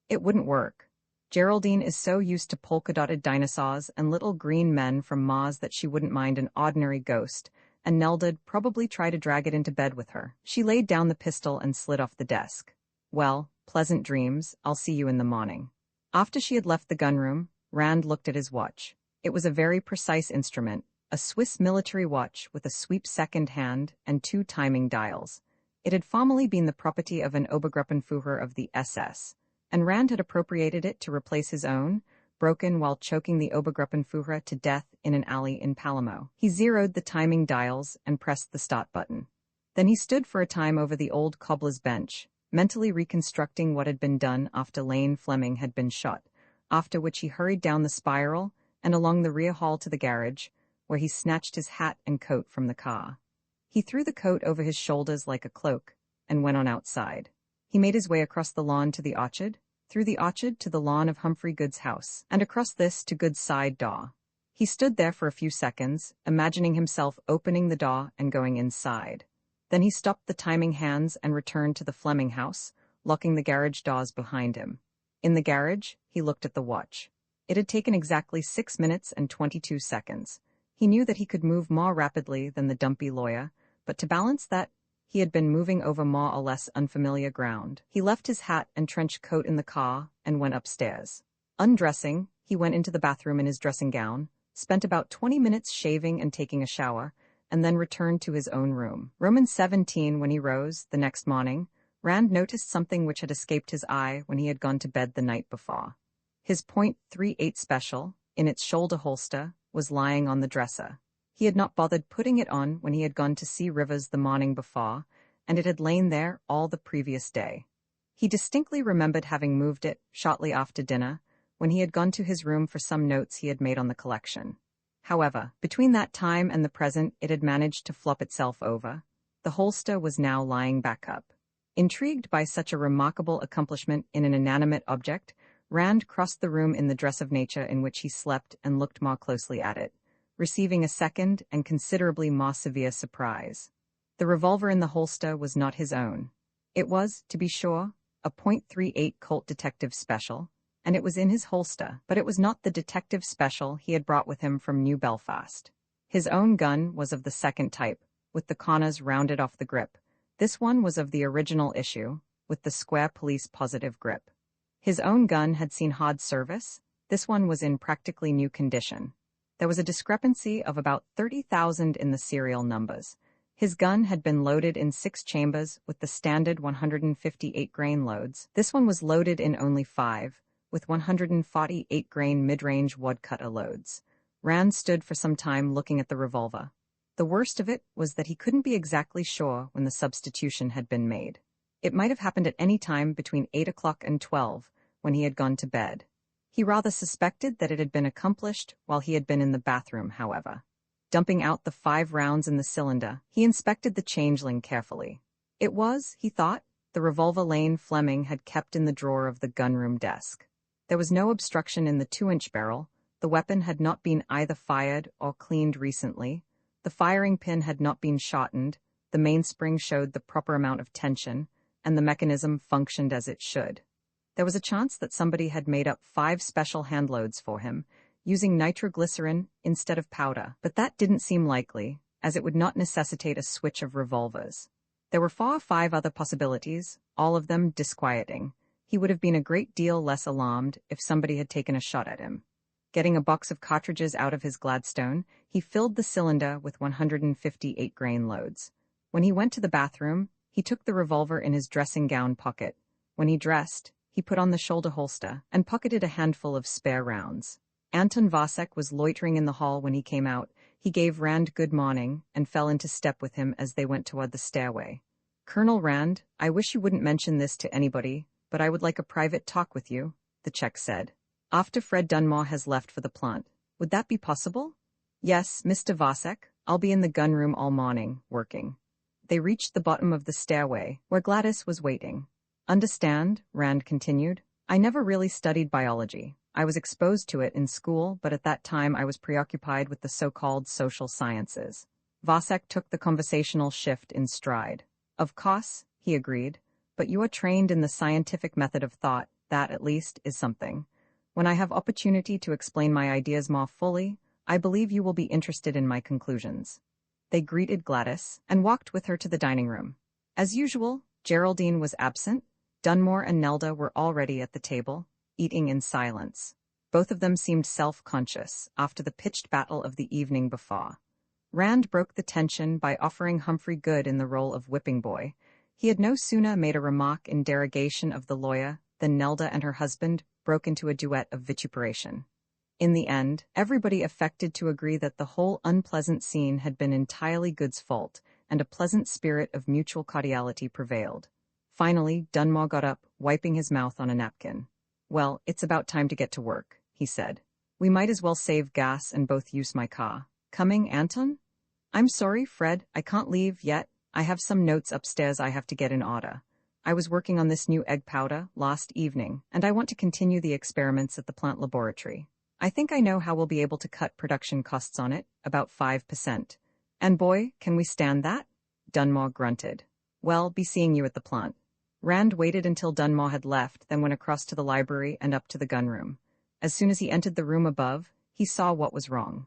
"It wouldn't work. Geraldine is so used to polka-dotted dinosaurs and little green men from Mars that she wouldn't mind an ordinary ghost, and Nelda'd probably try to drag it into bed with her." She laid down the pistol and slid off the desk. "Well, pleasant dreams. I'll see you in the morning." After she had left the gunroom, Rand looked at his watch. It was a very precise instrument, a Swiss military watch with a sweep-second hand and 2 timing dials. It had formerly been the property of an Obergruppenführer of the SS, and Rand had appropriated it to replace his own, broken while choking the Obergruppenführer to death in an alley in Palermo. He zeroed the timing dials and pressed the start button. Then he stood for a time over the old cobbler's bench, mentally reconstructing what had been done after Lane Fleming had been shot, after which he hurried down the spiral and along the rear hall to the garage, where he snatched his hat and coat from the car. He threw the coat over his shoulders like a cloak and went on outside. He made his way across the lawn to the orchard, through the orchard to the lawn of Humphrey Good's house, and across this to Good's side door. He stood there for a few seconds, imagining himself opening the door and going inside. Then he stopped the timing hands and returned to the Fleming house, locking the garage doors behind him. In the garage, he looked at the watch. It had taken exactly 6 minutes and 22 seconds. He knew that he could move more rapidly than the dumpy lawyer, but to balance that, he had been moving over more or less unfamiliar ground. He left his hat and trench coat in the car and went upstairs. Undressing, he went into the bathroom in his dressing gown, spent about 20 minutes shaving and taking a shower, and then returned to his own room. Romans 17. When he rose, the next morning, Rand noticed something which had escaped his eye when he had gone to bed the night before. His .38 special, in its shoulder holster, was lying on the dresser. He had not bothered putting it on when he had gone to see Rivers the morning before, and it had lain there all the previous day. He distinctly remembered having moved it, shortly after dinner, when he had gone to his room for some notes he had made on the collection. However, between that time and the present it had managed to flop itself over. The holster was now lying back up. Intrigued by such a remarkable accomplishment in an inanimate object, Rand crossed the room in the dress of nature in which he slept and looked more closely at it, receiving a second and considerably more severe surprise. The revolver in the holster was not his own. It was, to be sure, a .38 Colt Detective Special, and it was in his holster, but it was not the Detective Special he had brought with him from New Belfast. His own gun was of the second type, with the corners rounded off the grip. This one was of the original issue, with the square police-positive grip. His own gun had seen hard service. This one was in practically new condition. There was a discrepancy of about 30,000 in the serial numbers. His gun had been loaded in 6 chambers with the standard 158-grain loads. This one was loaded in only 5, with 148-grain mid-range woodcutter loads. Rand stood for some time looking at the revolver. The worst of it was that he couldn't be exactly sure when the substitution had been made. It might have happened at any time between 8 o'clock and 12, when he had gone to bed. He rather suspected that it had been accomplished while he had been in the bathroom, however. Dumping out the 5 rounds in the cylinder, he inspected the changeling carefully. It was, he thought, the revolver Lane Fleming had kept in the drawer of the gunroom desk. There was no obstruction in the 2-inch barrel. The weapon had not been either fired or cleaned recently. The firing pin had not been shortened. The mainspring showed the proper amount of tension, and the mechanism functioned as it should. There was a chance that somebody had made up 5 special handloads for him, using nitroglycerin instead of powder, but that didn't seem likely, as it would not necessitate a switch of revolvers. There were 5 other possibilities, all of them disquieting. He would have been a great deal less alarmed if somebody had taken a shot at him. Getting a box of cartridges out of his Gladstone, he filled the cylinder with 158 grain loads. When he went to the bathroom, he took the revolver in his dressing gown pocket. When he dressed, he put on the shoulder holster and pocketed a handful of spare rounds. Anton Vasek was loitering in the hall when he came out. He gave Rand good morning and fell into step with him as they went toward the stairway. "Colonel Rand, I wish you wouldn't mention this to anybody, but I would like a private talk with you," the Czech said. "After Fred Dunmore has left for the plant. Would that be possible?" "Yes, Mr. Vasek, I'll be in the gunroom all morning, working." They reached the bottom of the stairway, where Gladys was waiting. "Understand," Rand continued, "I never really studied biology. I was exposed to it in school, but at that time I was preoccupied with the so-called social sciences." Vasek took the conversational shift in stride. "Of course," he agreed, "but you are trained in the scientific method of thought. That, at least, is something. When I have opportunity to explain my ideas more fully, I believe you will be interested in my conclusions." They greeted Gladys and walked with her to the dining room. As usual, Geraldine was absent. Dunmore and Nelda were already at the table, eating in silence. Both of them seemed self-conscious after the pitched battle of the evening before. Rand broke the tension by offering Humphrey Good in the role of whipping boy. He had no sooner made a remark in derogation of the lawyer than Nelda and her husband broke into a duet of vituperation. In the end, everybody affected to agree that the whole unpleasant scene had been entirely Good's fault, and a pleasant spirit of mutual cordiality prevailed. Finally, Dunmore got up, wiping his mouth on a napkin. "Well, it's about time to get to work," he said. "We might as well save gas and both use my car. Coming, Anton?" "I'm sorry, Fred, I can't leave yet. I have some notes upstairs I have to get in order. I was working on this new egg powder last evening, and I want to continue the experiments at the plant laboratory. I think I know how we'll be able to cut production costs on it, about 5%. And boy, can we stand that?" Dunmore grunted. "Well, be seeing you at the plant." Rand waited until Dunmore had left, then went across to the library and up to the gunroom. As soon as he entered the room above, he saw what was wrong.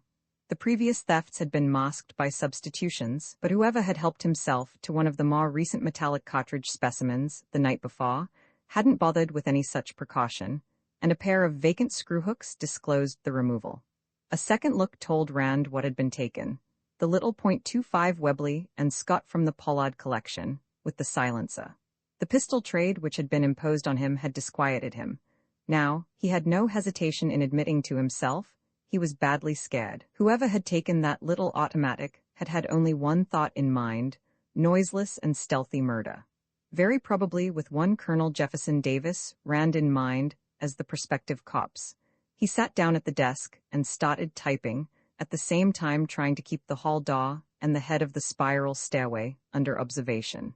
The previous thefts had been masked by substitutions, but whoever had helped himself to one of the more recent metallic cartridge specimens the night before hadn't bothered with any such precaution, and a pair of vacant screw hooks disclosed the removal. A second look told Rand what had been taken: the little .25 Webley and Scott from the Pollard collection, with the silencer. The pistol trade which had been imposed on him had disquieted him. Now, he had no hesitation in admitting to himself he was badly scared. Whoever had taken that little automatic had had only one thought in mind: noiseless and stealthy murder. Very probably with one Colonel Jefferson Davis, Rand in mind, as the prospective cops. He sat down at the desk and started typing, at the same time trying to keep the hall door and the head of the spiral stairway under observation.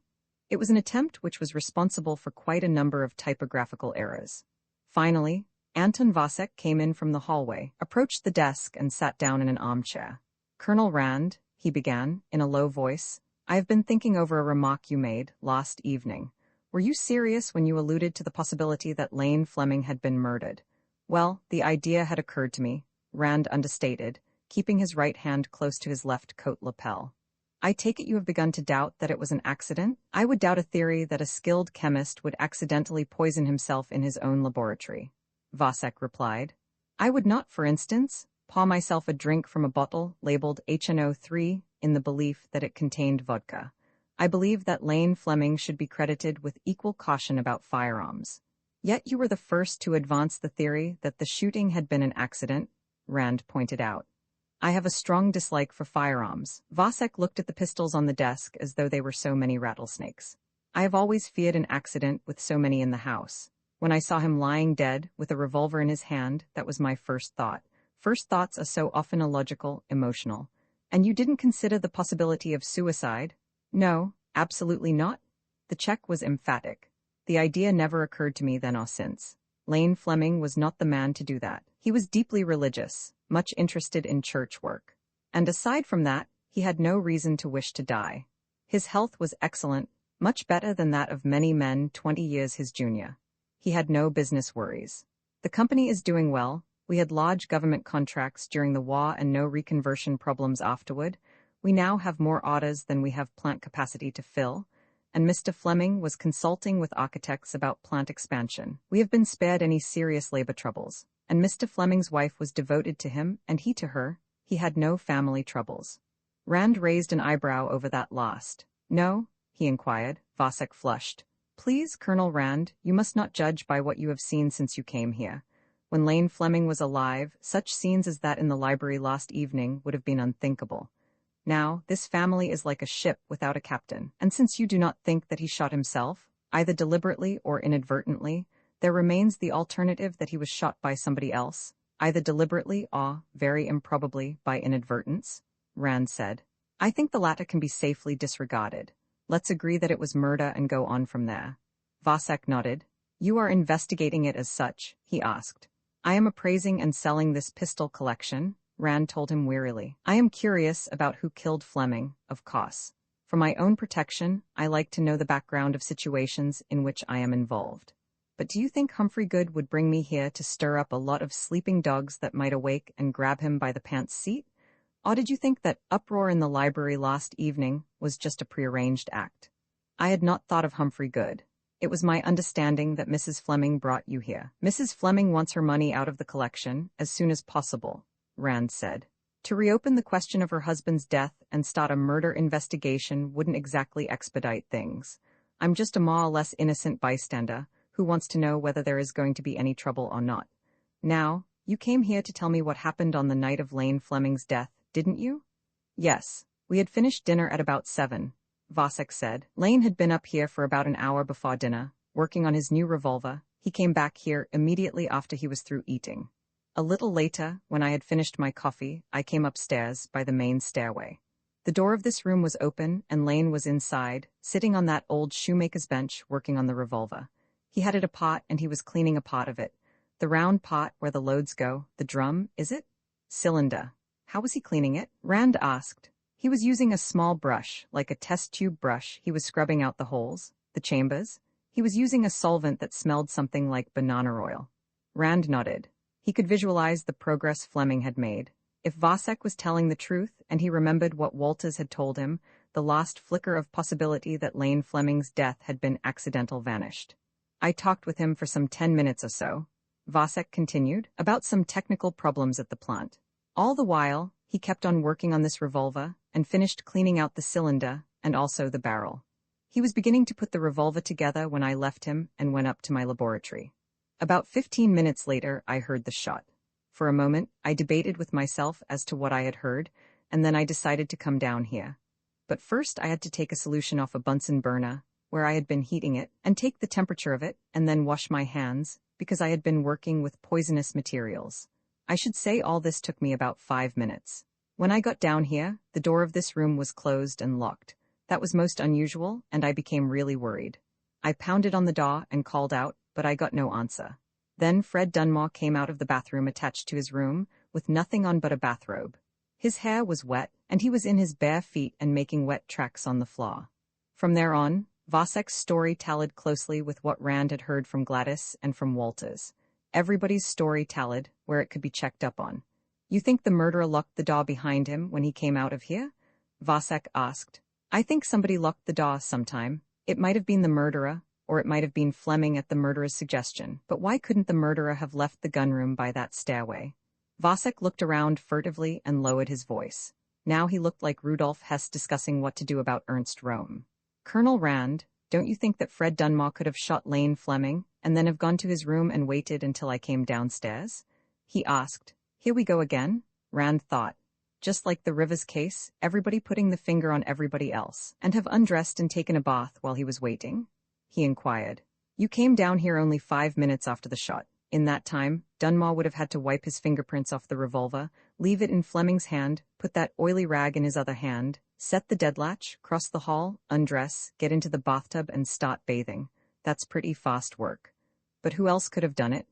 It was an attempt which was responsible for quite a number of typographical errors. Finally, Anton Vasek came in from the hallway, approached the desk, and sat down in an armchair. "Colonel Rand," he began, in a low voice, "I have been thinking over a remark you made last evening. Were you serious when you alluded to the possibility that Lane Fleming had been murdered?" "Well, the idea had occurred to me," Rand understated, keeping his right hand close to his left coat lapel. "I take it you have begun to doubt that it was an accident?" "I would doubt a theory that a skilled chemist would accidentally poison himself in his own laboratory," Vasek replied. "I would not, for instance, pour myself a drink from a bottle labeled HNO3 in the belief that it contained vodka. I believe that Lane Fleming should be credited with equal caution about firearms. Yet you were the first to advance the theory that the shooting had been an accident," Rand pointed out. "I have a strong dislike for firearms." Vasek looked at the pistols on the desk as though they were so many rattlesnakes. "I have always feared an accident with so many in the house. When I saw him lying dead with a revolver in his hand, that was my first thought. First thoughts are so often illogical, emotional. And you didn't consider the possibility of suicide?" "No, absolutely not." The Czech was emphatic. "The idea never occurred to me then or since. Lane Fleming was not the man to do that. He was deeply religious, much interested in church work. And aside from that, he had no reason to wish to die. His health was excellent, much better than that of many men 20 years his junior. He had no business worries. The company is doing well. We had large government contracts during the war and no reconversion problems afterward. We now have more orders than we have plant capacity to fill. and Mr. Fleming was consulting with architects about plant expansion. We have been spared any serious labor troubles, and Mr. Fleming's wife was devoted to him and he to her. He had no family troubles. Rand raised an eyebrow over that last. No? He inquired. Vasek flushed. Please, Colonel Rand, you must not judge by what you have seen since you came here. When Lane Fleming was alive, such scenes as that in the library last evening would have been unthinkable. Now, this family is like a ship without a captain, and since you do not think that he shot himself, either deliberately or inadvertently, there remains the alternative that he was shot by somebody else, either deliberately or, very improbably, by inadvertence, Rand said. I think the latter can be safely disregarded. Let's agree that it was murder and go on from there. Vasek nodded. You are investigating it as such, he asked. I am appraising and selling this pistol collection, Rand told him wearily. I am curious about who killed Fleming, of course. For my own protection, I like to know the background of situations in which I am involved. But do you think Humphrey Good would bring me here to stir up a lot of sleeping dogs that might awake and grab him by the pants seat? Or did you think that uproar in the library last evening was just a prearranged act? I had not thought of Humphrey Good. It was my understanding that Mrs. Fleming brought you here. Mrs. Fleming wants her money out of the collection as soon as possible, Rand said. To reopen the question of her husband's death and start a murder investigation wouldn't exactly expedite things. I'm just a more or less innocent bystander who wants to know whether there is going to be any trouble or not. Now, you came here to tell me what happened on the night of Lane Fleming's death, didn't you? Yes. We had finished dinner at about 7, Vasek said. Lane had been up here for about an hour before dinner, working on his new revolver. He came back here immediately after he was through eating. A little later, when I had finished my coffee, I came upstairs by the main stairway. The door of this room was open, and Lane was inside, sitting on that old shoemaker's bench working on the revolver. He had it apart, and he was cleaning a part of it. The round pot where the loads go, the drum, is it? Cylinder. How was he cleaning it? Rand asked. He was using a small brush, like a test tube brush. He was scrubbing out the holes, the chambers. He was using a solvent that smelled something like banana oil. Rand nodded. He could visualize the progress Fleming had made. If Vasek was telling the truth, and he remembered what Walters had told him, the last flicker of possibility that Lane Fleming's death had been accidental vanished. I talked with him for some 10 minutes or so, Vasek continued, about some technical problems at the plant. All the while, he kept on working on this revolver and finished cleaning out the cylinder and also the barrel. He was beginning to put the revolver together when I left him and went up to my laboratory. About 15 minutes later, I heard the shot. For a moment, I debated with myself as to what I had heard, and then I decided to come down here. But first I had to take a solution off a Bunsen burner, where I had been heating it, and take the temperature of it, and then wash my hands, because I had been working with poisonous materials. I should say all this took me about 5 minutes. When I got down here, the door of this room was closed and locked. That was most unusual, and I became really worried. I pounded on the door and called out, but I got no answer. Then Fred Dunmore came out of the bathroom attached to his room, with nothing on but a bathrobe. His hair was wet, and he was in his bare feet and making wet tracks on the floor. From there on, Vasek's story tallied closely with what Rand had heard from Gladys and from Walters. Everybody's story tallied, where it could be checked up on. You think the murderer locked the door behind him when he came out of here? Vasek asked. I think somebody locked the door sometime. It might have been the murderer, or it might have been Fleming at the murderer's suggestion. But why couldn't the murderer have left the gunroom by that stairway? Vasek looked around furtively and lowered his voice. Now he looked like Rudolf Hess discussing what to do about Ernst Röhm. Colonel Rand, don't you think that Fred Dunmore could have shot Lane Fleming, and then have gone to his room and waited until I came downstairs? He asked. Here we go again, Rand thought. Just like the Rivers case, everybody putting the finger on everybody else, and have undressed and taken a bath while he was waiting? He inquired. You came down here only 5 minutes after the shot. In that time, Dunmore would have had to wipe his fingerprints off the revolver, leave it in Fleming's hand, put that oily rag in his other hand, set the deadlatch, cross the hall, undress, get into the bathtub and start bathing. That's pretty fast work. But who else could have done it?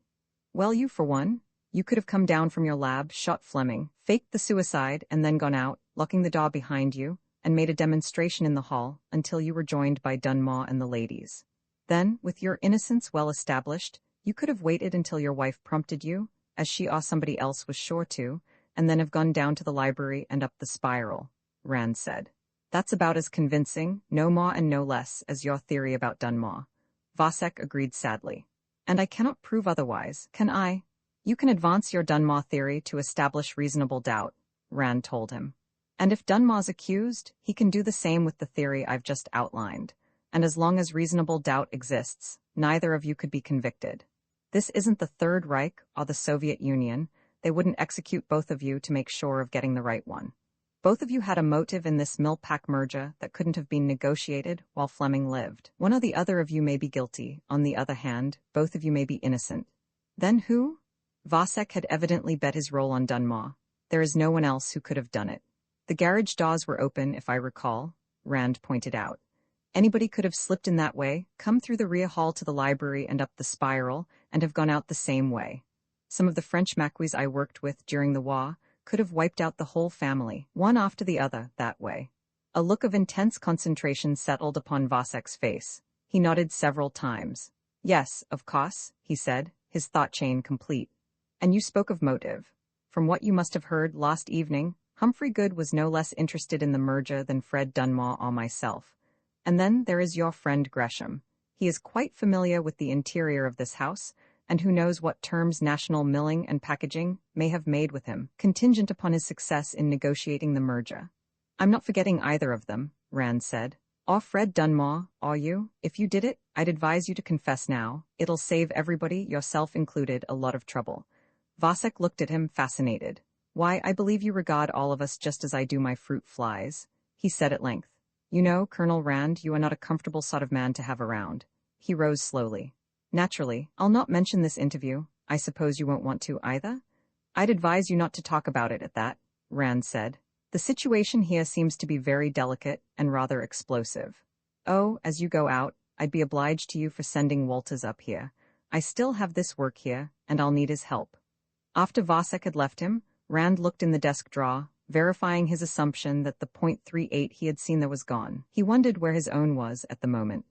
Well, you for one. You could have come down from your lab, shot Fleming, faked the suicide, and then gone out, locking the door behind you, and made a demonstration in the hall until you were joined by Dunmore and the ladies. Then, with your innocence well established, you could have waited until your wife prompted you, as she or somebody else was sure to, and then have gone down to the library and up the spiral, Rand said. That's about as convincing, no more and no less, as your theory about Dunmore. Vasek agreed sadly. And I cannot prove otherwise, can I? You can advance your Dunmore theory to establish reasonable doubt, Rand told him. And if Dunmore's accused, he can do the same with the theory I've just outlined. And as long as reasonable doubt exists, neither of you could be convicted. This isn't the Third Reich or the Soviet Union. They wouldn't execute both of you to make sure of getting the right one. Both of you had a motive in this Millpack merger that couldn't have been negotiated while Fleming lived. One or the other of you may be guilty. On the other hand, both of you may be innocent. Then who? Vasek had evidently bet his role on Dunmore. There is no one else who could have done it. The garage doors were open, if I recall, Rand pointed out. Anybody could have slipped in that way, come through the rear hall to the library and up the spiral, and have gone out the same way. Some of the French Maquis I worked with during the war could have wiped out the whole family, one after the other, that way. A look of intense concentration settled upon Vasek's face. He nodded several times. Yes, of course, he said, his thought chain complete. And you spoke of motive. From what you must have heard last evening, Humphrey Good was no less interested in the merger than Fred Dunmore or myself. And then there is your friend Gresham. He is quite familiar with the interior of this house, and who knows what terms National Milling and Packaging may have made with him, contingent upon his success in negotiating the merger. I'm not forgetting either of them, Rand said. Or Fred Dunmore, are you? If you did it, I'd advise you to confess now. It'll save everybody, yourself included, a lot of trouble. Vasek looked at him, fascinated. Why, I believe you regard all of us just as I do my fruit flies, he said at length. You know, Colonel Rand, you are not a comfortable sort of man to have around. He rose slowly. Naturally, I'll not mention this interview. I suppose you won't want to either? I'd advise you not to talk about it at that, Rand said. The situation here seems to be very delicate and rather explosive. Oh, as you go out, I'd be obliged to you for sending Walters up here. I still have this work here, and I'll need his help. After Vasek had left him, Rand looked in the desk drawer, verifying his assumption that the .38 he had seen there was gone. He wondered where his own was at the moment.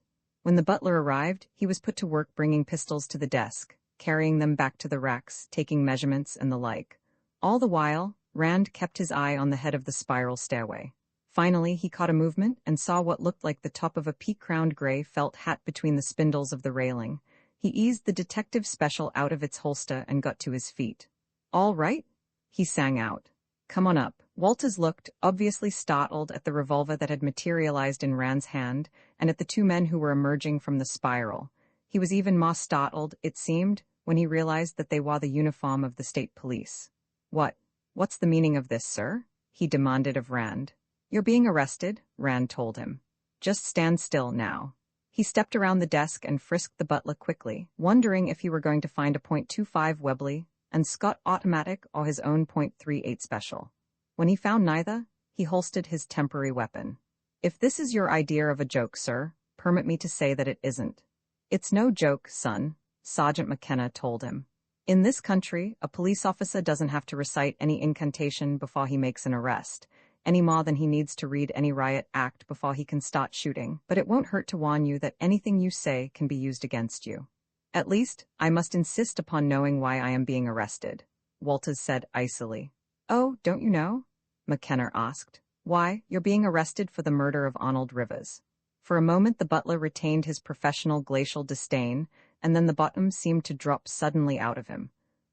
When the butler arrived, he was put to work bringing pistols to the desk, carrying them back to the racks, taking measurements and the like. All the while, Rand kept his eye on the head of the spiral stairway. Finally, he caught a movement and saw what looked like the top of a peak-crowned gray felt hat between the spindles of the railing. He eased the detective special out of its holster and got to his feet. All right? He sang out. Come on up. Walters looked, obviously startled, at the revolver that had materialized in Rand's hand, and at the two men who were emerging from the spiral. He was even more startled, it seemed, when he realized that they wore the uniform of the state police. What's the meaning of this, sir? He demanded of Rand. You're being arrested, Rand told him. Just stand still now. He stepped around the desk and frisked the butler quickly, wondering if he were going to find a .25 Webley and Scott automatic or his own .38 special. When he found neither, he holstered his temporary weapon. If this is your idea of a joke, sir, permit me to say that it isn't. It's no joke, son, Sergeant McKenna told him. In this country, a police officer doesn't have to recite any incantation before he makes an arrest, any more than he needs to read any riot act before he can start shooting, but it won't hurt to warn you that anything you say can be used against you. At least, I must insist upon knowing why I am being arrested, Walters said icily. Oh, don't you know? McKenna asked. Why, you're being arrested for the murder of Arnold Rivers. For a moment the butler retained his professional glacial disdain, and then the bottom seemed to drop suddenly out of him.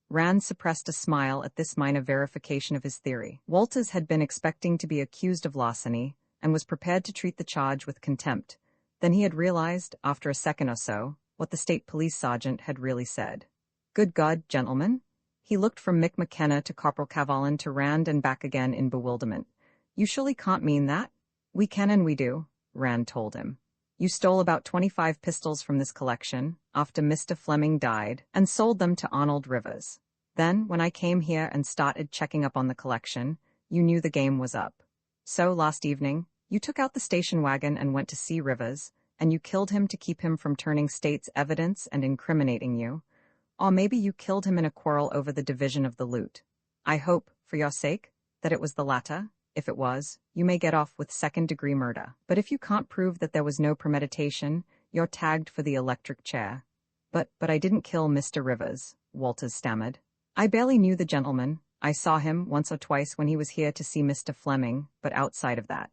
Rand suppressed a smile at this minor verification of his theory. Walters had been expecting to be accused of larceny, and was prepared to treat the charge with contempt. Then he had realized, after a second or so, what the state police sergeant had really said. Good God, gentlemen. He looked from Mick McKenna to Corporal Cavalin to Rand and back again in bewilderment. You surely can't mean that? We can and we do, Rand told him. You stole about 25 pistols from this collection, after Mr. Fleming died, and sold them to Arnold Rivers. Then, when I came here and started checking up on the collection, you knew the game was up. So, last evening, you took out the station wagon and went to see Rivers, and you killed him to keep him from turning state's evidence and incriminating you. Or maybe you killed him in a quarrel over the division of the loot. I hope, for your sake, that it was the latter. If it was, you may get off with second-degree murder. But if you can't prove that there was no premeditation, you're tagged for the electric chair. But I didn't kill Mr. Rivers, Walters stammered. I barely knew the gentleman. I saw him once or twice when he was here to see Mr. Fleming, but outside of that.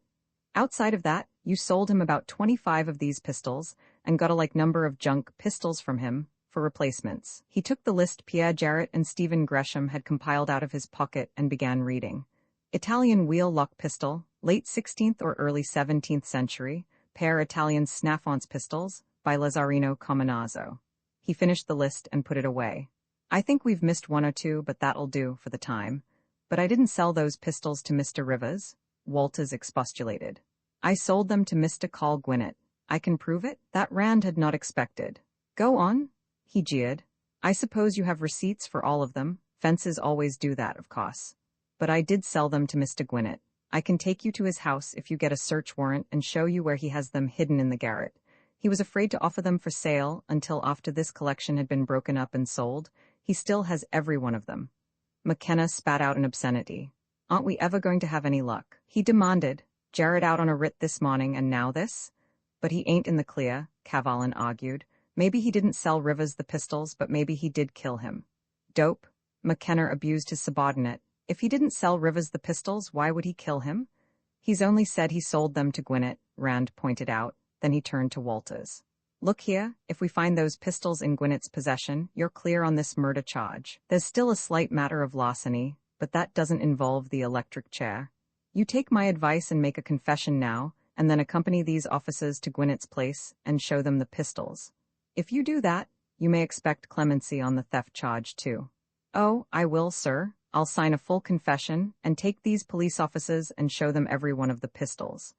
Outside of that, you sold him about 25 of these pistols and got a number of junk pistols from him for replacements. He took the list Pierre Jarrett and Stephen Gresham had compiled out of his pocket and began reading. Italian wheel-lock pistol, late 16th or early 17th century, pair Italian Snaffons pistols, by Lazzarino Cominazzo. He finished the list and put it away. I think we've missed one or two, but that'll do for the time. But I didn't sell those pistols to Mr. Rivers, Walters expostulated. I sold them to Mr. Carl Gwinnett. I can prove it? That Rand had not expected. Go on, he jeered. I suppose you have receipts for all of them. Fences always do that, of course. But I did sell them to Mr. Gwinnett. I can take you to his house if you get a search warrant and show you where he has them hidden in the garret. He was afraid to offer them for sale until after this collection had been broken up and sold. He still has every one of them. McKenna spat out an obscenity. Aren't we ever going to have any luck? He demanded. Jarrett out on a writ this morning and now this? But he ain't in the clear, Cavalin argued. Maybe he didn't sell Rivers the pistols, but maybe he did kill him. Dope. McKenna abused his subordinate. If he didn't sell Rivers the pistols, why would he kill him? He's only said he sold them to Gwinnett, Rand pointed out. Then he turned to Walters. Look here, if we find those pistols in Gwinnett's possession, you're clear on this murder charge. There's still a slight matter of larceny, but that doesn't involve the electric chair. You take my advice and make a confession now, and then accompany these officers to Gwinnett's place and show them the pistols. If you do that, you may expect clemency on the theft charge too. Oh, I will, sir. I'll sign a full confession and take these police officers and show them every one of the pistols.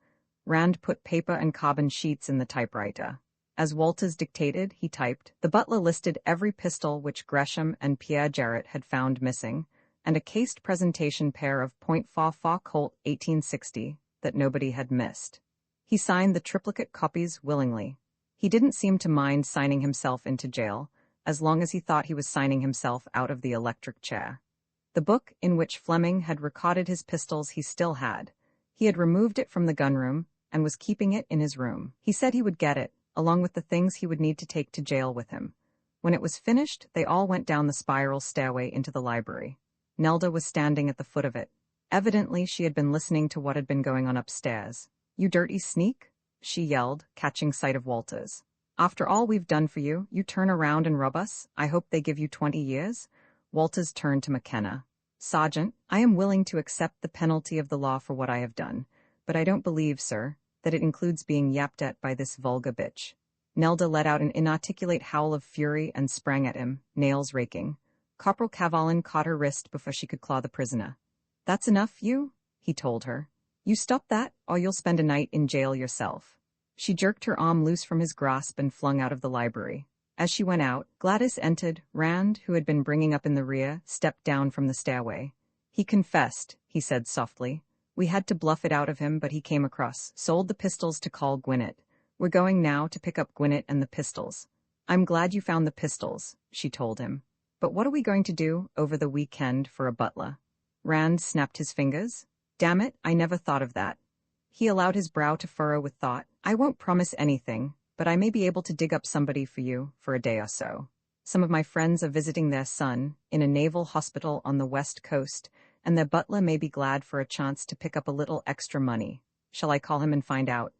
Rand put paper and carbon sheets in the typewriter. As Walters dictated, he typed. The butler listed every pistol which Gresham and Pierre Jarrett had found missing, and a cased presentation pair of .44 Colt 1860 that nobody had missed. He signed the triplicate copies willingly. He didn't seem to mind signing himself into jail, as long as he thought he was signing himself out of the electric chair. The book in which Fleming had recorded his pistols he still had. He had removed it from the gunroom and was keeping it in his room. He said he would get it, along with the things he would need to take to jail with him. When it was finished, they all went down the spiral stairway into the library. Nelda was standing at the foot of it. Evidently, she had been listening to what had been going on upstairs. You dirty sneak, she yelled, catching sight of Walters. After all we've done for you, you turn around and rob us? I hope they give you 20 years? Walters turned to McKenna. Sergeant, I am willing to accept the penalty of the law for what I have done, but I don't believe, sir, that it includes being yapped at by this vulgar bitch. Nelda let out an inarticulate howl of fury and sprang at him, nails raking. Corporal Cavalin caught her wrist before she could claw the prisoner. That's enough, you? He told her. You stop that, or you'll spend a night in jail yourself. She jerked her arm loose from his grasp and flung out of the library. As she went out, Gladys entered. Rand, who had been bringing up in the rear, stepped down from the stairway. He confessed, he said softly. We had to bluff it out of him, but he came across, sold the pistols to Carl Gwinnett. We're going now to pick up Gwinnett and the pistols. I'm glad you found the pistols, she told him. But what are we going to do over the weekend for a butler? Rand snapped his fingers. Damn it, I never thought of that. He allowed his brow to furrow with thought. I won't promise anything, but I may be able to dig up somebody for you for a day or so. Some of my friends are visiting their son in a naval hospital on the West Coast, and their butler may be glad for a chance to pick up a little extra money. Shall I call him and find out?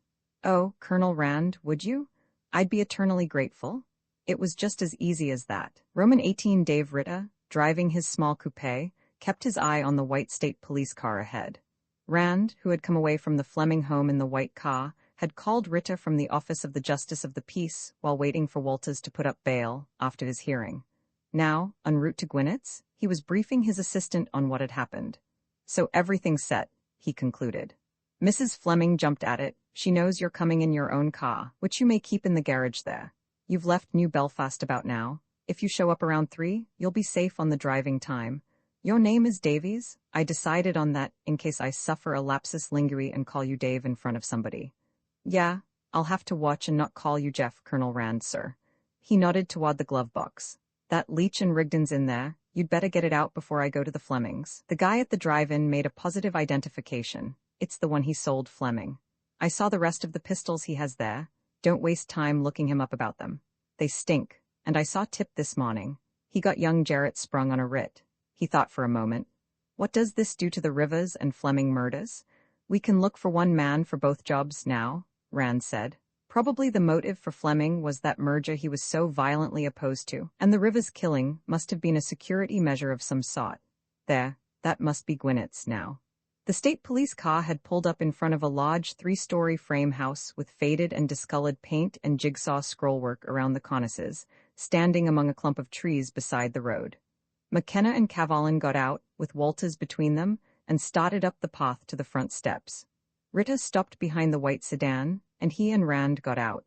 Oh, Colonel Rand, would you? I'd be eternally grateful. It was just as easy as that. Roman 18 Dave Ritter, driving his small coupe, kept his eye on the white state police car ahead. Rand, who had come away from the Fleming home in the white car, had called Ritter from the office of the Justice of the Peace while waiting for Walters to put up bail after his hearing. Now, en route to Gwinnett's, he was briefing his assistant on what had happened. So everything's set, he concluded. Mrs. Fleming jumped at it. She knows you're coming in your own car, which you may keep in the garage there. You've left New Belfast about now. If you show up around 3, you'll be safe on the driving time. Your name is Davies? I decided on that in case I suffer a lapsus linguae and call you Dave in front of somebody. Yeah, I'll have to watch and not call you Jeff, Colonel Rand, sir. He nodded toward the glove box. That Leach and Rigdon's in there. You'd better get it out before I go to the Flemings. The guy at the drive-in made a positive identification. It's the one he sold Fleming. I saw the rest of the pistols he has there. Don't waste time looking him up about them. They stink. And I saw Tip this morning. He got young Jarrett sprung on a writ. He thought for a moment. What does this do to the Rivers and Fleming murders? We can look for one man for both jobs now, Rand said. Probably the motive for Fleming was that merger he was so violently opposed to, and the Rivers killing must have been a security measure of some sort. There, that must be Gwynnett's now. The state police car had pulled up in front of a large 3-story frame house with faded and discolored paint and jigsaw scrollwork around the cornices, standing among a clump of trees beside the road. McKenna and Cavalin got out, with Walters between them, and started up the path to the front steps. Rita stopped behind the white sedan, and he and Rand got out.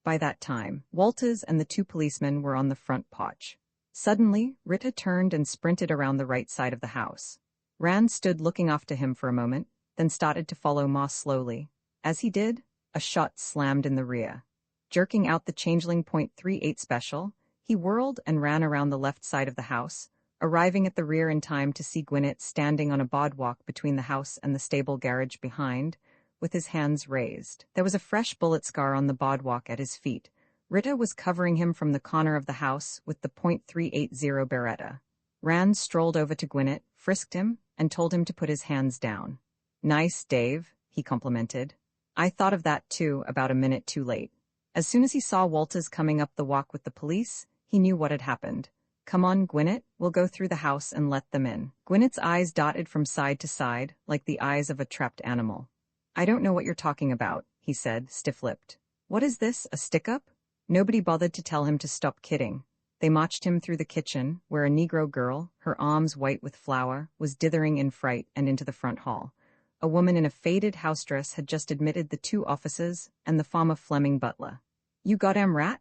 By that time, Walters and the 2 policemen were on the front porch. Suddenly, Rita turned and sprinted around the right side of the house. Rand stood looking off to him for a moment, then started to follow more slowly. As he did, a shot slammed in the rear. Jerking out the Changeling .38 special, he whirled and ran around the left side of the house, arriving at the rear in time to see Gwinnett standing on a boardwalk between the house and the stable garage behind, with his hands raised. There was a fresh bullet scar on the boardwalk at his feet. Rita was covering him from the corner of the house with the .380 Beretta. Rand strolled over to Gwinnett, frisked him, and told him to put his hands down. "Nice, Dave," he complimented. "I thought of that too, about a minute too late." As soon as he saw Walters coming up the walk with the police, he knew what had happened. "Come on, Gwinnett, we'll go through the house and let them in." Gwinnett's eyes darted from side to side, like the eyes of a trapped animal. "I don't know what you're talking about," he said, stiff-lipped. "What is this, a stick-up?" Nobody bothered to tell him to stop kidding. They marched him through the kitchen, where a Negro girl, her arms white with flour, was dithering in fright, and into the front hall. A woman in a faded house dress had just admitted the 2 officers and the farmer Fleming butler. "You goddamn rat!"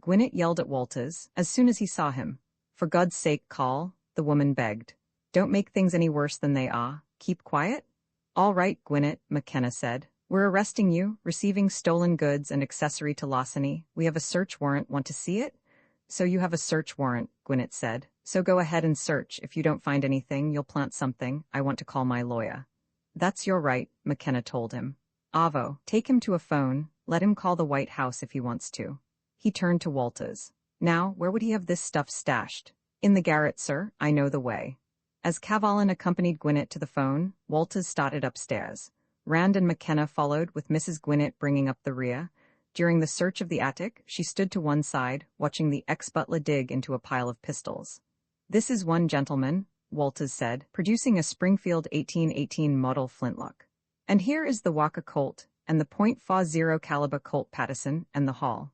Gwinnett yelled at Walters, as soon as he saw him. "For God's sake, call," the woman begged. "Don't make things any worse than they are. Keep quiet." "All right, Gwinnett," McKenna said. "We're arresting you, receiving stolen goods and accessory to larceny. We have a search warrant. Want to see it?" "So you have a search warrant," Gwinnett said. "So go ahead and search. If you don't find anything, you'll plant something. I want to call my lawyer." "That's your right," McKenna told him. "Avo, take him to a phone. Let him call the White House if he wants to." He turned to Walters. "Now, where would he have this stuff stashed?" "In the garret, sir. I know the way." As Cavalin accompanied Gwinnett to the phone, Walters started upstairs. Rand and McKenna followed, with Mrs. Gwinnett bringing up the rear. During the search of the attic, she stood to one side, watching the ex-butler dig into a pile of pistols. "This is one, gentleman," Walters said, producing a Springfield 1818 model flintlock. "And here is the Walker Colt, and the .40 caliber Colt Patterson, and the Hall."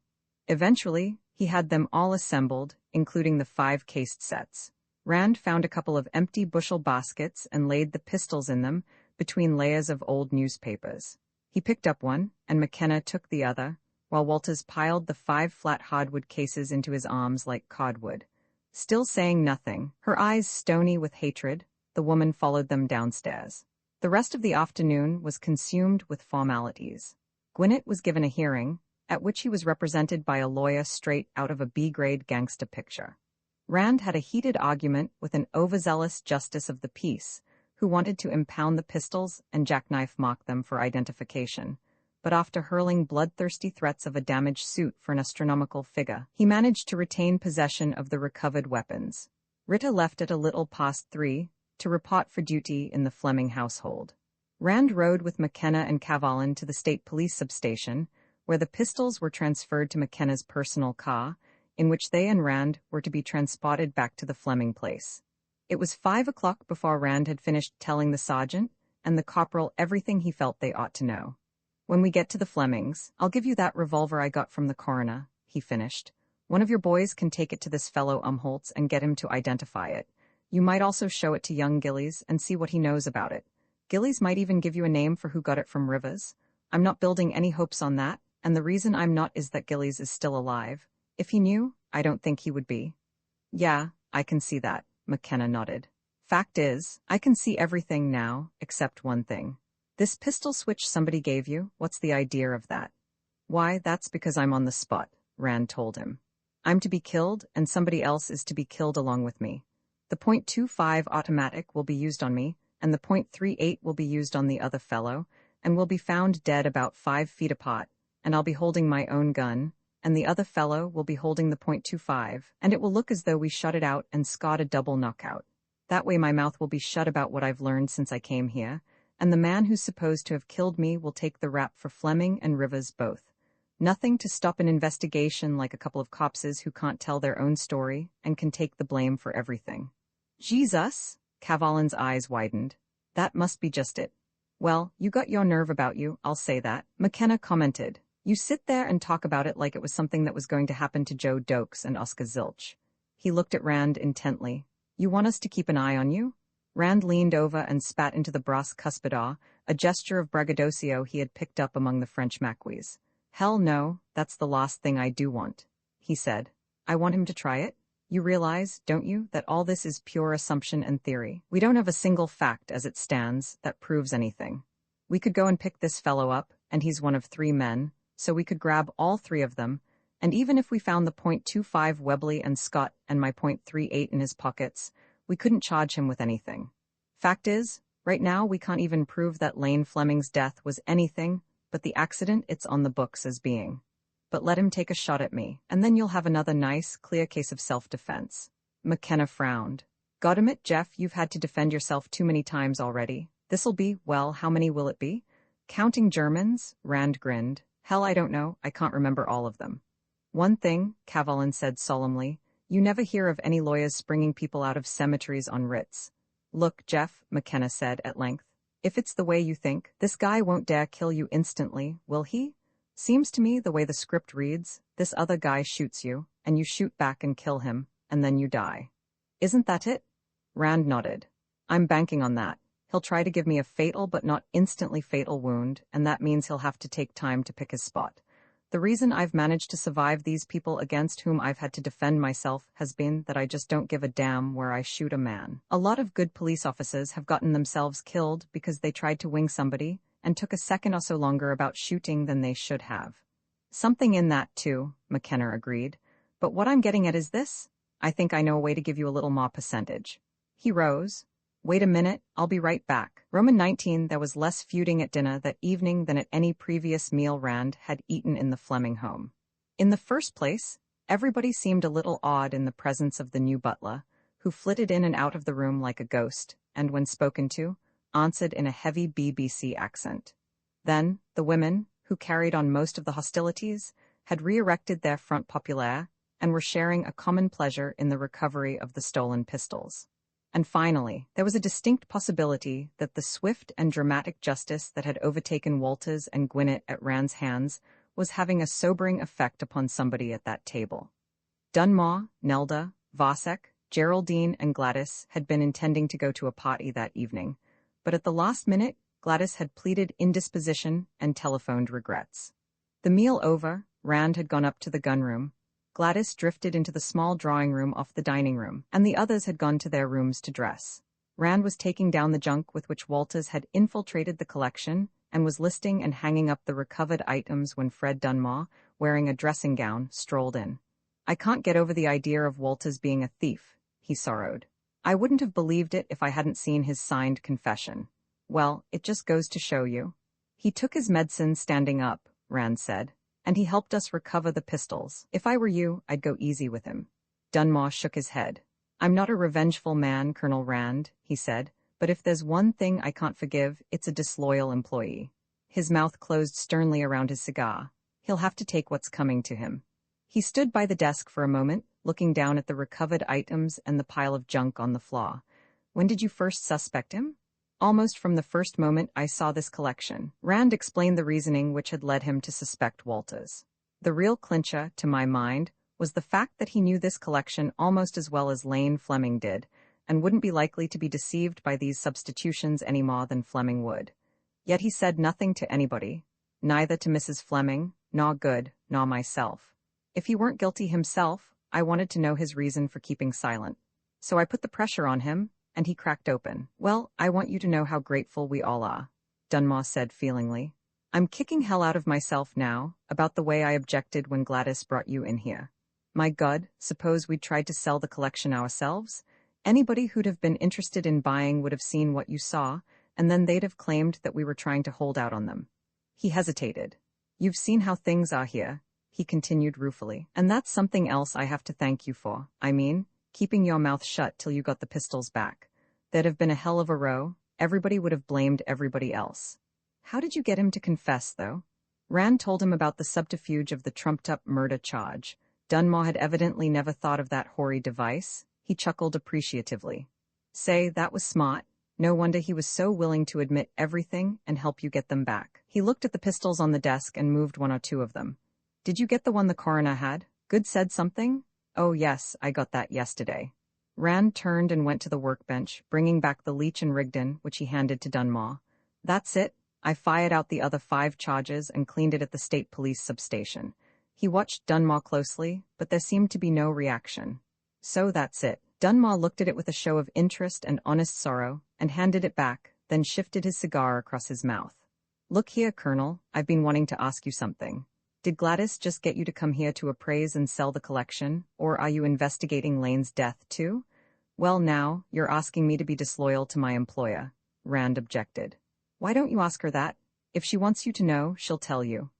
Eventually, he had them all assembled, including the 5 cased sets. Rand found a couple of empty bushel baskets and laid the pistols in them, between layers of old newspapers. He picked up one, and McKenna took the other, while Walters piled the 5 flat hardwood cases into his arms like cordwood. Still saying nothing, her eyes stony with hatred, the woman followed them downstairs. The rest of the afternoon was consumed with formalities. Gwinnett was given a hearing, at which he was represented by a lawyer straight out of a B-grade gangsta picture. Rand had a heated argument with an overzealous justice of the peace, who wanted to impound the pistols and jackknife mock them for identification. But after hurling bloodthirsty threats of a damaged suit for an astronomical figure, he managed to retain possession of the recovered weapons. Rita left at a little past 3 to report for duty in the Fleming household. Rand rode with McKenna and Cavalin to the state police substation, where the pistols were transferred to McKenna's personal car, in which they and Rand were to be transported back to the Fleming place. It was 5 o'clock before Rand had finished telling the sergeant and the corporal everything he felt they ought to know. "When we get to the Flemings, I'll give you that revolver I got from the coroner," he finished. "One of your boys can take it to this fellow Umholtz and get him to identify it. You might also show it to young Gillies and see what he knows about it. Gillies might even give you a name for who got it from Rivers. I'm not building any hopes on that, and the reason I'm not is that Gillies is still alive. If he knew, I don't think he would be." "Yeah, I can see that," McKenna nodded. "Fact is, I can see everything now, except one thing. This pistol switch somebody gave you, what's the idea of that?" "Why, that's because I'm on the spot," Rand told him. "I'm to be killed, and somebody else is to be killed along with me. The .25 automatic will be used on me, and the .38 will be used on the other fellow, and we'll be found dead about 5 feet apart, and I'll be holding my own gun, and the other fellow will be holding the .25, and it will look as though we shot it out and scored a double knockout. That way my mouth will be shut about what I've learned since I came here, and the man who's supposed to have killed me will take the rap for Fleming and Rivers both. Nothing to stop an investigation like a couple of copses who can't tell their own story and can take the blame for everything. Jesus! Cavalin's eyes widened. That must be just it. Well, you got your nerve about you, I'll say that, McKenna commented. You sit there and talk about it like it was something that was going to happen to Joe Dokes and Oscar Zilch. He looked at Rand intently. You want us to keep an eye on you? Rand leaned over and spat into the brass cuspidor, a gesture of braggadocio he had picked up among the French maquis. Hell no, that's the last thing I do want, he said. I want him to try it. You realize, don't you, that all this is pure assumption and theory? We don't have a single fact as it stands that proves anything. We could go and pick this fellow up, and he's one of 3 men, so we could grab all 3 of them, and even if we found the .25 Webley and Scott and my .38 in his pockets, we couldn't charge him with anything. Fact is, right now we can't even prove that Lane Fleming's death was anything but the accident it's on the books as being. But let him take a shot at me, and then you'll have another nice, clear case of self-defense. McKenna frowned. Goddamn it, Jeff, you've had to defend yourself too many times already. This'll be, well, how many will it be? Counting Germans? Rand grinned. Hell, I don't know, I can't remember all of them. One thing, Cavalin said solemnly, you never hear of any lawyers springing people out of cemeteries on writs. Look, Jeff, McKenna said at length, if it's the way you think, this guy won't dare kill you instantly, will he? Seems to me the way the script reads, this other guy shoots you, and you shoot back and kill him, and then you die. Isn't that it? Rand nodded. I'm banking on that. He'll try to give me a fatal but not instantly fatal wound, and that means he'll have to take time to pick his spot. The reason I've managed to survive these people against whom I've had to defend myself has been that I just don't give a damn where I shoot a man. A lot of good police officers have gotten themselves killed because they tried to wing somebody and took a second or so longer about shooting than they should have. Something in that, too, McKenna agreed. But what I'm getting at is this. I think I know a way to give you a little more percentage. He rose. Wait a minute, I'll be right back. Roman 19, there was less feuding at dinner that evening than at any previous meal Rand had eaten in the Fleming home. In the first place, everybody seemed a little awed in the presence of the new butler, who flitted in and out of the room like a ghost, and when spoken to, answered in a heavy BBC accent. Then, the women, who carried on most of the hostilities, had re-erected their front populaire and were sharing a common pleasure in the recovery of the stolen pistols. And finally, there was a distinct possibility that the swift and dramatic justice that had overtaken Walters and Gwinnett at Rand's hands was having a sobering effect upon somebody at that table. Dunmore, Nelda, Vasek, Geraldine, and Gladys had been intending to go to a party that evening, but at the last minute, Gladys had pleaded indisposition and telephoned regrets. The meal over, Rand had gone up to the gunroom. Gladys drifted into the small drawing room off the dining room, and the others had gone to their rooms to dress. Rand was taking down the junk with which Walters had infiltrated the collection and was listing and hanging up the recovered items when Fred Dunmore, wearing a dressing gown, strolled in. I can't get over the idea of Walters being a thief, he sorrowed. I wouldn't have believed it if I hadn't seen his signed confession. Well, it just goes to show you. He took his medicine standing up, Rand said, and he helped us recover the pistols. If I were you, I'd go easy with him. Dunmore shook his head. I'm not a revengeful man, Colonel Rand, he said, but if there's one thing I can't forgive, it's a disloyal employee. His mouth closed sternly around his cigar. He'll have to take what's coming to him. He stood by the desk for a moment, looking down at the recovered items and the pile of junk on the floor. When did you first suspect him? Almost from the first moment I saw this collection. Rand explained the reasoning which had led him to suspect Walters. The real clincher, to my mind, was the fact that he knew this collection almost as well as Lane Fleming did, and wouldn't be likely to be deceived by these substitutions any more than Fleming would. Yet he said nothing to anybody, neither to Mrs. Fleming, nor Good, nor myself. If he weren't guilty himself, I wanted to know his reason for keeping silent. So I put the pressure on him, and he cracked open. Well, I want you to know how grateful we all are, Dunmore said feelingly. I'm kicking hell out of myself now about the way I objected when Gladys brought you in here. My God, suppose we'd tried to sell the collection ourselves? Anybody who'd have been interested in buying would have seen what you saw, and then they'd have claimed that we were trying to hold out on them. He hesitated. You've seen how things are here, he continued ruefully, and that's something else I have to thank you for. I mean, keeping your mouth shut till you got the pistols back. There'd have been a hell of a row, everybody would have blamed everybody else. How did you get him to confess, though? Rand told him about the subterfuge of the trumped-up murder charge. Dunmore had evidently never thought of that hoary device. He chuckled appreciatively. Say, that was smart. No wonder he was so willing to admit everything and help you get them back. He looked at the pistols on the desk and moved one or two of them. Did you get the one the coroner had? Good said something? Oh yes, I got that yesterday. Rand turned and went to the workbench, bringing back the Leech and Rigdon, which he handed to Dunmore. That's it. I fired out the other 5 charges and cleaned it at the state police substation. He watched Dunmore closely, but there seemed to be no reaction. So that's it. Dunmore looked at it with a show of interest and honest sorrow, and handed it back, then shifted his cigar across his mouth. Look here, Colonel, I've been wanting to ask you something. Did Gladys just get you to come here to appraise and sell the collection, or are you investigating Lane's death too? Well now, you're asking me to be disloyal to my employer, Rand objected. Why don't you ask her that? If she wants you to know, she'll tell you.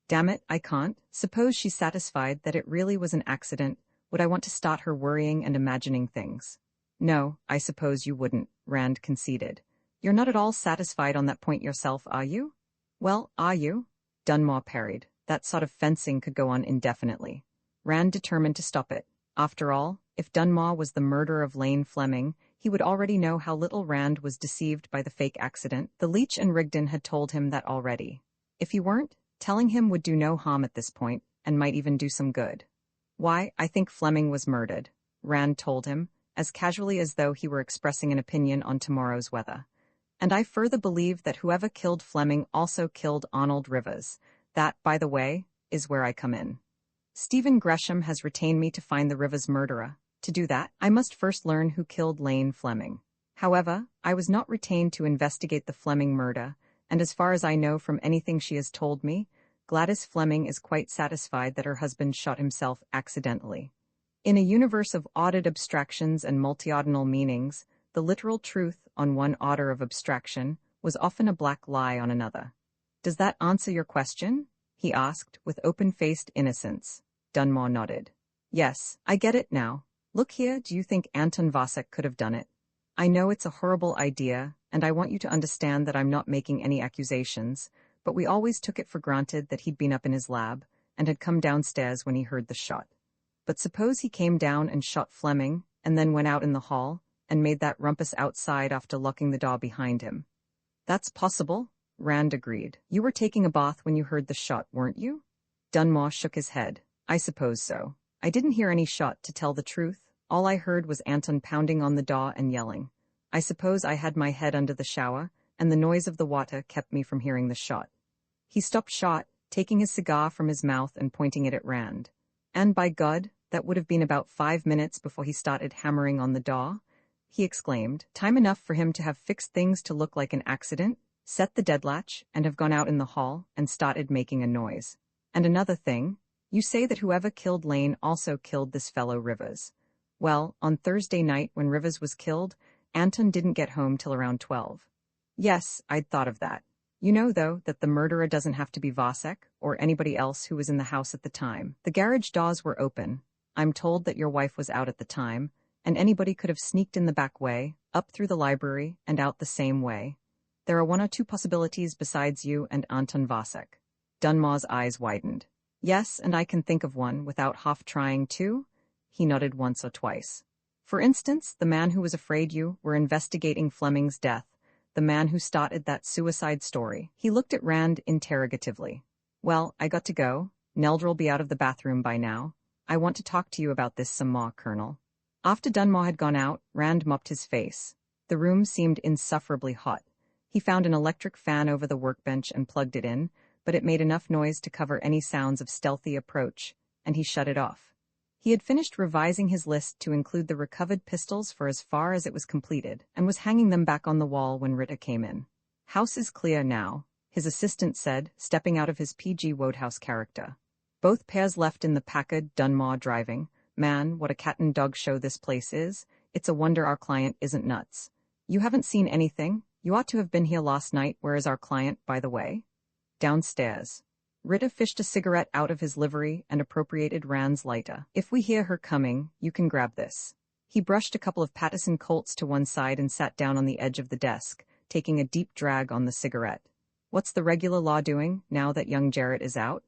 Damn it, I can't. Suppose she's satisfied that it really was an accident. Would I want to start her worrying and imagining things? No, I suppose you wouldn't, Rand conceded. You're not at all satisfied on that point yourself, are you? Well, are you? Dunmore parried. That sort of fencing could go on indefinitely. Rand determined to stop it. After all, if Dunmore was the murderer of Lane Fleming, he would already know how little Rand was deceived by the fake accident. The Leech and Rigdon had told him that already. If he weren't, telling him would do no harm at this point, and might even do some good. Why, I think Fleming was murdered, Rand told him, as casually as though he were expressing an opinion on tomorrow's weather. And I further believe that whoever killed Fleming also killed Arnold Rivers. That, by the way, is where I come in. Stephen Gresham has retained me to find the Rivers murderer. To do that, I must first learn who killed Lane Fleming. However, I was not retained to investigate the Fleming murder, and as far as I know from anything she has told me, Gladys Fleming is quite satisfied that her husband shot himself accidentally. In a universe of odded abstractions and multi-ordinal meanings, the literal truth on one order of abstraction was often a black lie on another. Does that answer your question? He asked, with open-faced innocence. Dunmore nodded. Yes, I get it now. Look here, do you think Anton Vasek could have done it? I know it's a horrible idea, and I want you to understand that I'm not making any accusations, but we always took it for granted that he'd been up in his lab, and had come downstairs when he heard the shot. But suppose he came down and shot Fleming, and then went out in the hall, and made that rumpus outside after locking the door behind him. That's possible, Rand agreed. You were taking a bath when you heard the shot, weren't you? Dunmore shook his head. I suppose so. I didn't hear any shot, to tell the truth. All I heard was Anton pounding on the door and yelling. I suppose I had my head under the shower, and the noise of the water kept me from hearing the shot. He stopped short, taking his cigar from his mouth and pointing it at Rand. And by God, that would have been about 5 minutes before he started hammering on the door, he exclaimed. Time enough for him to have fixed things to look like an accident, set the deadlatch, and have gone out in the hall and started making a noise. And another thing, you say that whoever killed Lane also killed this fellow Rivers. Well, on Thursday night when Rivers was killed, Anton didn't get home till around 12. Yes, I'd thought of that. You know, though, that the murderer doesn't have to be Vasek or anybody else who was in the house at the time. The garage doors were open. I'm told that your wife was out at the time, and anybody could have sneaked in the back way, up through the library, and out the same way. There are 1 or 2 possibilities besides you and Anton Vasek. Dunmore's eyes widened. Yes, and I can think of one without half trying too. He nodded once or twice. For instance, the man who was afraid you were investigating Fleming's death, the man who started that suicide story. He looked at Rand interrogatively. Well, I got to go. Neldr'll be out of the bathroom by now. I want to talk to you about this some more, Colonel. After Dunmore had gone out, Rand mopped his face. The room seemed insufferably hot. He found an electric fan over the workbench and plugged it in, but it made enough noise to cover any sounds of stealthy approach, and he shut it off. He had finished revising his list to include the recovered pistols for as far as it was completed, and was hanging them back on the wall when Rita came in. House is clear now, his assistant said, stepping out of his P.G. Wodehouse character. Both pairs left in the Packard, Dunmore driving. Man, what a cat and dog show this place is. It's a wonder our client isn't nuts. You haven't seen anything? You ought to have been here last night. Where is our client, by the way? Downstairs. Rita fished a cigarette out of his livery and appropriated Rand's lighter. If we hear her coming, you can grab this. He brushed a couple of Pattison Colts to one side and sat down on the edge of the desk, taking a deep drag on the cigarette. What's the regular law doing, now that young Jarrett is out?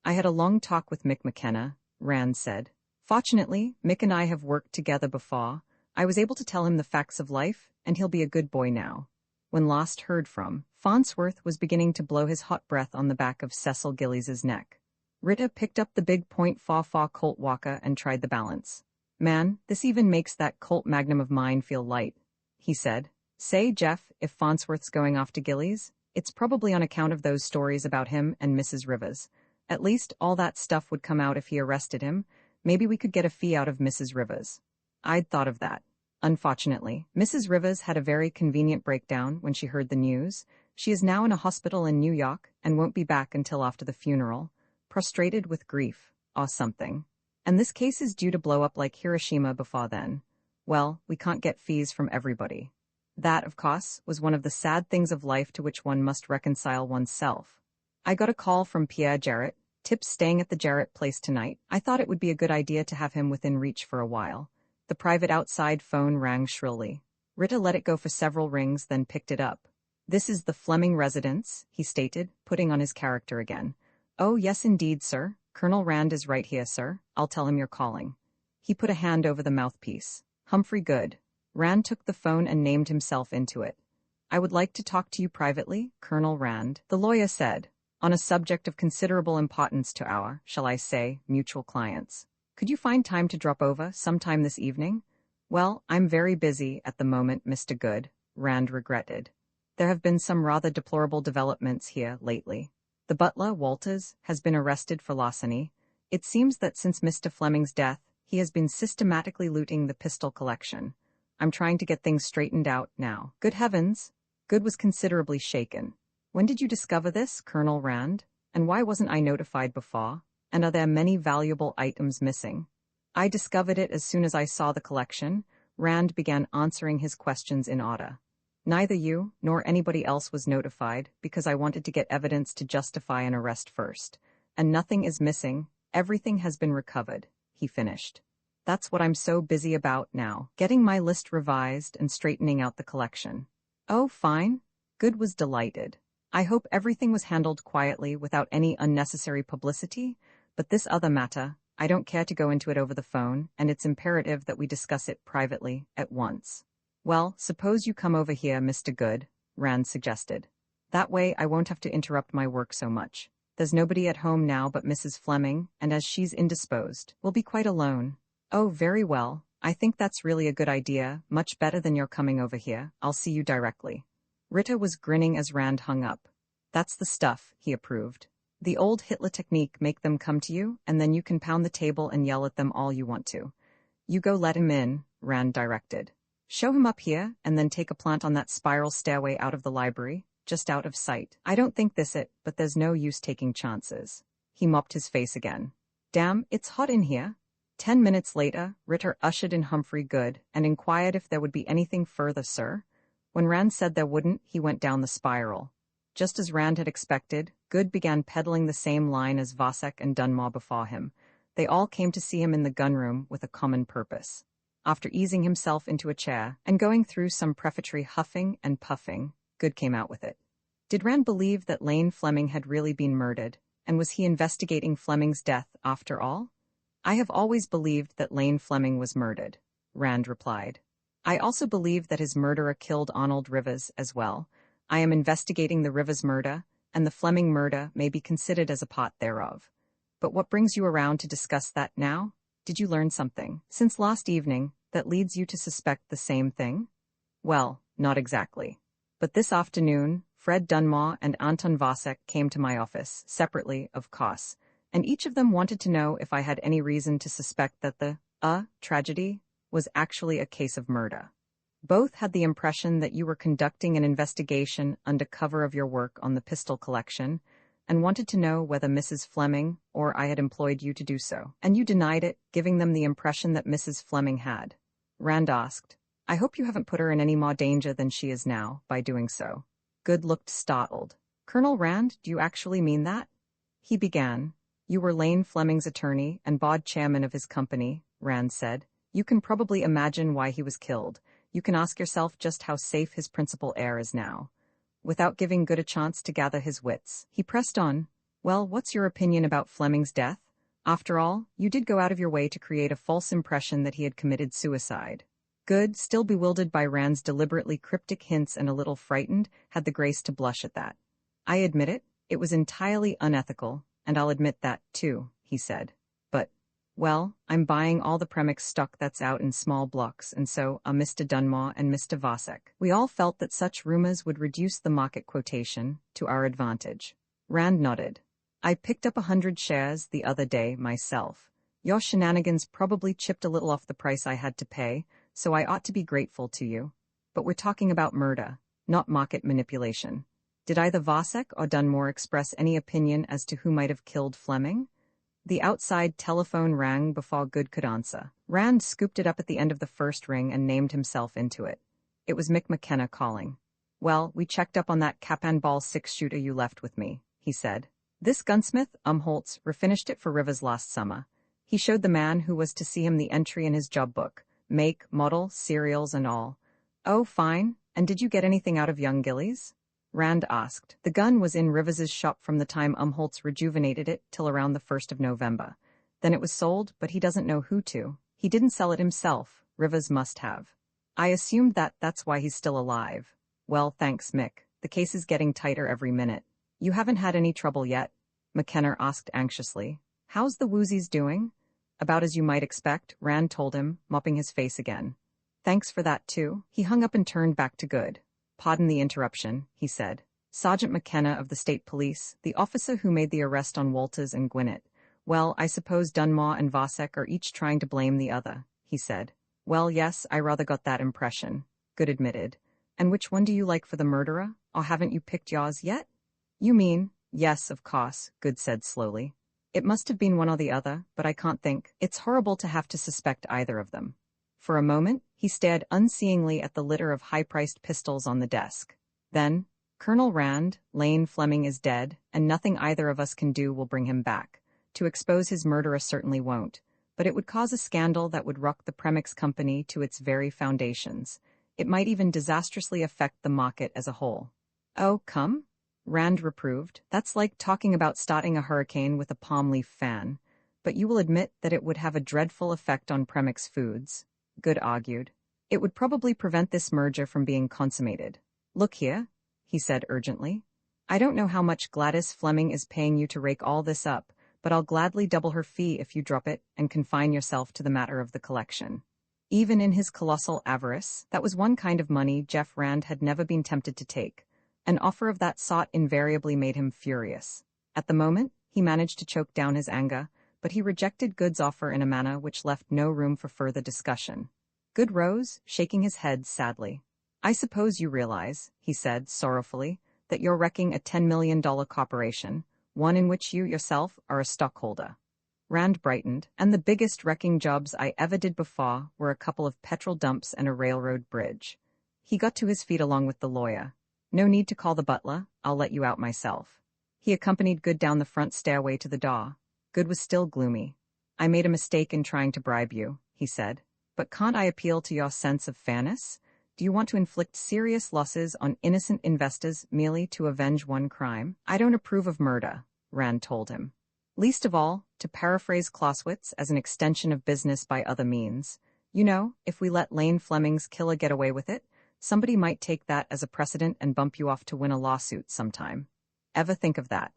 I had a long talk with Mick McKenna, Rand said. Fortunately, Mick and I have worked together before. I was able to tell him the facts of life, and he'll be a good boy now. When last heard from, Farnsworth was beginning to blow his hot breath on the back of Cecil Gillies's neck. Ritter picked up the big .44 Colt Walker and tried the balance. Man, this even makes that Colt Magnum of mine feel light, he said. Say, Jeff, if Farnsworth's going off to Gillies, it's probably on account of those stories about him and Mrs. Rivers. At least all that stuff would come out if he arrested him. Maybe we could get a fee out of Mrs. Rivers. I'd thought of that. Unfortunately, Mrs. Rivers had a very convenient breakdown when she heard the news. She is now in a hospital in New York and won't be back until after the funeral, prostrated with grief, or something. And this case is due to blow up like Hiroshima before then. Well, we can't get fees from everybody. That, of course, was one of the sad things of life to which one must reconcile oneself. I got a call from Pierre Jarrett. Tip's staying at the Jarrett place tonight. I thought it would be a good idea to have him within reach for a while. The private outside phone rang shrilly. Ritter let it go for several rings, then picked it up. This is the Fleming residence, he stated, putting on his character again. Oh, yes indeed, sir. Colonel Rand is right here, sir. I'll tell him you're calling. He put a hand over the mouthpiece. Humphrey Good. Rand took the phone and named himself into it. I would like to talk to you privately, Colonel Rand, the lawyer said, on a subject of considerable importance to our, shall I say, mutual clients. Could you find time to drop over sometime this evening? Well, I'm very busy at the moment, Mr. Good, Rand regretted. There have been some rather deplorable developments here lately. The butler, Walters, has been arrested for larceny. It seems that since Mr. Fleming's death, he has been systematically looting the pistol collection. I'm trying to get things straightened out now. Good heavens! Good was considerably shaken. When did you discover this, Colonel Rand? And why wasn't I notified before? And are there many valuable items missing? I discovered it as soon as I saw the collection. Rand began answering his questions in order. Neither you nor anybody else was notified because I wanted to get evidence to justify an arrest first. And nothing is missing. Everything has been recovered, he finished. That's what I'm so busy about now, getting my list revised and straightening out the collection. Oh, fine. Good was delighted. I hope everything was handled quietly without any unnecessary publicity, but this other matter, I don't care to go into it over the phone, and it's imperative that we discuss it privately at once. Well, suppose you come over here, Mr. Good, Rand suggested. That way I won't have to interrupt my work so much. There's nobody at home now but Mrs. Fleming, and as she's indisposed, we'll be quite alone. Oh, very well. I think that's really a good idea, much better than your coming over here. I'll see you directly. Ritter was grinning as Rand hung up. That's the stuff, he approved. The old Hitler technique, make them come to you, and then you can pound the table and yell at them all you want to. You go let him in, Rand directed. Show him up here, and then take a plant on that spiral stairway out of the library, just out of sight. I don't think this it, but there's no use taking chances. He mopped his face again. Damn, it's hot in here. 10 minutes later, Ritter ushered in Humphrey Good and inquired if there would be anything further, sir. When Rand said there wouldn't, he went down the spiral. Just as Rand had expected, Good began peddling the same line as Vasek and Dunmore before him. They all came to see him in the gunroom with a common purpose. After easing himself into a chair and going through some prefatory huffing and puffing, Good came out with it. Did Rand believe that Lane Fleming had really been murdered, and was he investigating Fleming's death after all? I have always believed that Lane Fleming was murdered, Rand replied. I also believe that his murderer killed Arnold Rivers as well. I am investigating the Rivers murder, and the Fleming murder may be considered as a part thereof. But what brings you around to discuss that now? Did you learn something, since last evening, that leads you to suspect the same thing? Well, not exactly. But this afternoon, Fred Dunmore and Anton Vasek came to my office, separately, of course, and each of them wanted to know if I had any reason to suspect that the tragedy was actually a case of murder. Both had the impression that you were conducting an investigation under cover of your work on the pistol collection, and wanted to know whether Mrs. Fleming or I had employed you to do so. And you denied it, giving them the impression that Mrs. Fleming had. Rand asked, I hope you haven't put her in any more danger than she is now by doing so. Good looked startled. Colonel Rand, do you actually mean that? He began. You were Lane Fleming's attorney and board chairman of his company, Rand said. You can probably imagine why he was killed. You can ask yourself just how safe his principal heir is now. without giving Good a chance to gather his wits. He pressed on, "Well, what's your opinion about Fleming's death? After all, you did go out of your way to create a false impression that he had committed suicide." Good, still bewildered by Rand's deliberately cryptic hints and a little frightened, had the grace to blush at that. "I admit it, it was entirely unethical, and I'll admit that, too," he said. "But, well, I'm buying all the premix stock that's out in small blocks, and so are Mr. Dunmore and Mr. Vasek." We all felt that such rumors would reduce the market quotation, to our advantage. Rand nodded. "I picked up 100 shares the other day myself. Your shenanigans probably chipped a little off the price I had to pay, so I ought to be grateful to you. But we're talking about murder, not market manipulation. Did either Vasek or Dunmore express any opinion as to who might have killed Fleming?" The outside telephone rang before Good could answer. Rand scooped it up at the end of the first ring and named himself into it. It was Mick McKenna calling. "Well, we checked up on that cap-and-ball six-shooter you left with me," he said. "This gunsmith, Umholtz, refinished it for Rivers last summer. He showed the man who was to see him the entry in his job book, make, model, serials and all." "Oh, fine. And did you get anything out of young Gillies?" Rand asked. "The gun was in Rivers's shop from the time Umholtz rejuvenated it till around the 1st of November. Then it was sold, but he doesn't know who to. He didn't sell it himself. Rivers must have. I assumed that's why he's still alive." "Well, thanks, Mick. The case is getting tighter every minute." "You haven't had any trouble yet?" McKenna asked anxiously. "How's the woozies doing?" "About as you might expect," Rand told him, mopping his face again. "Thanks for that, too." He hung up and turned back to Good. "Pardon the interruption," he said. "Sergeant McKenna of the State Police, the officer who made the arrest on Walters and Gwinnett. Well, I suppose Dunmore and Vasek are each trying to blame the other," he said. "Well, yes, I rather got that impression," Good admitted. "And which one do you like for the murderer? Or haven't you picked yours yet?" "You mean—" "Yes, of course," Good said slowly. "It must have been one or the other, but I can't think. It's horrible to have to suspect either of them." For a moment, he stared unseeingly at the litter of high-priced pistols on the desk. Then, "Colonel Rand, Lane Fleming is dead, and nothing either of us can do will bring him back. To expose his murderer certainly won't, but it would cause a scandal that would rock the Premix Company to its very foundations. It might even disastrously affect the market as a whole." "Oh, come?" Rand reproved. "That's like talking about starting a hurricane with a palm leaf fan. But you will admit that it would have a dreadful effect on Premix Foods," Good argued. "It would probably prevent this merger from being consummated. Look here," he said urgently. "I don't know how much Gladys Fleming is paying you to rake all this up, but I'll gladly double her fee if you drop it and confine yourself to the matter of the collection." Even in his colossal avarice, that was one kind of money Jeff Rand had never been tempted to take. An offer of that sort invariably made him furious. At the moment, he managed to choke down his anger, but he rejected Good's offer in a manner which left no room for further discussion. Good rose, shaking his head sadly. "I suppose you realize," he said sorrowfully, "that you're wrecking a $10 million corporation, one in which you yourself are a stockholder." Rand brightened, "And the biggest wrecking jobs I ever did before were a couple of petrol dumps and a railroad bridge." He got to his feet along with the lawyer. "No need to call the butler, I'll let you out myself." He accompanied Good down the front stairway to the door. Good was still gloomy. "I made a mistake in trying to bribe you," he said. "But can't I appeal to your sense of fairness? Do you want to inflict serious losses on innocent investors merely to avenge one crime?" "I don't approve of murder," Rand told him. "Least of all, to paraphrase Clausewitz, as an extension of business by other means. You know, if we let Lane Fleming's killer get away with it, somebody might take that as a precedent and bump you off to win a lawsuit sometime. Ever think of that?"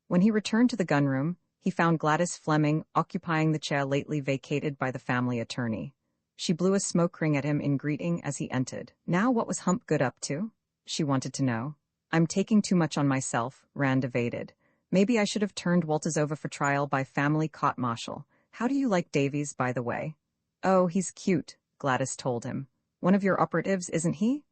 When he returned to the gunroom, he found Gladys Fleming occupying the chair lately vacated by the family attorney. She blew a smoke ring at him in greeting as he entered. "Now what was Hump Good up to?" she wanted to know. "I'm taking too much on myself," Rand evaded. "Maybe I should have turned Walters over for trial by family court-martial. How do you like Davies, by the way?" "Oh, he's cute," Gladys told him. "One of your operatives, isn't he?"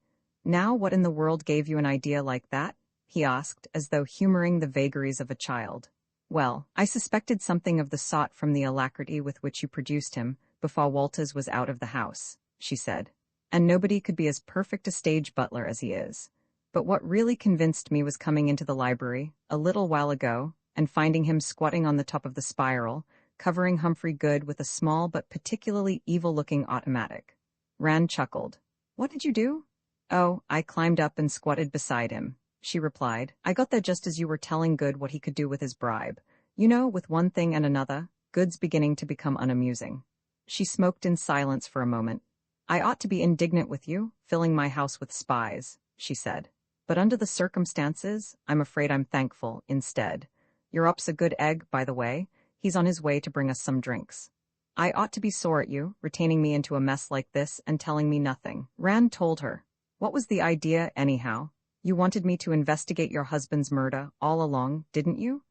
"Now what in the world gave you an idea like that?" he asked, as though humoring the vagaries of a child. "Well, I suspected something of the sort from the alacrity with which you produced him before Walters was out of the house," she said. "And nobody could be as perfect a stage butler as he is. But what really convinced me was coming into the library, a little while ago, and finding him squatting on the top of the spiral, covering Humphrey Good with a small but particularly evil-looking automatic." Rand chuckled. "What did you do?" "Oh, I climbed up and squatted beside him," she replied. I got there just as you were telling Good what he could do with his bribe. You know, with one thing and another, Good's beginning to become unamusing. She smoked in silence for a moment. I ought to be indignant with you, filling my house with spies, she said. But under the circumstances, I'm afraid I'm thankful, instead. Your up's a good egg, by the way. He's on his way to bring us some drinks. I ought to be sore at you, retaining me into a mess like this and telling me nothing. Rand told her. What was the idea, anyhow? You wanted me to investigate your husband's murder all along, didn't you?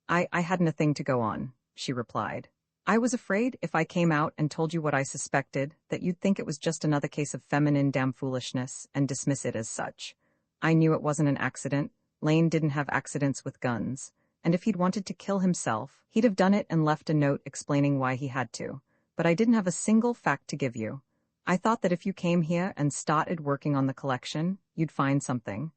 I hadn't a thing to go on, she replied. I was afraid if I came out and told you what I suspected, that you'd think it was just another case of feminine damn foolishness and dismiss it as such. I knew it wasn't an accident. Lane didn't have accidents with guns. And if he'd wanted to kill himself, he'd have done it and left a note explaining why he had to. But I didn't have a single fact to give you. I thought that if you came here and started working on the collection, you'd find something.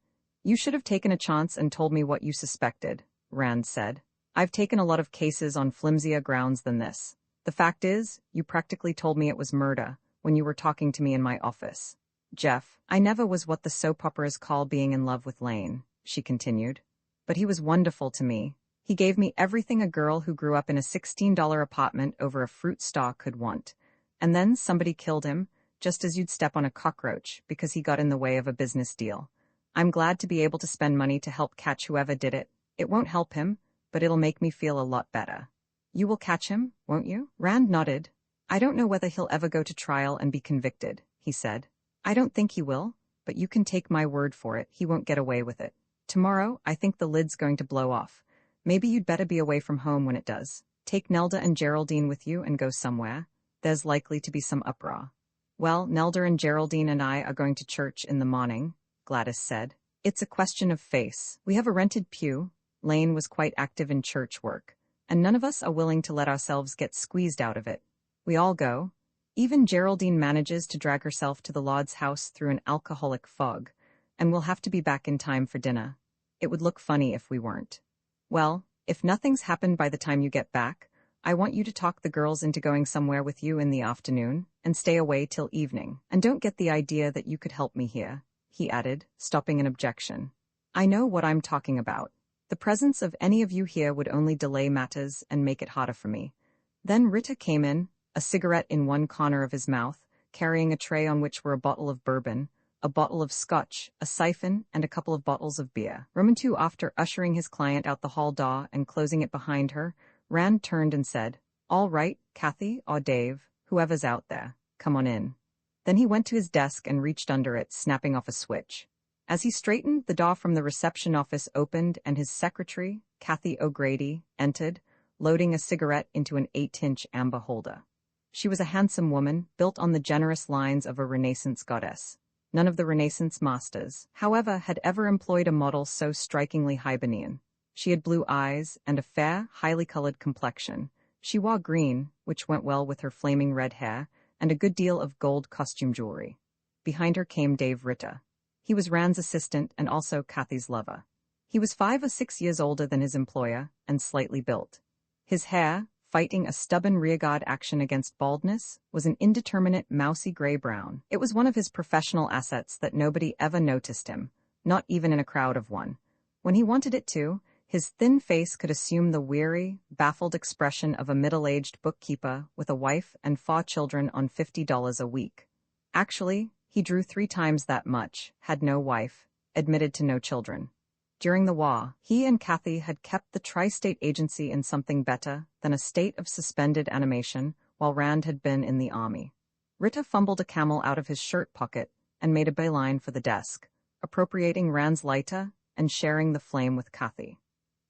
You should have taken a chance and told me what you suspected, Rand said. I've taken a lot of cases on flimsier grounds than this. The fact is, you practically told me it was murder when you were talking to me in my office. Jeff, I never was what the soap operas call being in love with Lane, she continued. But he was wonderful to me. He gave me everything a girl who grew up in a $16 apartment over a fruit stalk could want. And then somebody killed him, just as you'd step on a cockroach, because he got in the way of a business deal. I'm glad to be able to spend money to help catch whoever did it. It won't help him, but it'll make me feel a lot better. You will catch him, won't you? Rand nodded. I don't know whether he'll ever go to trial and be convicted, he said. I don't think he will, but you can take my word for it, he won't get away with it. Tomorrow, I think the lid's going to blow off. Maybe you'd better be away from home when it does. Take Nelda and Geraldine with you and go somewhere. There's likely to be some uproar. Well, Nelda and Geraldine and I are going to church in the morning, Gladys said. It's a question of face. We have a rented pew. Lane was quite active in church work, and none of us are willing to let ourselves get squeezed out of it. We all go. Even Geraldine manages to drag herself to the Lord's house through an alcoholic fog, and we'll have to be back in time for dinner. It would look funny if we weren't. Well, if nothing's happened by the time you get back, I want you to talk the girls into going somewhere with you in the afternoon, and stay away till evening. And don't get the idea that you could help me here, he added, stopping an objection. I know what I'm talking about. The presence of any of you here would only delay matters and make it harder for me. Then Ritter came in, a cigarette in one corner of his mouth, carrying a tray on which were a bottle of bourbon, a bottle of scotch, a siphon, and a couple of bottles of beer. Roman 2, after ushering his client out the hall door and closing it behind her, Rand turned and said, All right, Kathy or Dave, whoever's out there, come on in. Then he went to his desk and reached under it, snapping off a switch. As he straightened, the door from the reception office opened and his secretary, Kathy O'Grady, entered, loading a cigarette into an 8-inch amber holder. She was a handsome woman, built on the generous lines of a Renaissance goddess. None of the Renaissance masters, however, had ever employed a model so strikingly Hibernian. She had blue eyes and a fair, highly colored complexion. She wore green, which went well with her flaming red hair, and a good deal of gold costume jewelry. Behind her came Dave Ritter. He was Rand's assistant and also Kathy's lover. He was 5 or 6 years older than his employer and slightly built. His hair, fighting a stubborn rearguard action against baldness, was an indeterminate mousy gray-brown. It was one of his professional assets that nobody ever noticed him, not even in a crowd of one. When he wanted it to, his thin face could assume the weary, baffled expression of a middle-aged bookkeeper with a wife and 4 children on $50 a week. Actually, he drew 3 times that much, had no wife, admitted to no children. During the war, he and Kathy had kept the tri-state agency in something better than a state of suspended animation while Rand had been in the army. Ritter fumbled a Camel out of his shirt pocket and made a beeline for the desk, appropriating Rand's lighter and sharing the flame with Kathy.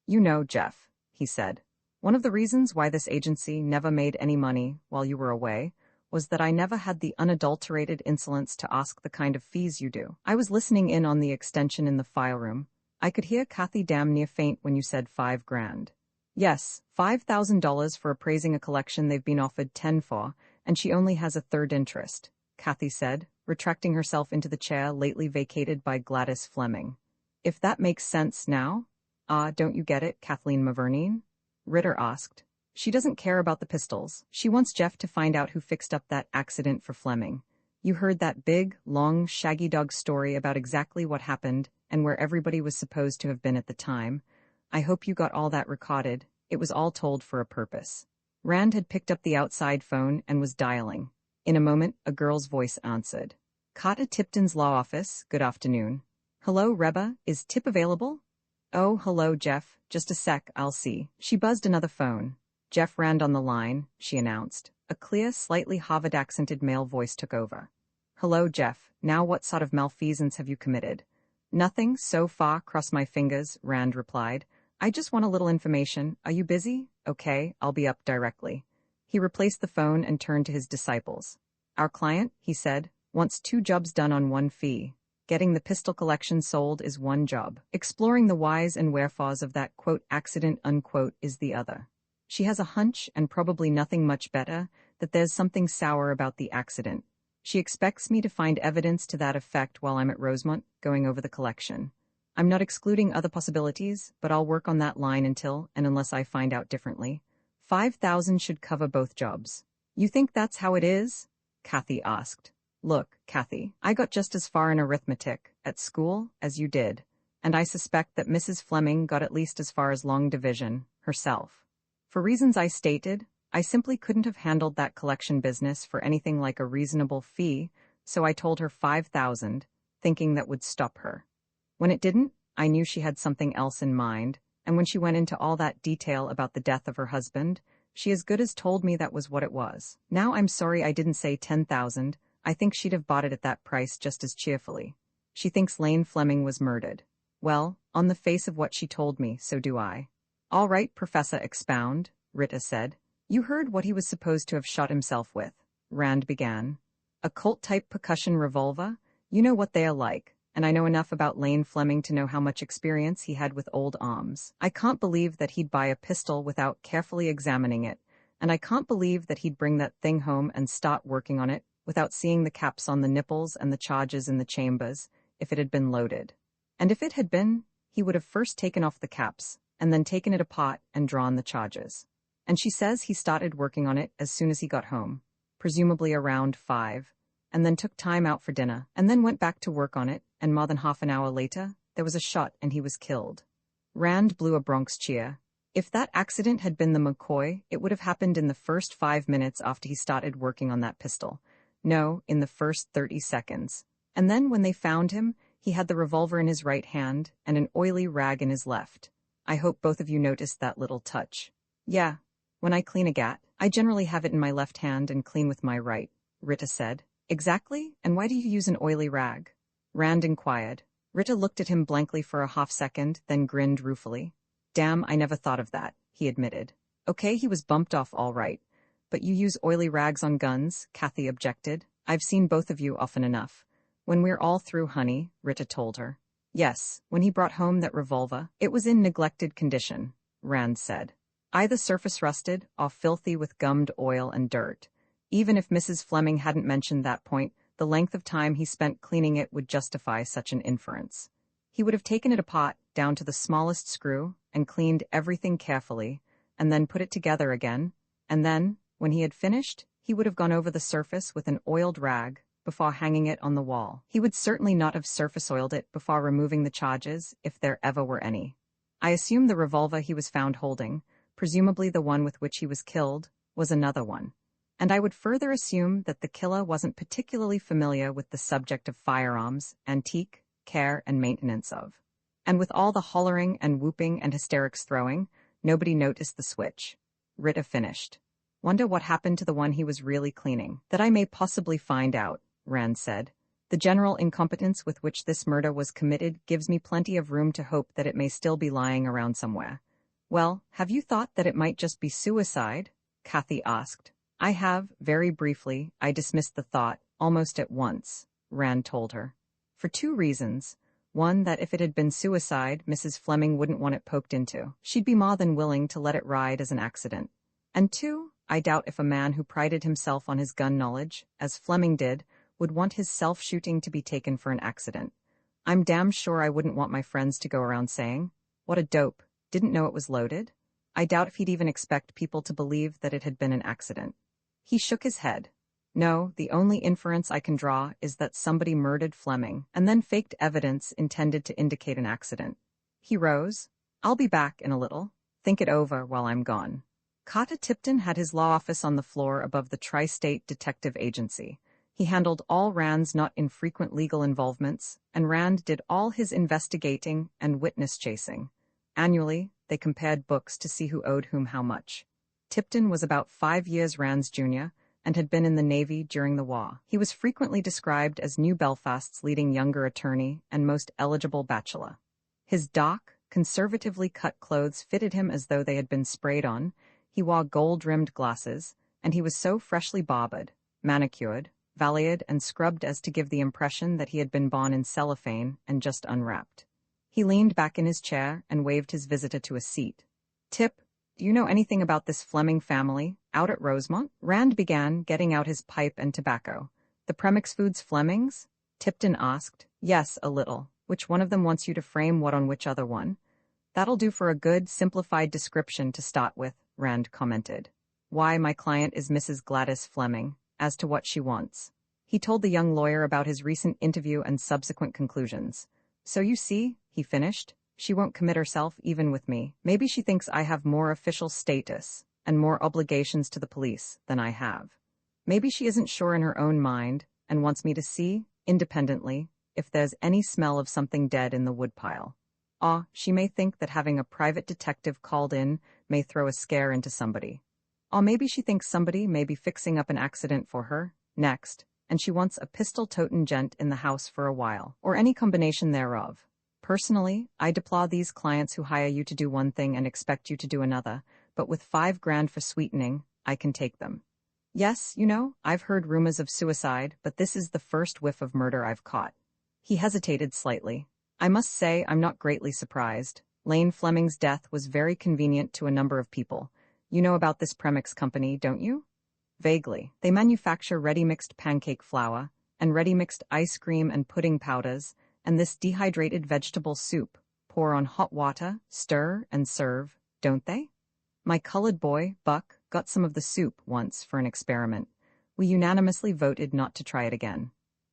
You know, Jeff, he said, one of the reasons why this agency never made any money while you were away was that I never had the unadulterated insolence to ask the kind of fees you do. I was listening in on the extension in the file room. I could hear Kathy damn near faint when you said $5 grand. Yes, $5,000 for appraising a collection they've been offered 10 for, and she only has a third interest, Kathy said, retracting herself into the chair lately vacated by Gladys Fleming. If that makes sense now? Don't you get it, Kathleen Mavernine? Ritter asked. She doesn't care about the pistols. She wants Jeff to find out who fixed up that accident for Fleming. You heard that big, long, shaggy dog story about exactly what happened, and where everybody was supposed to have been at the time. I hope you got all that recorded. It was all told for a purpose. Rand had picked up the outside phone and was dialing. In a moment, a girl's voice answered. Carter Tipton's law office, good afternoon. Hello, Reba, is Tip available? Oh, hello, Jeff, just a sec, I'll see. She buzzed another phone. Jeff Rand on the line, she announced. A clear, slightly Harvard-accented male voice took over. Hello, Jeff, now what sort of malfeasance have you committed? Nothing, so far, cross my fingers, Rand replied. I just want a little information. Are you busy? Okay, I'll be up directly. He replaced the phone and turned to his disciples. Our client, he said, wants 2 jobs done on 1 fee. Getting the pistol collection sold is 1 job. Exploring the whys and wherefores of that, quote, accident, unquote, is the other. She has a hunch, and probably nothing much better, that there's something sour about the accident. She expects me to find evidence to that effect while I'm at Rosemont, going over the collection. I'm not excluding other possibilities, but I'll work on that line until, and unless I find out differently. 5,000 should cover both jobs. You think that's how it is? Kathy asked. Look, Kathy, I got just as far in arithmetic, at school, as you did, and I suspect that Mrs. Fleming got at least as far as long division, herself. For reasons I stated, I simply couldn't have handled that collection business for anything like a reasonable fee, so I told her 5,000, thinking that would stop her. When it didn't, I knew she had something else in mind, and when she went into all that detail about the death of her husband, she as good as told me that was what it was. Now I'm sorry I didn't say 10,000, I think she'd have bought it at that price just as cheerfully. She thinks Lane Fleming was murdered. Well, on the face of what she told me, so do I. All right, Professor, expound, Rita said. You heard what he was supposed to have shot himself with, Rand began. A Colt-type percussion revolver? You know what they are like, and I know enough about Lane Fleming to know how much experience he had with old arms. I can't believe that he'd buy a pistol without carefully examining it, and I can't believe that he'd bring that thing home and start working on it without seeing the caps on the nipples and the charges in the chambers, if it had been loaded. And if it had been, he would have first taken off the caps, and then taken it apart and drawn the charges. And she says he started working on it as soon as he got home, presumably around 5, and then took time out for dinner, and then went back to work on it, and more than half an hour later, there was a shot and he was killed. Rand blew a Bronx cheer. If that accident had been the McCoy, it would have happened in the first 5 minutes after he started working on that pistol. No, in the first 30 seconds. And then when they found him, he had the revolver in his right hand and an oily rag in his left. I hope both of you noticed that little touch. Yeah, when I clean a gat, I generally have it in my left hand and clean with my right, Rita said. Exactly, and why do you use an oily rag? Rand inquired. Rita looked at him blankly for a half-second, then grinned ruefully. Damn, I never thought of that, he admitted. Okay, he was bumped off all right. But you use oily rags on guns, Kathy objected. I've seen both of you often enough. When we're all through, honey, Rita told her. Yes, when he brought home that revolver, it was in neglected condition, Rand said. Either surface rusted, or filthy with gummed oil and dirt. Even if Mrs. Fleming hadn't mentioned that point, the length of time he spent cleaning it would justify such an inference. He would have taken it apart, down to the smallest screw, and cleaned everything carefully, and then put it together again, and then, when he had finished, he would have gone over the surface with an oiled rag before hanging it on the wall. He would certainly not have surface oiled it before removing the charges, if there ever were any. I assume the revolver he was found holding, presumably the one with which he was killed, was another one. And I would further assume that the killer wasn't particularly familiar with the subject of firearms, antique, care, and maintenance of. And with all the hollering and whooping and hysterics throwing, nobody noticed the switch. Rita finished. Wonder what happened to the one he was really cleaning. That I may possibly find out, Rand said. The general incompetence with which this murder was committed gives me plenty of room to hope that it may still be lying around somewhere. Well, have you thought that it might just be suicide? Kathy asked. I have, very briefly. I dismissed the thought, almost at once, Rand told her. For 2 reasons. One, that if it had been suicide, Mrs. Fleming wouldn't want it poked into. She'd be more than willing to let it ride as an accident. And 2, I doubt if a man who prided himself on his gun knowledge, as Fleming did, would want his self-shooting to be taken for an accident. I'm damn sure I wouldn't want my friends to go around saying, "What a dope, didn't know it was loaded." I doubt if he'd even expect people to believe that it had been an accident. He shook his head. No, the only inference I can draw is that somebody murdered Fleming and then faked evidence intended to indicate an accident. He rose. I'll be back in a little. Think it over while I'm gone. Carter Tipton had his law office on the floor above the Tri-State Detective Agency. He handled all Rand's not infrequent legal involvements, and Rand did all his investigating and witness chasing. Annually, they compared books to see who owed whom how much. Tipton was about 5 years Rand's junior, and had been in the Navy during the war. He was frequently described as New Belfast's leading younger attorney and most eligible bachelor. His dark, conservatively cut clothes fitted him as though they had been sprayed on. He wore gold-rimmed glasses, and he was so freshly barbered, manicured, valeted, and scrubbed as to give the impression that he had been born in cellophane and just unwrapped. He leaned back in his chair and waved his visitor to a seat. "Tip, do you know anything about this Fleming family, out at Rosemont?" Rand began, getting out his pipe and tobacco. "The Premix Foods Flemings?" Tipton asked. "Yes, a little. Which one of them wants you to frame what on which other one?" "That'll do for a good, simplified description to start with," Rand commented. "Why, my client is Mrs. Gladys Fleming, as to what she wants." He told the young lawyer about his recent interview and subsequent conclusions. "So you see," he finished, "she won't commit herself even with me. Maybe she thinks I have more official status and more obligations to the police than I have. Maybe she isn't sure in her own mind and wants me to see, independently, if there's any smell of something dead in the woodpile. Or she may think that having a private detective called in may throw a scare into somebody. Or maybe she thinks somebody may be fixing up an accident for her, next, and she wants a pistol-totin' gent in the house for a while, or any combination thereof. Personally, I deplore these clients who hire you to do one thing and expect you to do another, but with $5,000 for sweetening, I can take them. Yes, you know, I've heard rumors of suicide, but this is the first whiff of murder I've caught." He hesitated slightly. "I must say I'm not greatly surprised. Lane Fleming's death was very convenient to a number of people. You know about this Premix company, don't you?" "Vaguely. They manufacture ready-mixed pancake flour, and ready-mixed ice cream and pudding powders, and this dehydrated vegetable soup. Pour on hot water, stir, and serve, don't they? My colored boy, Buck, got some of the soup once for an experiment. We unanimously voted not to try it again.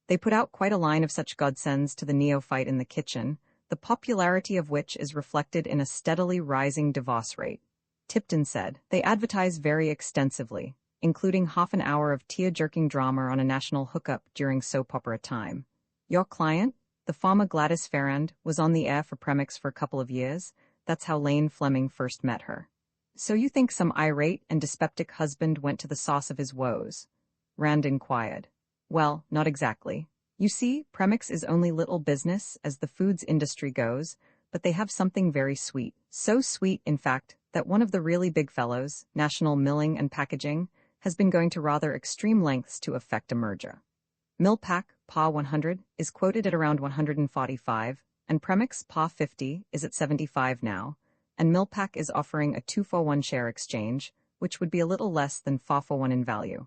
They put out quite a line of such godsends to the neophyte in the kitchen, the popularity of which is reflected in a steadily rising divorce rate." Tipton said. "They advertise very extensively, including half an hour of tear-jerking drama on a national hookup during soap opera time. Your client, the farmer Gladys Ferrand, was on the air for Premix for a couple of years. That's how Lane Fleming first met her." "So you think some irate and dyspeptic husband went to the source of his woes?" Rand inquired. "Well, not exactly. You see, Premix is only little business as the foods industry goes, but they have something very sweet. So sweet, in fact, that one of the really big fellows, National Milling and Packaging, has been going to rather extreme lengths to effect a merger. Millpack, PA 100, is quoted at around 145, and Premix, PA 50, is at 75 now, and Millpack is offering a 2-for-1 share exchange, which would be a little less than 4-for-1 in value.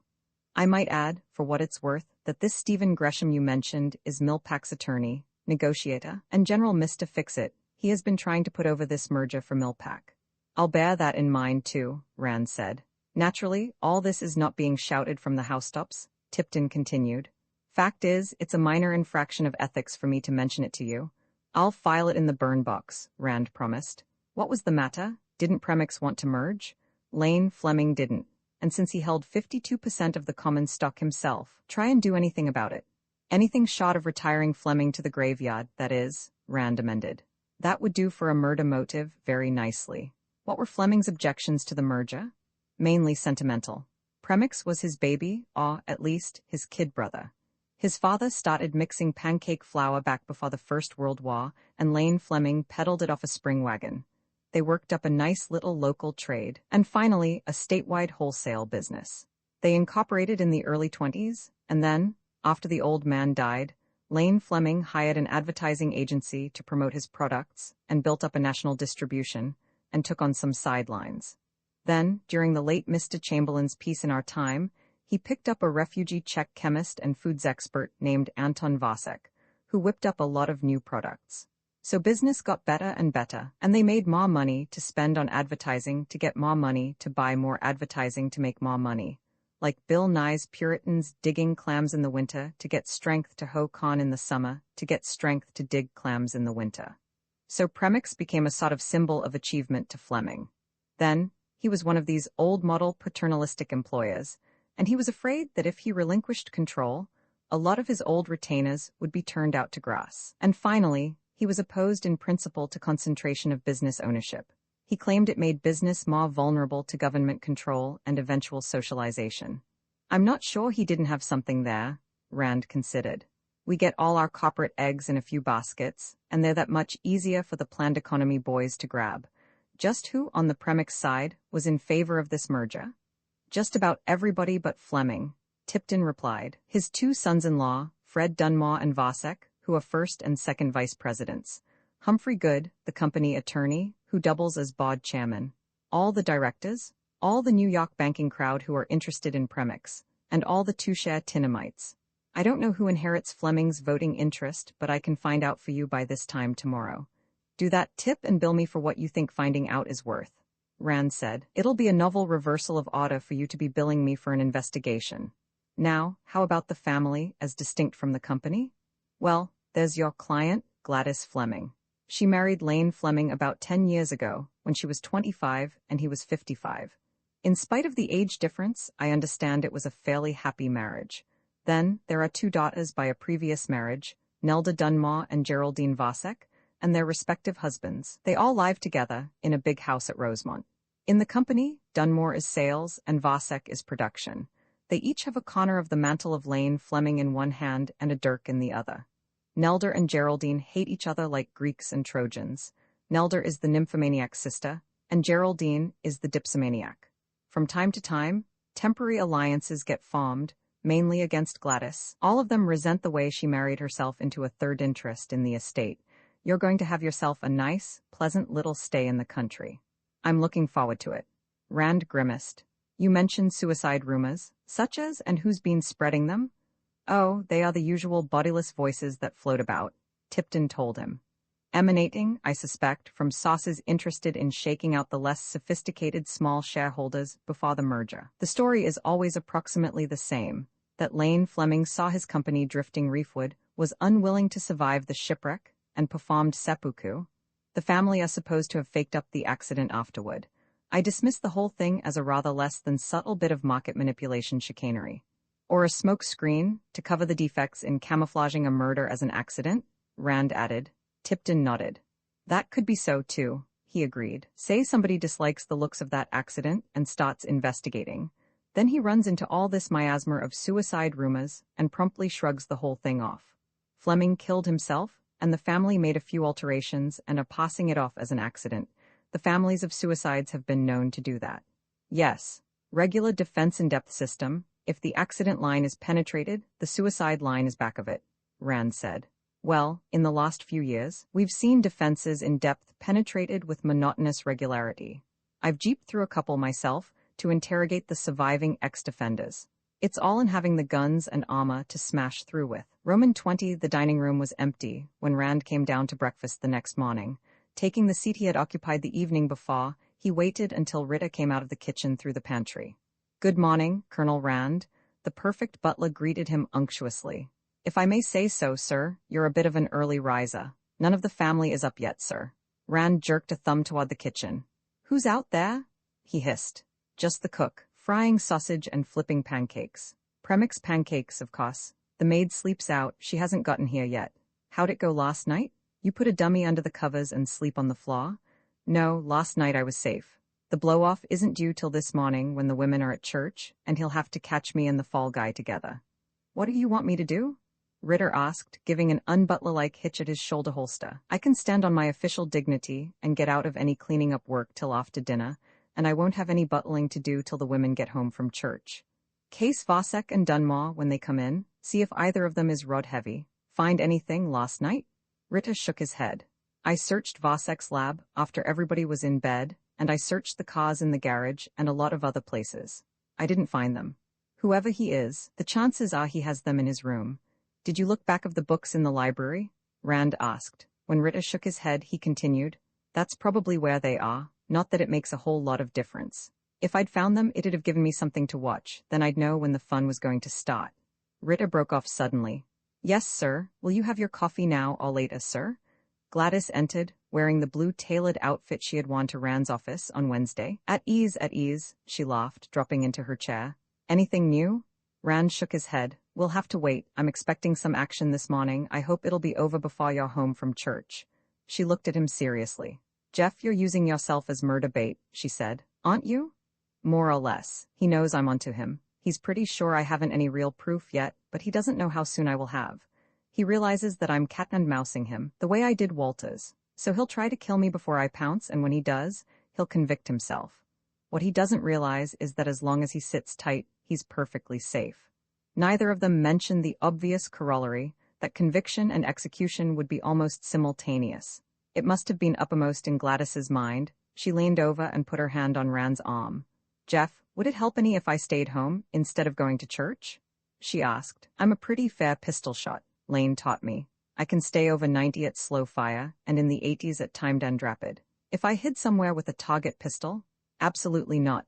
I might add, for what it's worth, that this Stephen Gresham you mentioned is Millpack's attorney, negotiator, and general Mr. Fix-It. He has been trying to put over this merger for Millpack." "I'll bear that in mind, too," Rand said. "Naturally, all this is not being shouted from the housetops," Tipton continued. "Fact is, it's a minor infraction of ethics for me to mention it to you. I'll file it in the burn box," Rand promised. "What was the matter? Didn't Premix want to merge?" Lane Fleming didn't, and since he held 52% of the common stock himself, try and do anything about it. "Anything short of retiring Fleming to the graveyard, that is," Rand amended. "That would do for a murder motive very nicely." What were Fleming's objections to the merger? Mainly sentimental. Premix was his baby, or, at least, his kid brother. His father started mixing pancake flour back before the First World War, and Lane Fleming peddled it off a spring wagon. They worked up a nice little local trade, and finally, a statewide wholesale business. They incorporated in the early 20s, and then, after the old man died, Lane Fleming hired an advertising agency to promote his products and built up a national distribution, and took on some sidelines. Then, during the late Mr. Chamberlain's Peace in Our Time, he picked up a refugee Czech chemist and foods expert named Anton Vasek, who whipped up a lot of new products. So business got better and better, and they made more money to spend on advertising to get more money to buy more advertising to make more money. like Bill Nye's Puritans digging clams in the winter to get strength to hoe corn in the summer, to get strength to dig clams in the winter. So premix became a sort of symbol of achievement to Fleming. Then, he was one of these old-model paternalistic employers, and he was afraid that if he relinquished control, a lot of his old retainers would be turned out to grass. And finally, he was opposed in principle to concentration of business ownership. He claimed it made business more vulnerable to government control and eventual socialization. I'm not sure he didn't have something there, Rand considered. We get all our corporate eggs in a few baskets, and they're that much easier for the planned economy boys to grab. Just who, on the premix side, was in favor of this merger? Just about everybody but Fleming, Tipton replied. His two sons-in-law, Fred Dunmore and Vasek, who are first and second vice presidents. Humphrey Good, the company attorney, who doubles as board chairman. All the directors, all the New York banking crowd who are interested in premix, and all the two-share Tinnamites. I don't know who inherits Fleming's voting interest, but I can find out for you by this time tomorrow. Do that, Tip, and bill me for what you think finding out is worth. Rand said. It'll be a novel reversal of order for you to be billing me for an investigation. Now, how about the family, as distinct from the company? Well, there's your client, Gladys Fleming. She married Lane Fleming about 10 years ago, when she was 25 and he was 55. In spite of the age difference, I understand it was a fairly happy marriage. Then, there are two daughters by a previous marriage, Nelda Dunmore and Geraldine Vasek, and their respective husbands. They all live together, in a big house at Rosemont. In the company, Dunmore is sales and Vasek is production. They each have a corner of the mantle of Lane Fleming in one hand and a dirk in the other. Nelda and Geraldine hate each other like Greeks and Trojans. Nelda is the nymphomaniac sister, and Geraldine is the dipsomaniac. From time to time, temporary alliances get formed, mainly against Gladys. All of them resent the way she married herself into a third interest in the estate. You're going to have yourself a nice, pleasant little stay in the country. I'm looking forward to it. Rand grimaced. You mentioned suicide rumors, such as, and who's been spreading them? Oh, they are the usual bodiless voices that float about, Tipton told him. Emanating, I suspect, from sources interested in shaking out the less sophisticated small shareholders before the merger. The story is always approximately the same, that Lane Fleming saw his company drifting reefward, was unwilling to survive the shipwreck, and performed seppuku. The family are supposed to have faked up the accident afterward. I dismiss the whole thing as a rather less than subtle bit of market manipulation chicanery. Or a smoke screen to cover the defects in camouflaging a murder as an accident, Rand added. Tipton nodded. That could be so, too, he agreed. Say somebody dislikes the looks of that accident and starts investigating. Then he runs into all this miasma of suicide rumors and promptly shrugs the whole thing off. Fleming killed himself, and the family made a few alterations and are passing it off as an accident. The families of suicides have been known to do that. Yes, regular defense-in-depth system. If the accident line is penetrated, the suicide line is back of it, Rand said. Well, in the last few years, we've seen defenses in depth penetrated with monotonous regularity. I've jeeped through a couple myself to interrogate the surviving ex-defenders. It's all in having the guns and armor to smash through with. Roman 20, the dining room was empty when Rand came down to breakfast the next morning. Taking the seat he had occupied the evening before, he waited until Rita came out of the kitchen through the pantry. Good morning, Colonel Rand. The perfect butler greeted him unctuously. If I may say so, sir, you're a bit of an early riser. None of the family is up yet, sir. Rand jerked a thumb toward the kitchen. Who's out there? He hissed. Just the cook, frying sausage and flipping pancakes. Premix pancakes, of course. The maid sleeps out, she hasn't gotten here yet. How'd it go last night? You put a dummy under the covers and sleep on the floor? No, last night I was safe. The blow-off isn't due till this morning when the women are at church, and he'll have to catch me and the fall guy together. What do you want me to do? Ritter asked, giving an unbutler-like hitch at his shoulder holster. I can stand on my official dignity and get out of any cleaning up work till after dinner, and I won't have any butling to do till the women get home from church. Case Vasek and Dunmore when they come in, see if either of them is rod-heavy. Find anything last night? Ritter shook his head. I searched Vasek's lab after everybody was in bed, and I searched the cars in the garage and a lot of other places. I didn't find them. Whoever he is, the chances are he has them in his room. Did you look back of the books in the library? Rand asked. When Ritter shook his head, he continued, That's probably where they are, not that it makes a whole lot of difference. If I'd found them, it'd have given me something to watch, then I'd know when the fun was going to start. Rita broke off suddenly. Yes, sir. Will you have your coffee now or later, sir? Gladys entered, wearing the blue tailored outfit she had worn to Rand's office on Wednesday. At ease, she laughed, dropping into her chair. Anything new? Rand shook his head. We'll have to wait. I'm expecting some action this morning. I hope it'll be over before you're home from church. She looked at him seriously. Jeff, you're using yourself as murder bait, she said. Aren't you? More or less. He knows I'm onto him. He's pretty sure I haven't any real proof yet, but he doesn't know how soon I will have. He realizes that I'm cat and mousing him, the way I did Walters. So he'll try to kill me before I pounce, and when he does, he'll convict himself. What he doesn't realize is that as long as he sits tight, he's perfectly safe. Neither of them mentioned the obvious corollary, that conviction and execution would be almost simultaneous. It must have been uppermost in Gladys's mind. She leaned over and put her hand on Rand's arm. Jeff, would it help any if I stayed home, instead of going to church? She asked. I'm a pretty fair pistol shot, Lane taught me. I can stay over 90 at slow fire, and in the 80s at timed and rapid. If I hid somewhere with a target pistol? Absolutely not.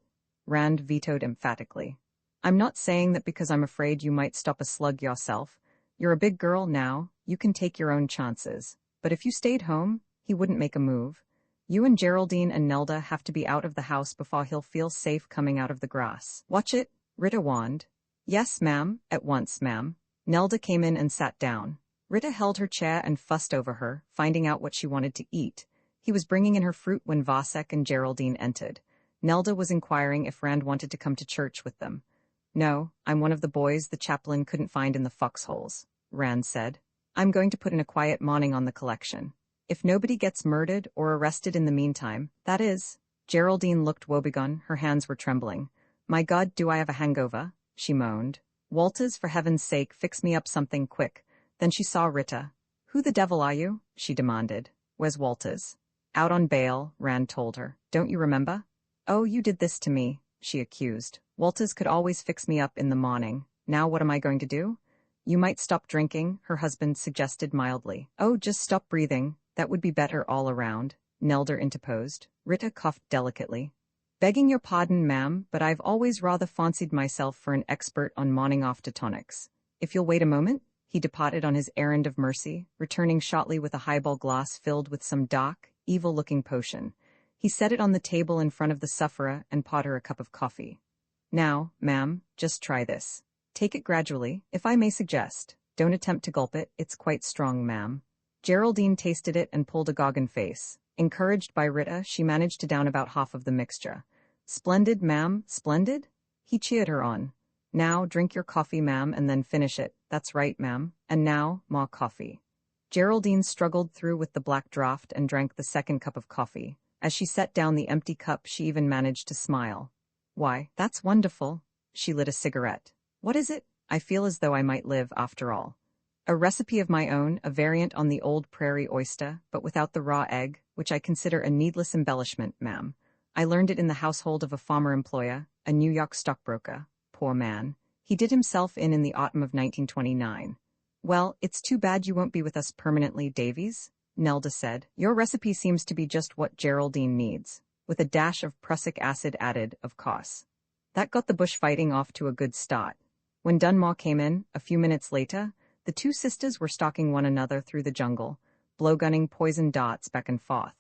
Rand vetoed emphatically. I'm not saying that because I'm afraid you might stop a slug yourself. You're a big girl now, you can take your own chances. But if you stayed home, he wouldn't make a move. You and Geraldine and Nelda have to be out of the house before he'll feel safe coming out of the grass. Watch it, Rita warned. Yes, ma'am, at once, ma'am. Nelda came in and sat down. Rita held her chair and fussed over her, finding out what she wanted to eat. He was bringing in her fruit when Vasek and Geraldine entered. Nelda was inquiring if Rand wanted to come to church with them. No, I'm one of the boys the chaplain couldn't find in the foxholes, Rand said. I'm going to put in a quiet morning on the collection. If nobody gets murdered or arrested in the meantime, that is. Geraldine looked woebegone, her hands were trembling. My God, do I have a hangover? She moaned. Walters, for heaven's sake, fix me up something quick. Then she saw Rita. Who the devil are you? She demanded. Where's Walters? Out on bail, Rand told her. Don't you remember? Oh, you did this to me, she accused. Walters could always fix me up in the morning. Now what am I going to do? You might stop drinking, her husband suggested mildly. Oh, just stop breathing. That would be better all around, Nelda interposed. Rita coughed delicately. Begging your pardon, ma'am, but I've always rather fancied myself for an expert on morning after tonics. If you'll wait a moment. He departed on his errand of mercy, returning shortly with a highball glass filled with some dark, evil-looking potion. He set it on the table in front of the sufferer and poured her a cup of coffee. Now, ma'am, just try this. Take it gradually, if I may suggest. Don't attempt to gulp it, it's quite strong, ma'am. Geraldine tasted it and pulled a Gauguin face. Encouraged by Rita, she managed to down about half of the mixture. Splendid, ma'am, splendid? He cheered her on. Now, drink your coffee, ma'am, and then finish it. That's right, ma'am. And now, more coffee. Geraldine struggled through with the black draught and drank the second cup of coffee. As she set down the empty cup, she even managed to smile. Why, that's wonderful. She lit a cigarette. What is it? I feel as though I might live, after all. A recipe of my own, a variant on the old prairie oyster, but without the raw egg, which I consider a needless embellishment, ma'am. I learned it in the household of a former employer, a New York stockbroker. Poor man. He did himself in the autumn of 1929. Well, it's too bad you won't be with us permanently, Davies, Nelda said. Your recipe seems to be just what Geraldine needs, with a dash of prussic acid added, of course. That got the bushfighting off to a good start. When Dunmore came in, a few minutes later, the two sisters were stalking one another through the jungle, blowgunning poison darts back and forth.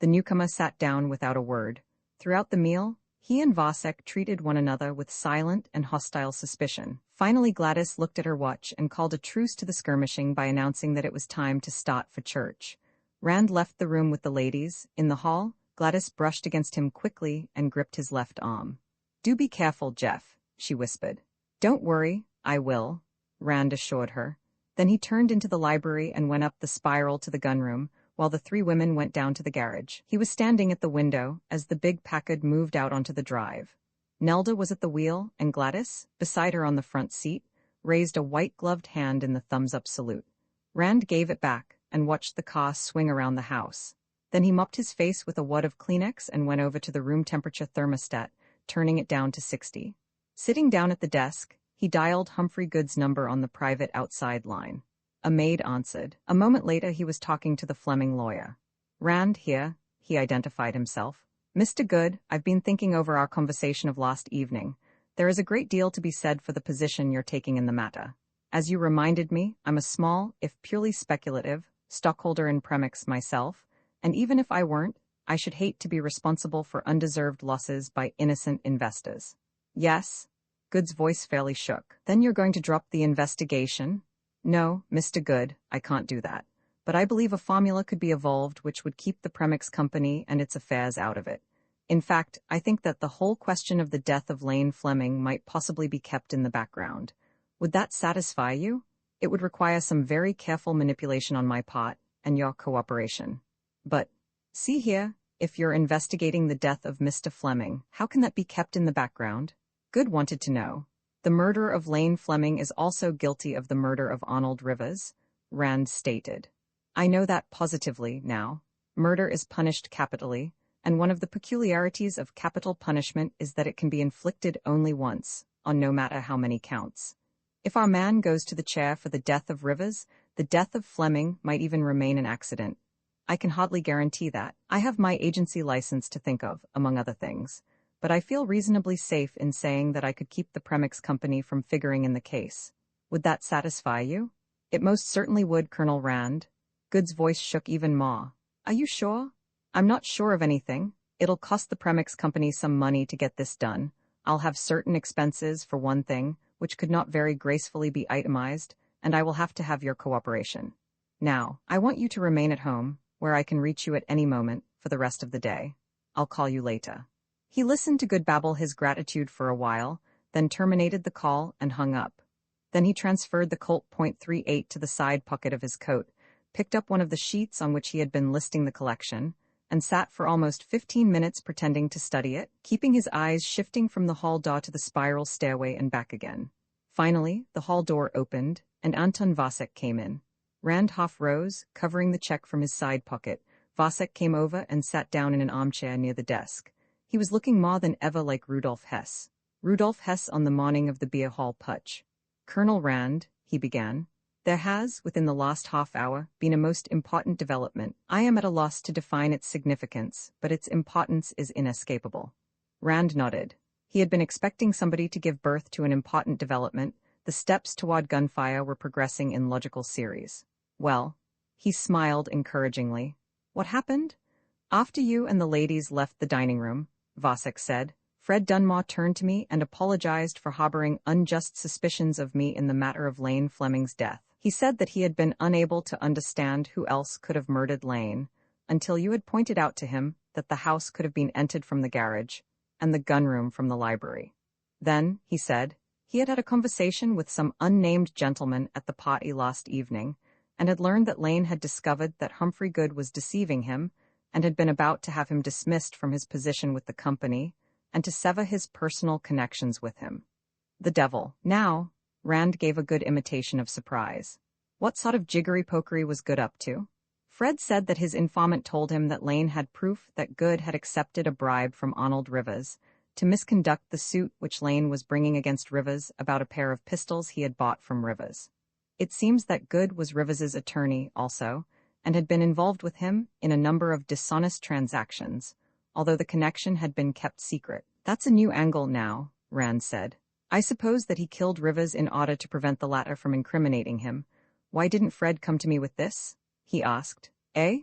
The newcomer sat down without a word. Throughout the meal, he and Vasek treated one another with silent and hostile suspicion. Finally, Gladys looked at her watch and called a truce to the skirmishing by announcing that it was time to start for church. Rand left the room with the ladies. In the hall, Gladys brushed against him quickly and gripped his left arm. Do be careful, Jeff, she whispered. Don't worry, I will, Rand assured her. Then he turned into the library and went up the spiral to the gunroom, while the three women went down to the garage. He was standing at the window as the big Packard moved out onto the drive. Nelda was at the wheel, and Gladys, beside her on the front seat, raised a white-gloved hand in the thumbs-up salute. Rand gave it back and watched the car swing around the house. Then he mopped his face with a wad of Kleenex and went over to the room temperature thermostat, turning it down to 60. Sitting down at the desk, he dialed Humphrey Good's number on the private outside line. A maid answered. A moment later, he was talking to the Fleming lawyer. Rand here, he identified himself. Mr. Good, I've been thinking over our conversation of last evening. There is a great deal to be said for the position you're taking in the matter. As you reminded me, I'm a small, if purely speculative, stockholder in Premix myself, and even if I weren't, I should hate to be responsible for undeserved losses by innocent investors. Yes? Good's voice fairly shook. Then you're going to drop the investigation? No, Mr. Good, I can't do that. But I believe a formula could be evolved which would keep the Premix company and its affairs out of it. In fact, I think that the whole question of the death of Lane Fleming might possibly be kept in the background. Would that satisfy you? It would require some very careful manipulation on my part, and your cooperation. But, see here, if you're investigating the death of Mr. Fleming, how can that be kept in the background? Good wanted to know. The murderer of Lane Fleming is also guilty of the murder of Arnold Rivers, Rand stated. I know that positively now. Murder is punished capitally, and one of the peculiarities of capital punishment is that it can be inflicted only once, on no matter how many counts. If our man goes to the chair for the death of Rivers, the death of Fleming might even remain an accident. I can hardly guarantee that. I have my agency license to think of, among other things, but I feel reasonably safe in saying that I could keep the Premix company from figuring in the case. Would that satisfy you? It most certainly would, Colonel Rand. Good's voice shook even more. Are you sure? I'm not sure of anything. It'll cost the Premix company some money to get this done. I'll have certain expenses, for one thing, which could not very gracefully be itemized, and I will have to have your cooperation. Now, I want you to remain at home, where I can reach you at any moment, for the rest of the day. I'll call you later. He listened to Good babble his gratitude for a while, then terminated the call and hung up. Then he transferred the Colt .38 to the side pocket of his coat, picked up one of the sheets on which he had been listing the collection, and sat for almost 15 minutes pretending to study it, keeping his eyes shifting from the hall door to the spiral stairway and back again. Finally, the hall door opened, and Anton Vasek came in. Rand half rose, covering the check from his side pocket. Vasek came over and sat down in an armchair near the desk. He was looking more than ever like Rudolf Hess. Rudolf Hess on the morning of the beer hall putsch. Colonel Rand, he began. There has, within the last half hour, been a most important development. I am at a loss to define its significance, but its importance is inescapable. Rand nodded. He had been expecting somebody to give birth to an important development. The steps toward gunfire were progressing in logical series. Well, he smiled encouragingly. What happened? After you and the ladies left the dining room, Vasek said, Fred Dunmore turned to me and apologized for harboring unjust suspicions of me in the matter of Lane Fleming's death. He said that he had been unable to understand who else could have murdered Lane, until you had pointed out to him that the house could have been entered from the garage, and the gunroom from the library. Then, he said, he had a conversation with some unnamed gentleman at the party last evening, and had learned that Lane had discovered that Humphrey Good was deceiving him, and had been about to have him dismissed from his position with the company, and to sever his personal connections with him. The devil. Now, Rand gave a good imitation of surprise. What sort of jiggery-pokery was Good up to? Fred said that his informant told him that Lane had proof that Good had accepted a bribe from Arnold Rivers to misconduct the suit which Lane was bringing against Rivers about a pair of pistols he had bought from Rivers. It seems that Good was Rivers's attorney also, and had been involved with him in a number of dishonest transactions, although the connection had been kept secret. That's a new angle now, Rand said. I suppose that he killed Rivers in order to prevent the latter from incriminating him. Why didn't Fred come to me with this? He asked. Eh?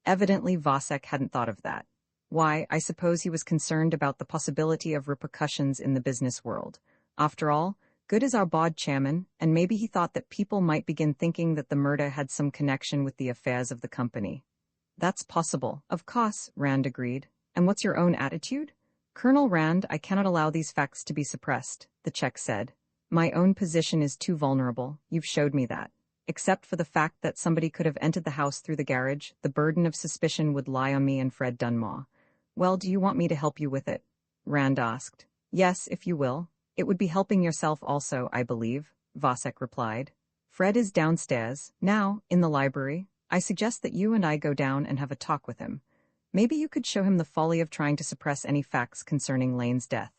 Evidently Vasek hadn't thought of that. Why, I suppose he was concerned about the possibility of repercussions in the business world. After all, Good is our board chairman, and maybe he thought that people might begin thinking that the murder had some connection with the affairs of the company. That's possible. Of course, Rand agreed. And what's your own attitude? Colonel Rand, I cannot allow these facts to be suppressed, the check said. My own position is too vulnerable, you've showed me that. Except for the fact that somebody could have entered the house through the garage, the burden of suspicion would lie on me and Fred Dunmore. Well, do you want me to help you with it? Rand asked. Yes, if you will. It would be helping yourself also, I believe, Vasek replied. Fred is downstairs, now, in the library. I suggest that you and I go down and have a talk with him. Maybe you could show him the folly of trying to suppress any facts concerning Lane's death.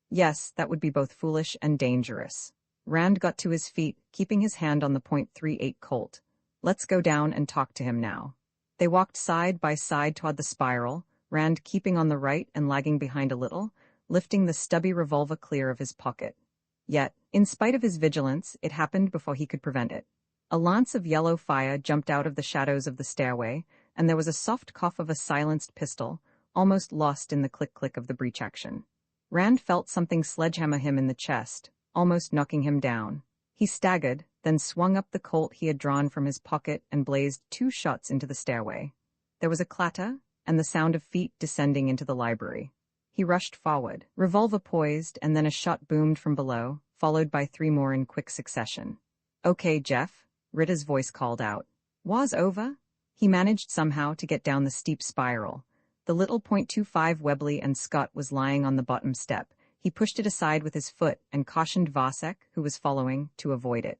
Yes, that would be both foolish and dangerous. Rand got to his feet, keeping his hand on the .38 Colt. Let's go down and talk to him now. They walked side by side toward the spiral, Rand keeping on the right and lagging behind a little, lifting the stubby revolver clear of his pocket. Yet, in spite of his vigilance, it happened before he could prevent it. A lance of yellow fire jumped out of the shadows of the stairway, and there was a soft cough of a silenced pistol, almost lost in the click-click of the breech action. Rand felt something sledgehammer him in the chest, almost knocking him down. He staggered, then swung up the Colt he had drawn from his pocket and blazed 2 shots into the stairway. There was a clatter, and the sound of feet descending into the library. He rushed forward, revolver poised, and then a shot boomed from below, followed by 3 more in quick succession. "Okay, Jeff," Rita's voice called out. "Was over?" He managed somehow to get down the steep spiral. The little .25 Webley and Scott was lying on the bottom step. He pushed it aside with his foot and cautioned Vasek, who was following, to avoid it.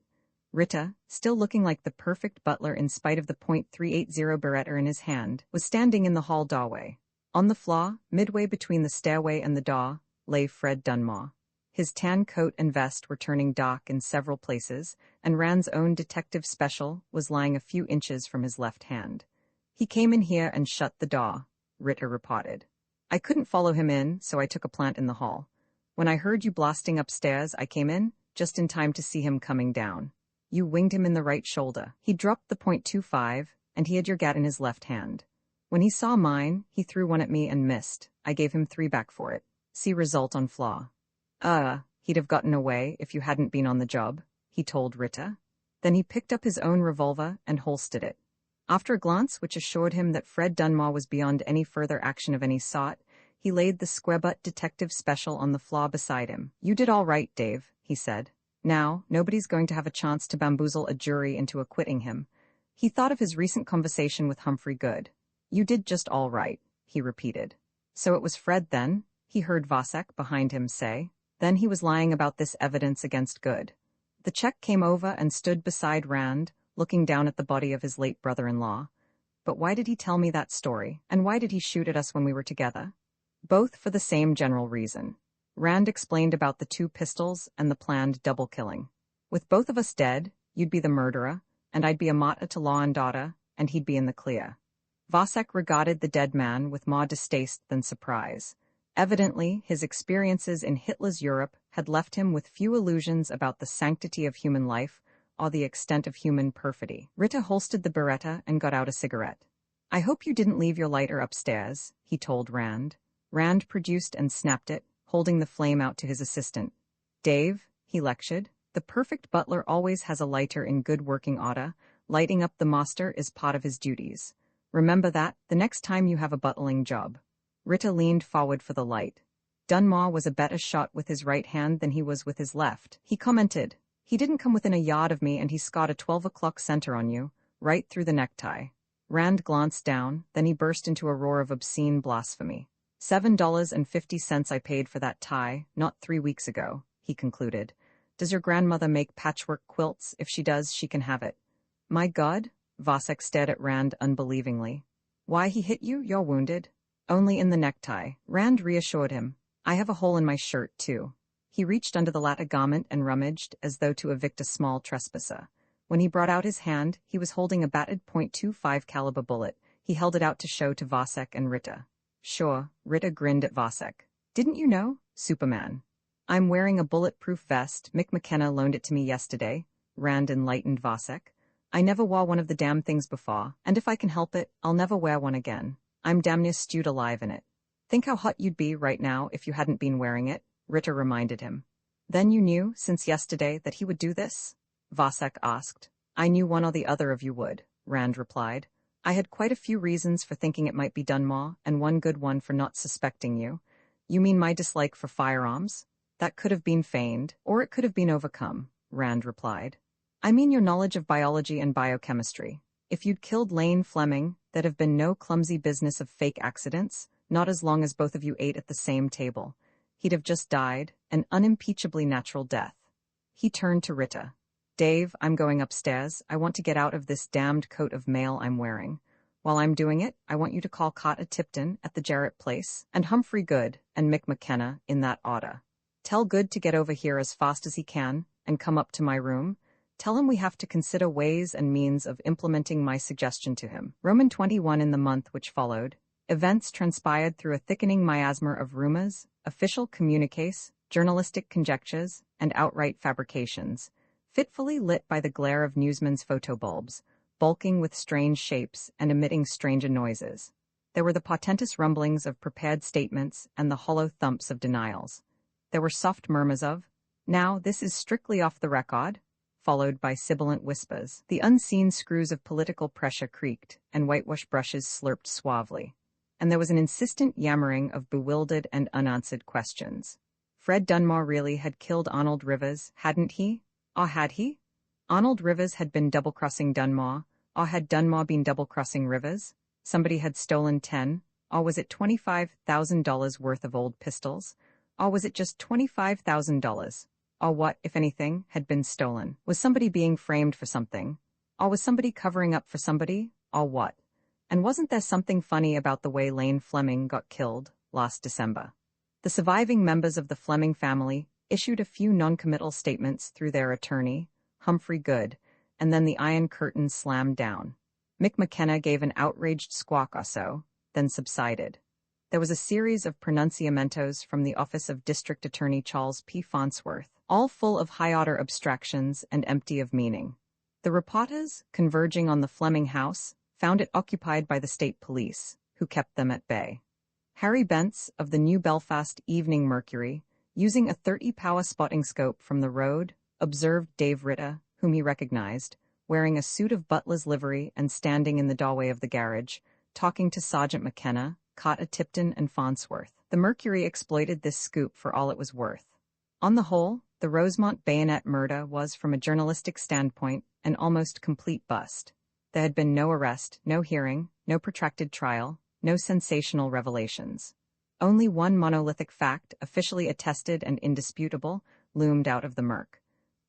Rita, still looking like the perfect butler in spite of the .380 Beretta in his hand, was standing in the hall doorway. On the floor, midway between the stairway and the door, lay Fred Dunmore. His tan coat and vest were turning dark in several places, and Rand's own detective special was lying a few inches from his left hand. "He came in here and shut the door," Rita reported. "I couldn't follow him in, so I took a plant in the hall. When I heard you blasting upstairs, I came in, just in time to see him coming down. You winged him in the right shoulder. He dropped the .25, and he had your gat in his left hand. When he saw mine, he threw one at me and missed. I gave him 3 back for it. See result on flaw." He'd have gotten away if you hadn't been on the job," he told Rita. Then he picked up his own revolver and holstered it. After a glance which assured him that Fred Dunmore was beyond any further action of any sort, he laid the square-butt detective special on the floor beside him. "You did all right, Dave," he said. "Now, nobody's going to have a chance to bamboozle a jury into acquitting him." He thought of his recent conversation with Humphrey Good. "You did just all right," he repeated. "So it was Fred then?" he heard Vasek behind him say. Then he was lying about this evidence against Good. The Czech came over and stood beside Rand, looking down at the body of his late brother-in-law. "But why did he tell me that story, and why did he shoot at us when we were together?" "Both for the same general reason." Rand explained about the 2 pistols and the planned double killing. "With both of us dead, you'd be the murderer, and I'd be a martyr to law and order, and he'd be in the clear." Vasek regarded the dead man with more distaste than surprise. Evidently, his experiences in Hitler's Europe had left him with few illusions about the sanctity of human life or the extent of human perfidy. Rita holstered the Beretta and got out a cigarette. "I hope you didn't leave your lighter upstairs," he told Rand. Rand produced and snapped it, holding the flame out to his assistant. "Dave," he lectured, "the perfect butler always has a lighter in good working order. Lighting up the master is part of his duties. Remember that the next time you have a butling job." Rita leaned forward for the light. "Dunmore was a better shot with his right hand than he was with his left," he commented. "He didn't come within a yard of me and he scored a 12 o'clock center on you, right through the necktie." Rand glanced down, then he burst into a roar of obscene blasphemy. $7.50 I paid for that tie, not 3 weeks ago," he concluded. "Does your grandmother make patchwork quilts? If she does, she can have it." "My God?" Vasek stared at Rand unbelievingly. "Why, he hit you? You're wounded." "Only in the necktie," Rand reassured him. "I have a hole in my shirt, too." He reached under the latter garment and rummaged, as though to evict a small trespasser. When he brought out his hand, he was holding a battered .25 caliber bullet. He held it out to show to Vasek and Rita. "Sure," Rita grinned at Vasek. "Didn't you know? Superman." "I'm wearing a bulletproof vest. Mick McKenna loaned it to me yesterday," Rand enlightened Vasek. "I never wore one of the damn things before, and if I can help it, I'll never wear one again. I'm damn near stewed alive in it." "Think how hot you'd be right now if you hadn't been wearing it," Rita reminded him. "Then you knew, since yesterday, that he would do this?" Vasek asked. "I knew one or the other of you would," Rand replied. "I had quite a few reasons for thinking it might be Dunmore, and one good one for not suspecting you." "You mean my dislike for firearms?" "That could have been feigned, or it could have been overcome," Rand replied. "I mean your knowledge of biology and biochemistry. If you'd killed Lane Fleming, there'd have been no clumsy business of fake accidents, not as long as both of you ate at the same table. He'd have just died, an unimpeachably natural death." He turned to Rita. "Dave, I'm going upstairs. I want to get out of this damned coat of mail I'm wearing. While I'm doing it, I want you to call Carter Tipton at the Jarrett place, and Humphrey Good, and Mick McKenna, in that order. Tell Good to get over here as fast as he can, and come up to my room. Tell him we have to consider ways and means of implementing my suggestion to him." Roman 21 in the month which followed, Events transpired through a thickening miasma of rumors, official communiques, journalistic conjectures, and outright fabrications, fitfully lit by the glare of newsmen's photobulbs, bulking with strange shapes and emitting stranger noises. There were the portentous rumblings of prepared statements and the hollow thumps of denials. There were soft murmurs of, "Now, this is strictly off the record," followed by sibilant whispers. The unseen screws of political pressure creaked, and whitewash brushes slurped suavely. And there was an insistent yammering of bewildered and unanswered questions. Fred Dunmore really had killed Arnold Rivers, hadn't he? Or had he? Arnold Rivers had been double-crossing Dunmore, or had Dunmore been double-crossing Rivers? Somebody had stolen 10, or was it $25,000 worth of old pistols? Or was it just $25,000? Or what, if anything, had been stolen? Was somebody being framed for something? Or was somebody covering up for somebody? Or what? And wasn't there something funny about the way Lane Fleming got killed last December? The surviving members of the Fleming family issued a few non-committal statements through their attorney, Humphrey Good, and then the Iron Curtain slammed down. Mick McKenna gave an outraged squawk or so, then subsided. There was a series of pronunciamentos from the office of District Attorney Charles P. Farnsworth, all full of high-order abstractions and empty of meaning. The reporters, converging on the Fleming house, found it occupied by the state police, who kept them at bay. Harry Bentz, of the New Belfast Evening Mercury, using a 30-power spotting scope from the road, observed Dave Ritter, whom he recognized, wearing a suit of butler's livery and standing in the doorway of the garage, talking to Sergeant McKenna, Carter Tipton, and Farnsworth. The Mercury exploited this scoop for all it was worth. On the whole, the Rosemont bayonet murder was, from a journalistic standpoint, an almost complete bust. There had been no arrest, no hearing, no protracted trial, no sensational revelations. Only one monolithic fact, officially attested and indisputable, loomed out of the murk.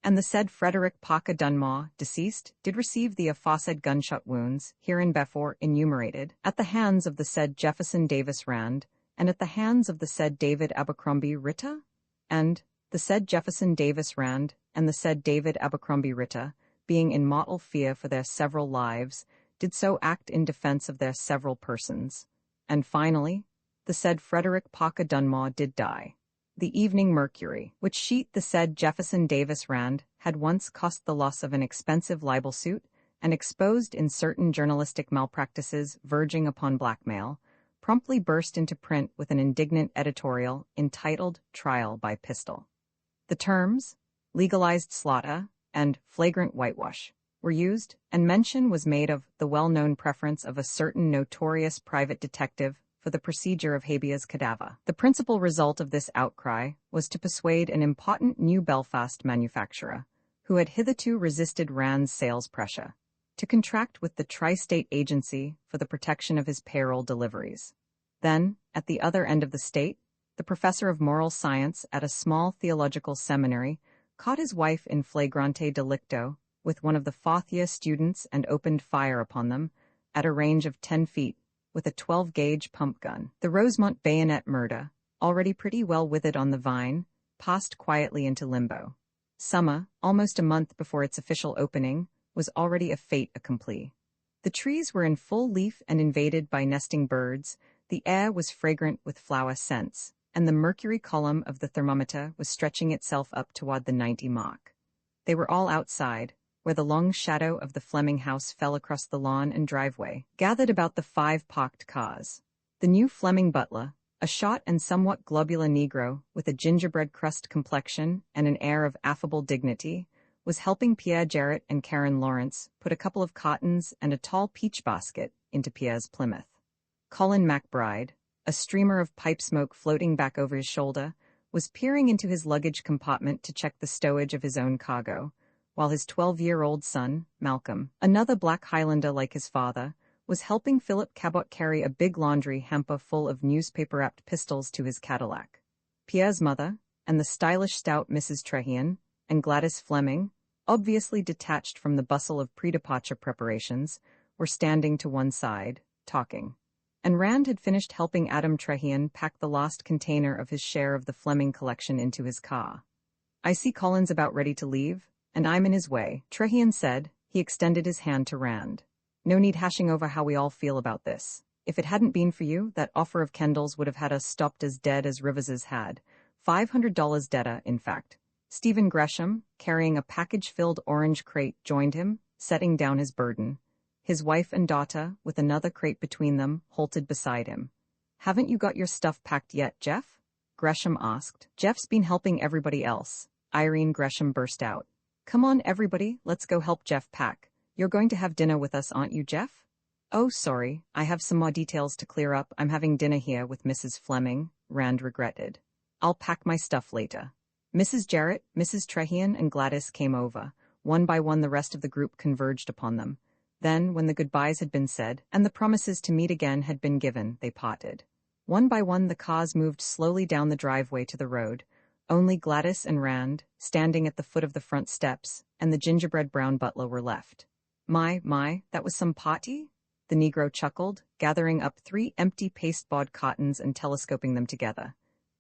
And the said Frederick Parker Dunmore, deceased, did receive the aforesaid gunshot wounds, hereinbefore enumerated, at the hands of the said Jefferson Davis Rand, and at the hands of the said David Abercrombie Ritter, and the said Jefferson Davis Rand, and the said David Abercrombie Ritter, being in mortal fear for their several lives, did so act in defense of their several persons. And finally, the said Frederick Parker Dunmore did die. The Evening Mercury, which sheet the said Jefferson Davis Rand had once cost the loss of an expensive libel suit and exposed in certain journalistic malpractices verging upon blackmail, promptly burst into print with an indignant editorial entitled Trial by Pistol. The terms, legalized slaughter and flagrant whitewash, were used, and mention was made of the well-known preference of a certain notorious private detective for the procedure of habeas cadaver. The principal result of this outcry was to persuade an important New Belfast manufacturer, who had hitherto resisted Rand's sales pressure, to contract with the Tri-State Agency for the protection of his payroll deliveries. Then, at the other end of the state, the professor of moral science at a small theological seminary caught his wife in flagrante delicto with one of the fourth-year students and opened fire upon them at a range of 10 feet with a 12-gauge pump gun. The Rosemont bayonet murder, already pretty well withered on the vine, passed quietly into limbo. Summer, almost a month before its official opening, was already a fait accompli. The trees were in full leaf and invaded by nesting birds, the air was fragrant with flower scents, and the mercury column of the thermometer was stretching itself up toward the 90 mark. They were all outside, where the long shadow of the Fleming house fell across the lawn and driveway, gathered about the 5 parked cars. The new Fleming butler, a short and somewhat globular Negro with a gingerbread crust complexion and an air of affable dignity, was helping Pierre Jarrett and Karen Lawrence put a couple of cottons and a tall peach basket into Pierre's Plymouth. Colin McBride, a streamer of pipe smoke floating back over his shoulder, was peering into his luggage compartment to check the stowage of his own cargo, while his 12-year-old son, Malcolm, another black Highlander like his father, was helping Philip Cabot carry a big laundry hamper full of newspaper-wrapped pistols to his Cadillac. Pierre's mother, and the stylish stout Mrs. Trehean, and Gladys Fleming, obviously detached from the bustle of pre-departure preparations, were standing to one side, talking. And Rand had finished helping Adam Trehean pack the last container of his share of the Fleming collection into his car. "I see Colin's about ready to leave, and I'm in his way," Trehean said. He extended his hand to Rand. "No need hashing over how we all feel about this. If it hadn't been for you, that offer of Kendall's would have had us stopped as dead as Rivers's had. $500 debtor, in fact. Stephen Gresham, carrying a package-filled orange crate, joined him, setting down his burden. His wife and daughter, with another crate between them, halted beside him. "Haven't you got your stuff packed yet, Jeff?" Gresham asked. "Jeff's been helping everybody else," Irene Gresham burst out. "Come on, everybody, let's go help Jeff pack. You're going to have dinner with us, aren't you, Jeff?" "Oh, sorry, I have some more details to clear up. I'm having dinner here with Mrs. Fleming," Rand regretted. "I'll pack my stuff later." Mrs. Jarrett, Mrs. Trehean, and Gladys came over. One by one the rest of the group converged upon them. Then, when the goodbyes had been said, and the promises to meet again had been given, they parted. One by one the cars moved slowly down the driveway to the road. Only Gladys and Rand, standing at the foot of the front steps, and the gingerbread brown butler were left. My, that was some party?" The Negro chuckled, gathering up 3 empty pasteboard cartons and telescoping them together.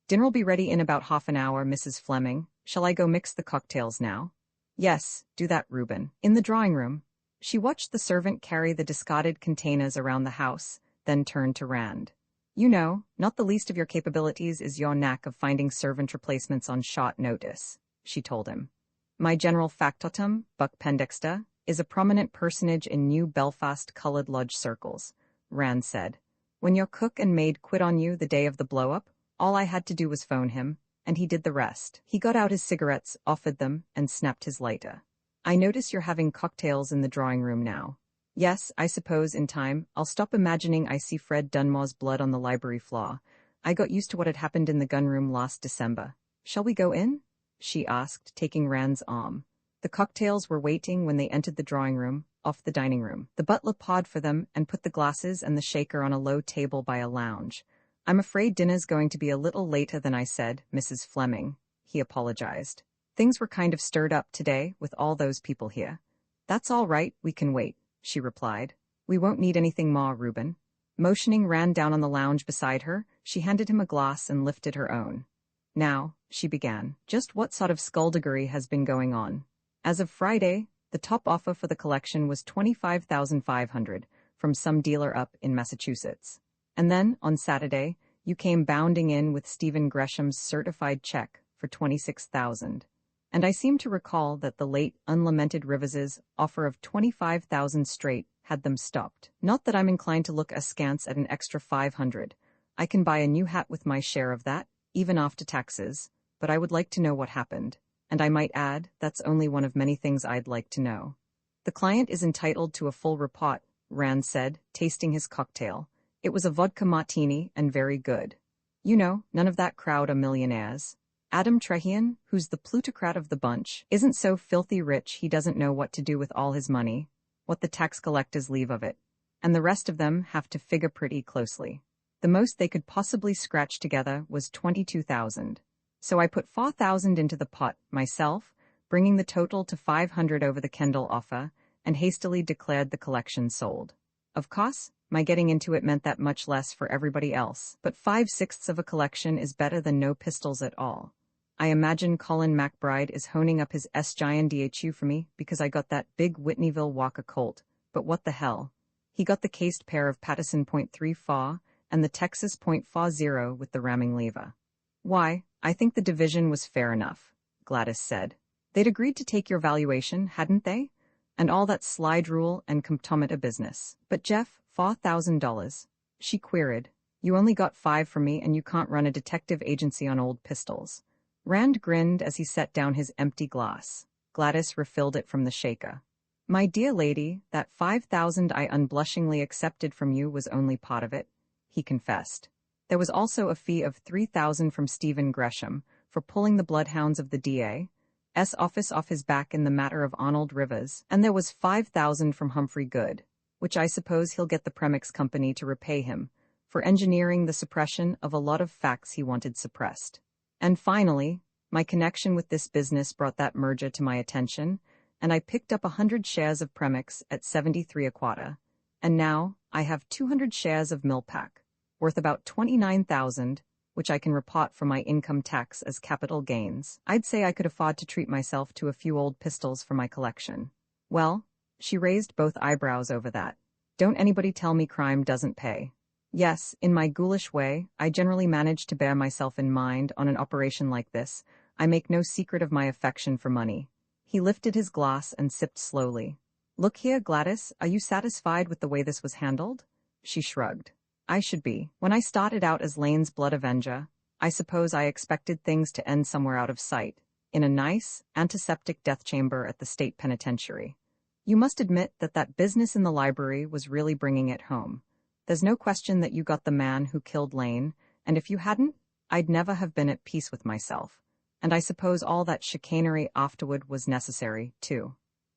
"Dinner'll be ready in about half an hour, Mrs. Fleming. Shall I go mix the cocktails now?" "Yes, do that, Reuben. In the drawing room." She watched the servant carry the discarded containers around the house, then turned to Rand. "You know, not the least of your capabilities is your knack of finding servant replacements on short notice," she told him. "My general factotum, Buck Pendexter, is a prominent personage in New Belfast Coloured Lodge circles," Rand said. "When your cook and maid quit on you the day of the blow-up, all I had to do was phone him, and he did the rest." He got out his cigarettes, offered them, and snapped his lighter. "I notice you're having cocktails in the drawing room now." "Yes, I suppose in time I'll stop imagining I see Fred Dunmore's blood on the library floor. I got used to what had happened in the gunroom last December. Shall we go in?" she asked, taking Rand's arm. The cocktails were waiting when they entered the drawing room, off the dining room. The butler pawed for them and put the glasses and the shaker on a low table by a lounge. "I'm afraid dinner's going to be a little later than I said, Mrs. Fleming," he apologized. "Things were kind of stirred up today with all those people here." "That's all right, we can wait," she replied. "We won't need anything more, Reuben." Motioning Rand down on the lounge beside her, she handed him a glass and lifted her own. "Now," she began, "just what sort of skullduggery has been going on?" As of Friday, the top offer for the collection was $25,500 from some dealer up in Massachusetts. And then, on Saturday, you came bounding in with Stephen Gresham's certified check for $26,000. And I seem to recall that the late, unlamented Rivers's offer of $25,000 straight had them stopped. Not that I'm inclined to look askance at an extra $500. I can buy a new hat with my share of that, even after taxes, but I would like to know what happened. And I might add, that's only one of many things I'd like to know. "The client is entitled to a full report," Rand said, tasting his cocktail. It was a vodka martini and very good. "You know, none of that crowd are millionaires. Adam Trehean, who's the plutocrat of the bunch, isn't so filthy rich he doesn't know what to do with all his money, what the tax collectors leave of it. And the rest of them have to figure pretty closely. The most they could possibly scratch together was $22,000. So I put $4,000 into the pot, myself, bringing the total to $500 over the Kendall offer, and hastily declared the collection sold. Of course, my getting into it meant that much less for everybody else, but 5/6 of a collection is better than no pistols at all. I imagine Colin McBride is honing up his S-Giant DHU for me because I got that big Whitneyville Walker Colt, but what the hell? He got the cased pair of Patterson .34 and the Texas .40 with the ramming lever. Why, I think the division was fair enough, Gladys said. They'd agreed to take your valuation, hadn't they? And all that slide rule and comptometer business. But Jeff, $4,000. She queried. You only got 5 from me and you can't run a detective agency on old pistols. Rand grinned as he set down his empty glass. Gladys refilled it from the shaker. My dear lady, that 5,000 I unblushingly accepted from you was only part of it, he confessed. There was also a fee of 3,000 from Stephen Gresham for pulling the bloodhounds of the D.A.'s office off his back in the matter of Arnold Rivers, and there was 5,000 from Humphrey Good, which I suppose he'll get the Premix Company to repay him for engineering the suppression of a lot of facts he wanted suppressed. And finally, my connection with this business brought that merger to my attention, and I picked up 100 shares of Premix at 73 a quarter, and now I have 200 shares of Millpack, worth about 29,000, which I can report from my income tax as capital gains. I'd say I could afford to treat myself to a few old pistols for my collection. Well, she raised both eyebrows over that. Don't anybody tell me crime doesn't pay. Yes, in my ghoulish way, I generally manage to bear myself in mind on an operation like this. I make no secret of my affection for money. He lifted his glass and sipped slowly. Look here, Gladys, are you satisfied with the way this was handled? She shrugged. I should be. When I started out as Lane's blood avenger, I suppose I expected things to end somewhere out of sight, in a nice, antiseptic death chamber at the state penitentiary. You must admit that that business in the library was really bringing it home. There's no question that you got the man who killed Lane, and if you hadn't, I'd never have been at peace with myself. And I suppose all that chicanery afterward was necessary, too.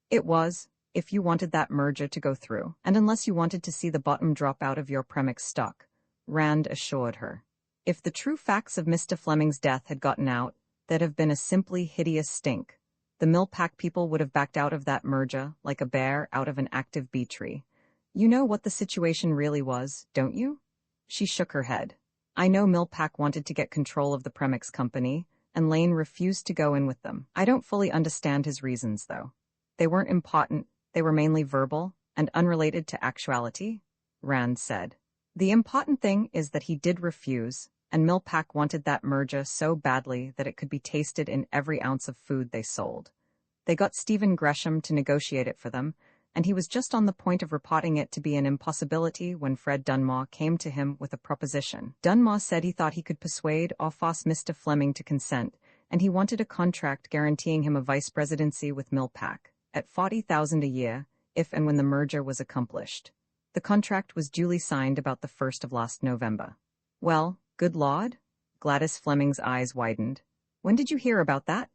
It was, if you wanted that merger to go through, and unless you wanted to see the bottom drop out of your premix stock, Rand assured her. If the true facts of Mr. Fleming's death had gotten out, there'd have been a simply hideous stink. The Millpack people would have backed out of that merger like a bear out of an active bee tree. You know what the situation really was, don't you? She shook her head. I know Millpack wanted to get control of the Premix company, and Lane refused to go in with them. I don't fully understand his reasons, though. They weren't important, they were mainly verbal, and unrelated to actuality, Rand said. The important thing is that he did refuse, and Millpack wanted that merger so badly that it could be tasted in every ounce of food they sold. They got Stephen Gresham to negotiate it for them, and he was just on the point of reporting it to be an impossibility when Fred Dunmore came to him with a proposition. Dunmore said he thought he could persuade or force Mr. Fleming to consent, and he wanted a contract guaranteeing him a vice presidency with Millpack, at $40,000 a year, if and when the merger was accomplished. The contract was duly signed about the 1st of last November. Well, good Lord? Gladys Fleming's eyes widened. When did you hear about that?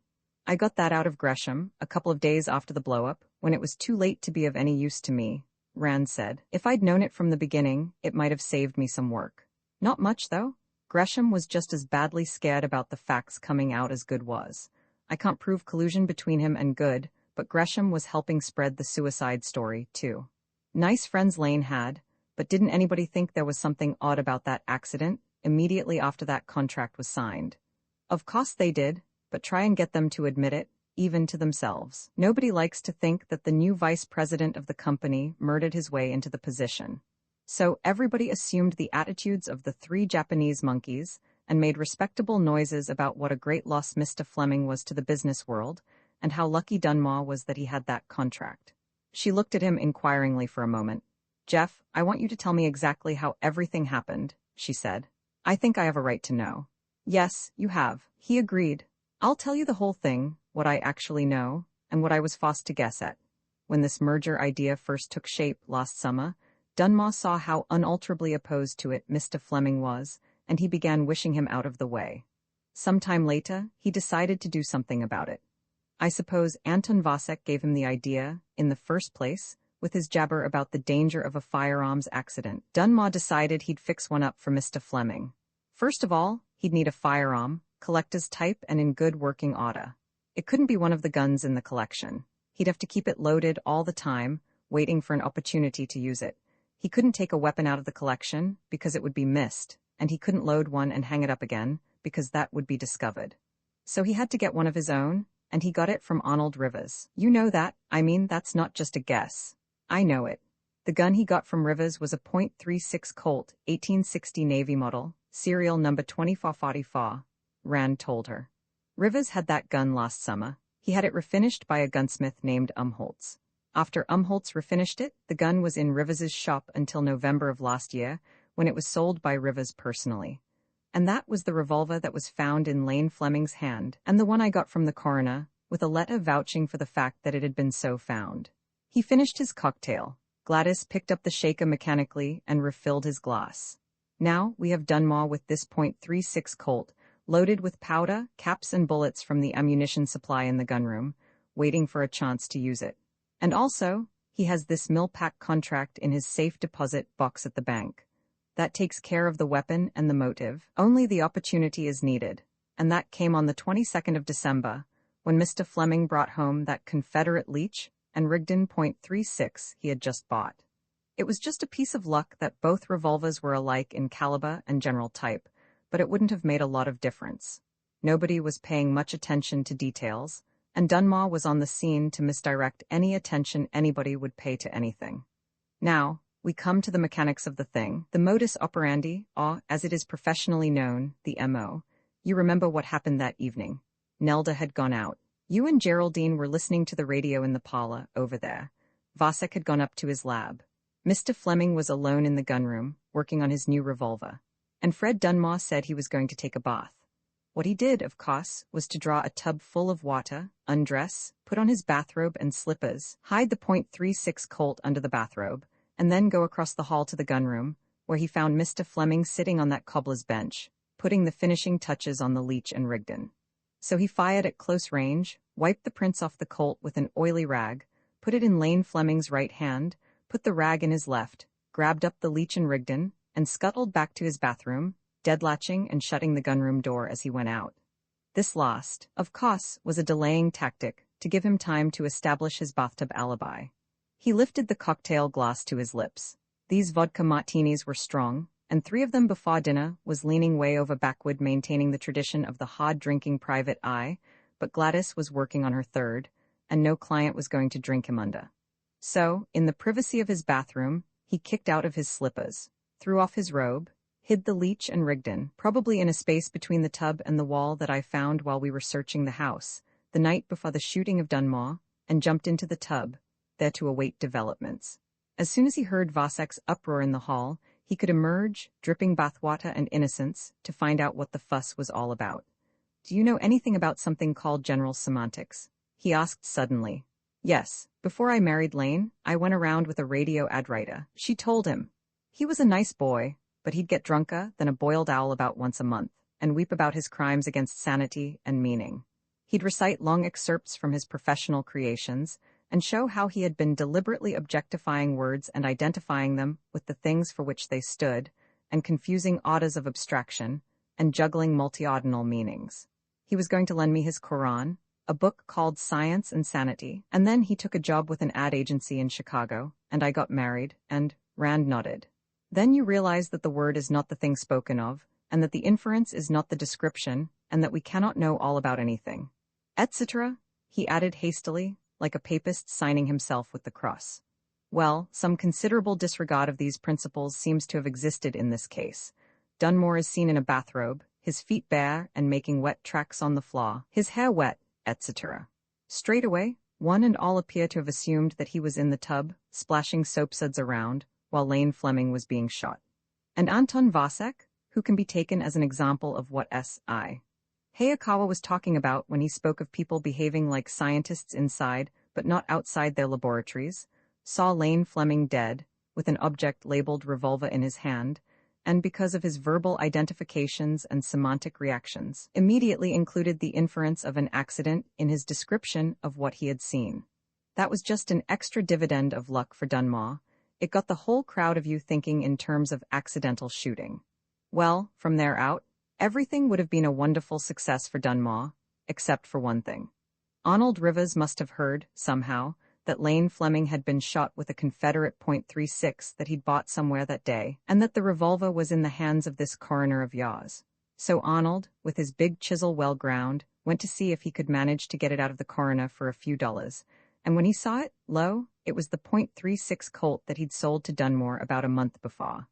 I got that out of Gresham, a couple of days after the blow-up, when it was too late to be of any use to me, Rand said. If I'd known it from the beginning, it might have saved me some work. Not much, though. Gresham was just as badly scared about the facts coming out as Good was. I can't prove collusion between him and Good, but Gresham was helping spread the suicide story, too. Nice friends Lane had, but didn't anybody think there was something odd about that accident immediately after that contract was signed? Of course they did, but try and get them to admit it, even to themselves. Nobody likes to think that the new vice president of the company murdered his way into the position. So everybody assumed the attitudes of the 3 Japanese monkeys and made respectable noises about what a great loss Mr. Fleming was to the business world and how lucky Dunmore was that he had that contract. She looked at him inquiringly for a moment. Jeff, I want you to tell me exactly how everything happened, she said. I think I have a right to know. Yes, you have, he agreed. I'll tell you the whole thing, what I actually know, and what I was forced to guess at. When this merger idea first took shape last summer, Dunmore saw how unalterably opposed to it Mr. Fleming was, and he began wishing him out of the way. Some time later, he decided to do something about it. I suppose Anton Vasek gave him the idea, in the first place, with his jabber about the danger of a firearms accident. Dunmore decided he'd fix one up for Mr. Fleming. First of all, he'd need a firearm, collector's type and in good working order. It couldn't be one of the guns in the collection. He'd have to keep it loaded all the time, waiting for an opportunity to use it. He couldn't take a weapon out of the collection, because it would be missed, and he couldn't load one and hang it up again, because that would be discovered. So he had to get one of his own, and he got it from Arnold Rivers. You know that, I mean that's not just a guess. I know it. The gun he got from Rivers was a .36 Colt, 1860 Navy model, serial number 2444. Rand told her. Rivers had that gun last summer. He had it refinished by a gunsmith named Umholtz. After Umholtz refinished it, the gun was in Rivers's shop until November of last year, when it was sold by Rivers personally. And that was the revolver that was found in Lane Fleming's hand, and the one I got from the coroner, with a letter vouching for the fact that it had been so found. He finished his cocktail. Gladys picked up the shaker mechanically and refilled his glass. Now we have Dunmore with this .36 Colt, loaded with powder, caps and bullets from the ammunition supply in the gunroom, waiting for a chance to use it. And also, he has this Millpack contract in his safe deposit box at the bank. That takes care of the weapon and the motive. Only the opportunity is needed. And that came on the 22nd of December, when Mr. Fleming brought home that Confederate Leech and Rigdon .36 he had just bought. It was just a piece of luck that both revolvers were alike in caliber and general type, but it wouldn't have made a lot of difference. Nobody was paying much attention to details, and Dunmore was on the scene to misdirect any attention anybody would pay to anything. Now, we come to the mechanics of the thing, the modus operandi, or, as it is professionally known, the MO. You remember what happened that evening. Nelda had gone out. You and Geraldine were listening to the radio in the parlor, over there. Vasek had gone up to his lab. Mr. Fleming was alone in the gunroom, working on his new revolver. And Fred Dunmore said he was going to take a bath. What he did, of course, was to draw a tub full of water, undress, put on his bathrobe and slippers, hide the .36 Colt under the bathrobe, and then go across the hall to the gunroom, where he found Mr. Fleming sitting on that cobbler's bench, putting the finishing touches on the Leech and Rigdon. So he fired at close range, wiped the prints off the Colt with an oily rag, put it in Lane Fleming's right hand, put the rag in his left, grabbed up the Leech and Rigdon, and scuttled back to his bathroom, deadlatching and shutting the gunroom door as he went out. This last, of course, was a delaying tactic to give him time to establish his bathtub alibi. He lifted the cocktail glass to his lips. These vodka martinis were strong, and 3 of them before dinner was leaning way over backward, maintaining the tradition of the hard-drinking private eye, but Gladys was working on her 3rd, and no client was going to drink him under. So, in the privacy of his bathroom, he kicked out of his slippers, threw off his robe, hid the Leech and Rigdon, probably in a space between the tub and the wall that I found while we were searching the house, the night before the shooting of Dunmore, and jumped into the tub, there to await developments. As soon as he heard Vasek's uproar in the hall, he could emerge, dripping bathwater and innocence, to find out what the fuss was all about. "Do you know anything about something called general semantics?" he asked suddenly. "Yes, before I married Lane, I went around with a radio ad writer," she told him. He was a nice boy, but he'd get drunker than a boiled owl about once a month, and weep about his crimes against sanity and meaning. He'd recite long excerpts from his professional creations, and show how he had been deliberately objectifying words and identifying them with the things for which they stood, and confusing orders of abstraction, and juggling multi-ordinal meanings. He was going to lend me his Quran, a book called Science and Sanity, and then he took a job with an ad agency in Chicago, and I got married, and Rand nodded. Then you realize that the word is not the thing spoken of, and that the inference is not the description, and that we cannot know all about anything. Etc., he added hastily, like a papist signing himself with the cross. Well, some considerable disregard of these principles seems to have existed in this case. Dunmore is seen in a bathrobe, his feet bare and making wet tracks on the floor, his hair wet, etc. Straightaway, one and all appear to have assumed that he was in the tub, splashing soapsuds around, while Lane Fleming was being shot. And Anton Vasek, who can be taken as an example of what S.I. Hayakawa was talking about when he spoke of people behaving like scientists inside, but not outside their laboratories, saw Lane Fleming dead, with an object labeled revolver in his hand, and because of his verbal identifications and semantic reactions, immediately included the inference of an accident in his description of what he had seen. That was just an extra dividend of luck for Dunmore. It got the whole crowd of you thinking in terms of accidental shooting. Well, from there out, everything would have been a wonderful success for Dunmore, except for one thing. Arnold Rivers must have heard, somehow, that Lane Fleming had been shot with a Confederate .36 that he'd bought somewhere that day, and that the revolver was in the hands of this coroner of yours. So Arnold, with his big chisel well ground, went to see if he could manage to get it out of the coroner for a few dollars, and when he saw it, lo, it was the .36 Colt that he'd sold to Dunmore about a month before.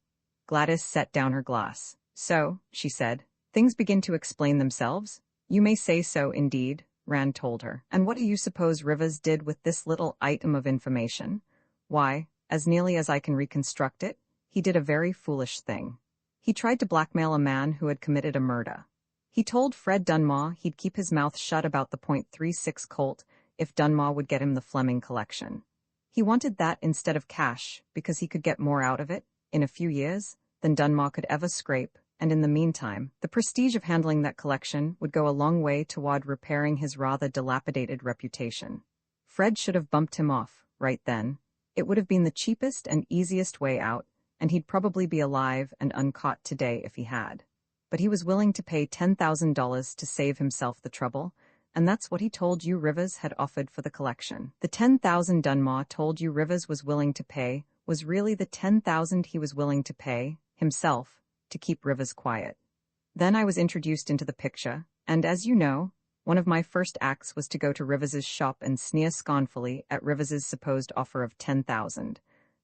Gladys set down her glass. "So," she said, "things begin to explain themselves?" "You may say so, indeed," Rand told her. "And what do you suppose Rivers did with this little item of information? Why, as nearly as I can reconstruct it, he did a very foolish thing. He tried to blackmail a man who had committed a murder. He told Fred Dunmore he'd keep his mouth shut about the .36 Colt if Dunmore would get him the Fleming collection. He wanted that instead of cash because he could get more out of it, in a few years, than Dunmore could ever scrape, and in the meantime, the prestige of handling that collection would go a long way toward repairing his rather dilapidated reputation. Fred should have bumped him off, right then. It would have been the cheapest and easiest way out, and he'd probably be alive and uncaught today if he had. But he was willing to pay $10,000 to save himself the trouble, and that's what he told you Rivers had offered for the collection. The $10,000 Dunmore told you Rivers was willing to pay was really the $10,000 he was willing to pay, himself, to keep Rivers quiet. Then I was introduced into the picture, and as you know, one of my first acts was to go to Rivers's shop and sneer scornfully at Rivers's supposed offer of $10,000.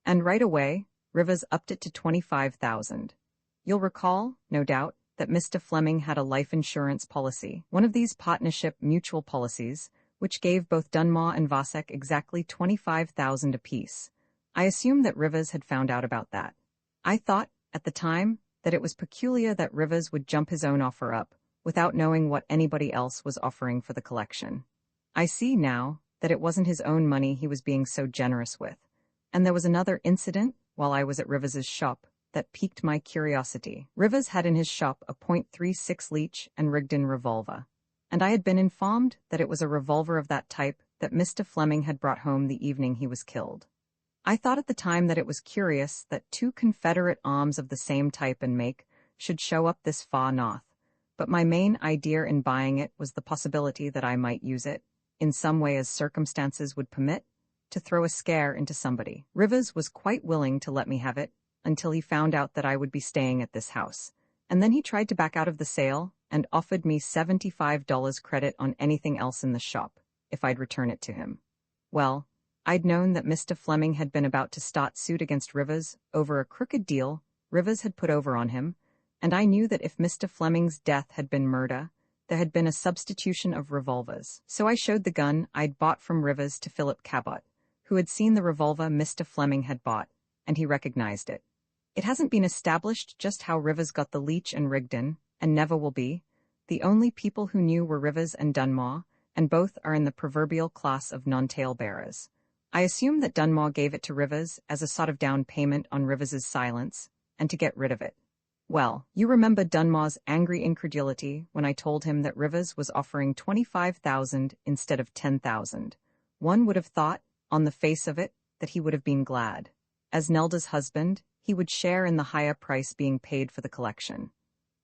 And right away, Rivers upped it to $25,000. You'll recall, no doubt, that Mr. Fleming had a life insurance policy, one of these partnership mutual policies, which gave both Dunmore and Vasek exactly $25,000 apiece. I assumed that Rivers had found out about that. I thought, at the time, that it was peculiar that Rivers would jump his own offer up, without knowing what anybody else was offering for the collection. I see now that it wasn't his own money he was being so generous with. And there was another incident, while I was at Rivers's shop, that piqued my curiosity. Rivers had in his shop a .36 Leach and Rigdon revolver, and I had been informed that it was a revolver of that type that Mr. Fleming had brought home the evening he was killed. I thought at the time that it was curious that two Confederate arms of the same type and make should show up this far north, but my main idea in buying it was the possibility that I might use it, in some way as circumstances would permit, to throw a scare into somebody. Rivers was quite willing to let me have it, until he found out that I would be staying at this house, and then he tried to back out of the sale and offered me $75 credit on anything else in the shop, if I'd return it to him. Well, I'd known that Mr. Fleming had been about to start suit against Rivers over a crooked deal Rivers had put over on him, and I knew that if Mr. Fleming's death had been murder, there had been a substitution of revolvers. So I showed the gun I'd bought from Rivers to Philip Cabot, who had seen the revolver Mr. Fleming had bought, and he recognized it. It hasn't been established just how Rivers got the Leach and Rigdon, and never will be. The only people who knew were Rivers and Dunmore, and both are in the proverbial class of non-tale-bearers. I assume that Dunmore gave it to Rivers as a sort of down payment on Rivers's silence, and to get rid of it. Well, you remember Dunmore's angry incredulity when I told him that Rivers was offering $25,000 instead of $10,000. One would have thought, on the face of it, that he would have been glad. As Nelda's husband, he would share in the higher price being paid for the collection.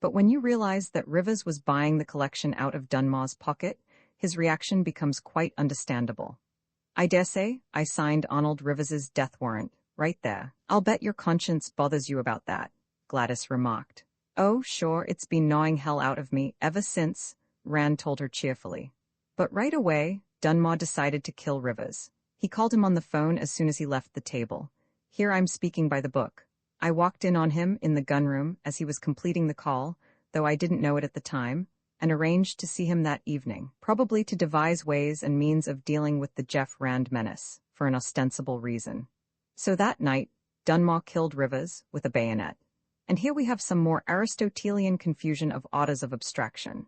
But when you realize that Rivers was buying the collection out of Dunmore's pocket, his reaction becomes quite understandable. I dare say I signed Arnold Rivers's death warrant, right there. I'll bet your conscience bothers you about that, Gladys remarked. Oh, sure, it's been gnawing hell out of me ever since, Rand told her cheerfully. But right away, Dunmore decided to kill Rivers. He called him on the phone as soon as he left the table. Here I'm speaking by the book. I walked in on him in the gunroom as he was completing the call, though I didn't know it at the time, and arranged to see him that evening, probably to devise ways and means of dealing with the Jeff Rand menace, for an ostensible reason. So that night, Dunmore killed Rivers with a bayonet. And here we have some more Aristotelian confusion of orders of abstraction.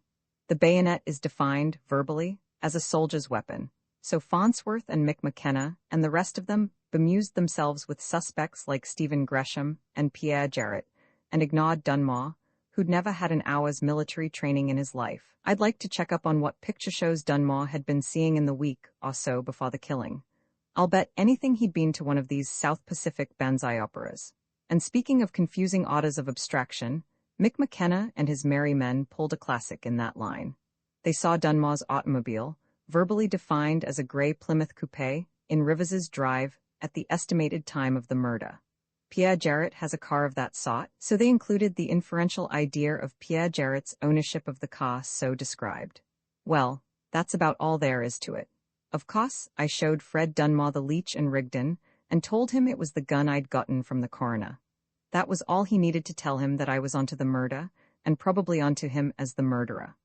The bayonet is defined, verbally, as a soldier's weapon, so Farnsworth and Mick McKenna and the rest of them bemused themselves with suspects like Stephen Gresham and Pierre Jarrett, and ignored Dunmore, who'd never had an hour's military training in his life. I'd like to check up on what picture shows Dunmore had been seeing in the week or so before the killing. I'll bet anything he'd been to one of these South Pacific Banzai operas. And speaking of confusing orders of abstraction, Mick McKenna and his merry men pulled a classic in that line. They saw Dunmore's automobile, verbally defined as a gray Plymouth coupe, in Rivers's drive at the estimated time of the murder. Pierre Jarrett has a car of that sort, so they included the inferential idea of Pierre Jarrett's ownership of the car so described. Well, that's about all there is to it. Of course, I showed Fred Dunmore the Leach and Rigdon, and told him it was the gun I'd gotten from the coroner. That was all he needed to tell him that I was onto the murder, and probably onto him as the murderer.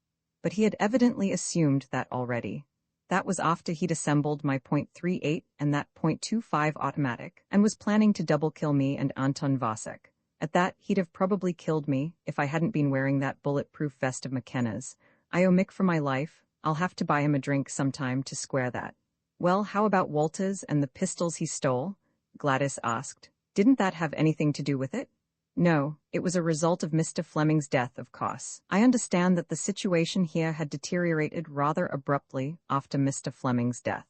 But he had evidently assumed that already. That was after he'd assembled my .38 and that .25 automatic, and was planning to double-kill me and Anton Vasek. At that, he'd have probably killed me if I hadn't been wearing that bulletproof vest of McKenna's. I owe Mick for my life. I'll have to buy him a drink sometime to square that. Well, how about Walters and the pistols he stole? Gladys asked. Didn't that have anything to do with it? No, it was a result of Mr. Fleming's death, of course. I understand that the situation here had deteriorated rather abruptly after Mr. Fleming's death.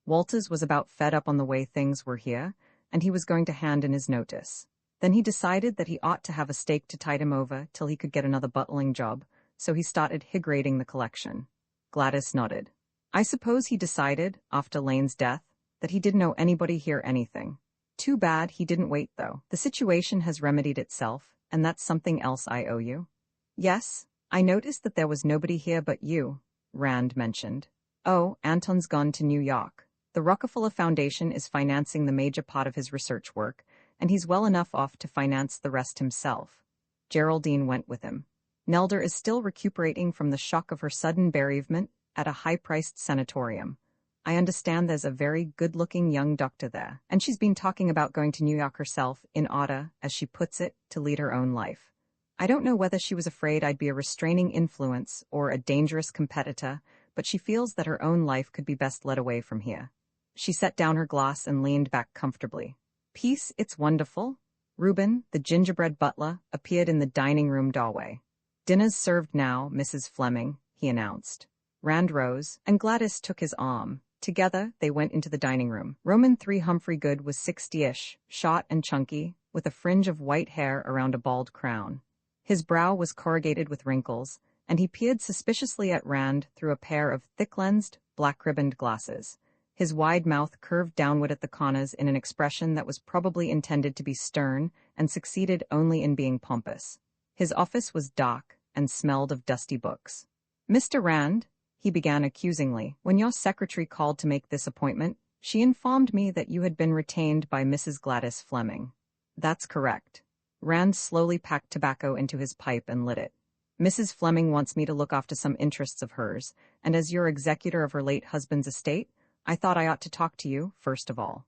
Walters was about fed up on the way things were here, and he was going to hand in his notice. Then he decided that he ought to have a stake to tide him over till he could get another butling job, so he started higrating the collection. Gladys nodded. I suppose he decided, after Lane's death, that he didn't owe anybody here anything. Too bad he didn't wait, though. The situation has remedied itself, and that's something else I owe you. Yes, I noticed that there was nobody here but you, Rand mentioned. Oh, Anton's gone to New York. The Rockefeller Foundation is financing the major part of his research work, and he's well enough off to finance the rest himself. Geraldine went with him. Nelder is still recuperating from the shock of her sudden bereavement at a high-priced sanatorium. I understand there's a very good-looking young doctor there, and she's been talking about going to New York herself, in order, as she puts it, to lead her own life. I don't know whether she was afraid I'd be a restraining influence or a dangerous competitor, but she feels that her own life could be best led away from here. She set down her glass and leaned back comfortably. Peace, it's wonderful. Reuben, the gingerbread butler, appeared in the dining room doorway. Dinner's served now, Mrs. Fleming, he announced. Rand rose, and Gladys took his arm. Together, they went into the dining room. Roman 3 Humphrey Good was 60-ish, short and chunky, with a fringe of white hair around a bald crown. His brow was corrugated with wrinkles, and he peered suspiciously at Rand through a pair of thick-lensed, black-ribboned glasses. His wide mouth curved downward at the corners in an expression that was probably intended to be stern and succeeded only in being pompous. His office was dark and smelled of dusty books. "Mr. Rand," he began accusingly, "when your secretary called to make this appointment, she informed me that you had been retained by Mrs. Gladys Fleming." "That's correct." Rand slowly packed tobacco into his pipe and lit it. "Mrs. Fleming wants me to look after some interests of hers, and as your executor of her late husband's estate, I thought I ought to talk to you, first of all."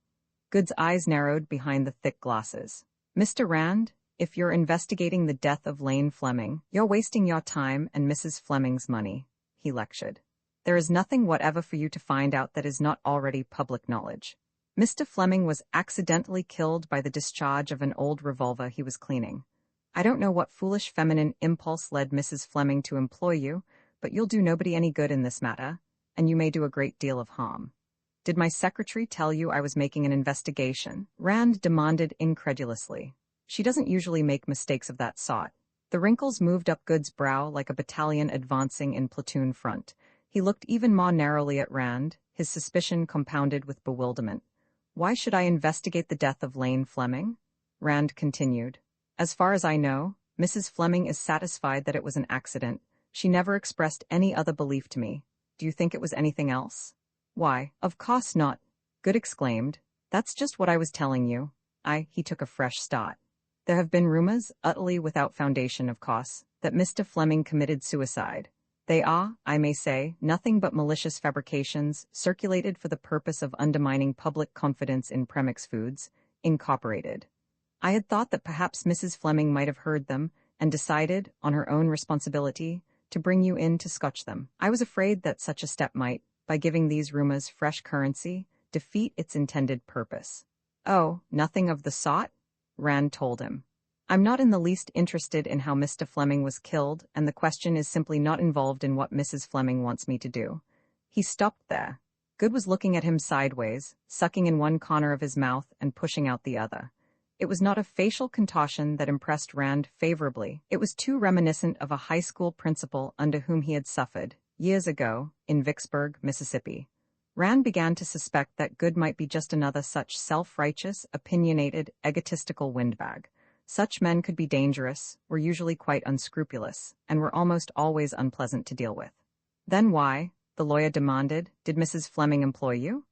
Good's eyes narrowed behind the thick glasses. "Mr. Rand, if you're investigating the death of Lane Fleming, you're wasting your time and Mrs. Fleming's money," he lectured. "There is nothing whatever for you to find out that is not already public knowledge. Mr. Fleming was accidentally killed by the discharge of an old revolver he was cleaning. I don't know what foolish feminine impulse led Mrs. Fleming to employ you, but you'll do nobody any good in this matter, and you may do a great deal of harm." "Did my secretary tell you I was making an investigation?" Rand demanded incredulously. "She doesn't usually make mistakes of that sort." The wrinkles moved up Good's brow like a battalion advancing in platoon front. He looked even more narrowly at Rand, his suspicion compounded with bewilderment. "Why should I investigate the death of Lane Fleming?" Rand continued. "As far as I know, Mrs. Fleming is satisfied that it was an accident. She never expressed any other belief to me. Do you think it was anything else?" "Why, of course not," Good exclaimed. "That's just what I was telling you." He took a fresh start. "There have been rumors, utterly without foundation, of course, that Mr. Fleming committed suicide. They are, I may say, nothing but malicious fabrications circulated for the purpose of undermining public confidence in Premix Foods, Incorporated. I had thought that perhaps Mrs. Fleming might have heard them and decided, on her own responsibility, to bring you in to scotch them. I was afraid that such a step might, by giving these rumors fresh currency, defeat its intended purpose." "Oh, nothing of the sort," Rand told him. "I'm not in the least interested in how Mr. Fleming was killed, and the question is simply not involved in what Mrs. Fleming wants me to do." He stopped there. Good was looking at him sideways, sucking in one corner of his mouth and pushing out the other. It was not a facial contortion that impressed Rand favorably. It was too reminiscent of a high school principal under whom he had suffered, years ago, in Vicksburg, Mississippi. Rand began to suspect that Good might be just another such self-righteous, opinionated, egotistical windbag. Such men could be dangerous, were usually quite unscrupulous, and were almost always unpleasant to deal with. "Then why," the lawyer demanded, "did Mrs. Fleming employ you?"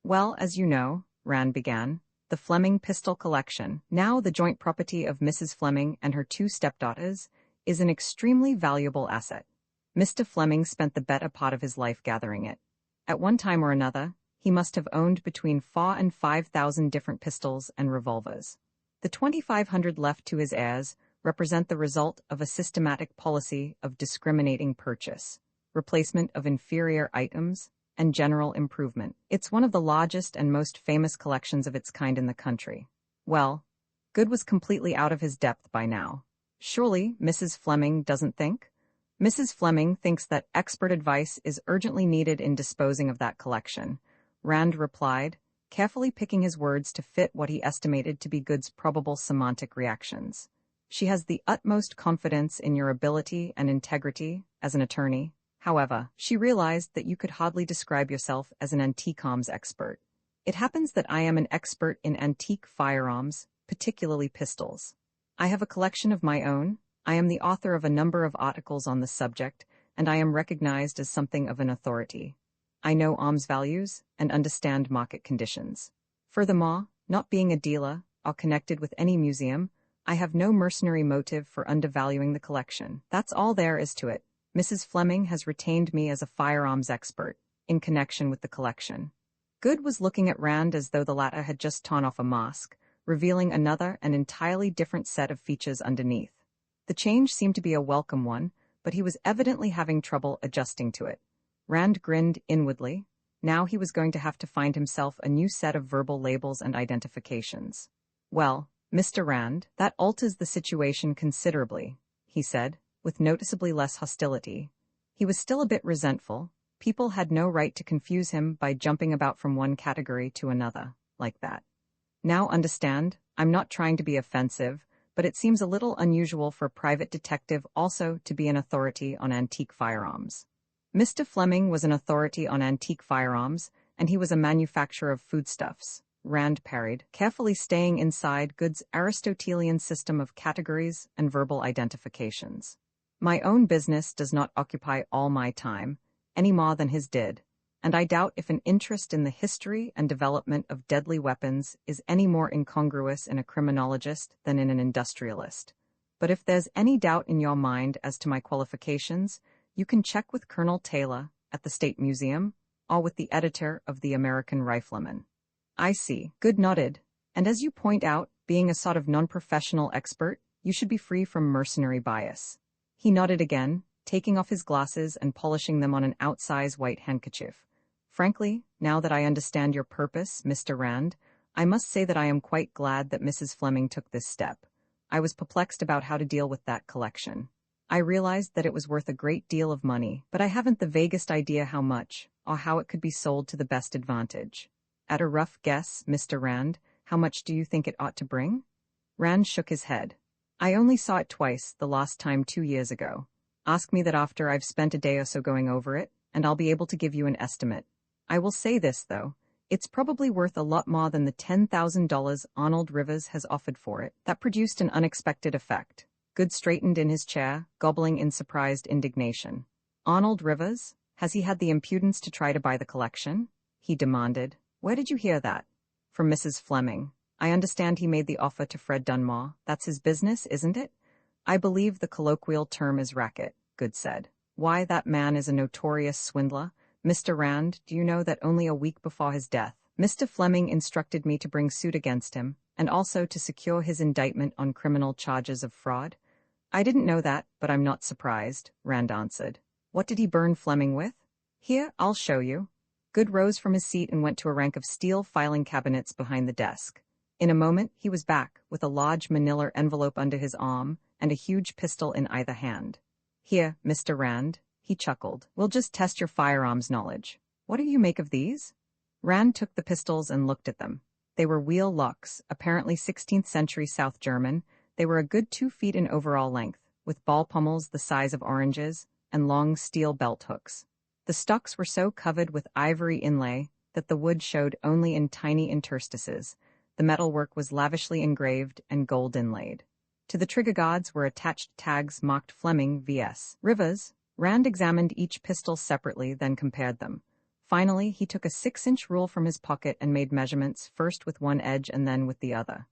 "Well, as you know," Rand began, "the Fleming pistol collection, now the joint property of Mrs. Fleming and her 2 stepdaughters, is an extremely valuable asset. Mr. Fleming spent the better part of his life gathering it. At one time or another, he must have owned between 4,000 and 5,000 different pistols and revolvers. The 2,500 left to his heirs represent the result of a systematic policy of discriminating purchase, replacement of inferior items, and general improvement. It's one of the largest and most famous collections of its kind in the country." Well, Good was completely out of his depth by now. "Surely Mrs. Fleming doesn't think?" "Mrs. Fleming thinks that expert advice is urgently needed in disposing of that collection," Rand replied, carefully picking his words to fit what he estimated to be Good's probable semantic reactions. "She has the utmost confidence in your ability and integrity as an attorney. However, she realized that you could hardly describe yourself as an antiques expert. It happens that I am an expert in antique firearms, particularly pistols. I have a collection of my own. I am the author of a number of articles on the subject, and I am recognized as something of an authority. I know arms values and understand market conditions. Furthermore, not being a dealer, are connected with any museum. I have no mercenary motive for undervaluing the collection. That's all there is to it. Mrs. Fleming has retained me as a firearms expert in connection with the collection. Good was looking at Rand as though the latter had just torn off a mask, revealing another and entirely different set of features underneath. The change seemed to be a welcome one, but he was evidently having trouble adjusting to it. Rand grinned inwardly. Now he was going to have to find himself a new set of verbal labels and identifications. "Well, Mr. Rand, that alters the situation considerably," he said, with noticeably less hostility. He was still a bit resentful. People had no right to confuse him by jumping about from one category to another, like that. "Now understand, I'm not trying to be offensive, but it seems a little unusual for a private detective also to be an authority on antique firearms." Mr. Fleming was an authority on antique firearms, and he was a manufacturer of foodstuffs, Rand parried, carefully staying inside Good's Aristotelian system of categories and verbal identifications. "My own business does not occupy all my time, any more than his did, and I doubt if an interest in the history and development of deadly weapons is any more incongruous in a criminologist than in an industrialist. But if there's any doubt in your mind as to my qualifications, you can check with Colonel Taylor at the State Museum or with the editor of the American Rifleman." "I see." Good nodded. "And as you point out, being a sort of non-professional expert, you should be free from mercenary bias." He nodded again, taking off his glasses and polishing them on an outsize white handkerchief. "Frankly, now that I understand your purpose, Mr. Rand, I must say that I am quite glad that Mrs. Fleming took this step. I was perplexed about how to deal with that collection. I realized that it was worth a great deal of money, but I haven't the vaguest idea how much, or how it could be sold to the best advantage. At a rough guess, Mr. Rand, how much do you think it ought to bring?" Rand shook his head. "I only saw it twice, the last time 2 years ago. Ask me that after I've spent a day or so going over it, and I'll be able to give you an estimate. I will say this, though. It's probably worth a lot more than the $10,000 Arnold Rivers has offered for it." That produced an unexpected effect. Good straightened in his chair, gobbling in surprised indignation. "Arnold Rivers? Has he had the impudence to try to buy the collection?" he demanded. "Where did you hear that?" "From Mrs. Fleming. I understand he made the offer to Fred Dunmore. That's his business, isn't it?" "I believe the colloquial term is racket," Good said. "Why, that man is a notorious swindler. Mr. Rand, do you know that only a week before his death, Mr. Fleming instructed me to bring suit against him, and also to secure his indictment on criminal charges of fraud?" "I didn't know that, but I'm not surprised," Rand answered. "What did he burn Fleming with?" "Here, I'll show you." Good rose from his seat and went to a rank of steel filing cabinets behind the desk. In a moment, he was back, with a large manila envelope under his arm and a huge pistol in either hand. "Here, Mr. Rand," he chuckled. "We'll just test your firearms knowledge. What do you make of these?" Rand took the pistols and looked at them. They were wheel locks, apparently 16th century South German. They were a good 2 feet in overall length, with ball pummels the size of oranges and long steel belt hooks. The stocks were so covered with ivory inlay that the wood showed only in tiny interstices. The metalwork was lavishly engraved and gold inlaid. To the trigger guards were attached tags marked Fleming vs. Rivers. Rand examined each pistol separately, then compared them. Finally, he took a 6-inch rule from his pocket and made measurements, first with one edge and then with the other.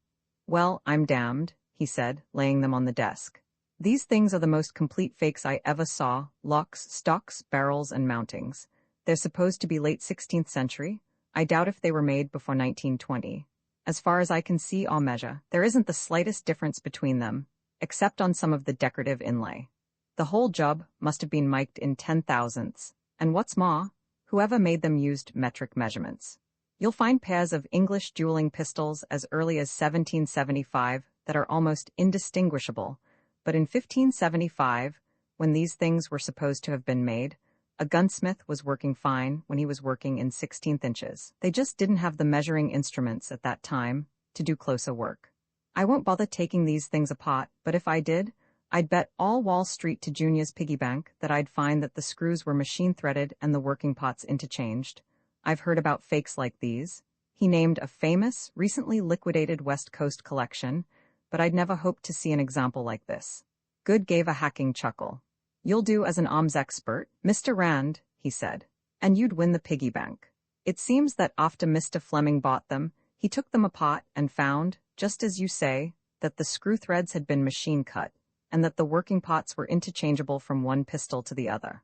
"Well, I'm damned," he said, laying them on the desk. "These things are the most complete fakes I ever saw: locks, stocks, barrels, and mountings. They're supposed to be late 16th century. I doubt if they were made before 1920. As far as I can see or measure, there isn't the slightest difference between them, except on some of the decorative inlay. The whole job must have been mic'd in 10,000ths, and what's more, whoever made them used metric measurements. You'll find pairs of English dueling pistols as early as 1775 that are almost indistinguishable, but in 1575, when these things were supposed to have been made, a gunsmith was working fine when he was working in 16th inches. They just didn't have the measuring instruments at that time to do closer work. I won't bother taking these things apart, but if I did, I'd bet all Wall Street to Junior's piggy bank that I'd find that the screws were machine-threaded and the working parts interchanged. I've heard about fakes like these." He named a famous, recently liquidated West Coast collection, but I'd never hoped to see an example like this. Good gave a hacking chuckle. "You'll do as an arms expert, Mr. Rand," he said, "and you'd win the piggy bank. It seems that after Mr. Fleming bought them, he took them apart and found, just as you say, that the screw threads had been machine cut, and that the working pots were interchangeable from one pistol to the other.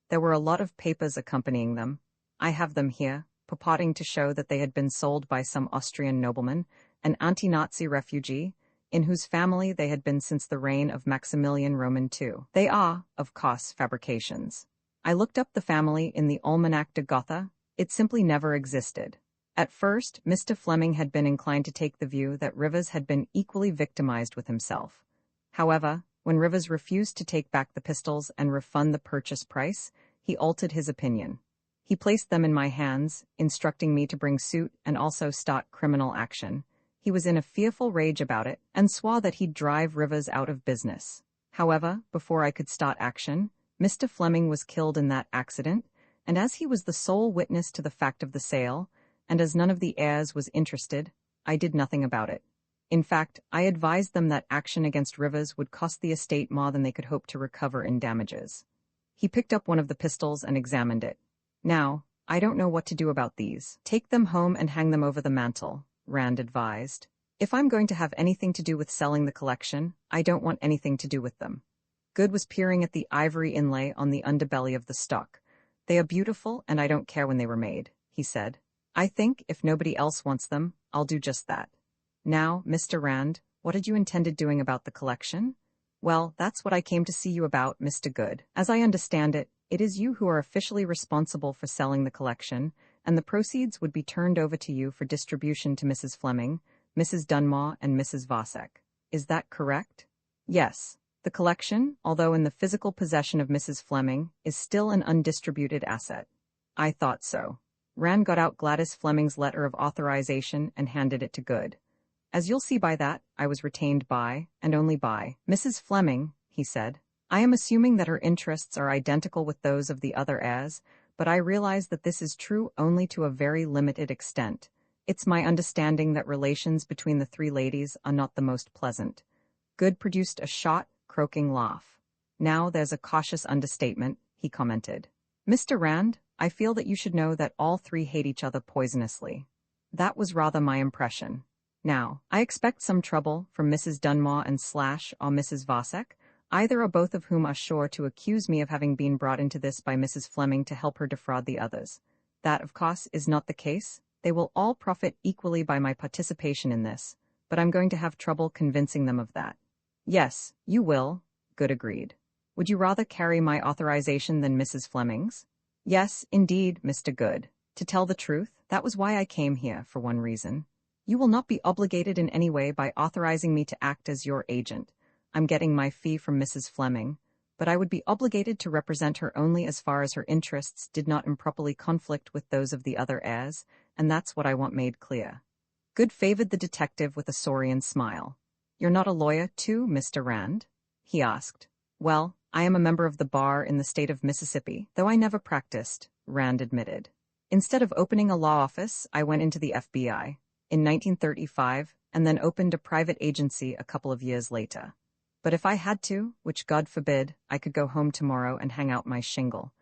There were a lot of papers accompanying them. I have them here, purporting to show that they had been sold by some Austrian nobleman, an anti-Nazi refugee, in whose family they had been since the reign of Maximilian Roman II. They are, of course, fabrications. I looked up the family in the Almanach de Gotha. It simply never existed. At first, Mr. Fleming had been inclined to take the view that Rivers had been equally victimized with himself. However, when Rivers refused to take back the pistols and refund the purchase price, he altered his opinion. He placed them in my hands, instructing me to bring suit and also start criminal action. He was in a fearful rage about it, and swore that he'd drive Rivers out of business. However, before I could start action, Mr. Fleming was killed in that accident, and as he was the sole witness to the fact of the sale, and as none of the heirs was interested, I did nothing about it. In fact, I advised them that action against Rivers would cost the estate more than they could hope to recover in damages. He picked up one of the pistols and examined it. Now, I don't know what to do about these. Take them home and hang them over the mantel, Rand advised. If I'm going to have anything to do with selling the collection, I don't want anything to do with them. Good was peering at the ivory inlay on the underbelly of the stock. They are beautiful, and I don't care when they were made, he said. I think, if nobody else wants them, I'll do just that. Now, Mr. Rand, what had you intended doing about the collection? Well, that's what I came to see you about, Mr. Good. As I understand it, it is you who are officially responsible for selling the collection, and the proceeds would be turned over to you for distribution to Mrs. Fleming, Mrs. Dunmore, and Mrs. Vosek. Is that correct? Yes. The collection, although in the physical possession of Mrs. Fleming, is still an undistributed asset. I thought so. Rand got out Gladys Fleming's letter of authorization and handed it to Good. As you'll see by that, I was retained by, and only by, Mrs. Fleming, he said. I am assuming that her interests are identical with those of the other heirs, but I realize that this is true only to a very limited extent. It's my understanding that relations between the three ladies are not the most pleasant. Good produced a short, croaking laugh. Now there's a cautious understatement, he commented. Mr. Rand, I feel that you should know that all three hate each other poisonously. That was rather my impression. Now, I expect some trouble from Mrs. Dunmore and or Mrs. Vosek, either or both of whom are sure to accuse me of having been brought into this by Mrs. Fleming to help her defraud the others. That, of course, is not the case. They will all profit equally by my participation in this, but I'm going to have trouble convincing them of that. Yes, you will, Good agreed. Would you rather carry my authorization than Mrs. Fleming's? Yes, indeed, Mr. Good. To tell the truth, that was why I came here, for one reason. You will not be obligated in any way by authorizing me to act as your agent. I'm getting my fee from Mrs. Fleming, but I would be obligated to represent her only as far as her interests did not improperly conflict with those of the other heirs, and that's what I want made clear. Good favored the detective with a saurian smile. You're not a lawyer, too, Mr. Rand? He asked. Well, I am a member of the bar in the state of Mississippi, though I never practiced, Rand admitted. Instead of opening a law office, I went into the FBI in 1935 and then opened a private agency a couple of years later. But if I had to, which God forbid, I could go home tomorrow and hang out my shingle.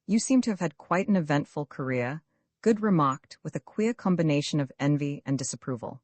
You seem to have had quite an eventful career, Good remarked, with a queer combination of envy and disapproval.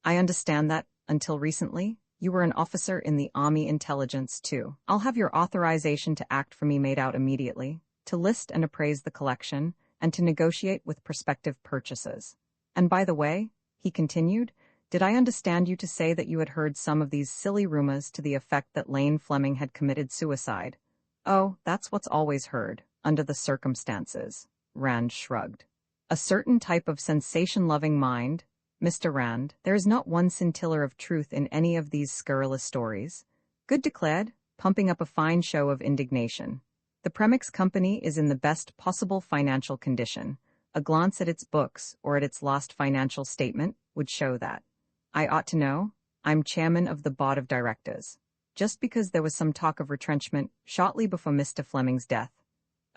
I understand that, until recently, you were an officer in the Army Intelligence, too. I'll have your authorization to act for me made out immediately, to list and appraise the collection, and to negotiate with prospective purchasers. And by the way, he continued, did I understand you to say that you had heard some of these silly rumors to the effect that Lane Fleming had committed suicide? Oh, that's what's always heard, under the circumstances. Rand shrugged. A certain type of sensation-loving mind, Mr. Rand, there is not one scintilla of truth in any of these scurrilous stories. Good declared, pumping up a fine show of indignation. The Premix Company is in the best possible financial condition. A glance at its books or at its last financial statement would show that. I ought to know. I'm chairman of the board of directors. Just because there was some talk of retrenchment shortly before Mr. Fleming's death.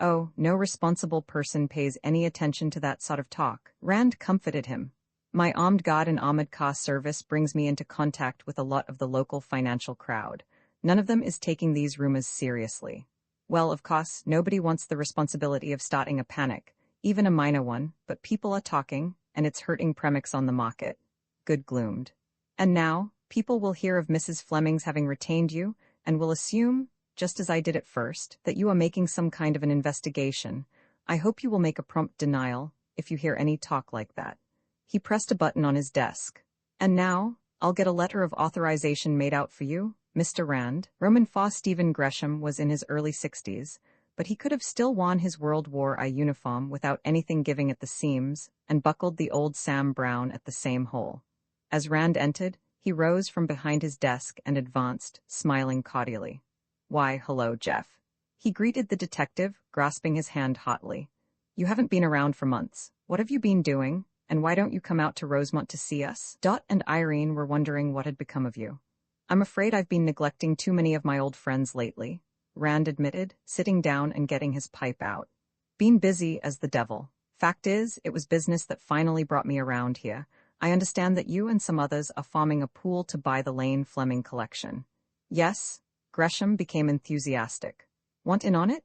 Oh, no responsible person pays any attention to that sort of talk. Rand comforted him. My armed guard and armored car service brings me into contact with a lot of the local financial crowd. None of them is taking these rumors seriously. Well, of course, nobody wants the responsibility of starting a panic, even a minor one, but people are talking, and it's hurting Premix on the market. Good gloomed. And now, people will hear of Mrs. Fleming's having retained you, and will assume, just as I did at first, that you are making some kind of an investigation. I hope you will make a prompt denial, if you hear any talk like that. He pressed a button on his desk. And now, I'll get a letter of authorization made out for you, Mr. Rand. Roman Fa Stephen Gresham was in his early 60s, but he could have still worn his World War I uniform without anything giving at the seams, and buckled the old Sam Brown at the same hole. As Rand entered, he rose from behind his desk and advanced, smiling cordially. "Why, hello, Jeff." He greeted the detective, grasping his hand hotly. "You haven't been around for months. What have you been doing, and why don't you come out to Rosemont to see us?" Dot and Irene were wondering what had become of you. "I'm afraid I've been neglecting too many of my old friends lately," Rand admitted, sitting down and getting his pipe out. "Been busy as the devil. Fact is, it was business that finally brought me around here. I understand that you and some others are forming a pool to buy the Lane Fleming collection." "Yes." Gresham became enthusiastic. "Want in on it?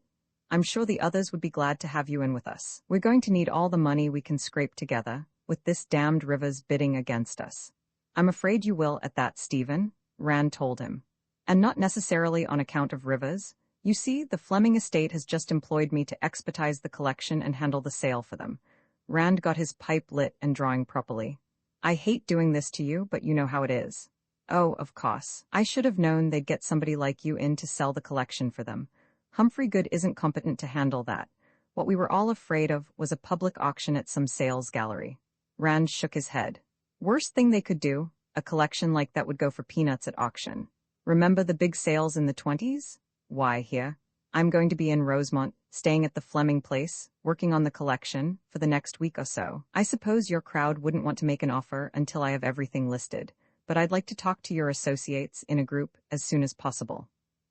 I'm sure the others would be glad to have you in with us. We're going to need all the money we can scrape together, with this damned Rivers bidding against us." "I'm afraid you will at that, Stephen," Rand told him. "And not necessarily on account of Rivers. You see, the Fleming estate has just employed me to expedite the collection and handle the sale for them." Rand got his pipe lit and drawing properly. "I hate doing this to you, but you know how it is." "Oh, of course. I should have known they'd get somebody like you in to sell the collection for them. Humphrey Good isn't competent to handle that. What we were all afraid of was a public auction at some sales gallery." Rand shook his head. "Worst thing they could do, a collection like that would go for peanuts at auction. Remember the big sales in the 20s? Why, here, I'm going to be in Rosemont, staying at the Fleming place, working on the collection, for the next week or so. I suppose your crowd wouldn't want to make an offer until I have everything listed, but I'd like to talk to your associates in a group as soon as possible."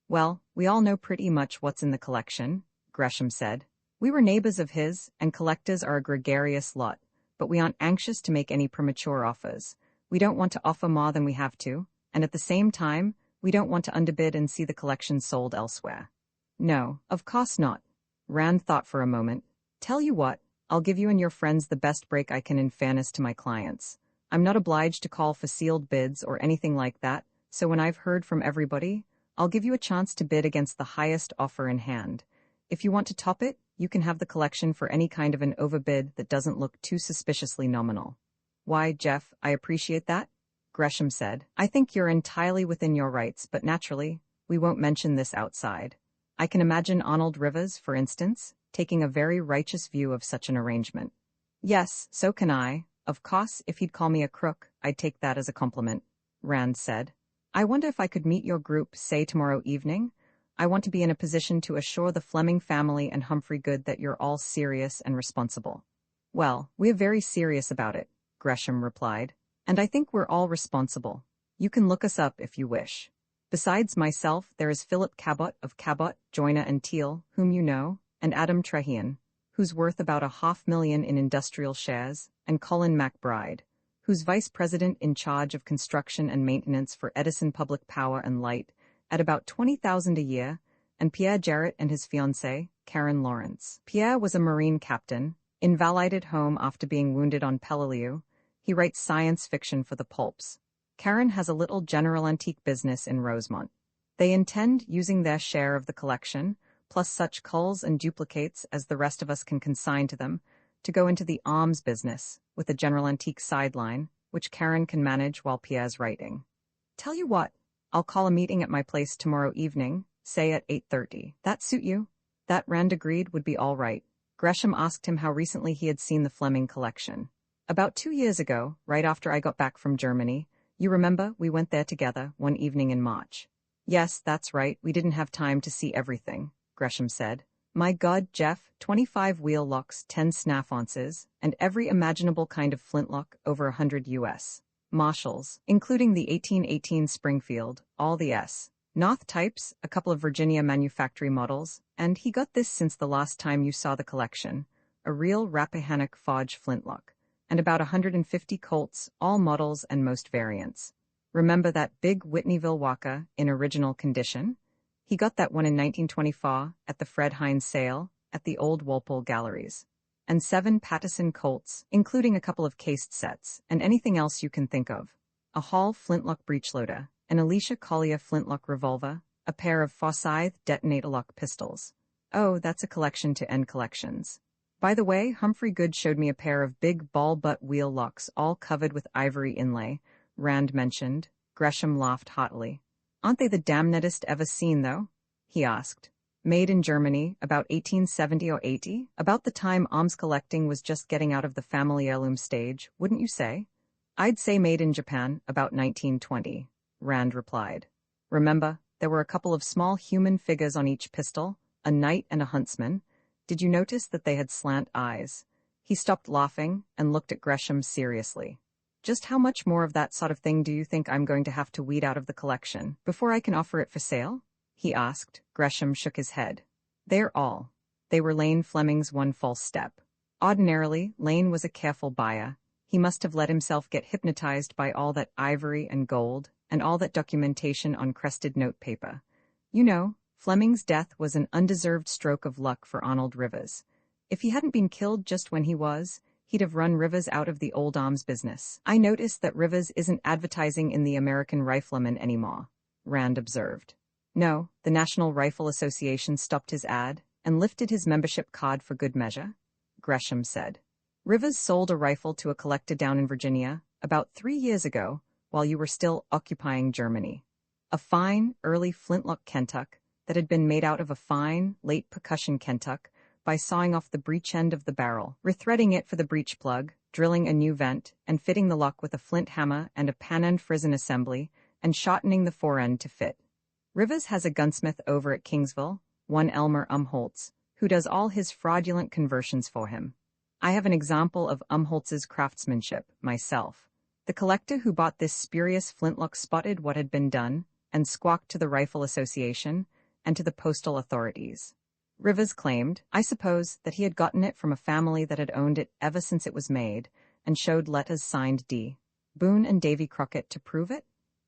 "Well, we all know pretty much what's in the collection," Gresham said. "We were neighbors of his, and collectors are a gregarious lot, but we aren't anxious to make any premature offers. We don't want to offer more than we have to, and at the same time, we don't want to underbid and see the collection sold elsewhere." "No, of course not." Rand thought for a moment. "Tell you what, I'll give you and your friends the best break I can in fairness to my clients. I'm not obliged to call for sealed bids or anything like that, so when I've heard from everybody, I'll give you a chance to bid against the highest offer in hand. If you want to top it, you can have the collection for any kind of an overbid that doesn't look too suspiciously nominal." "Why, Jeff, I appreciate that," Gresham said. "I think you're entirely within your rights, but naturally, we won't mention this outside. I can imagine Arnold Rivers, for instance, taking a very righteous view of such an arrangement." "Yes, so can I. Of course, if he'd call me a crook, I'd take that as a compliment," Rand said. "I wonder if I could meet your group, say tomorrow evening? I want to be in a position to assure the Fleming family and Humphrey Good that you're all serious and responsible." "Well, we're very serious about it," Gresham replied. "And I think we're all responsible. You can look us up if you wish. Besides myself, there is Philip Cabot of Cabot, Joyner and Teal, whom you know, and Adam Trehean, who's worth about $500,000 in industrial shares, and Colin McBride, who's vice president in charge of construction and maintenance for Edison Public Power and Light, at about $20,000 a year, and Pierre Jarrett and his fiancée, Karen Lawrence. Pierre was a Marine captain, invalided home after being wounded on Peleliu. He writes science fiction for the pulps. Karen has a little general antique business in Rosemont. They intend using their share of the collection, plus such culls and duplicates as the rest of us can consign to them, to go into the arms business, with a general antique sideline, which Karen can manage while Pierre's writing. "Tell you what, I'll call a meeting at my place tomorrow evening, say at 8:30. That suit you?" That, Rand agreed, would be all right. Gresham asked him how recently he had seen the Fleming collection. "About 2 years ago, right after I got back from Germany. You remember, we went there together, one evening in March." "Yes, that's right, we didn't have time to see everything," Gresham said. "My God, Jeff, 25 wheel locks, 10 snaff-onces, and every imaginable kind of flintlock, over 100 US. Marshalls, including the 1818 Springfield, all the North types, a couple of Virginia manufactory models, and he got this since the last time you saw the collection, a real Rappahannock Forge flintlock, and about 150 Colts, all models and most variants. Remember that big Whitneyville Walker, in original condition? He got that one in 1924 at the Fred Hines sale at the old Walpole Galleries. And 7 Pattison Colts, including a couple of cased sets, and anything else you can think of. a Hall flintlock breechloader, an Alicia Collier flintlock revolver, a pair of Forsyth detonator-lock pistols. Oh, that's a collection to end collections. By the way, Humphrey Good showed me a pair of big ball-butt wheel locks all covered with ivory inlay, Rand mentioned. Gresham laughed haughtily. Aren't they the damnedest ever seen, though? He asked. Made in Germany, about 1870 or 80, about the time arms collecting was just getting out of the family heirloom stage, wouldn't you say? I'd say made in Japan, about 1920, Rand replied. Remember, there were a couple of small human figures on each pistol, a knight and a huntsman. Did you notice that they had slant eyes? He stopped laughing and looked at Gresham seriously. Just how much more of that sort of thing do you think I'm going to have to weed out of the collection before I can offer it for sale? He asked. Gresham shook his head. They're all. They were Lane Fleming's one false step. Ordinarily, Lane was a careful buyer. He must have let himself get hypnotized by all that ivory and gold, and all that documentation on crested notepaper. You know, Fleming's death was an undeserved stroke of luck for Arnold Rivers. If he hadn't been killed just when he was, he'd have run Rivers out of the old arms business. I noticed that Rivers isn't advertising in the American Rifleman anymore, Rand observed. No, the National Rifle Association stopped his ad and lifted his membership card for good measure, Gresham said. Rivers sold a rifle to a collector down in Virginia about 3 years ago while you were still occupying Germany. A fine, early flintlock Kentuck that had been made out of a fine, late percussion Kentuck by sawing off the breech end of the barrel, rethreading it for the breech plug, drilling a new vent, and fitting the lock with a flint hammer and a pan-end frizzen assembly, and shortening the fore-end to fit. Rivers has a gunsmith over at Kingsville, one Elmer Umholtz, who does all his fraudulent conversions for him. I have an example of Umholtz's craftsmanship, myself. The collector who bought this spurious flintlock spotted what had been done and squawked to the Rifle Association and to the postal authorities. Rivers claimed, I suppose, that he had gotten it from a family that had owned it ever since it was made, and showed letters signed D. Boone and Davy Crockett to prove it?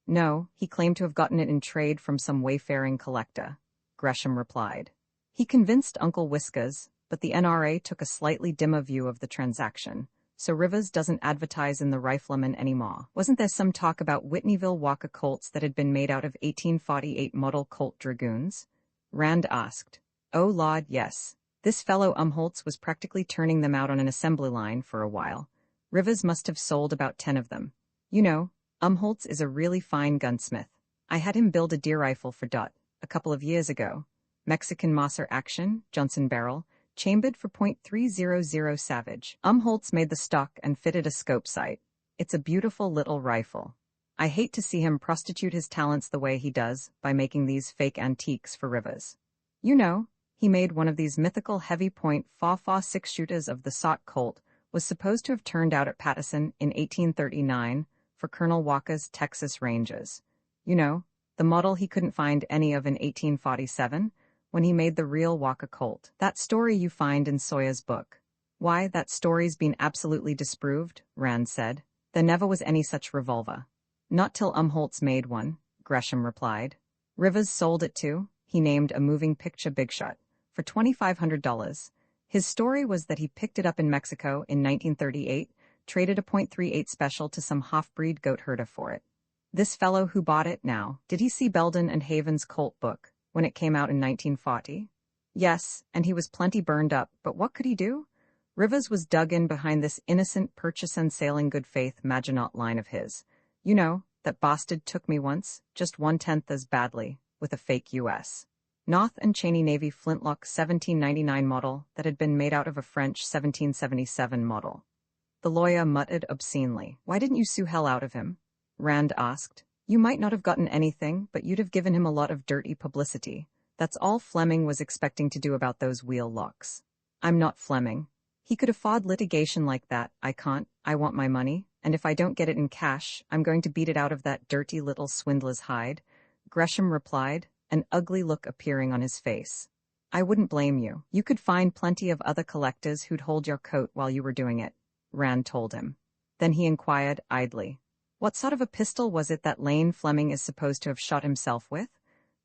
No, he claimed to have gotten it in trade from some wayfaring collector, Gresham replied. He convinced Uncle Whiskers, but the NRA took a slightly dimmer view of the transaction, so Rivers doesn't advertise in the Rifleman anymore. Wasn't there some talk about Whitneyville Walker Colts that had been made out of 1848 model Colt Dragoons? Rand asked. Oh Lord, yes. This fellow Umholtz was practically turning them out on an assembly line for a while. Rivers must have sold about 10 of them. You know, Umholtz is a really fine gunsmith. I had him build a deer rifle for Dot a couple of years ago. Mexican Mosser action, Johnson barrel, chambered for .300 Savage. Umholtz made the stock and fitted a scope sight. It's a beautiful little rifle. I hate to see him prostitute his talents the way he does by making these fake antiques for Rivers. You know, he made one of these mythical heavy-point Faw-Faw 6-shooters of the Sot Colt, was supposed to have turned out at Paterson in 1839 for Colonel Walker's Texas Rangers. You know, the model he couldn't find any of in 1847, when he made the real Walker Colt. That story you find in Sawyer's book. Why, that story's been absolutely disproved, Rand said. There never was any such revolver. Not till Umholtz made one, Gresham replied. Rivers sold it to, he named a moving picture big shot, for $2,500. His story was that he picked it up in Mexico in 1938, traded a .38 special to some half-breed goat herder for it. This fellow who bought it now, did he see Belden and Haven's Colt book when it came out in 1940? Yes, and he was plenty burned up, but what could he do? Rivers was dug in behind this innocent purchase and sale in good faith Maginot line of his. You know, that bastard took me once, just 1/10 as badly, with a fake U.S. North and Cheney Navy flintlock 1799 model that had been made out of a French 1777 model. The lawyer muttered obscenely. Why didn't you sue hell out of him? Rand asked. You might not have gotten anything, but you'd have given him a lot of dirty publicity. That's all Fleming was expecting to do about those wheel locks. I'm not Fleming. He could afford litigation like that. I can't. I want my money, and if I don't get it in cash, I'm going to beat it out of that dirty little swindler's hide, Gresham replied, an ugly look appearing on his face. I wouldn't blame you. You could find plenty of other collectors who'd hold your coat while you were doing it, Rand told him. Then he inquired idly. What sort of a pistol was it that Lane Fleming is supposed to have shot himself with?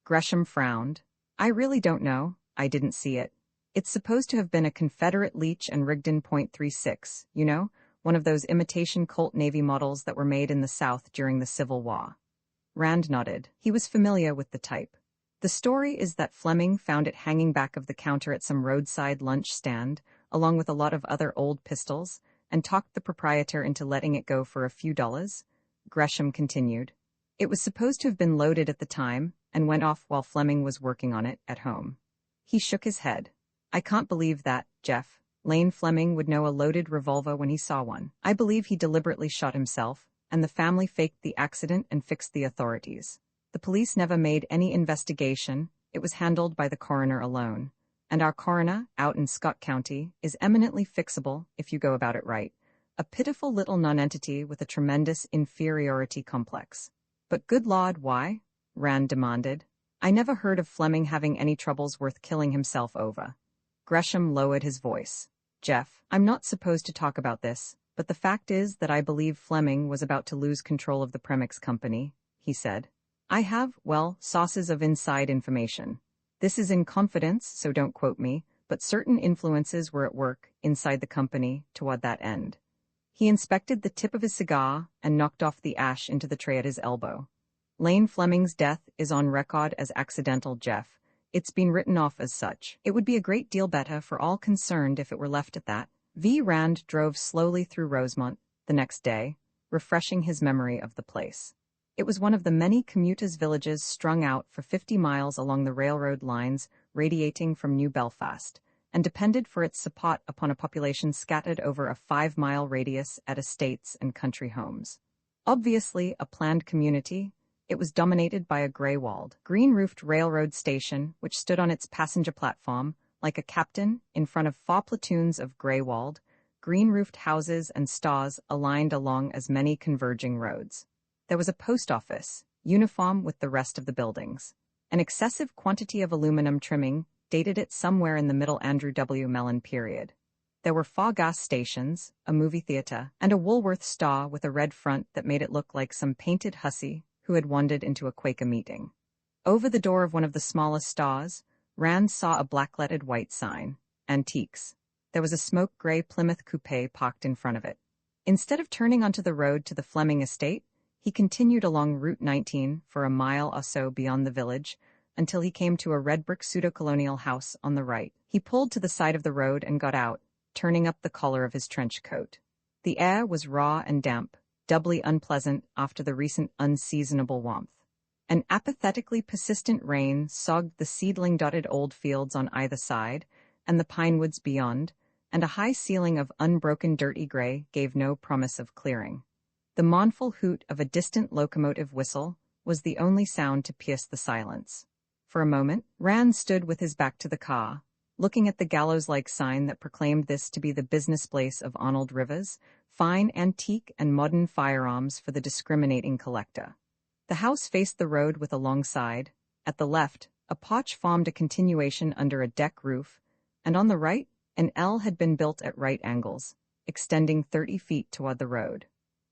Gresham frowned. I really don't know. I didn't see it. It's supposed to have been a Confederate Leech and Rigdon .36, you know, one of those imitation Colt Navy models that were made in the South during the Civil War. Rand nodded. He was familiar with the type. The story is that Fleming found it hanging back of the counter at some roadside lunch stand, along with a lot of other old pistols, and talked the proprietor into letting it go for a few dollars. Gresham continued. It was supposed to have been loaded at the time, and went off while Fleming was working on it at home. He shook his head. I can't believe that, Jeff. Lane Fleming would know a loaded revolver when he saw one. I believe he deliberately shot himself, and the family faked the accident and fixed the authorities. The police never made any investigation, it was handled by the coroner alone. And our coroner, out in Scott County, is eminently fixable if you go about it right. A pitiful little nonentity with a tremendous inferiority complex. But good Lord, why? Rand demanded. I never heard of Fleming having any troubles worth killing himself over. Gresham lowered his voice. Jeff, I'm not supposed to talk about this, but the fact is that I believe Fleming was about to lose control of the Premix Company, he said. I have, well, sources of inside information. This is in confidence, so don't quote me, but certain influences were at work inside the company toward that end. He inspected the tip of his cigar and knocked off the ash into the tray at his elbow. Lane Fleming's death is on record as accidental, Jeff. It's been written off as such. It would be a great deal better for all concerned if it were left at that. V. Rand drove slowly through Rosemont the next day, refreshing his memory of the place. It was one of the many commuters' villages strung out for 50 miles along the railroad lines radiating from New Belfast, and depended for its support upon a population scattered over a 5-mile radius at estates and country homes. Obviously a planned community, it was dominated by a gray-walled, green-roofed railroad station which stood on its passenger platform, like a captain, in front of 4 platoons of gray-walled, green-roofed houses and stores aligned along as many converging roads. There was a post office, uniform with the rest of the buildings. An excessive quantity of aluminum trimming dated it somewhere in the Middle Andrew W. Mellon period. There were 4 gas stations, a movie theater, and a Woolworth store with a red front that made it look like some painted hussy who had wandered into a Quaker meeting. Over the door of one of the smallest stores, Rand saw a black-lettered white sign, Antiques. There was a smoke-gray Plymouth coupe parked in front of it. Instead of turning onto the road to the Fleming estate, he continued along Route 19 for a mile or so beyond the village, until he came to a red-brick pseudo-colonial house on the right. He pulled to the side of the road and got out, turning up the collar of his trench coat. The air was raw and damp, doubly unpleasant after the recent unseasonable warmth. An apathetically persistent rain sogged the seedling-dotted old fields on either side, and the pine woods beyond, and a high ceiling of unbroken dirty gray gave no promise of clearing. The mournful hoot of a distant locomotive whistle was the only sound to pierce the silence. For a moment, Rand stood with his back to the car, looking at the gallows-like sign that proclaimed this to be the business place of Arnold Rivers, fine antique and modern firearms for the discriminating collector. The house faced the road with a long side. At the left, a porch formed a continuation under a deck roof, and on the right, an L had been built at right angles, extending 30 feet toward the road.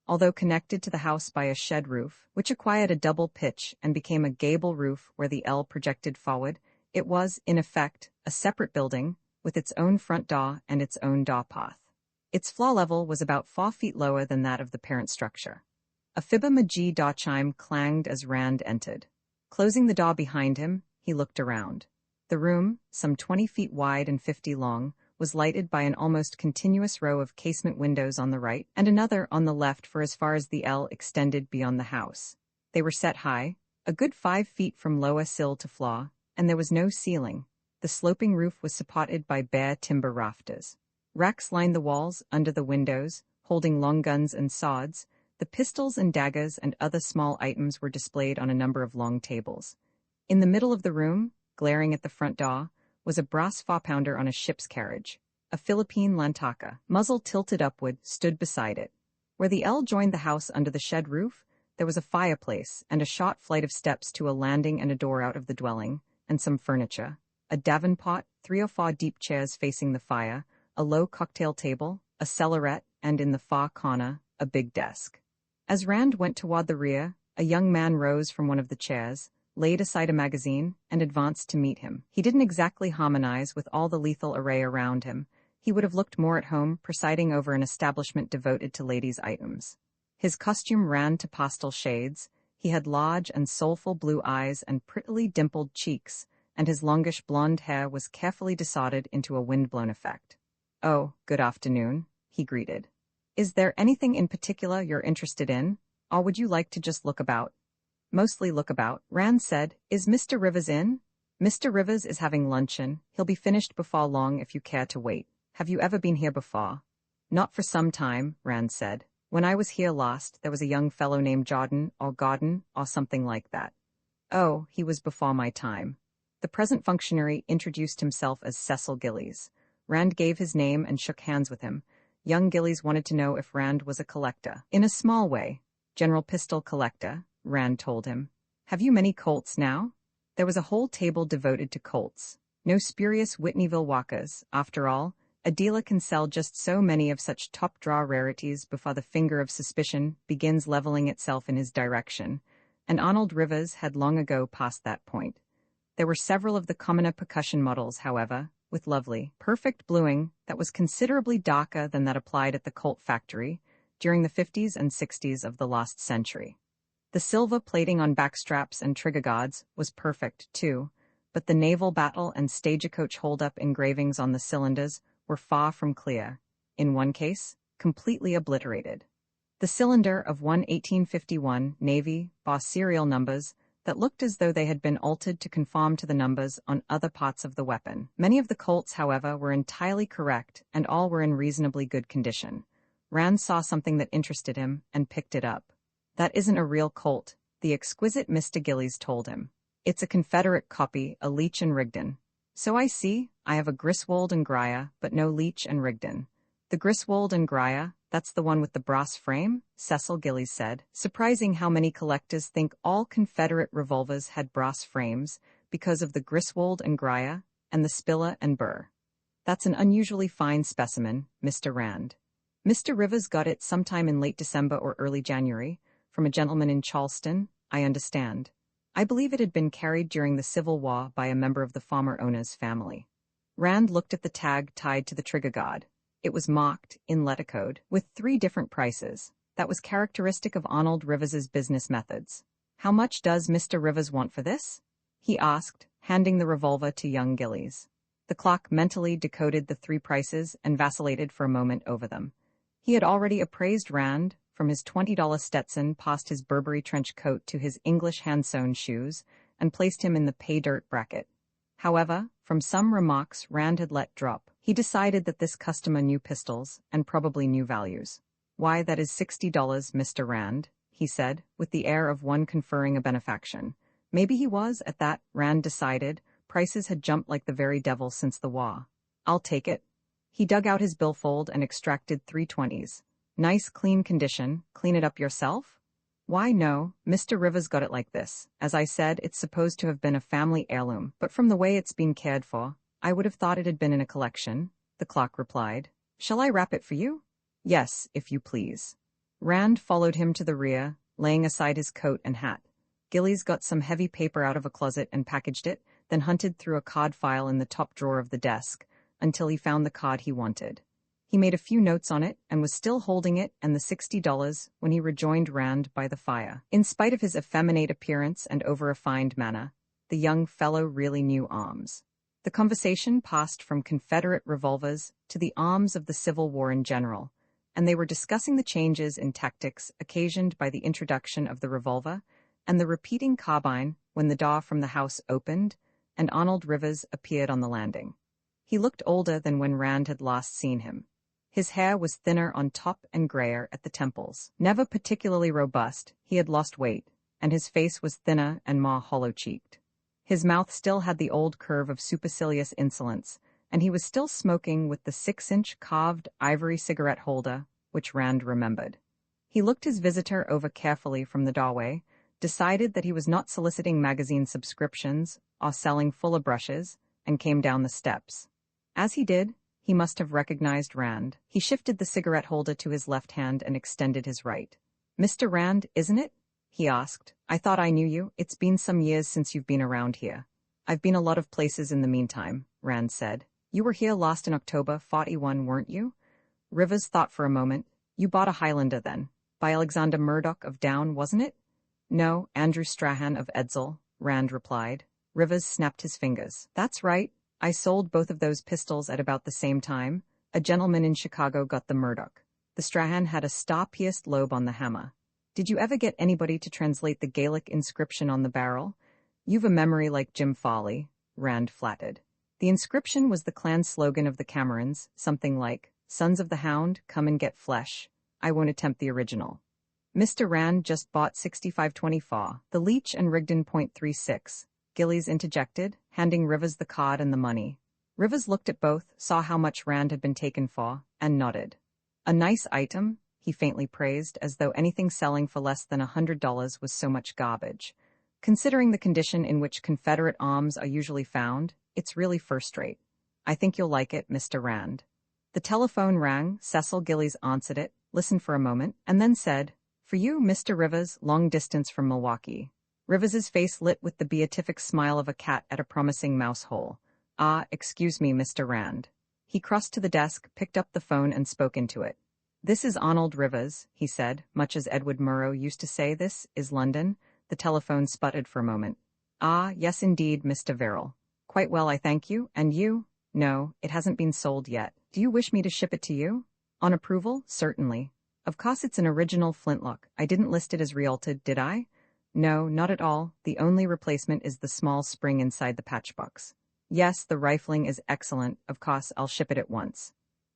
Although connected to the house by a shed roof, which acquired a double pitch and became a gable roof where the L projected forward, it was, in effect, a separate building, with its own front door and its own door path. Its floor level was about 4 feet lower than that of the parent structure. A Fibber-McGee door chime clanged as Rand entered. Closing the door behind him, he looked around. The room, some 20 feet wide and 50 long, was lighted by an almost continuous row of casement windows on the right and another on the left for as far as the L extended beyond the house. They were set high, a good 5 feet from lower sill to floor, and there was no ceiling. The sloping roof was supported by bare timber rafters. Racks lined the walls under the windows, holding long guns and swords. The pistols and daggers and other small items were displayed on a number of long tables. In the middle of the room, glaring at the front door, was a brass 4-pounder on a ship's carriage. A Philippine lantaka, muzzle tilted upward, stood beside it. Where the L joined the house under the shed roof, there was a fireplace and a short flight of steps to a landing and a door out of the dwelling, and some furniture. A davenport, 3 or 4 deep chairs facing the fire, a low cocktail table, a cellarette, and in the far corner, a big desk. As Rand went toward the rear, a young man rose from one of the chairs, laid aside a magazine, and advanced to meet him. He didn't exactly harmonize with all the lethal array around him. He would have looked more at home, presiding over an establishment devoted to ladies' items. His costume ran to pastel shades, he had large and soulful blue eyes and prettily dimpled cheeks, and his longish blonde hair was carefully desorted into a windblown effect. "Oh, good afternoon," he greeted. "Is there anything in particular you're interested in, or would you like to just look about?" "Mostly look about," Rand said. "Is Mr. Rivers in?" "Mr. Rivers is having luncheon. He'll be finished before long if you care to wait. Have you ever been here before?" "Not for some time," Rand said. "When I was here last, there was a young fellow named Jordan, or Gordon, or something like that." "Oh, he was before my time." The present functionary introduced himself as Cecil Gillies. Rand gave his name and shook hands with him. Young Gillies wanted to know if Rand was a collector. "In a small way. General pistol collector," Rand told him. "Have you many Colts now?" There was a whole table devoted to Colts. No spurious Whitneyville walkers, after all. A dealer can sell just so many of such top-draw rarities before the finger of suspicion begins leveling itself in his direction, and Arnold Rivers had long ago passed that point. There were several of the commoner percussion models, however, with lovely, perfect bluing that was considerably darker than that applied at the Colt factory during the 50s and 60s of the last century. The silver plating on backstraps and trigger guards was perfect, too, but the naval battle and stagecoach hold-up engravings on the cylinders were far from clear. In one case, completely obliterated. The cylinder of one 1851 Navy bore serial numbers that looked as though they had been altered to conform to the numbers on other parts of the weapon. Many of the Colts, however, were entirely correct, and all were in reasonably good condition. Rand saw something that interested him and picked it up. "That isn't a real Colt," the exquisite Mr. Gillies told him. "It's a Confederate copy, a Leech and Rigdon." "So I see. I have a Griswold and Grier, but no Leech and Rigdon." "The Griswold and Grier, that's the one with the brass frame?" Cecil Gillies said. "Surprising how many collectors think all Confederate revolvers had brass frames because of the Griswold and Grier and the Spiller and Burr." "That's an unusually fine specimen, Mr. Rand." "Mr. Rivers got it sometime in late December or early January, from a gentleman in Charleston, I understand. I believe it had been carried during the Civil War by a member of the former owner's family." Rand looked at the tag tied to the trigger guard. It was marked, in lettercode, with 3 different prices. That was characteristic of Arnold Rivers's business methods. "How much does Mr. Rivers want for this?" he asked, handing the revolver to young Gillies. The clock mentally decoded the 3 prices and vacillated for a moment over them. He had already appraised Rand, from his $20 Stetson past his Burberry trench coat to his English hand-sewn shoes, and placed him in the pay-dirt bracket. However, from some remarks Rand had let drop, he decided that this customer knew pistols, and probably knew values. "Why, that is $60, Mr. Rand," he said, with the air of one conferring a benefaction. Maybe he was, at that, Rand decided. Prices had jumped like the very devil since the war. "I'll take it." He dug out his billfold and extracted 3 20s. "Nice, clean condition. Clean it up yourself?" "Why, no. Mr. Rivers got it like this. As I said, it's supposed to have been a family heirloom, but from the way it's been cared for, I would have thought it had been in a collection," the clock replied. "Shall I wrap it for you?" "Yes, if you please." Rand followed him to the rear, laying aside his coat and hat. Gillies got some heavy paper out of a closet and packaged it, then hunted through a card file in the top drawer of the desk, until he found the card he wanted. He made a few notes on it and was still holding it and the $60 when he rejoined Rand by the fire. In spite of his effeminate appearance and over-refined manner, the young fellow really knew arms. The conversation passed from Confederate revolvers to the arms of the Civil War in general, and they were discussing the changes in tactics occasioned by the introduction of the revolver and the repeating carbine when the door from the house opened and Arnold Rivers appeared on the landing. He looked older than when Rand had last seen him. His hair was thinner on top and grayer at the temples. Never particularly robust, he had lost weight, and his face was thinner and more hollow-cheeked. His mouth still had the old curve of supercilious insolence, and he was still smoking with the 6-inch carved ivory cigarette holder, which Rand remembered. He looked his visitor over carefully from the doorway, decided that he was not soliciting magazine subscriptions or selling fuller brushes, and came down the steps. As he did, he must have recognized Rand. He shifted the cigarette holder to his left hand and extended his right. "Mr. Rand, isn't it?" he asked. "I thought I knew you. It's been some years since you've been around here." "I've been a lot of places in the meantime," Rand said. You were here last in October 41, weren't you? Rivers thought for a moment. You bought a Highlander then. By Alexander Murdoch of Down, wasn't it? No, Andrew Strahan of Edsel, Rand replied. Rivers snapped his fingers. That's right. I sold both of those pistols at about the same time. A gentleman in Chicago got the Murdoch. The Strahan had a star-pierced lobe on the hammer. Did you ever get anybody to translate the Gaelic inscription on the barrel? You've a memory like Jim Farley, Rand flattered. The inscription was the clan slogan of the Camerons, something like, Sons of the Hound, come and get flesh. I won't attempt the original. Mr. Rand just bought 6524, the Leach and Rigdon .36, Gillies interjected, handing Rivers the card and the money. Rivers looked at both, saw how much Rand had been taken for, and nodded. A nice item, he faintly praised, as though anything selling for less than $100 was so much garbage. Considering the condition in which Confederate arms are usually found, it's really first-rate. I think you'll like it, Mr. Rand. The telephone rang, Cecil Gillies answered it, listened for a moment, and then said, For you, Mr. Rivers, long distance from Milwaukee. Rivers's face lit with the beatific smile of a cat at a promising mouse hole. Ah, excuse me, Mr. Rand. He crossed to the desk, picked up the phone and spoke into it. This is Arnold Rivers, he said, much as Edward Murrow used to say this, is London. The telephone sputtered for a moment. Ah, yes indeed, Mr. Verrill. Quite well, I thank you, and you? No, it hasn't been sold yet. Do you wish me to ship it to you? On approval, certainly. Of course it's an original flintlock. I didn't list it as realted, did I? No, not at all. The only replacement is the small spring inside the patchbox. Yes, the rifling is excellent. Of course, I'll ship it at once.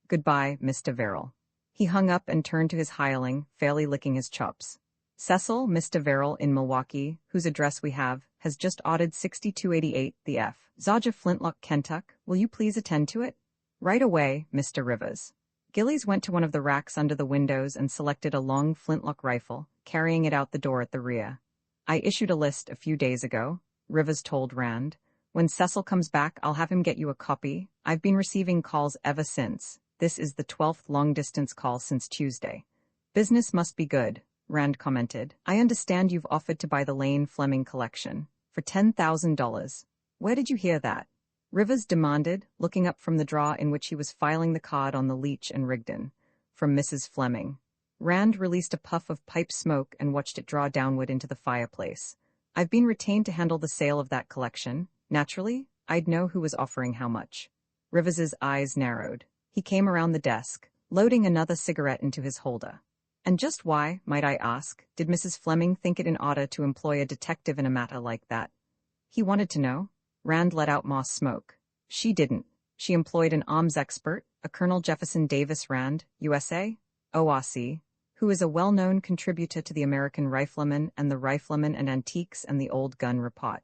Goodbye, Mr. Verrill. He hung up and turned to his hireling, fairly licking his chops. Cecil, Mr. Verrill in Milwaukee, whose address we have, has just ordered 6288, the F. Zaja Flintlock, Kentuck. Will you please attend to it? Right away, Mr. Rivers. Gillies went to one of the racks under the windows and selected a long flintlock rifle, carrying it out the door at the rear. I issued a list a few days ago, Rivers told Rand. When Cecil comes back, I'll have him get you a copy. I've been receiving calls ever since. This is the 12th long-distance call since Tuesday. Business must be good, Rand commented. I understand you've offered to buy the Lane Fleming collection for $10,000. Where did you hear that? Rivers demanded, looking up from the drawer in which he was filing the card on the Leach and Rigdon. From Mrs. Fleming. Rand released a puff of pipe smoke and watched it draw downward into the fireplace. I've been retained to handle the sale of that collection. Naturally, I'd know who was offering how much. Rivers's eyes narrowed. He came around the desk, loading another cigarette into his holder. And just why, might I ask, did Mrs. Fleming think it in order to employ a detective in a matter like that? He wanted to know. Rand let out more smoke. She didn't. She employed an arms expert, a Colonel Jefferson Davis Rand, USA, ORC, who is a well-known contributor to the American Rifleman and the Rifleman and Antiques and the Old Gun Report.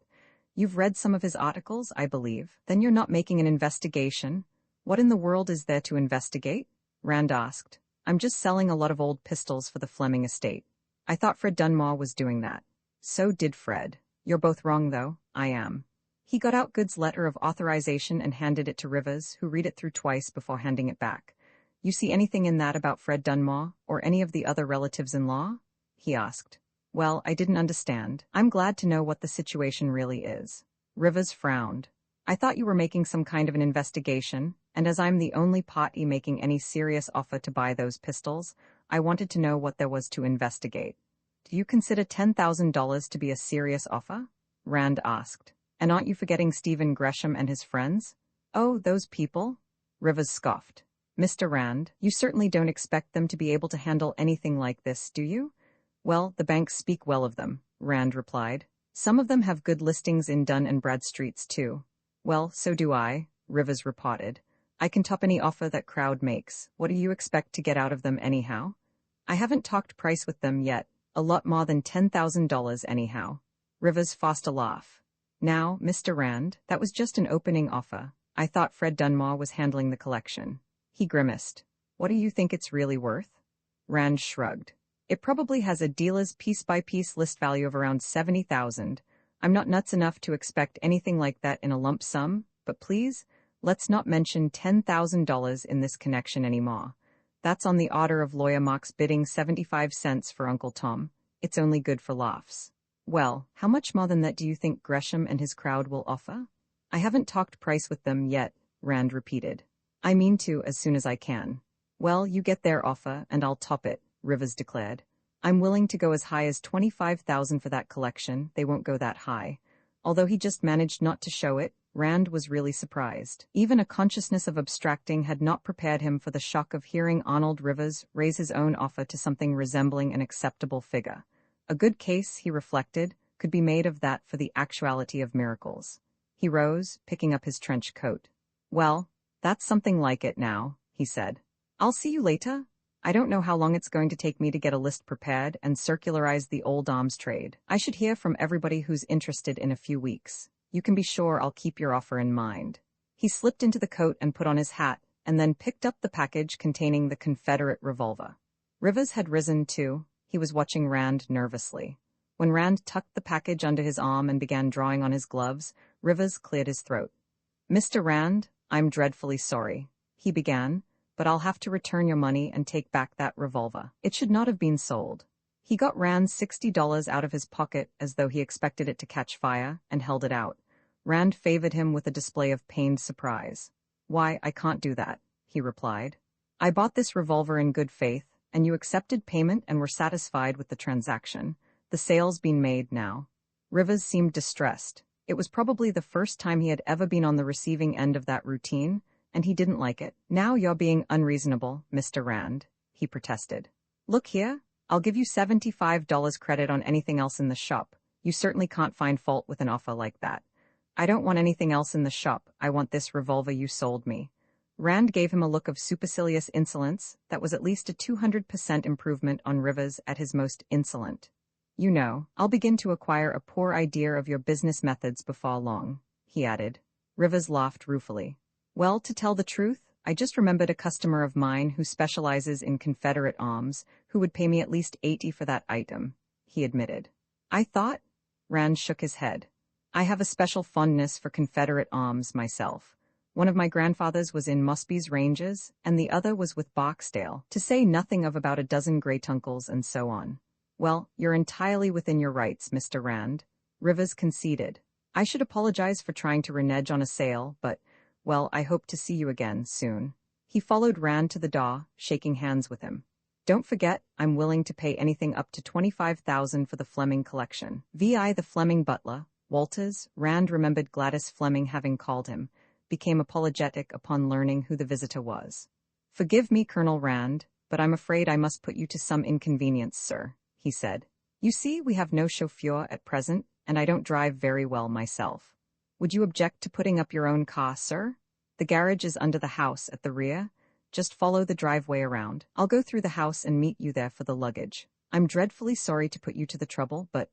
You've read some of his articles, I believe. Then you're not making an investigation. What in the world is there to investigate? Rand asked. I'm just selling a lot of old pistols for the Fleming estate. I thought Fred Dunmore was doing that. So did Fred. You're both wrong, though. I am. He got out Good's letter of authorization and handed it to Rivers, who read it through twice before handing it back. You see anything in that about Fred Dunmore, or any of the other relatives-in-law? He asked. Well, I didn't understand. I'm glad to know what the situation really is. Rivers frowned. I thought you were making some kind of an investigation, and as I'm the only party making any serious offer to buy those pistols, I wanted to know what there was to investigate. Do you consider $10,000 to be a serious offer? Rand asked. And aren't you forgetting Stephen Gresham and his friends? Oh, those people? Rivers scoffed. Mr. Rand, you certainly don't expect them to be able to handle anything like this, do you? Well, the banks speak well of them, Rand replied. Some of them have good listings in Dun and Bradstreet's too. Well, so do I, Rivers reported. I can top any offer that crowd makes. What do you expect to get out of them anyhow? I haven't talked price with them yet. A lot more than $10,000 anyhow. Rivers forced a laugh. Now, Mr. Rand, that was just an opening offer. I thought Fred Dunmore was handling the collection. He grimaced. What do you think it's really worth? Rand shrugged. It probably has a dealer's piece-by-piece list value of around $70,000. I'm not nuts enough to expect anything like that in a lump sum, but please, let's not mention $10,000 in this connection anymore. That's on the order of Lawyer Mock's bidding 75 cents for Uncle Tom. It's only good for laughs. Well, how much more than that do you think Gresham and his crowd will offer? I haven't talked price with them yet, Rand repeated. I mean to as soon as I can. Well, you get their offer, and I'll top it, Rivers declared. I'm willing to go as high as 25,000 for that collection. They won't go that high. Although he just managed not to show it, Rand was really surprised. Even a consciousness of abstracting had not prepared him for the shock of hearing Arnold Rivers raise his own offer to something resembling an acceptable figure. A good case, he reflected, could be made of that for the actuality of miracles. He rose, picking up his trench coat. Well, that's something like it now, he said. I'll see you later. I don't know how long it's going to take me to get a list prepared and circularize the old arms trade. I should hear from everybody who's interested in a few weeks. You can be sure I'll keep your offer in mind. He slipped into the coat and put on his hat, and then picked up the package containing the Confederate revolver. Rivers had risen too. He was watching Rand nervously. When Rand tucked the package under his arm and began drawing on his gloves, Rivers cleared his throat. Mr. Rand, I'm dreadfully sorry, he began, but I'll have to return your money and take back that revolver. It should not have been sold. He got Rand $60 out of his pocket as though he expected it to catch fire, and held it out. Rand favored him with a display of pained surprise. Why, I can't do that, he replied. I bought this revolver in good faith, and you accepted payment and were satisfied with the transaction. The sale's been made now. Rivers seemed distressed. It was probably the first time he had ever been on the receiving end of that routine, and he didn't like it. Now you're being unreasonable, Mr. Rand, he protested. Look here, I'll give you $75 credit on anything else in the shop. You certainly can't find fault with an offer like that. I don't want anything else in the shop. I want this revolver you sold me. Rand gave him a look of supercilious insolence that was at least a 200% improvement on Rivers at his most insolent. You know, I'll begin to acquire a poor idea of your business methods before long, he added. Rivers laughed ruefully. Well, to tell the truth, I just remembered a customer of mine who specializes in Confederate arms who would pay me at least $80 for that item, he admitted. I thought? Rand shook his head. I have a special fondness for Confederate arms myself. One of my grandfathers was in Mosby's Rangers, and the other was with Barksdale, to say nothing of about a dozen great-uncles and so on. Well, you're entirely within your rights, Mr. Rand, Rivers conceded. I should apologize for trying to renege on a sale, but, well, I hope to see you again soon. He followed Rand to the door, shaking hands with him. Don't forget, I'm willing to pay anything up to $25,000 for the Fleming collection. V.I. the Fleming butler, Walters, Rand remembered Gladys Fleming having called him, became apologetic upon learning who the visitor was. Forgive me, Colonel Rand, but I'm afraid I must put you to some inconvenience, sir, he said. You see, we have no chauffeur at present, and I don't drive very well myself. Would you object to putting up your own car, sir? The garage is under the house at the rear. Just follow the driveway around. I'll go through the house and meet you there for the luggage. I'm dreadfully sorry to put you to the trouble, but,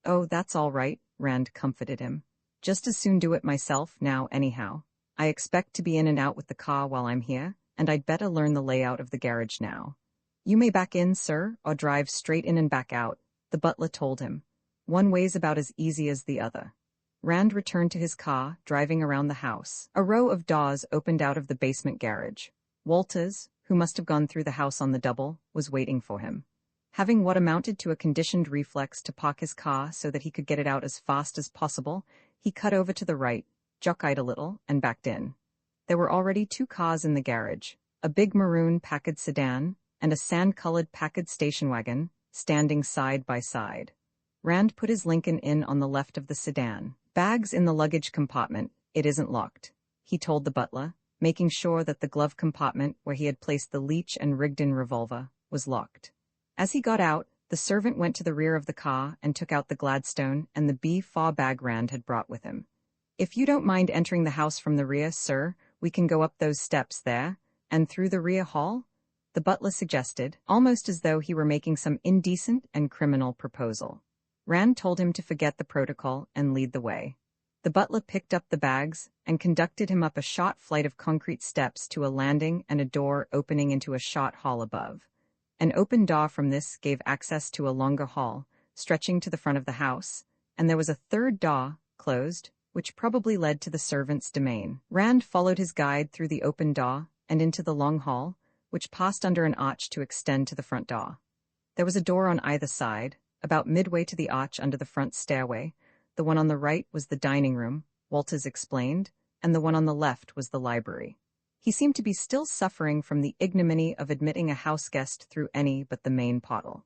oh, that's all right, Rand comforted him. Just as soon do it myself now, anyhow. I expect to be in and out with the car while I'm here, and I'd better learn the layout of the garage now. You may back in, sir, or drive straight in and back out, the butler told him. One way's about as easy as the other. Rand returned to his car, driving around the house. A row of doors opened out of the basement garage. Walters, who must have gone through the house on the double, was waiting for him. Having what amounted to a conditioned reflex to park his car so that he could get it out as fast as possible, he cut over to the right, jock-eyed a little, and backed in. There were already two cars in the garage, a big maroon Packard sedan and a sand-colored Packard station wagon, standing side by side. Rand put his Lincoln in on the left of the sedan. Bags in the luggage compartment, it isn't locked, he told the butler, making sure that the glove compartment where he had placed the Leach and Rigdon revolver was locked. As he got out, the servant went to the rear of the car and took out the Gladstone and the B-4 bag Rand had brought with him. If you don't mind entering the house from the rear, sir, we can go up those steps there, and through the rear hall, the butler suggested, almost as though he were making some indecent and criminal proposal. Rand told him to forget the protocol and lead the way. The butler picked up the bags and conducted him up a short flight of concrete steps to a landing and a door opening into a short hall above. An open door from this gave access to a longer hall, stretching to the front of the house, and there was a third door, closed, which probably led to the servants' domain. Rand followed his guide through the open door and into the long hall, which passed under an arch to extend to the front door. There was a door on either side, about midway to the arch under the front stairway. The one on the right was the dining room, Walters explained, and the one on the left was the library. He seemed to be still suffering from the ignominy of admitting a house guest through any but the main portal.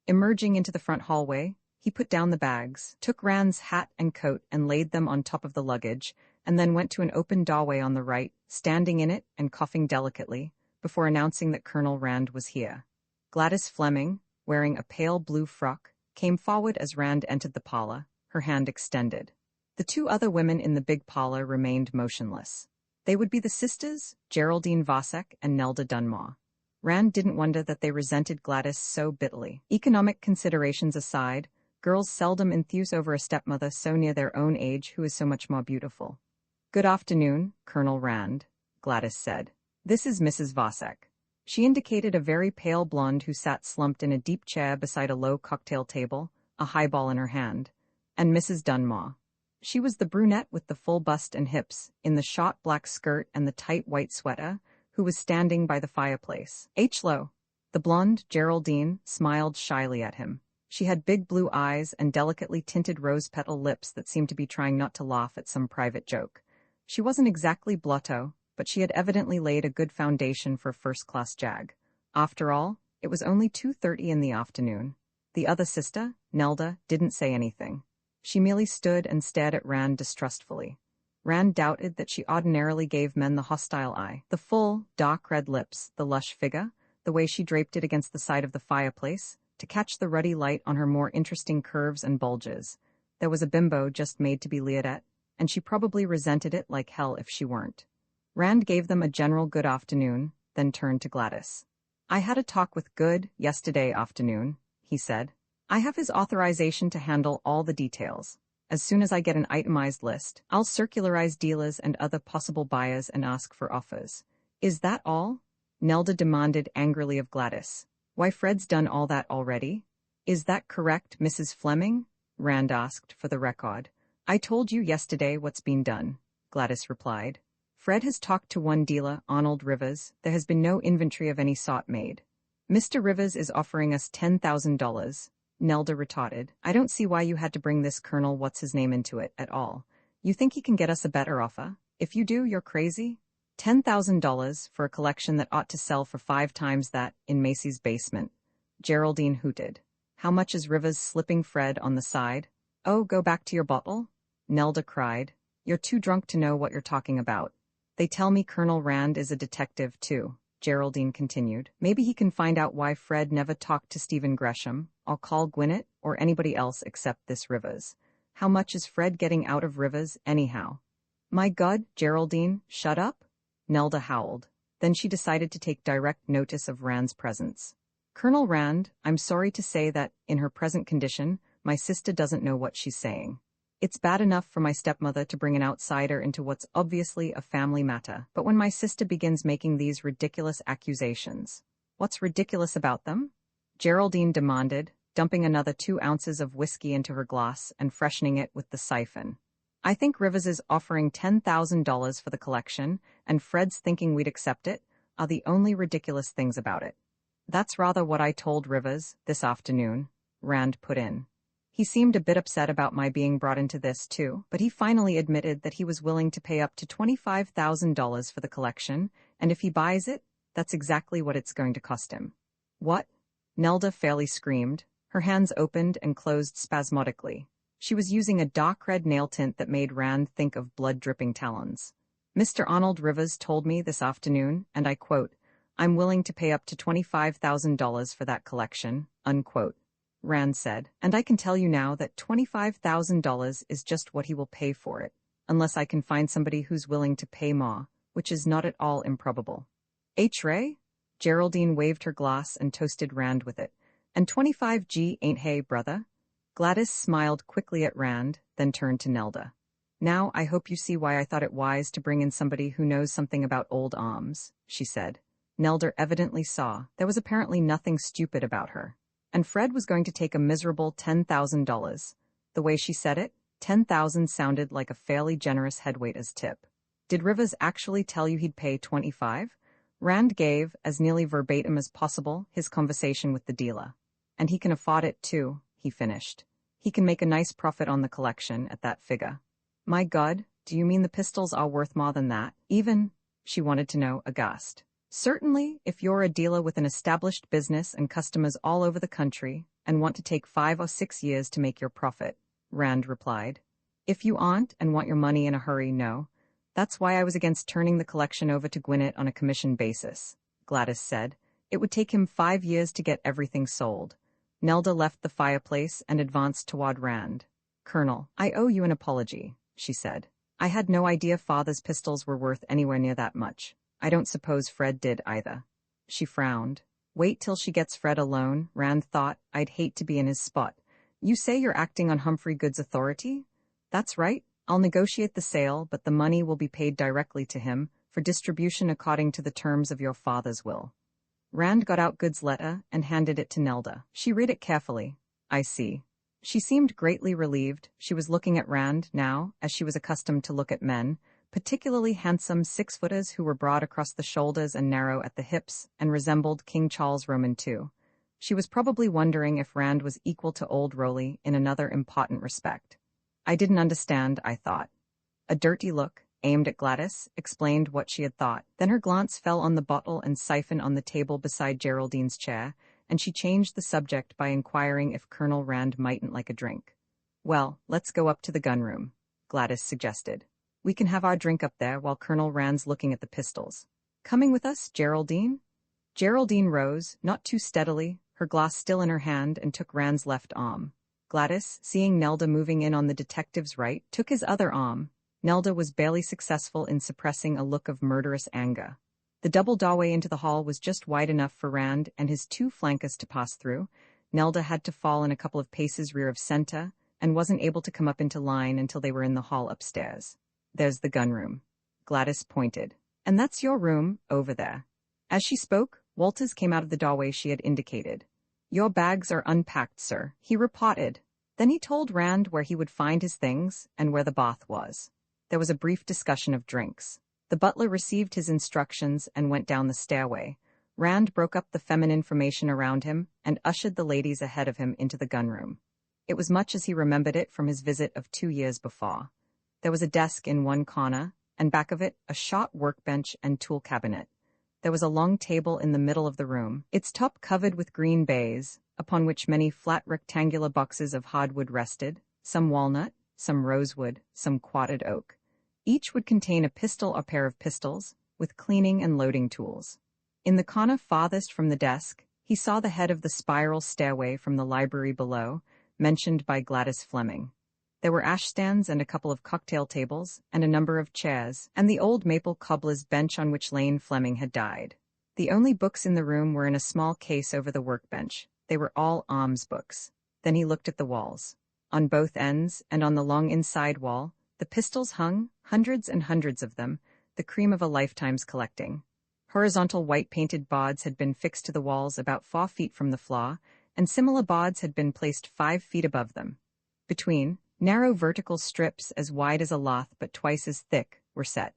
Emerging into the front hallway, he put down the bags, took Rand's hat and coat and laid them on top of the luggage, and then went to an open doorway on the right, standing in it and coughing delicately, before announcing that Colonel Rand was here. Gladys Fleming, wearing a pale blue frock, came forward as Rand entered the parlor, her hand extended. The two other women in the big parlor remained motionless. They would be the sisters, Geraldine Vasek and Nelda Dunmore. Rand didn't wonder that they resented Gladys so bitterly. Economic considerations aside, girls seldom enthuse over a stepmother so near their own age who is so much more beautiful. "Good afternoon, Colonel Rand," Gladys said. "This is Mrs. Vasek." She indicated a very pale blonde who sat slumped in a deep chair beside a low cocktail table, a highball in her hand, and Mrs. Dunmore. She was the brunette with the full bust and hips, in the short black skirt and the tight white sweater, who was standing by the fireplace. "H-Lo." The blonde, Geraldine, smiled shyly at him. She had big blue eyes and delicately tinted rose-petal lips that seemed to be trying not to laugh at some private joke. She wasn't exactly blotto, but she had evidently laid a good foundation for a first-class jag. After all, it was only 2:30 in the afternoon. The other sister, Nelda, didn't say anything. She merely stood and stared at Rand distrustfully. Rand doubted that she ordinarily gave men the hostile eye. The full, dark red lips, the lush figure, the way she draped it against the side of the fireplace, to catch the ruddy light on her more interesting curves and bulges. There was a bimbo just made to be leered at, and she probably resented it like hell if she weren't. Rand gave them a general good afternoon, then turned to Gladys. "I had a talk with Good yesterday afternoon," he said. "I have his authorization to handle all the details. As soon as I get an itemized list, I'll circularize dealers and other possible buyers and ask for offers." "Is that all?" Nelda demanded angrily of Gladys. "Why, Fred's done all that already." "Is that correct, Mrs. Fleming?" Rand asked for the record. "I told you yesterday what's been done," Gladys replied. "Fred has talked to one dealer, Arnold Rivers. There has been no inventory of any sort made. Mr. Rivers is offering us $10,000. Nelda retorted. "I don't see why you had to bring this Colonel What's-His-Name into it at all. You think he can get us a better offer? If you do, you're crazy. $10,000 for a collection that ought to sell for 5 times that in Macy's basement." Geraldine hooted. "How much is Rivers slipping Fred on the side?" "Oh, go back to your bottle?" Nelda cried. "You're too drunk to know what you're talking about." "They tell me Colonel Rand is a detective, too," Geraldine continued. "Maybe he can find out why Fred never talked to Stephen Gresham, or Carl Gwinnett, or anybody else except this Rivers. How much is Fred getting out of Rivers, anyhow?" "My God, Geraldine, shut up!" Nelda howled. Then she decided to take direct notice of Rand's presence. "Colonel Rand, I'm sorry to say that, in her present condition, my sister doesn't know what she's saying. It's bad enough for my stepmother to bring an outsider into what's obviously a family matter, but when my sister begins making these ridiculous accusations..." "What's ridiculous about them?" Geraldine demanded, dumping another 2 ounces of whiskey into her glass and freshening it with the siphon. "I think Rivers is offering $10,000 for the collection, and Fred's thinking we'd accept it, are the only ridiculous things about it." "That's rather what I told Rivers this afternoon," Rand put in. "He seemed a bit upset about my being brought into this, too, but he finally admitted that he was willing to pay up to $25,000 for the collection, and if he buys it, that's exactly what it's going to cost him." "What?" Nelda fairly screamed. Her hands opened and closed spasmodically. She was using a dark red nail tint that made Rand think of blood-dripping talons. "Mr. Arnold Rivers told me this afternoon, and I quote, 'I'm willing to pay up to $25,000 for that collection,' unquote," Rand said. "And I can tell you now that $25,000 is just what he will pay for it, unless I can find somebody who's willing to pay more, which is not at all improbable." "H-Ray?" Geraldine waved her glass and toasted Rand with it. "And 25G ain't hey, brother?" Gladys smiled quickly at Rand, then turned to Nelda. "Now I hope you see why I thought it wise to bring in somebody who knows something about old arms," she said. Nelda evidently saw there was apparently nothing stupid about her. And Fred was going to take a miserable $10,000. The way she said it, 10,000 sounded like a fairly generous headweight as tip. "Did Rivers actually tell you he'd pay 25? Rand gave, as nearly verbatim as possible, his conversation with the dealer. "And he can afford it, too," he finished. "He can make a nice profit on the collection at that figure." "My God, Do you mean the pistols are worth more than that? Even, she wanted to know, aghast. Certainly, if you're a dealer with an established business and customers all over the country and want to take 5 or 6 years to make your profit, Rand replied. If you aren't and want your money in a hurry, no. That's why I was against turning the collection over to Gwinnett on a commission basis, Gladys said. It would take him 5 years to get everything sold. Nelda left the fireplace and advanced toward Rand. Colonel, I owe you an apology, she said. I had no idea Father's pistols were worth anywhere near that much. I don't suppose Fred did either. She frowned. Wait till she gets Fred alone, Rand thought. I'd hate to be in his spot. You say you're acting on Humphrey Good's authority? That's right. I'll negotiate the sale, but the money will be paid directly to him for distribution according to the terms of your father's will. Rand got out Good's letter and handed it to Nelda. She read it carefully. I see. She seemed greatly relieved. She was looking at Rand now, as she was accustomed to look at men, particularly handsome 6-footers who were broad across the shoulders and narrow at the hips and resembled King Charles Roman II. She was probably wondering if Rand was equal to old Rowley in another important respect. I didn't understand, I thought. A dirty look, aimed at Gladys, explained what she had thought. Then her glance fell on the bottle and siphon on the table beside Geraldine's chair, and she changed the subject by inquiring if Colonel Rand mightn't like a drink. Well, let's go up to the gunroom, Gladys suggested. We can have our drink up there while Colonel Rand's looking at the pistols. Coming with us, Geraldine? Geraldine rose, not too steadily, her glass still in her hand, and took Rand's left arm. Gladys, seeing Nelda moving in on the detective's right, took his other arm. Nelda was barely successful in suppressing a look of murderous anger. The double doorway into the hall was just wide enough for Rand and his 2 flankers to pass through. Nelda had to fall in a couple of paces rear of center and wasn't able to come up into line until they were in the hall upstairs. There's the gunroom. Gladys pointed. And that's your room, over there. As she spoke, Walters came out of the doorway she had indicated. Your bags are unpacked, sir, he reported. Then he told Rand where he would find his things and where the bath was. There was a brief discussion of drinks. The butler received his instructions and went down the stairway. Rand broke up the feminine formation around him and ushered the ladies ahead of him into the gunroom. It was much as he remembered it from his visit of 2 years before. There was a desk in one corner, and back of it, a short workbench and tool cabinet. There was a long table in the middle of the room, its top covered with green baize, upon which many flat rectangular boxes of hardwood rested, some walnut, some rosewood, some quadded oak. Each would contain a pistol or pair of pistols, with cleaning and loading tools. In the corner farthest from the desk, he saw the head of the spiral stairway from the library below, mentioned by Gladys Fleming. There were ashstands and a couple of cocktail tables, and a number of chairs, and the old maple cobbler's bench on which Lane Fleming had died. The only books in the room were in a small case over the workbench. They were all alms books. Then he looked at the walls. On both ends, and on the long inside wall, the pistols hung, hundreds and hundreds of them, the cream of a lifetime's collecting. Horizontal white-painted boards had been fixed to the walls about 4 feet from the floor, and similar boards had been placed 5 feet above them. Between, narrow vertical strips as wide as a lath but twice as thick were set.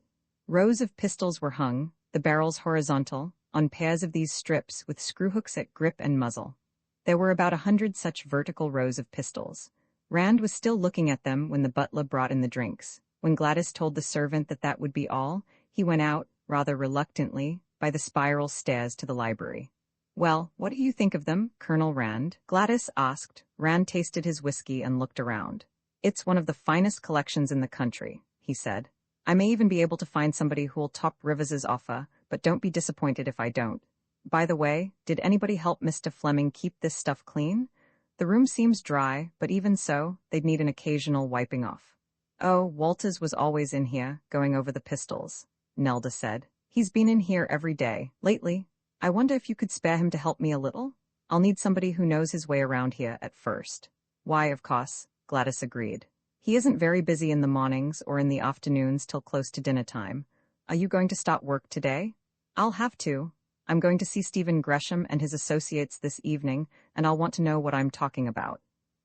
Rows of pistols were hung, the barrels horizontal, on pairs of these strips with screw hooks at grip and muzzle. There were about 100 such vertical rows of pistols. Rand was still looking at them when the butler brought in the drinks. When Gladys told the servant that that would be all, he went out, rather reluctantly, by the spiral stairs to the library. Well, what do you think of them, Colonel Rand? Gladys asked. Rand tasted his whiskey and looked around. It's one of the finest collections in the country, he said. I may even be able to find somebody who'll top Rivers's offer, but don't be disappointed if I don't. By the way, did anybody help Mr. Fleming keep this stuff clean? The room seems dry, but even so, they'd need an occasional wiping off. Oh, Walters was always in here, going over the pistols, Nelda said. He's been in here every day, lately. I wonder if you could spare him to help me a little? I'll need somebody who knows his way around here at first. Why, of course, Gladys agreed. He isn't very busy in the mornings or in the afternoons till close to dinner time. Are you going to start work today? I'll have to. I'm going to see Stephen Gresham and his associates this evening, and I'll want to know what I'm talking about.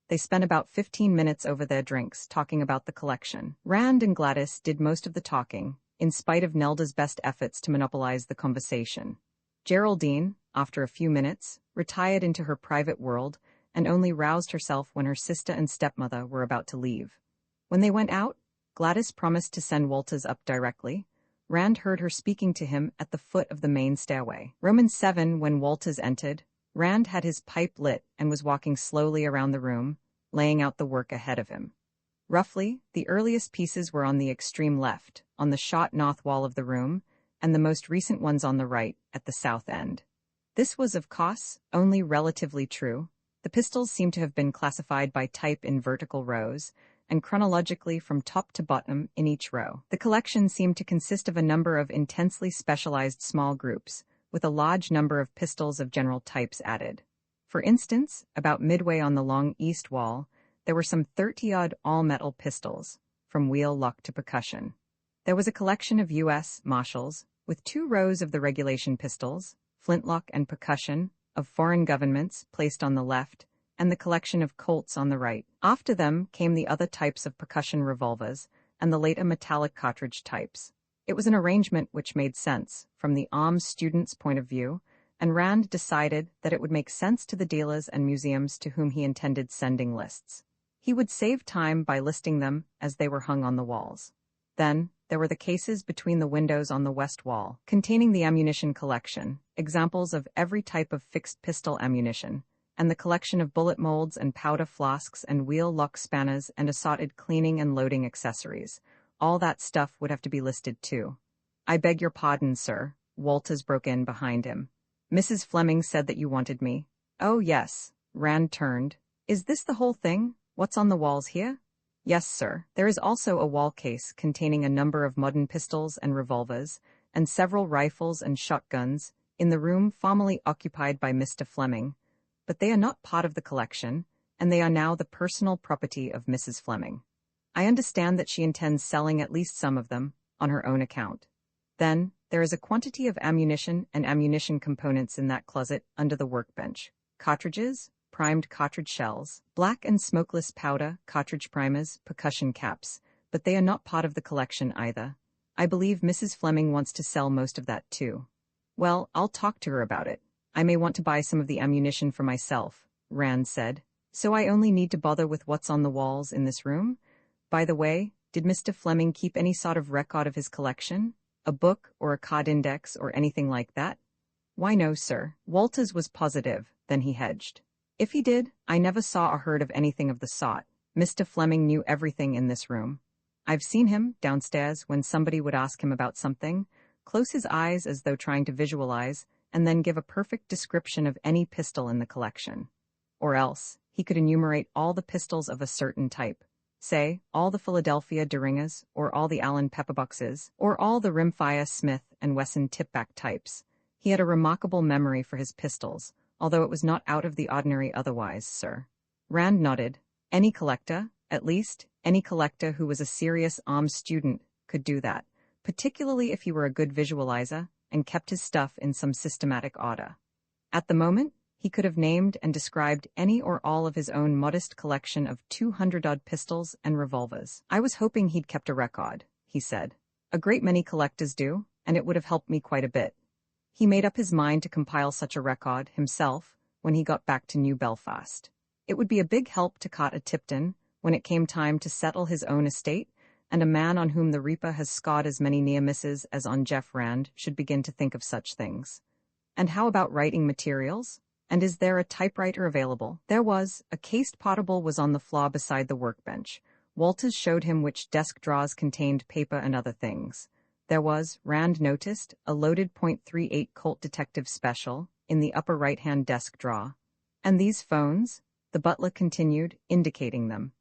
They spent about 15 minutes over their drinks talking about the collection. Rand and Gladys did most of the talking, in spite of Nelda's best efforts to monopolize the conversation. Geraldine, after a few minutes, retired into her private world and only roused herself when her sister and stepmother were about to leave. When they went out, Gladys promised to send Walters up directly. Rand heard her speaking to him at the foot of the main stairway. Roman 7. When Walters entered, Rand had his pipe lit and was walking slowly around the room, laying out the work ahead of him. Roughly, the earliest pieces were on the extreme left, on the shot north wall of the room, and the most recent ones on the right, at the south end. This was, of course, only relatively true. The pistols seemed to have been classified by type in vertical rows, and chronologically from top to bottom in each row. The collection seemed to consist of a number of intensely specialized small groups, with a large number of pistols of general types added. For instance, about midway on the long east wall, there were some 30-odd all-metal pistols, from wheel lock to percussion. There was a collection of U.S. Marshals, with 2 rows of the regulation pistols, flintlock and percussion, of foreign governments placed on the left, and the collection of Colts on the right. After them came the other types of percussion revolvers, and the later metallic cartridge types. It was an arrangement which made sense, from the arms student's point of view, and Rand decided that it would make sense to the dealers and museums to whom he intended sending lists. He would save time by listing them as they were hung on the walls. Then, there were the cases between the windows on the west wall, containing the ammunition collection, examples of every type of fixed pistol ammunition, and the collection of bullet molds and powder flasks and wheel lock spanners and assorted cleaning and loading accessories. All that stuff would have to be listed too. "I beg your pardon, sir," Walters broke in behind him. "Mrs. Fleming said that you wanted me." "Oh, yes." Rand turned. "Is this the whole thing? What's on the walls here?" "Yes, sir. There is also a wall case containing a number of modern pistols and revolvers, and several rifles and shotguns, in the room formerly occupied by Mr. Fleming, but they are not part of the collection, and they are now the personal property of Mrs. Fleming. I understand that she intends selling at least some of them, on her own account. Then, there is a quantity of ammunition and ammunition components in that closet under the workbench. Cartridges, primed cartridge shells, black and smokeless powder, cartridge primers, percussion caps, but they are not part of the collection either. I believe Mrs. Fleming wants to sell most of that too." "Well, I'll talk to her about it. I may want to buy some of the ammunition for myself," Rand said. "So I only need to bother with what's on the walls in this room? By the way, did Mr. Fleming keep any sort of record of his collection? A book or a card index or anything like that?" "Why no, sir." Walters was positive, then he hedged. "If he did, I never saw or heard of anything of the sort. Mr. Fleming knew everything in this room. I've seen him, downstairs, when somebody would ask him about something, close his eyes as though trying to visualize, and then give a perfect description of any pistol in the collection. Or else, he could enumerate all the pistols of a certain type. Say, all the Philadelphia Deringers, or all the Allen Pepperboxes, or all the Rimfire Smith and Wesson tipback types. He had a remarkable memory for his pistols, although it was not out of the ordinary otherwise, sir." Rand nodded. Any collector, at least, any collector who was a serious arms student, could do that, particularly if he were a good visualizer and kept his stuff in some systematic order. At the moment, he could have named and described any or all of his own modest collection of 200-odd pistols and revolvers. "I was hoping he'd kept a record," he said. "A great many collectors do, and it would have helped me quite a bit." He made up his mind to compile such a record himself when he got back to New Belfast. It would be a big help to Carter Tipton when it came time to settle his own estate, and a man on whom the Reaper has scored as many near misses as on Jeff Rand should begin to think of such things. And how about writing materials? And is there a typewriter available? There was. A cased portable was on the floor beside the workbench. Walters showed him which desk drawers contained paper and other things. There was, Rand noticed, a loaded .38 Colt Detective Special in the upper right-hand desk drawer. "And these phones?" the butler continued, indicating them.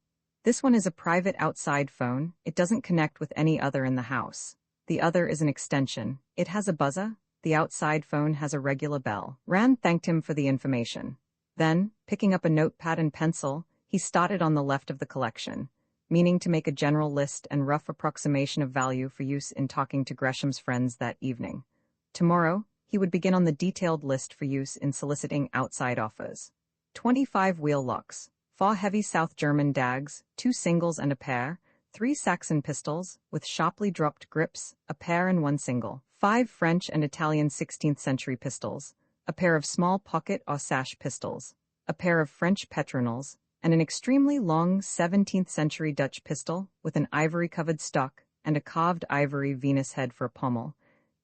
"This one is a private outside phone. It doesn't connect with any other in the house. The other is an extension. It has a buzzer. The outside phone has a regular bell." Rand thanked him for the information. Then, picking up a notepad and pencil, he started on the left of the collection, meaning to make a general list and rough approximation of value for use in talking to Gresham's friends that evening. Tomorrow, he would begin on the detailed list for use in soliciting outside offers. 25 wheel locks, 4 heavy South German dags, 2 singles and a pair, 3 Saxon pistols, with sharply dropped grips, a pair and 1 single, 5 French and Italian 16th century pistols, a pair of small pocket or sash pistols, a pair of French petronels, and an extremely long 17th-century Dutch pistol with an ivory-covered stock and a carved ivory Venus head for a pommel,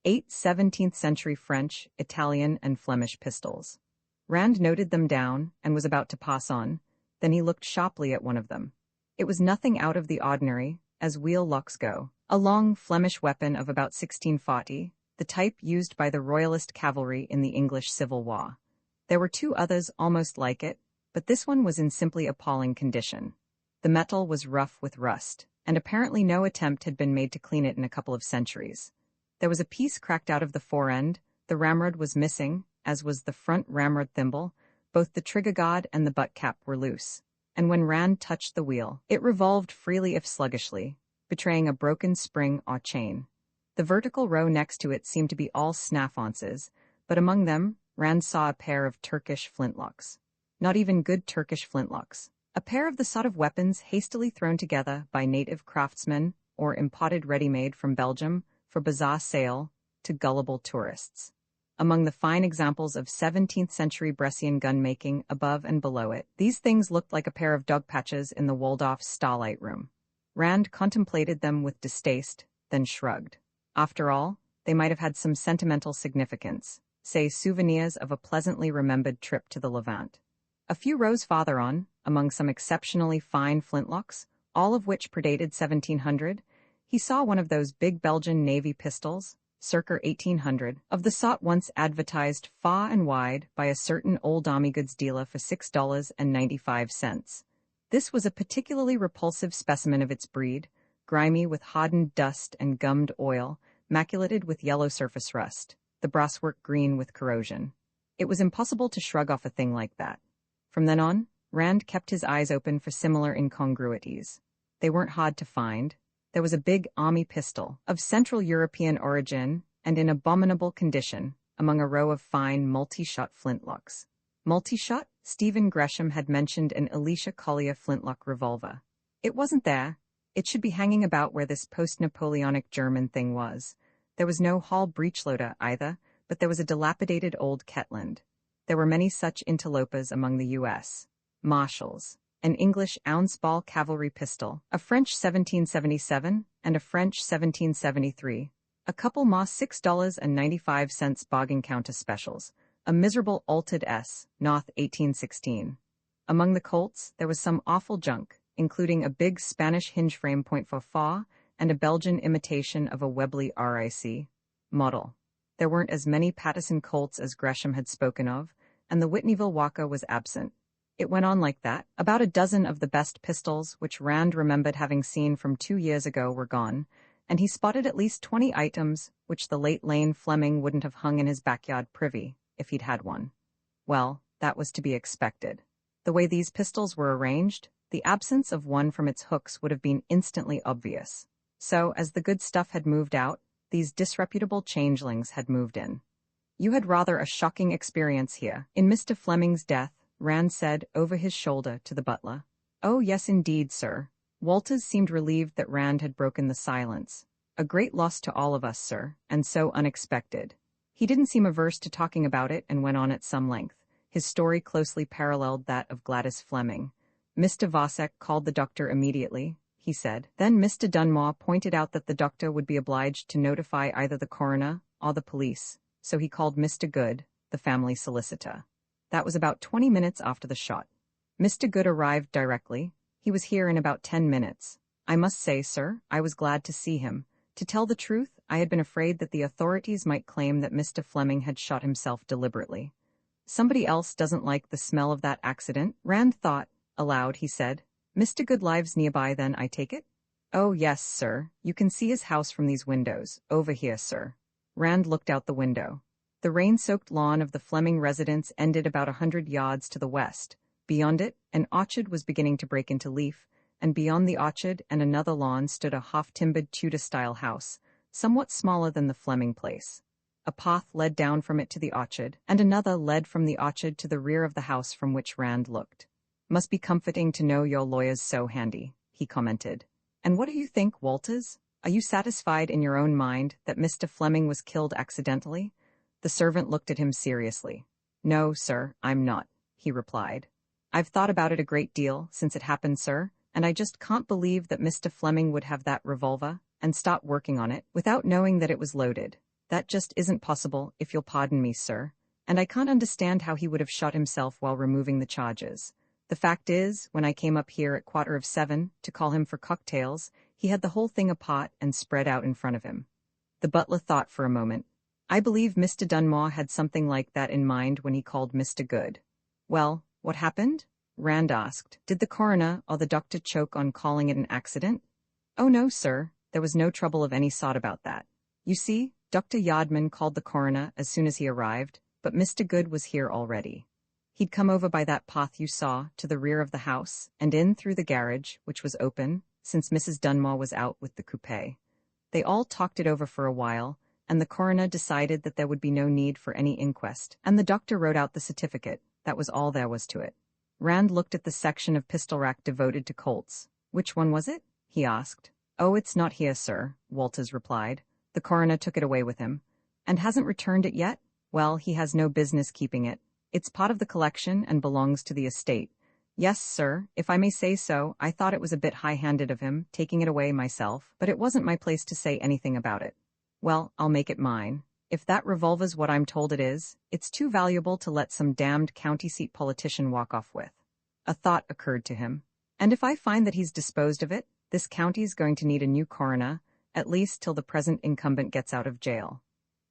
8 17th-century French, Italian, and Flemish pistols. Rand noted them down and was about to pass on, then he looked sharply at one of them. It was nothing out of the ordinary, as wheel locks go. A long Flemish weapon of about 1640, the type used by the Royalist cavalry in the English Civil War. There were 2 others almost like it, but this one was in simply appalling condition. The metal was rough with rust, and apparently no attempt had been made to clean it in a couple of centuries. There was a piece cracked out of the forend, the ramrod was missing, as was the front ramrod thimble, both the trigger guard and the butt cap were loose, and when Rand touched the wheel, it revolved freely if sluggishly, betraying a broken spring or chain. The vertical row next to it seemed to be all snaff-onces, but among them, Rand saw a pair of Turkish flintlocks. Not even good Turkish flintlocks. A pair of the sort of weapons hastily thrown together by native craftsmen or imported ready-made from Belgium for bazaar sale to gullible tourists. Among the fine examples of 17th-century Brescian gun-making above and below it, these things looked like a pair of dog patches in the Waldorf Starlight Room. Rand contemplated them with distaste, then shrugged. After all, they might have had some sentimental significance, say souvenirs of a pleasantly remembered trip to the Levant. A few rows farther on, among some exceptionally fine flintlocks, all of which predated 1700, he saw one of those big Belgian Navy pistols, circa 1800, of the sort once advertised far and wide by a certain old army goods dealer for $6.95. This was a particularly repulsive specimen of its breed, grimy with hardened dust and gummed oil, maculated with yellow surface rust, the brasswork green with corrosion. It was impossible to shrug off a thing like that. From then on, Rand kept his eyes open for similar incongruities. They weren't hard to find. There was a big army pistol, of Central European origin and in abominable condition, among a row of fine multi-shot flintlocks. Multi-shot? Stephen Gresham had mentioned an Alicia Collier flintlock revolver. It wasn't there. It should be hanging about where this post-Napoleonic German thing was. There was no Hall breechloader either, but there was a dilapidated old Ketland. There were many such interlopers among the U.S. Marshals, an English ounce-ball cavalry pistol, a French 1777, and a French 1773, a couple Moss $6.95 bargain counter specials, a miserable altered S, North 1816. Among the Colts, there was some awful junk, including a big Spanish hinge frame .44 and a Belgian imitation of a Webley RIC model. There weren't as many Pattison Colts as Gresham had spoken of, and the Whitneyville Walker was absent. It went on like that. About a dozen of the best pistols, which Rand remembered having seen from 2 years ago, were gone, and he spotted at least 20 items which the late Lane Fleming wouldn't have hung in his backyard privy, if he'd had one. Well, that was to be expected. The way these pistols were arranged, the absence of one from its hooks would have been instantly obvious. So, as the good stuff had moved out, these disreputable changelings had moved in. You had rather a shocking experience here. In Mr. Fleming's death, Rand said over his shoulder to the butler. Oh, yes indeed, sir. Walters seemed relieved that Rand had broken the silence. A great loss to all of us, sir, and so unexpected. He didn't seem averse to talking about it and went on at some length. His story closely paralleled that of Gladys Fleming. Mr. Vosek called the doctor immediately, he said. Then Mr. Dunmore pointed out that the doctor would be obliged to notify either the coroner or the police, so he called Mr. Good, the family solicitor. That was about 20 minutes after the shot. Mr. Good arrived directly. He was here in about 10 minutes. I must say, sir, I was glad to see him. To tell the truth, I had been afraid that the authorities might claim that Mr. Fleming had shot himself deliberately. Somebody else doesn't like the smell of that accident, Rand thought. Aloud, he said. Mr. Good lives nearby then, I take it? Oh, yes, sir. You can see his house from these windows. Over here, sir. Rand looked out the window. The rain-soaked lawn of the Fleming residence ended about 100 yards to the west. Beyond it, an orchard was beginning to break into leaf, and beyond the orchard and another lawn stood a half-timbered Tudor-style house, somewhat smaller than the Fleming place. A path led down from it to the orchard, and another led from the orchard to the rear of the house from which Rand looked. Must be comforting to know your lawyer's so handy, he commented. And what do you think, Walters? Are you satisfied in your own mind that Mr. Fleming was killed accidentally? The servant looked at him seriously. No, sir, I'm not, he replied. I've thought about it a great deal since it happened, sir, and I just can't believe that Mr. Fleming would have that revolver and start working on it without knowing that it was loaded. That just isn't possible, if you'll pardon me, sir. And I can't understand how he would have shot himself while removing the charges. The fact is, when I came up here at 7:15 to call him for cocktails, he had the whole thing apart and spread out in front of him. The butler thought for a moment. I believe Mr. Dunmore had something like that in mind when he called Mr. Good. Well, what happened? Rand asked. Did the coroner or the doctor choke on calling it an accident? Oh no, sir, there was no trouble of any sort about that. You see, Dr. Yardman called the coroner as soon as he arrived, but Mr. Good was here already. He'd come over by that path you saw, to the rear of the house, and in through the garage, which was open, since Mrs. Dunmore was out with the coupe. They all talked it over for a while, and the coroner decided that there would be no need for any inquest, and the doctor wrote out the certificate. That was all there was to it. Rand looked at the section of pistol rack devoted to Colts. Which one was it? He asked. Oh, it's not here, sir, Walters replied. The coroner took it away with him. And hasn't returned it yet? Well, he has no business keeping it. It's part of the collection and belongs to the estate. Yes, sir, if I may say so, I thought it was a bit high-handed of him, taking it away myself, but it wasn't my place to say anything about it. Well, I'll make it mine. If that revolver's what I'm told it is, it's too valuable to let some damned county seat politician walk off with. A thought occurred to him. And if I find that he's disposed of it, this county's going to need a new coroner, at least till the present incumbent gets out of jail.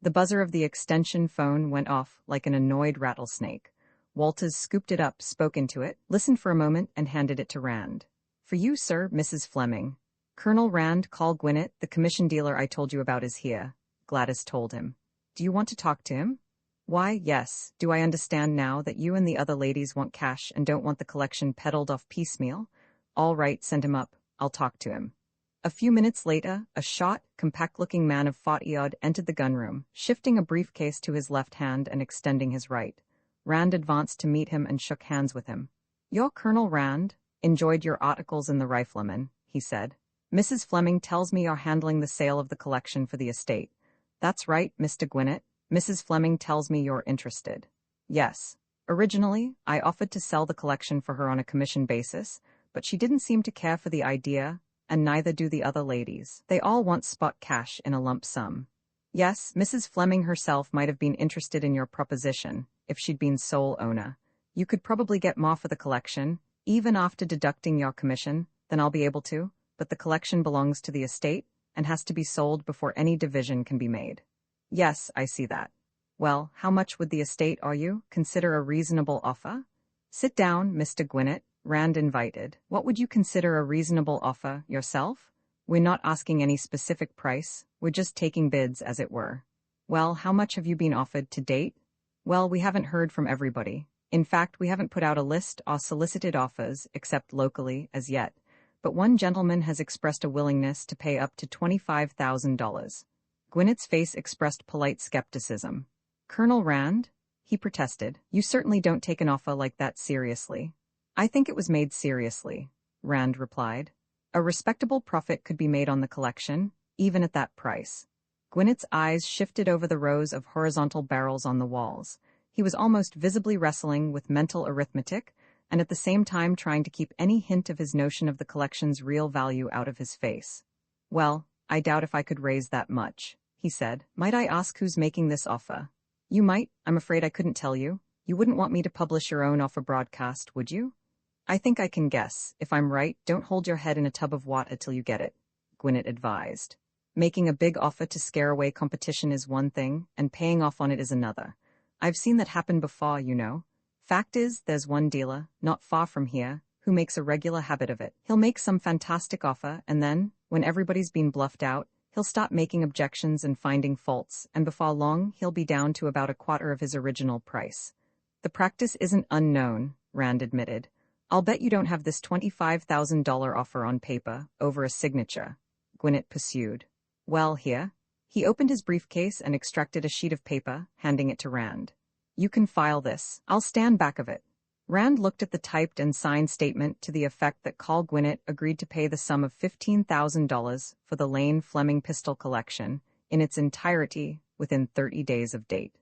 The buzzer of the extension phone went off like an annoyed rattlesnake. Walters scooped it up, spoke into it, listened for a moment, and handed it to Rand. For you, sir, Mrs. Fleming. Colonel Rand, call Gwinnett, the commission dealer I told you about is here, Gladys told him. Do you want to talk to him? Why, yes. Do I understand now that you and the other ladies want cash and don't want the collection peddled off piecemeal? All right, send him up. I'll talk to him. A few minutes later, a short, compact-looking man of 40-odd entered the gunroom, shifting a briefcase to his left hand and extending his right. Rand advanced to meet him and shook hands with him. You're Colonel Rand? Enjoyed your articles in the Rifleman, he said. Mrs. Fleming tells me you're handling the sale of the collection for the estate. That's right, Mr. Gwinnett. Mrs. Fleming tells me you're interested. Yes. Originally, I offered to sell the collection for her on a commission basis, but she didn't seem to care for the idea, and neither do the other ladies. They all want spot cash in a lump sum. Yes, Mrs. Fleming herself might have been interested in your proposition, if she'd been sole owner. You could probably get more for the collection, even after deducting your commission, than I'll be able to, but the collection belongs to the estate, and has to be sold before any division can be made. Yes, I see that. Well, how much would the estate or you consider a reasonable offer? Sit down, Mr. Gwinnett, Rand invited. What would you consider a reasonable offer yourself? We're not asking any specific price, we're just taking bids, as it were. Well, how much have you been offered to date? Well, we haven't heard from everybody. In fact, we haven't put out a list or solicited offers, except locally, as yet. But one gentleman has expressed a willingness to pay up to $25,000. Gwinnett's face expressed polite skepticism. Colonel Rand? He protested. You certainly don't take an offer like that seriously. I think it was made seriously, Rand replied. A respectable profit could be made on the collection, even at that price. Gwinnett's eyes shifted over the rows of horizontal barrels on the walls. He was almost visibly wrestling with mental arithmetic, and at the same time trying to keep any hint of his notion of the collection's real value out of his face. Well, I doubt if I could raise that much, he said. Might I ask who's making this offer? You might. I'm afraid I couldn't tell you. You wouldn't want me to publish your own offer broadcast, would you? I think I can guess. If I'm right, don't hold your head in a tub of water till you get it, Gwinnett advised. Making a big offer to scare away competition is one thing, and paying off on it is another. I've seen that happen before, you know. Fact is, there's one dealer, not far from here, who makes a regular habit of it. He'll make some fantastic offer, and then, when everybody's been bluffed out, he'll stop making objections and finding faults, and before long, he'll be down to about a quarter of his original price. The practice isn't unknown, Rand admitted. I'll bet you don't have this $25,000 offer on paper, over a signature, Gwinnett pursued. Well, here. He opened his briefcase and extracted a sheet of paper, handing it to Rand. You can file this. I'll stand back of it. Rand looked at the typed and signed statement to the effect that Carl Gwinnett agreed to pay the sum of $15,000 for the Lane Fleming pistol collection, in its entirety, within 30 days of date.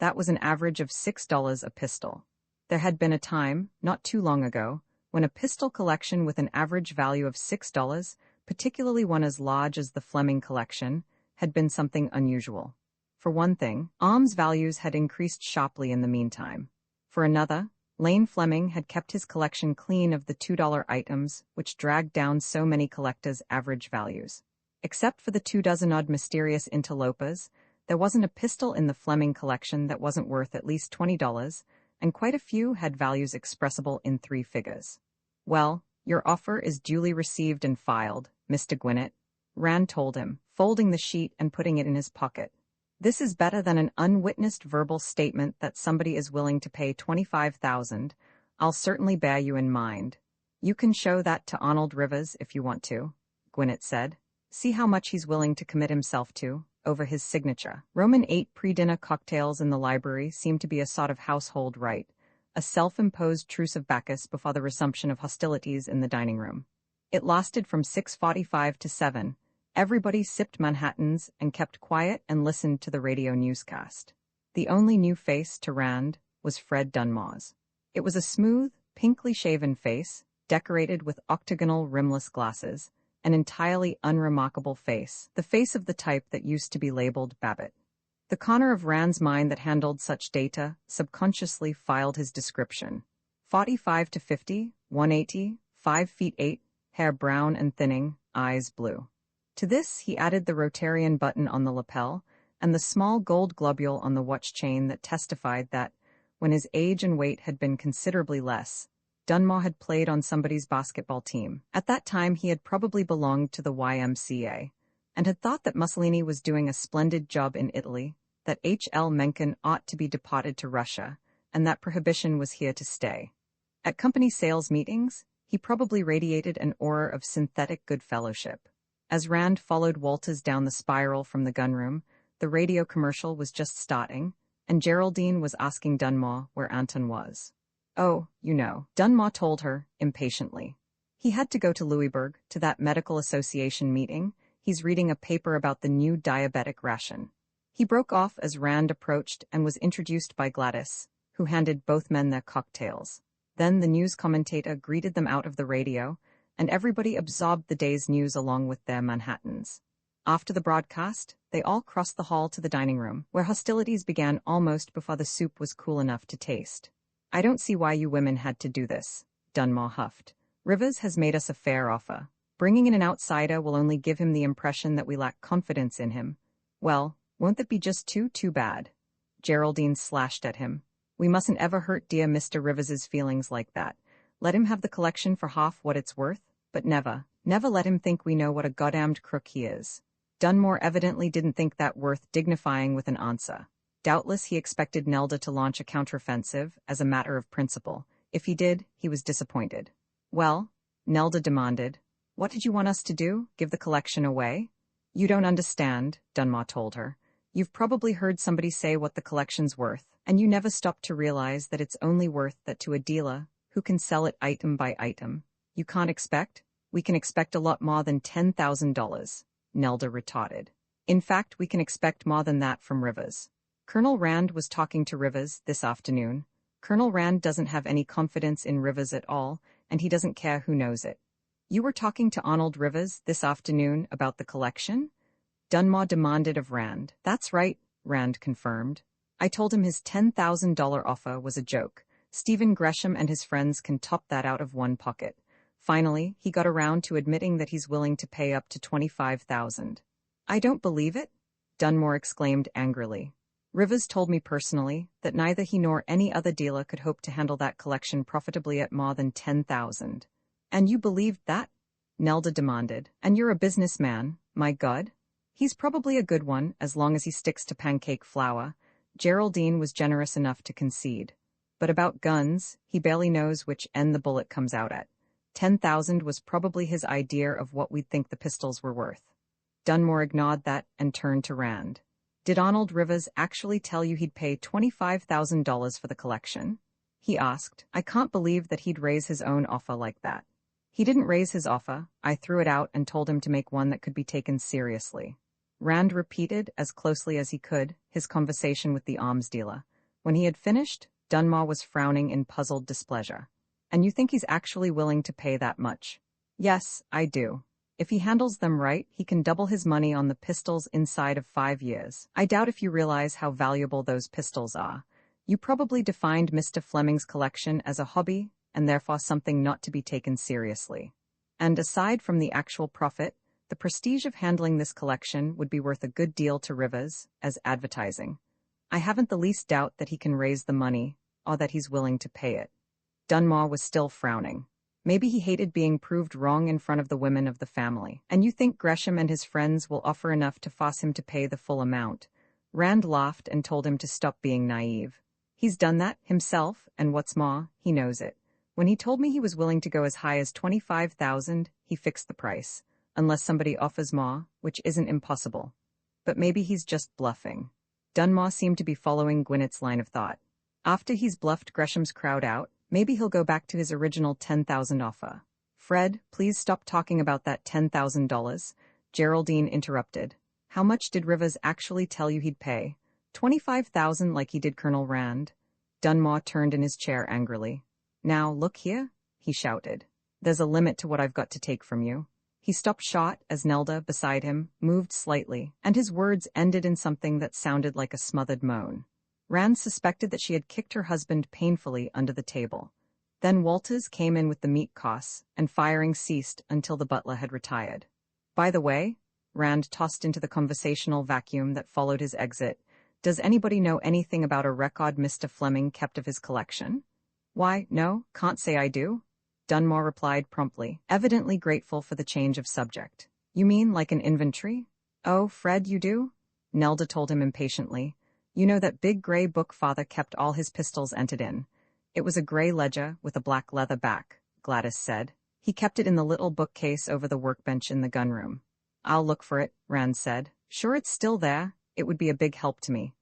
That was an average of $6 a pistol. There had been a time, not too long ago, when a pistol collection with an average value of $6, particularly one as large as the Fleming collection, had been something unusual. For one thing, arms values had increased sharply in the meantime. For another, Lane Fleming had kept his collection clean of the $2 items, which dragged down so many collectors' average values. Except for the 24 mysterious interlopers, there wasn't a pistol in the Fleming collection that wasn't worth at least $20, and quite a few had values expressible in 3 figures. "Well, your offer is duly received and filed, Mr. Gwinnett," Rand told him, folding the sheet and putting it in his pocket. "This is better than an unwitnessed verbal statement that somebody is willing to pay $25,000. I'll certainly bear you in mind. You can show that to Arnold Rivers if you want to," Gwinnett said. "See how much he's willing to commit himself to, over his signature." Roman 8 pre-dinner cocktails in the library seemed to be a sort of household rite, a self-imposed truce of Bacchus before the resumption of hostilities in the dining room. It lasted from 6:45 to 7. Everybody sipped Manhattans and kept quiet and listened to the radio newscast. The only new face to Rand was Fred Dunmaw's. It was a smooth, pinkly shaven face, decorated with octagonal rimless glasses, an entirely unremarkable face, the face of the type that used to be labeled Babbitt. The corner of Rand's mind that handled such data subconsciously filed his description. 45 to 50, 180, 5 feet 8, hair brown and thinning, eyes blue. To this he added the Rotarian button on the lapel and the small gold globule on the watch chain that testified that, when his age and weight had been considerably less, Dunmore had played on somebody's basketball team. At that time he had probably belonged to the YMCA, and had thought that Mussolini was doing a splendid job in Italy, that H.L. Mencken ought to be deported to Russia, and that prohibition was here to stay. At company sales meetings, he probably radiated an aura of synthetic good fellowship. As Rand followed Walters down the spiral from the gunroom, the radio commercial was just starting, and Geraldine was asking Dunmore where Anton was. "Oh, you know," Dunmore told her, impatiently. "He had to go to Louisburg, to that medical association meeting. He's reading a paper about the new diabetic ration." He broke off as Rand approached and was introduced by Gladys, who handed both men their cocktails. Then the news commentator greeted them out of the radio, and everybody absorbed the day's news along with their Manhattans. After the broadcast, they all crossed the hall to the dining room, where hostilities began almost before the soup was cool enough to taste. "I don't see why you women had to do this," Dunmore huffed. "Rivers has made us a fair offer. Bringing in an outsider will only give him the impression that we lack confidence in him. Well, won't that be just too bad?" Geraldine slashed at him. "We mustn't ever hurt dear Mr. Rivers's feelings like that. Let him have the collection for half what it's worth, but never let him think we know what a goddamned crook he is." Dunmore evidently didn't think that worth dignifying with an answer. Doubtless he expected Nelda to launch a counteroffensive, as a matter of principle. If he did, he was disappointed. "Well," Nelda demanded, "what did you want us to do, give the collection away?" "You don't understand," Dunmore told her. "You've probably heard somebody say what the collection's worth, and you never stopped to realize that it's only worth that to a dealer who can sell it item by item. You can't expect? We can expect a lot more than $10,000, Nelda retorted. "In fact, we can expect more than that from Rivers." Colonel Rand was talking to Rivers this afternoon. Colonel Rand doesn't have any confidence in Rivers at all, and he doesn't care who knows it. "You were talking to Arnold Rivers this afternoon about the collection?" Dunmore demanded of Rand. "That's right," Rand confirmed. "I told him his $10,000 offer was a joke. Stephen Gresham and his friends can top that out of one pocket. Finally, he got around to admitting that he's willing to pay up to $25,000. "I don't believe it," Dunmore exclaimed angrily. "Rivers told me personally that neither he nor any other dealer could hope to handle that collection profitably at more than $10,000. "And you believed that?" Nelda demanded. "And you're a businessman, my God." "He's probably a good one, as long as he sticks to pancake flour," Geraldine was generous enough to concede. "But about guns, he barely knows which end the bullet comes out at. 10,000 was probably his idea of what we'd think the pistols were worth." Dunmore ignored that and turned to Rand. "Did Arnold Rivers actually tell you he'd pay $25,000 for the collection?" he asked. "I can't believe that he'd raise his own offer like that." "He didn't raise his offer. I threw it out and told him to make one that could be taken seriously." Rand repeated, as closely as he could, his conversation with the arms dealer. When he had finished, Dunmore was frowning in puzzled displeasure. And you think he's actually willing to pay that much? Yes, I do. If he handles them right, he can double his money on the pistols inside of 5 years. I doubt if you realize how valuable those pistols are. You probably defined Mr. Fleming's collection as a hobby, and therefore something not to be taken seriously. And aside from the actual profit, the prestige of handling this collection would be worth a good deal to Rivers, as advertising. I haven't the least doubt that he can raise the money, or that he's willing to pay it. Dunmore was still frowning. Maybe he hated being proved wrong in front of the women of the family. And you think Gresham and his friends will offer enough to force him to pay the full amount? Rand laughed and told him to stop being naive. He's done that himself, and what's more, he knows it. When he told me he was willing to go as high as 25,000, he fixed the price. Unless somebody offers more, which isn't impossible. But maybe he's just bluffing. Dunmore seemed to be following Gwynnett's line of thought. After he's bluffed Gresham's crowd out, maybe he'll go back to his original 10,000 offer. Fred, please stop talking about that $10,000, Geraldine interrupted. How much did Rivers actually tell you he'd pay? 25,000 like he did Colonel Rand? Dunmore turned in his chair angrily. Now, look here, he shouted. There's a limit to what I've got to take from you. He stopped short as Nelda, beside him, moved slightly, and his words ended in something that sounded like a smothered moan. Rand suspected that she had kicked her husband painfully under the table. Then Walters came in with the meat costs, and firing ceased until the butler had retired. By the way, Rand tossed into the conversational vacuum that followed his exit, does anybody know anything about a record Mr. Fleming kept of his collection? Why, no, can't say I do. Dunmore replied promptly, evidently grateful for the change of subject. You mean like an inventory? Oh, Fred, you do? Nelda told him impatiently. You know that big gray book father kept all his pistols entered in. It was a gray ledger with a black leather back, Gladys said. He kept it in the little bookcase over the workbench in the gunroom. I'll look for it, Rand said. Sure it's still there. It would be a big help to me.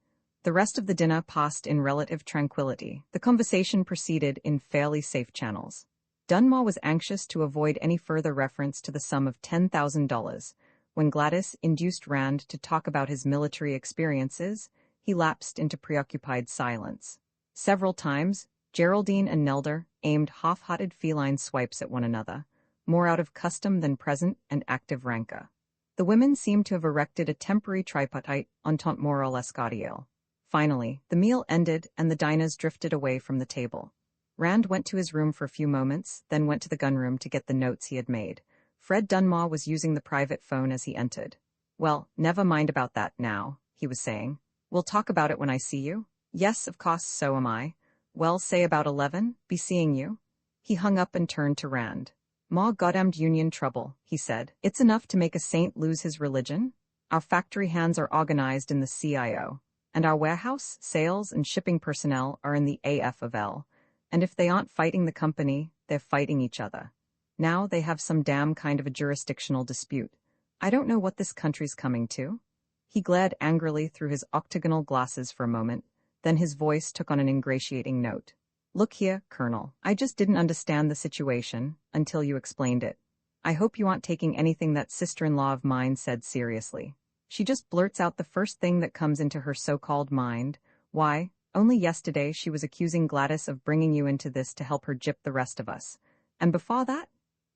The rest of the dinner passed in relative tranquility. The conversation proceeded in fairly safe channels. Dunmore was anxious to avoid any further reference to the sum of $10,000. When Gladys induced Rand to talk about his military experiences, he lapsed into preoccupied silence. Several times, Geraldine and Nelda aimed half-hearted feline swipes at one another, more out of custom than present and active rancor. The women seemed to have erected a temporary tripartite entente more or less cordiale. Finally, the meal ended and the diners drifted away from the table. Rand went to his room for a few moments, then went to the gunroom to get the notes he had made. Fred Dunmore was using the private phone as he entered. Well, never mind about that now, he was saying. We'll talk about it when I see you. Yes, of course, so am I. Well, say about 11, be seeing you. He hung up and turned to Rand. Ma goddamned union trouble, he said. It's enough to make a saint lose his religion. Our factory hands are organized in the CIO, and our warehouse, sales, and shipping personnel are in the AF of L. And if they aren't fighting the company, they're fighting each other. Now they have some damn kind of a jurisdictional dispute. I don't know what this country's coming to. He glared angrily through his octagonal glasses for a moment, then his voice took on an ingratiating note. Look here, Colonel, I just didn't understand the situation until you explained it. I hope you aren't taking anything that sister-in-law of mine said seriously. She just blurts out the first thing that comes into her so-called mind. Why, only yesterday she was accusing Gladys of bringing you into this to help her gyp the rest of us. And before that?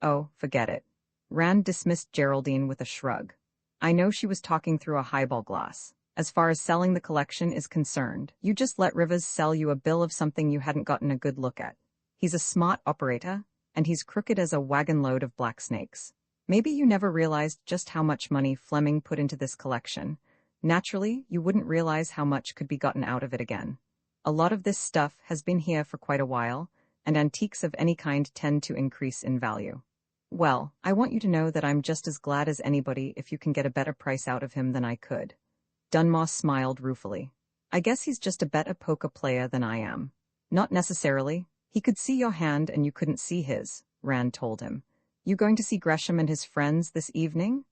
Oh, forget it. Rand dismissed Geraldine with a shrug. I know she was talking through a highball glass. As far as selling the collection is concerned, you just let Rivers sell you a bill of something you hadn't gotten a good look at. He's a smart operator, and he's crooked as a wagon load of black snakes. Maybe you never realized just how much money Fleming put into this collection. Naturally, you wouldn't realize how much could be gotten out of it again. A lot of this stuff has been here for quite a while, and antiques of any kind tend to increase in value. Well, I want you to know that I'm just as glad as anybody if you can get a better price out of him than I could. Dunmore smiled ruefully. I guess he's just a better poker player than I am. Not necessarily. He could see your hand and you couldn't see his, Rand told him. You going to see Gresham and his friends this evening?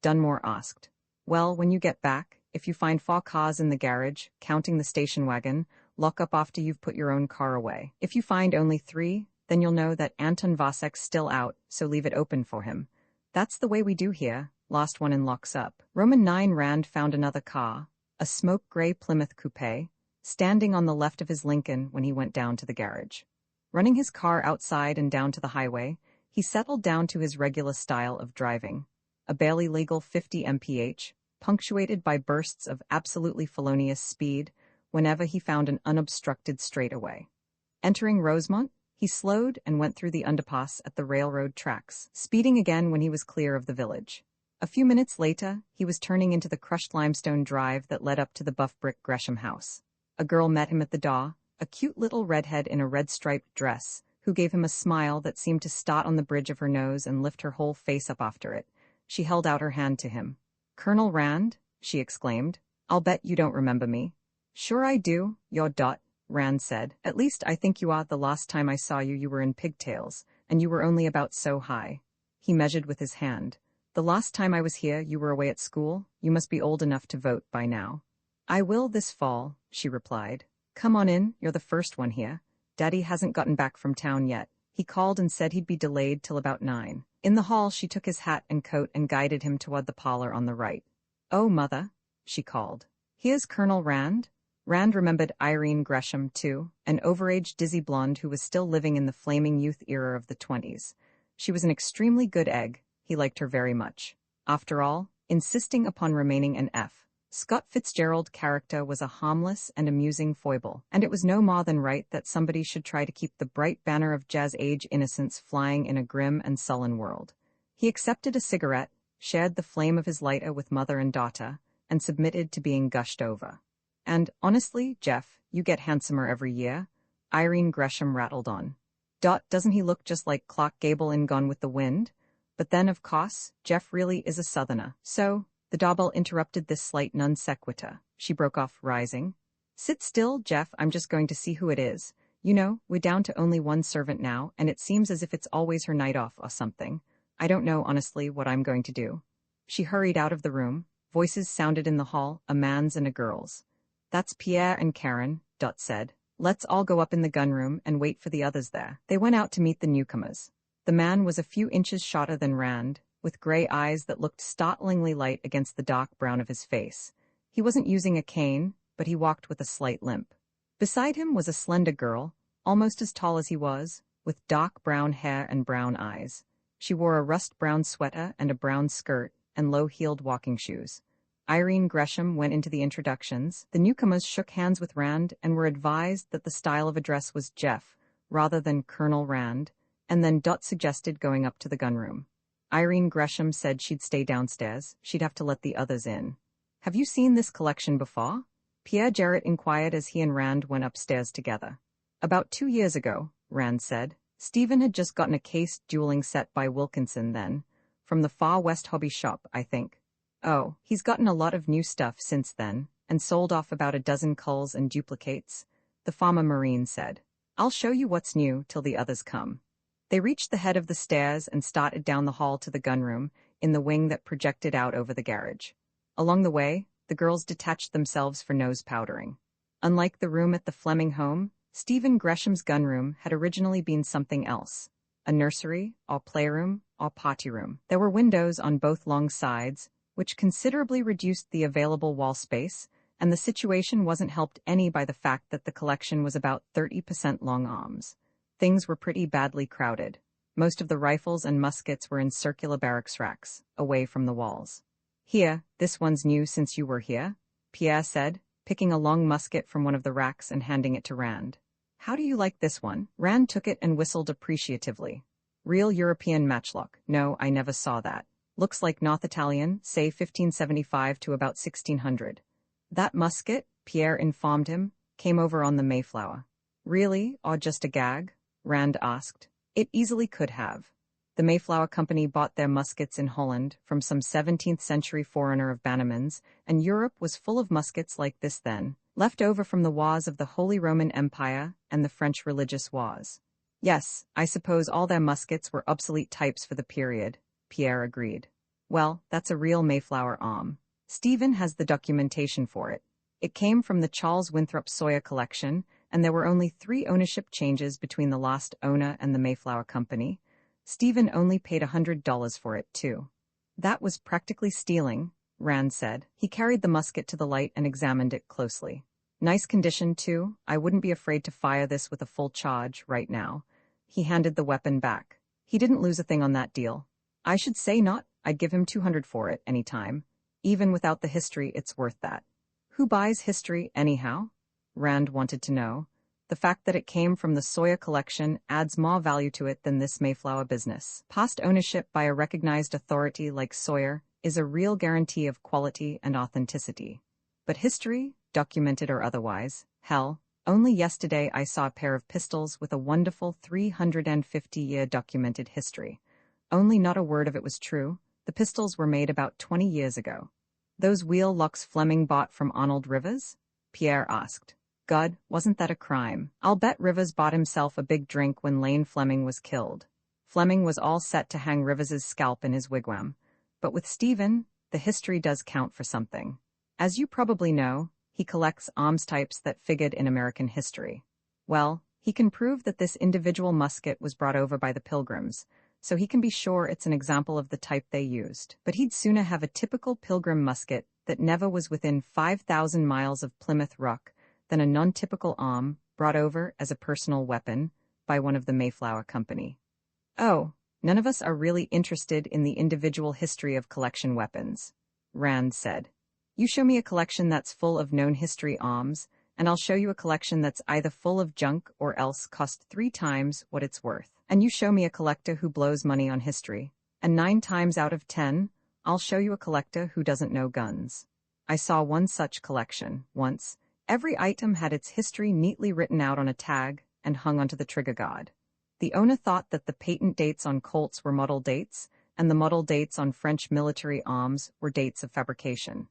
Dunmore asked. Well, when you get back, if you find 4 cars in the garage, counting the station wagon, lock up after you've put your own car away. If you find only 3, then you'll know that Anton Vasek's still out, so leave it open for him. That's the way we do here. Last one in locks up. Roman 9 Rand found another car, a smoke gray Plymouth coupe, standing on the left of his Lincoln when he went down to the garage. Running his car outside and down to the highway, he settled down to his regular style of driving, a barely legal 50 mph, punctuated by bursts of absolutely felonious speed whenever he found an unobstructed straightaway. Entering Rosemont, he slowed and went through the underpass at the railroad tracks, speeding again when he was clear of the village. A few minutes later, he was turning into the crushed limestone drive that led up to the buff brick Gresham house. A girl met him at the door, a cute little redhead in a red-striped dress, who gave him a smile that seemed to start on the bridge of her nose and lift her whole face up after it. She held out her hand to him. "Colonel Rand?" she exclaimed. "I'll bet you don't remember me." "Sure I do, you're Dot," Rand said. "At least I think you are. The last time I saw you were in pigtails, and you were only about so high." He measured with his hand. "The last time I was here you were away at school. You must be old enough to vote by now." "I will this fall," she replied. "Come on in, you're the first one here. Daddy hasn't gotten back from town yet. He called and said he'd be delayed till about 9. In the hall she took his hat and coat and guided him toward the parlor on the right. "Oh, Mother," she called. "Here's Colonel Rand." Rand remembered Irene Gresham, too, an overaged dizzy blonde who was still living in the flaming youth era of the 20s. She was an extremely good egg. He liked her very much. After all, insisting upon remaining an F. Scott Fitzgerald character was a harmless and amusing foible, and it was no more than right that somebody should try to keep the bright banner of jazz-age innocence flying in a grim and sullen world. He accepted a cigarette, shared the flame of his lighter with mother and daughter, and submitted to being gushed over. "And, honestly, Jeff, you get handsomer every year," Irene Gresham rattled on. "Dot, doesn't he look just like Clark Gable in Gone with the Wind? But then, of course, Jeff really is a Southerner, so—" The doorbell interrupted this slight non sequitur. She broke off, rising. "Sit still, Jeff, I'm just going to see who it is. You know, we're down to only one servant now, and it seems as if it's always her night off or something. I don't know, honestly, what I'm going to do." She hurried out of the room. Voices sounded in the hall, a man's and a girl's. "That's Pierre and Karen," Dot said. "Let's all go up in the gunroom and wait for the others there." They went out to meet the newcomers. The man was a few inches shorter than Rand, with gray eyes that looked startlingly light against the dark brown of his face. He wasn't using a cane, but he walked with a slight limp. Beside him was a slender girl, almost as tall as he was, with dark brown hair and brown eyes. She wore a rust-brown sweater and a brown skirt and low-heeled walking shoes. Irene Gresham went into the introductions. The newcomers shook hands with Rand and were advised that the style of address was Jeff, rather than Colonel Rand, and then Dot suggested going up to the gunroom. Irene Gresham said she'd stay downstairs. She'd have to let the others in. "Have you seen this collection before?" Pierre Jarrett inquired as he and Rand went upstairs together. "About 2 years ago," Rand said. "Stephen had just gotten a cased dueling set by Wilkinson then. From the Far West Hobby Shop, I think. Oh, he's gotten a lot of new stuff since then, and sold off about a dozen culls and duplicates," the farmer Marine said. "I'll show you what's new till the others come." They reached the head of the stairs and started down the hall to the gunroom, in the wing that projected out over the garage. Along the way, the girls detached themselves for nose powdering. Unlike the room at the Fleming home, Stephen Gresham's gunroom had originally been something else. A nursery, or playroom, or potty room. There were windows on both long sides, which considerably reduced the available wall space, and the situation wasn't helped any by the fact that the collection was about 30% long arms. Things were pretty badly crowded. Most of the rifles and muskets were in circular barracks racks, away from the walls. "Here, this one's new since you were here," Pierre said, picking a long musket from one of the racks and handing it to Rand. "How do you like this one?" Rand took it and whistled appreciatively. "Real European matchlock. No, I never saw that. Looks like North Italian, say 1575 to about 1600. "That musket," Pierre informed him, "came over on the Mayflower." "Really, or just a gag?" Rand asked. "It easily could have. The Mayflower Company bought their muskets in Holland from some 17th-century foreigner of Bannerman's, and Europe was full of muskets like this then, left over from the wars of the Holy Roman Empire and the French religious wars." "Yes, I suppose all their muskets were obsolete types for the period," Pierre agreed. "Well, that's a real Mayflower arm. Stephen has the documentation for it. It came from the Charles Winthrop Sawyer collection, and there were only 3 ownership changes between the last owner and the Mayflower Company. Stephen only paid $100 for it, too." "That was practically stealing," Rand said. He carried the musket to the light and examined it closely. Nice condition, too. I wouldn't be afraid to fire this with a full charge right now. He handed the weapon back. He didn't lose a thing on that deal. I should say not. I'd give him 200 for it any time. Even without the history, it's worth that. Who buys history anyhow? Rand wanted to know. The fact that it came from the Sawyer collection adds more value to it than this Mayflower business. Past ownership by a recognized authority like Sawyer is a real guarantee of quality and authenticity. But history, documented or otherwise, hell, only yesterday I saw a pair of pistols with a wonderful 350-year documented history. Only not a word of it was true. The pistols were made about 20 years ago. Those wheel locks Fleming bought from Arnold Rivers? Pierre asked. God, wasn't that a crime? I'll bet Rivers bought himself a big drink when Lane Fleming was killed. Fleming was all set to hang Rivers's scalp in his wigwam. But with Stephen, the history does count for something. As you probably know, he collects arms types that figured in American history. Well, he can prove that this individual musket was brought over by the Pilgrims, so he can be sure it's an example of the type they used. But he'd sooner have a typical Pilgrim musket that never was within 5,000 miles of Plymouth Rock than a non-typical arm brought over as a personal weapon by one of the Mayflower Company. Oh, none of us are really interested in the individual history of collection weapons, Rand said. You show me a collection that's full of known history arms, and I'll show you a collection that's either full of junk or else cost 3 times what it's worth. And you show me a collector who blows money on history, and 9 times out of 10, I'll show you a collector who doesn't know guns. I saw one such collection once. Every item had its history neatly written out on a tag and hung onto the trigger guard. The owner thought that the patent dates on Colts were model dates, and the model dates on French military arms were dates of fabrication.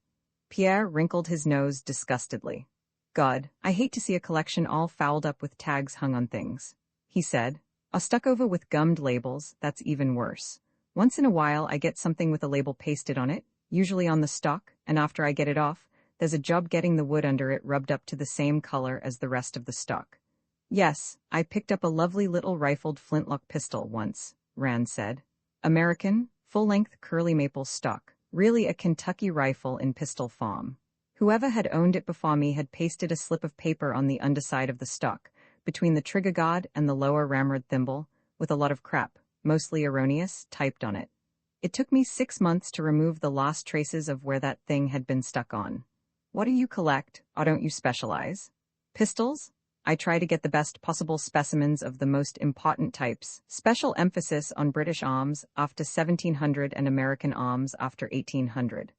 Pierre wrinkled his nose disgustedly. God, I hate to see a collection all fouled up with tags hung on things, he said. Or stuck over with gummed labels, that's even worse. Once in a while I get something with a label pasted on it, usually on the stock, and after I get it off, there's a job getting the wood under it rubbed up to the same color as the rest of the stock. Yes, I picked up a lovely little rifled flintlock pistol once, Rand said. American, full-length curly maple stock, really a Kentucky rifle in pistol form. Whoever had owned it before me had pasted a slip of paper on the underside of the stock, between the trigger guard and the lower ramrod thimble, with a lot of crap, mostly erroneous, typed on it. It took me 6 months to remove the last traces of where that thing had been stuck on. What do you collect, or don't you specialize? Pistols? I try to get the best possible specimens of the most important types. Special emphasis on British arms after 1700 and American arms after 1800.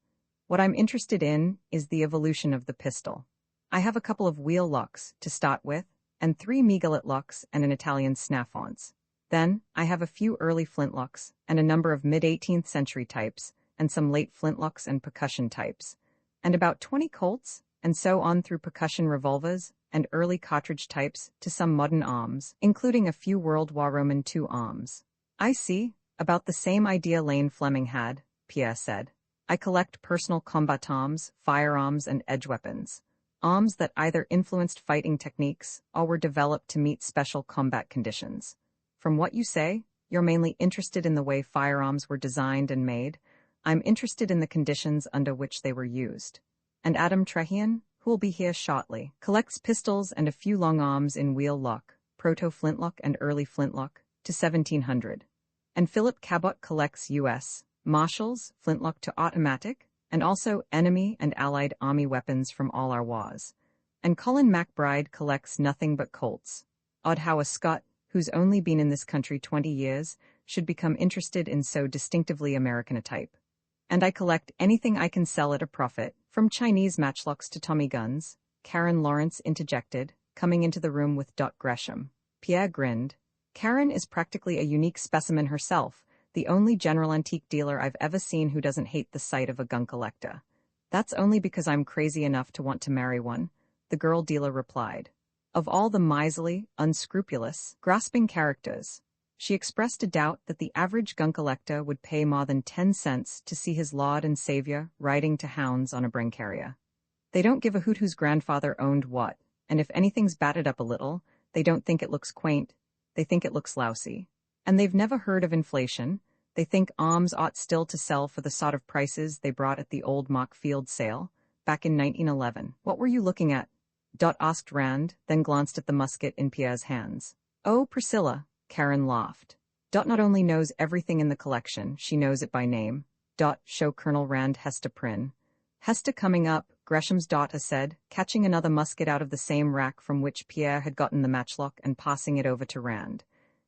What I'm interested in is the evolution of the pistol. I have a couple of wheel locks to start with, and 3 Miguelet locks and an Italian snaffons. Then, I have a few early flintlocks, and a number of mid-18th century types, and some late flintlocks and percussion types, and about 20 Colts, and so on through percussion revolvers, and early cartridge types to some modern arms, including a few World War II arms. I see, about the same idea Lane Fleming had, Pierre said. I collect personal combat arms, firearms, and edge weapons. Arms that either influenced fighting techniques or were developed to meet special combat conditions. From what you say, you're mainly interested in the way firearms were designed and made. I'm interested in the conditions under which they were used. And Adam Trehian, who will be here shortly, collects pistols and a few long arms in wheel lock, proto-flintlock and early flintlock, to 1700. And Philip Cabot collects U.S. Marshals, flintlock to automatic, and also enemy and allied army weapons from all our wars. And Colin MacBride collects nothing but Colts. Odd how a Scot, who's only been in this country 20 years, should become interested in so distinctively American a type. And I collect anything I can sell at a profit, from Chinese matchlocks to Tommy guns, Karen Lawrence interjected, coming into the room with Dot Gresham. Pierre grinned. Karen is practically a unique specimen herself, the only general antique dealer I've ever seen who doesn't hate the sight of a gun collector. That's only because I'm crazy enough to want to marry one, the girl dealer replied. Of all the miserly, unscrupulous, grasping characters, she expressed a doubt that the average gun collector would pay more than 10 cents to see his lord and savior riding to hounds on a brincarrier. They don't give a hoot whose grandfather owned what, and if anything's battered up a little, they don't think it looks quaint, they think it looks lousy. And they've never heard of inflation. They think arms ought still to sell for the sort of prices they brought at the old Mock Field sale, back in 1911. What were you looking at? Asked Rand, then glanced at the musket in Pierre's hands. Oh, Priscilla, Karen laughed. Not only knows everything in the collection, she knows it by name. Show Colonel Rand Hesta Prynne. Hesta coming up, Gresham's daughter said, catching another musket out of the same rack from which Pierre had gotten the matchlock and passing it over to Rand.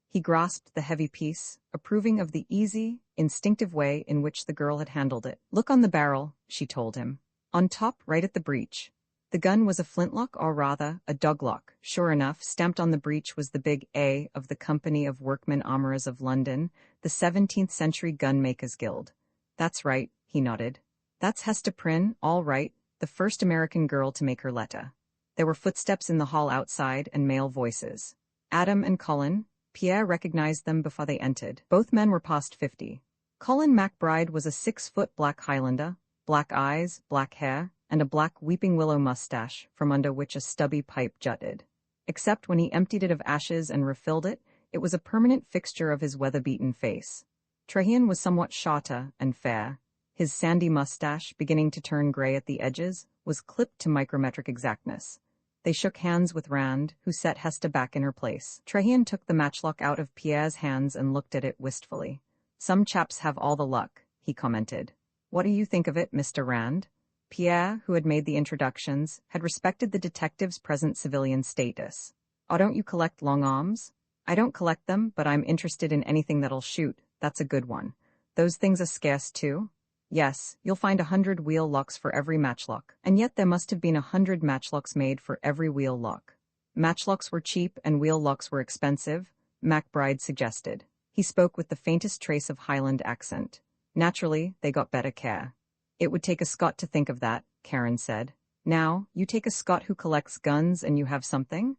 He grasped the heavy piece, approving of the easy, instinctive way in which the girl had handled it. Look on the barrel, she told him. On top, right at the breech. The gun was a flintlock, or rather, a doglock. Sure enough, stamped on the breech was the big A of the Company of Workmen Armourers of London, the 17th-century Gunmakers' Guild. That's right, he nodded. That's Hesta Prynne, all right, the first American girl to make her letter. There were footsteps in the hall outside and male voices. Adam and Colin. Pierre recognized them before they entered. Both men were past 50. Colin MacBride was a 6-foot black Highlander, black eyes, black hair, and a black weeping willow mustache, from under which a stubby pipe jutted. Except when he emptied it of ashes and refilled it, it was a permanent fixture of his weather-beaten face. Trajan was somewhat shorter and fair. His sandy mustache, beginning to turn gray at the edges, was clipped to micrometric exactness. They shook hands with Rand, who set Hesta back in her place. Trajan took the matchlock out of Pierre's hands and looked at it wistfully. Some chaps have all the luck, he commented. What do you think of it, Mr. Rand? Pierre, who had made the introductions, had respected the detective's present civilian status. Oh, don't you collect long arms? I don't collect them, but I'm interested in anything that'll shoot. That's a good one. Those things are scarce, too? Yes, you'll find 100 wheel locks for every matchlock, and yet there must have been 100 matchlocks made for every wheel lock. Matchlocks were cheap and wheel locks were expensive, MacBride suggested. He spoke with the faintest trace of Highland accent. Naturally, they got better care. It would take a Scot to think of that, Karen said. Now, you take a Scot who collects guns and you have something?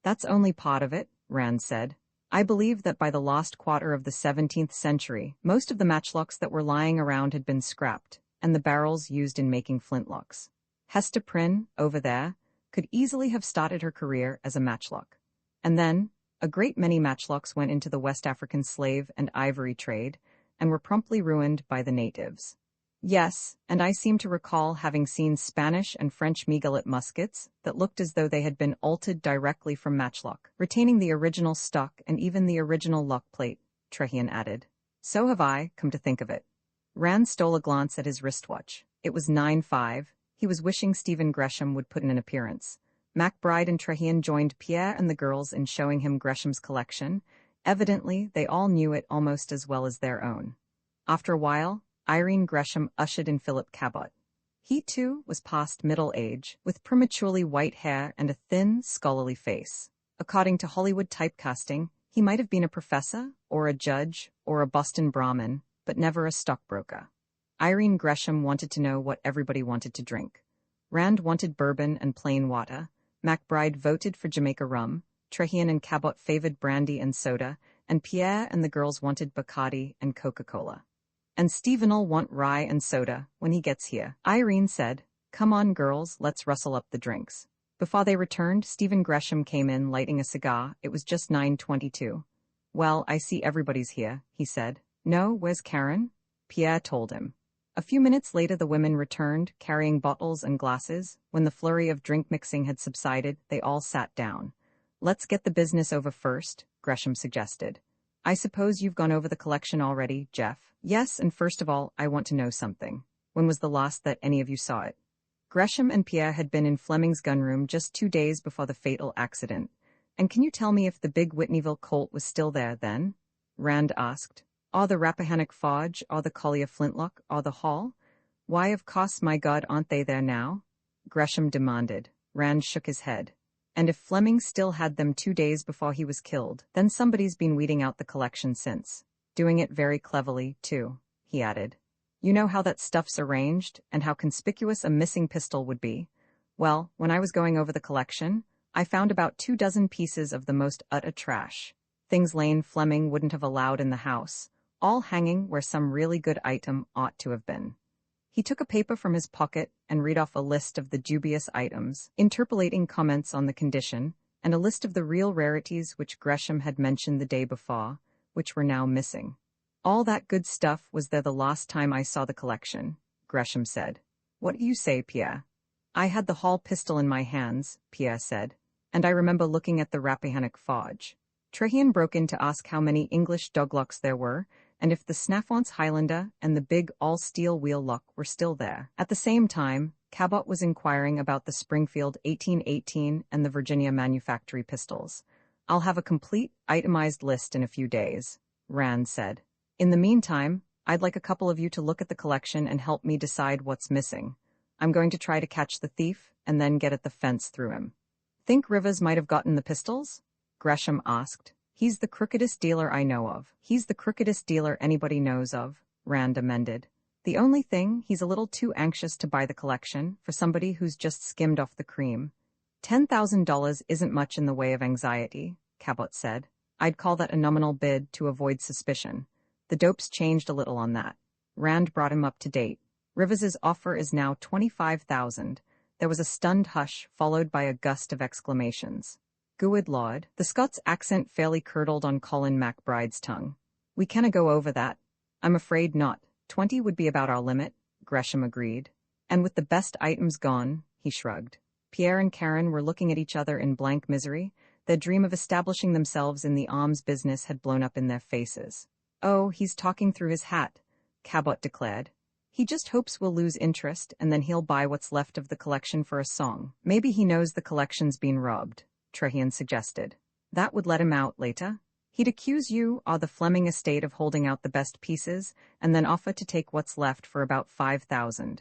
That's only part of it, Rand said. I believe that by the last quarter of the 17th century, most of the matchlocks that were lying around had been scrapped, and the barrels used in making flintlocks. Hesta Prynne, over there, could easily have started her career as a matchlock. And then, a great many matchlocks went into the West African slave and ivory trade, and were promptly ruined by the natives. Yes, and I seem to recall having seen Spanish and French Miguelet muskets that looked as though they had been altered directly from matchlock, retaining the original stock and even the original lock plate, Trajan added. So have I, come to think of it. Rand stole a glance at his wristwatch. It was 9:05. He was wishing Stephen Gresham would put in an appearance. MacBride and Trajan joined Pierre and the girls in showing him Gresham's collection. Evidently, they all knew it almost as well as their own. After a while, Irene Gresham ushered in Philip Cabot. He, too, was past middle age, with prematurely white hair and a thin, scholarly face. According to Hollywood typecasting, he might have been a professor, or a judge, or a Boston Brahmin, but never a stockbroker. Irene Gresham wanted to know what everybody wanted to drink. Rand wanted bourbon and plain water. MacBride voted for Jamaica rum. Trajan and Cabot favored brandy and soda, and Pierre and the girls wanted Bacardi and Coca-Cola. And Stephen'll want rye and soda when he gets here, Irene said. Come on, girls, let's rustle up the drinks. Before they returned, Stephen Gresham came in lighting a cigar. It was just 9:22. Well, I see everybody's here, he said. No, where's Karen? Pierre told him. A few minutes later the women returned, carrying bottles and glasses. When the flurry of drink mixing had subsided, they all sat down. Let's get the business over first, Gresham suggested. I suppose you've gone over the collection already, Jeff? Yes, and first of all, I want to know something. When was the last that any of you saw it? Gresham and Pierre had been in Fleming's gunroom just 2 days before the fatal accident. And can you tell me if the big Whitneyville Colt was still there then? Rand asked. Or the Rappahannock Forge, or the Collier Flintlock, or the Hall? Why, of course, my God, aren't they there now? Gresham demanded. Rand shook his head. And if Fleming still had them 2 days before he was killed, then somebody's been weeding out the collection since. Doing it very cleverly, too, he added. You know how that stuff's arranged, and how conspicuous a missing pistol would be? Well, when I was going over the collection, I found about 24 pieces of the most utter trash. Things Lane Fleming wouldn't have allowed in the house, all hanging where some really good item ought to have been. He took a paper from his pocket and read off a list of the dubious items, interpolating comments on the condition, and a list of the real rarities which Gresham had mentioned the day before, which were now missing. All that good stuff was there the last time I saw the collection, Gresham said. What do you say, Pierre? I had the Hall pistol in my hands, Pierre said, and I remember looking at the Rappahannock Forge. Treherne broke in to ask how many English doglocks there were, and if the Snaffons Highlander and the big all-steel wheel lock were still there. At the same time, Cabot was inquiring about the Springfield 1818 and the Virginia Manufactory pistols. I'll have a complete, itemized list in a few days, Rand said. In the meantime, I'd like a couple of you to look at the collection and help me decide what's missing. I'm going to try to catch the thief and then get at the fence through him. Think Rivers might have gotten the pistols? Gresham asked. He's the crookedest dealer I know of. He's the crookedest dealer anybody knows of, Rand amended. The only thing, he's a little too anxious to buy the collection for somebody who's just skimmed off the cream. $10,000 isn't much in the way of anxiety, Cabot said. I'd call that a nominal bid to avoid suspicion. The dopes changed a little on that. Rand brought him up to date. Rivers's offer is now $25,000. There was a stunned hush, followed by a gust of exclamations. Good Lord, the Scots accent fairly curdled on Colin MacBride's tongue. We canna go over that. I'm afraid not. 20 would be about our limit, Gresham agreed. And with the best items gone, he shrugged. Pierre and Karen were looking at each other in blank misery. Their dream of establishing themselves in the arms business had blown up in their faces. Oh, he's talking through his hat, Cabot declared. He just hopes we'll lose interest, and then he'll buy what's left of the collection for a song. Maybe he knows the collection's been robbed, Treherne suggested. That would let him out later. He'd accuse you or the Fleming estate of holding out the best pieces, and then offer to take what's left for about $5,000.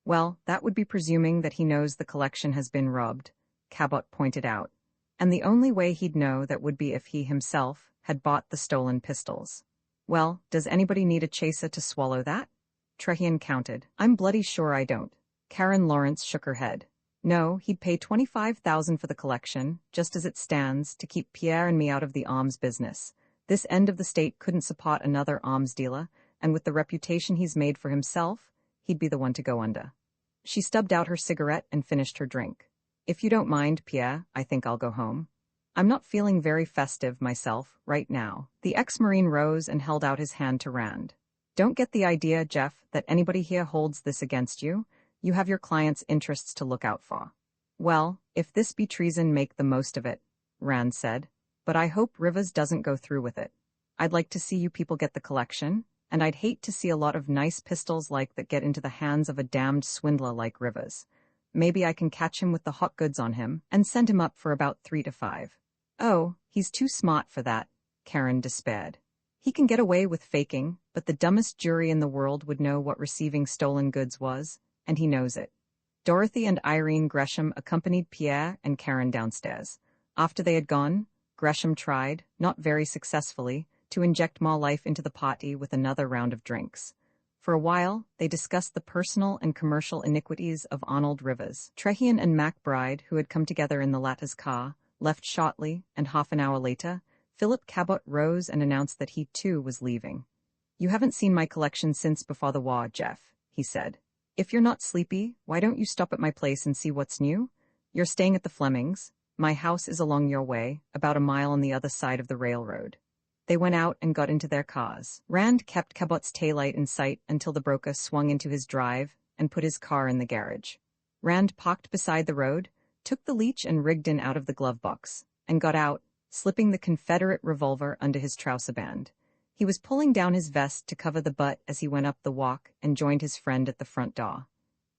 Well, that would be presuming that he knows the collection has been robbed, Cabot pointed out. And the only way he'd know that would be if he himself had bought the stolen pistols. Well, does anybody need a chaser to swallow that? Treherne counted. I'm bloody sure I don't. Karen Lawrence shook her head. No, he'd pay $25,000 for the collection, just as it stands, to keep Pierre and me out of the arms business. This end of the state couldn't support another arms dealer, and with the reputation he's made for himself, he'd be the one to go under. She stubbed out her cigarette and finished her drink. If you don't mind, Pierre, I think I'll go home. I'm not feeling very festive myself, right now. The ex-Marine rose and held out his hand to Rand. Don't get the idea, Jeff, that anybody here holds this against you. You have your client's interests to look out for. Well, if this be treason, make the most of it, Rand said. But I hope Rivers doesn't go through with it. I'd like to see you people get the collection, and I'd hate to see a lot of nice pistols like that get into the hands of a damned swindler like Rivers. Maybe I can catch him with the hot goods on him and send him up for about 3 to 5. Oh, he's too smart for that, Karen despaired. He can get away with faking, but the dumbest jury in the world would know what receiving stolen goods was, and he knows it. Dorothy and Irene Gresham accompanied Pierre and Karen downstairs. After they had gone, Gresham tried, not very successfully, to inject more life into the party with another round of drinks. For a while, they discussed the personal and commercial iniquities of Arnold Rivers. Treherne and MacBride, who had come together in the latter's car, left shortly, and half an hour later, Philip Cabot rose and announced that he too was leaving. You haven't seen my collection since before the war, Jeff, he said. If you're not sleepy, why don't you stop at my place and see what's new? You're staying at the Flemings. My house is along your way, about a mile on the other side of the railroad. They went out and got into their cars. Rand kept Cabot's taillight in sight until the broker swung into his drive and put his car in the garage. Rand parked beside the road, took the leech and rigged in out of the glove box, and got out, slipping the Confederate revolver under his trouser band. He was pulling down his vest to cover the butt as he went up the walk and joined his friend at the front door.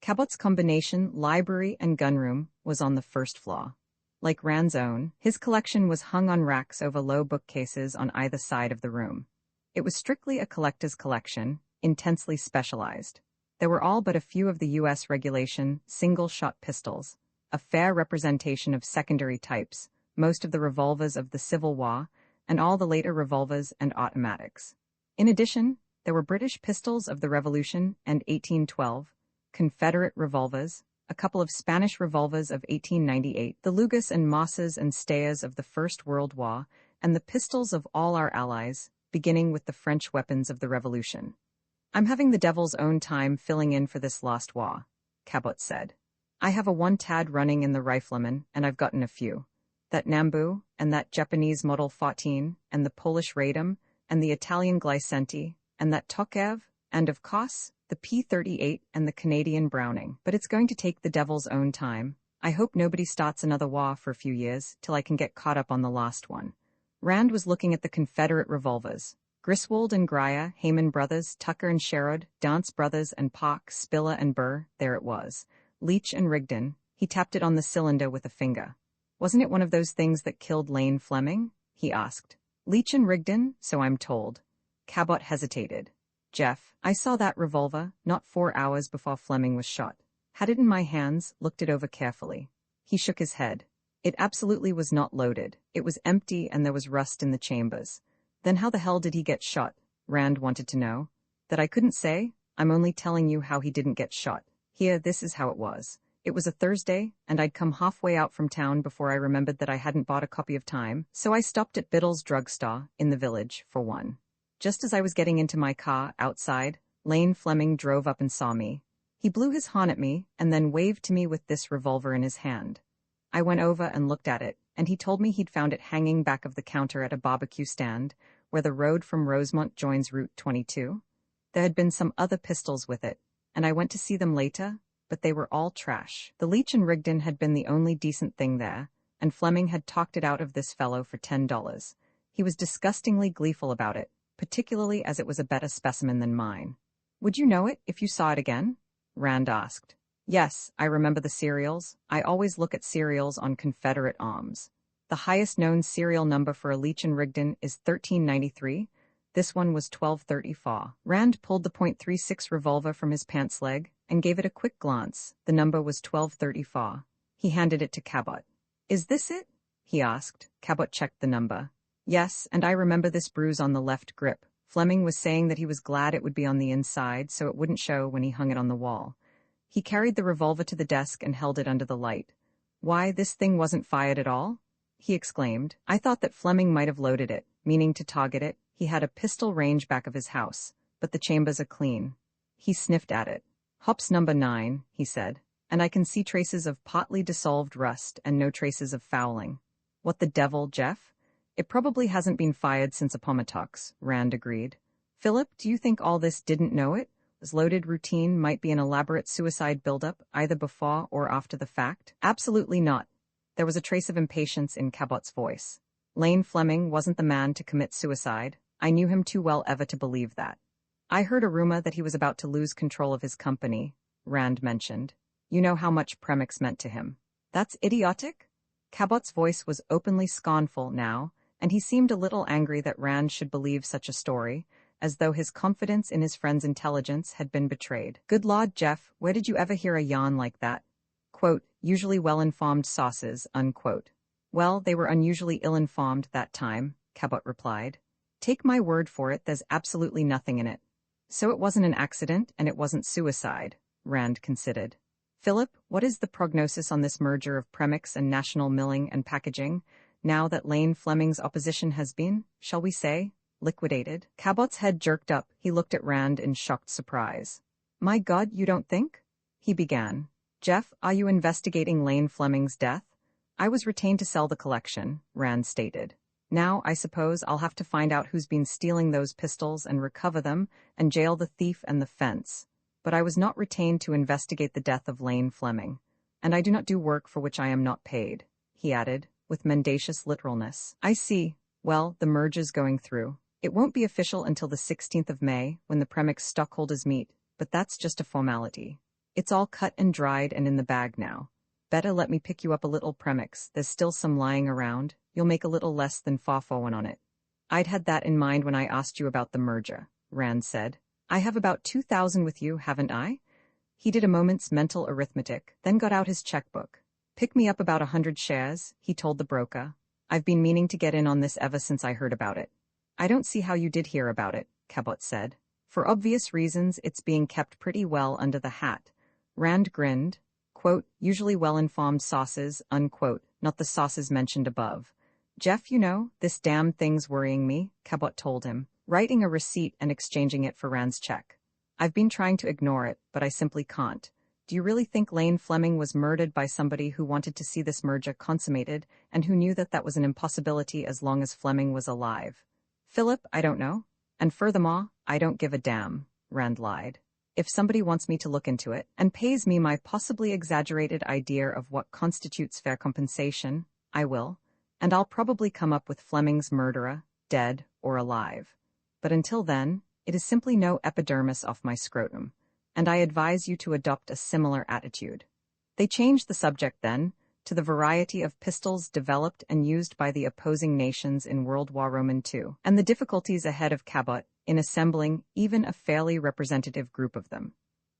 Cabot's combination library and gunroom was on the first floor. Like Rand's own, his collection was hung on racks over low bookcases on either side of the room. It was strictly a collector's collection, intensely specialized. There were all but a few of the U.S. regulation single-shot pistols, a fair representation of secondary types, most of the revolvers of the Civil War, and all the later revolvers and automatics. In addition, there were British pistols of the Revolution and 1812, Confederate revolvers, a couple of Spanish revolvers of 1898, the Lugas and Mosses and Steyers of the First World War, and the pistols of all our allies, beginning with the French weapons of the Revolution. I'm having the devil's own time filling in for this last war, Cabot said. I have a one-tad running in the Rifleman, and I've gotten a few. That Nambu, and that Japanese Model 14, and the Polish Radom, and the Italian Glicenti, and that Tokarev, And of course, the P-38 and the Canadian Browning. But it's going to take the devil's own time. I hope nobody starts another war for a few years, till I can get caught up on the last one. Rand was looking at the Confederate revolvers. Griswold and Grier, Hayman brothers, Tucker and Sherrod, Dance brothers and Park, Spiller and Burr, there it was. Leach and Rigdon. He tapped it on the cylinder with a finger. Wasn't it one of those things that killed Lane Fleming? He asked. Leach and Rigdon, so I'm told. Cabot hesitated. Jeff, I saw that revolver, not 4 hours before Fleming was shot. Had it in my hands, looked it over carefully. He shook his head. It absolutely was not loaded. It was empty and there was rust in the chambers. Then how the hell did he get shot? Rand wanted to know. That I couldn't say. I'm only telling you how he didn't get shot. Here, this is how it was. It was a Thursday, and I'd come halfway out from town before I remembered that I hadn't bought a copy of Time, so I stopped at Biddle's drugstore, in the village, for one. Just as I was getting into my car, outside, Lane Fleming drove up and saw me. He blew his horn at me, and then waved to me with this revolver in his hand. I went over and looked at it, and he told me he'd found it hanging back of the counter at a barbecue stand, where the road from Rosemont joins Route 22. There had been some other pistols with it, and I went to see them later, but they were all trash. The Leach and Rigdon had been the only decent thing there, and Fleming had talked it out of this fellow for $10. He was disgustingly gleeful about it, particularly as it was a better specimen than mine. Would you know it if you saw it again? Rand asked. Yes, I remember the serials. I always look at serials on Confederate arms. The highest known serial number for a Leach and Rigdon is 1393. This one was 1234. Rand pulled the .36 revolver from his pants leg and gave it a quick glance. The number was 1234. He handed it to Cabot. Is this it? He asked. Cabot checked the number. Yes, and I remember this bruise on the left grip. Fleming was saying that he was glad it would be on the inside so it wouldn't show when he hung it on the wall. He carried the revolver to the desk and held it under the light. Why, this thing wasn't fired at all? He exclaimed. I thought that Fleming might have loaded it, meaning to target it. He had a pistol range back of his house, but the chambers are clean. He sniffed at it. Hops number 9, he said, and I can see traces of partly dissolved rust and no traces of fouling. What the devil, Jeff? It probably hasn't been fired since Appomattox, Rand agreed. Philip, do you think all this didn't know it? This loaded routine might be an elaborate suicide buildup, either before or after the fact? Absolutely not. There was a trace of impatience in Cabot's voice. Lane Fleming wasn't the man to commit suicide. I knew him too well ever to believe that. I heard a rumor that he was about to lose control of his company, Rand mentioned. You know how much Premix meant to him. That's idiotic? Cabot's voice was openly scornful now, and he seemed a little angry that Rand should believe such a story, as though his confidence in his friend's intelligence had been betrayed. Good Lord, Jeff, where did you ever hear a yarn like that? Quote, usually well-informed sauces, unquote. Well, they were unusually ill-informed that time, Cabot replied. Take my word for it, there's absolutely nothing in it. So it wasn't an accident, and it wasn't suicide, Rand considered. Philip, what is the prognosis on this merger of Premix and National Milling and Packaging, now that Lane Fleming's opposition has been, shall we say, liquidated? Cabot's head jerked up. He looked at Rand in shocked surprise. My God, you don't think? He began. Jeff, are you investigating Lane Fleming's death? I was retained to sell the collection, Rand stated. Now, I suppose I'll have to find out who's been stealing those pistols and recover them and jail the thief and the fence. But I was not retained to investigate the death of Lane Fleming. And I do not do work for which I am not paid, he added, with mendacious literalness. I see. Well, the merge is going through. It won't be official until the 16th of May, when the Premix stockholders meet, but that's just a formality. It's all cut and dried and in the bag now. Better let me pick you up a little Premix. There's still some lying around. You'll make a little less than $4.41 on it. I'd had that in mind when I asked you about the merger, Rand said. I have about 2,000 with you, haven't I? He did a moment's mental arithmetic, then got out his checkbook. Pick me up about 100 shares, he told the broker. I've been meaning to get in on this ever since I heard about it. I don't see how you did hear about it, Cabot said. For obvious reasons, it's being kept pretty well under the hat. Rand grinned. Quote, usually well-informed sauces, unquote, not the sauces mentioned above. Jeff, you know, this damn thing's worrying me, Cabot told him, writing a receipt and exchanging it for Rand's check. I've been trying to ignore it, but I simply can't. Do you really think Lane Fleming was murdered by somebody who wanted to see this merger consummated and who knew that that was an impossibility as long as Fleming was alive? Philip, I don't know. And furthermore, I don't give a damn. Rand lied. If somebody wants me to look into it and pays me my possibly exaggerated idea of what constitutes fair compensation, I will, and I'll probably come up with Fleming's murderer, dead or alive. But until then, it is simply no epidermis off my scrotum, and I advise you to adopt a similar attitude. They changed the subject then to the variety of pistols developed and used by the opposing nations in World War II, and the difficulties ahead of Cabot in assembling even a fairly representative group of them.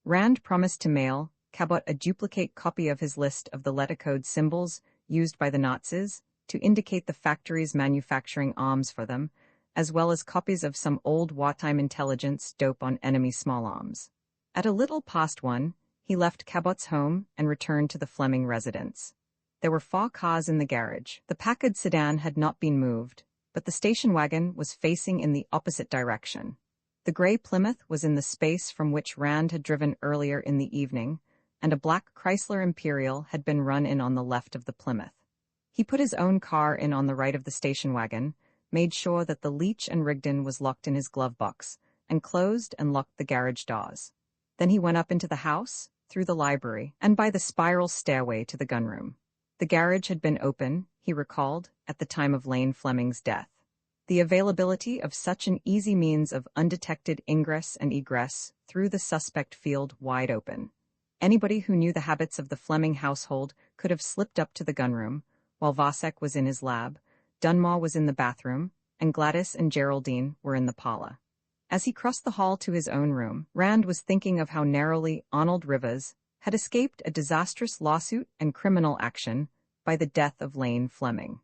Rand promised to mail Cabot a duplicate copy of his list of the letter code symbols used by the Nazis to indicate the factories manufacturing arms for them, as well as copies of some old wartime intelligence dope on enemy small arms. At a little past 1, he left Cabot's home and returned to the Fleming residence. There were 4 cars in the garage. The Packard sedan had not been moved, but the station wagon was facing in the opposite direction. The gray Plymouth was in the space from which Rand had driven earlier in the evening, and a black Chrysler Imperial had been run in on the left of the Plymouth. He put his own car in on the right of the station wagon, made sure that the Leech and Rigdon was locked in his glove box, and closed and locked the garage doors. Then he went up into the house, through the library, and by the spiral stairway to the gunroom. The garage had been open, he recalled, at the time of Lane Fleming's death. The availability of such an easy means of undetected ingress and egress threw the suspect field wide open. Anybody who knew the habits of the Fleming household could have slipped up to the gunroom, while Vasek was in his lab, Dunmore was in the bathroom, and Gladys and Geraldine were in the parlor. As he crossed the hall to his own room, Rand was thinking of how narrowly Arnold Rivers had escaped a disastrous lawsuit and criminal action by the death of Lane Fleming.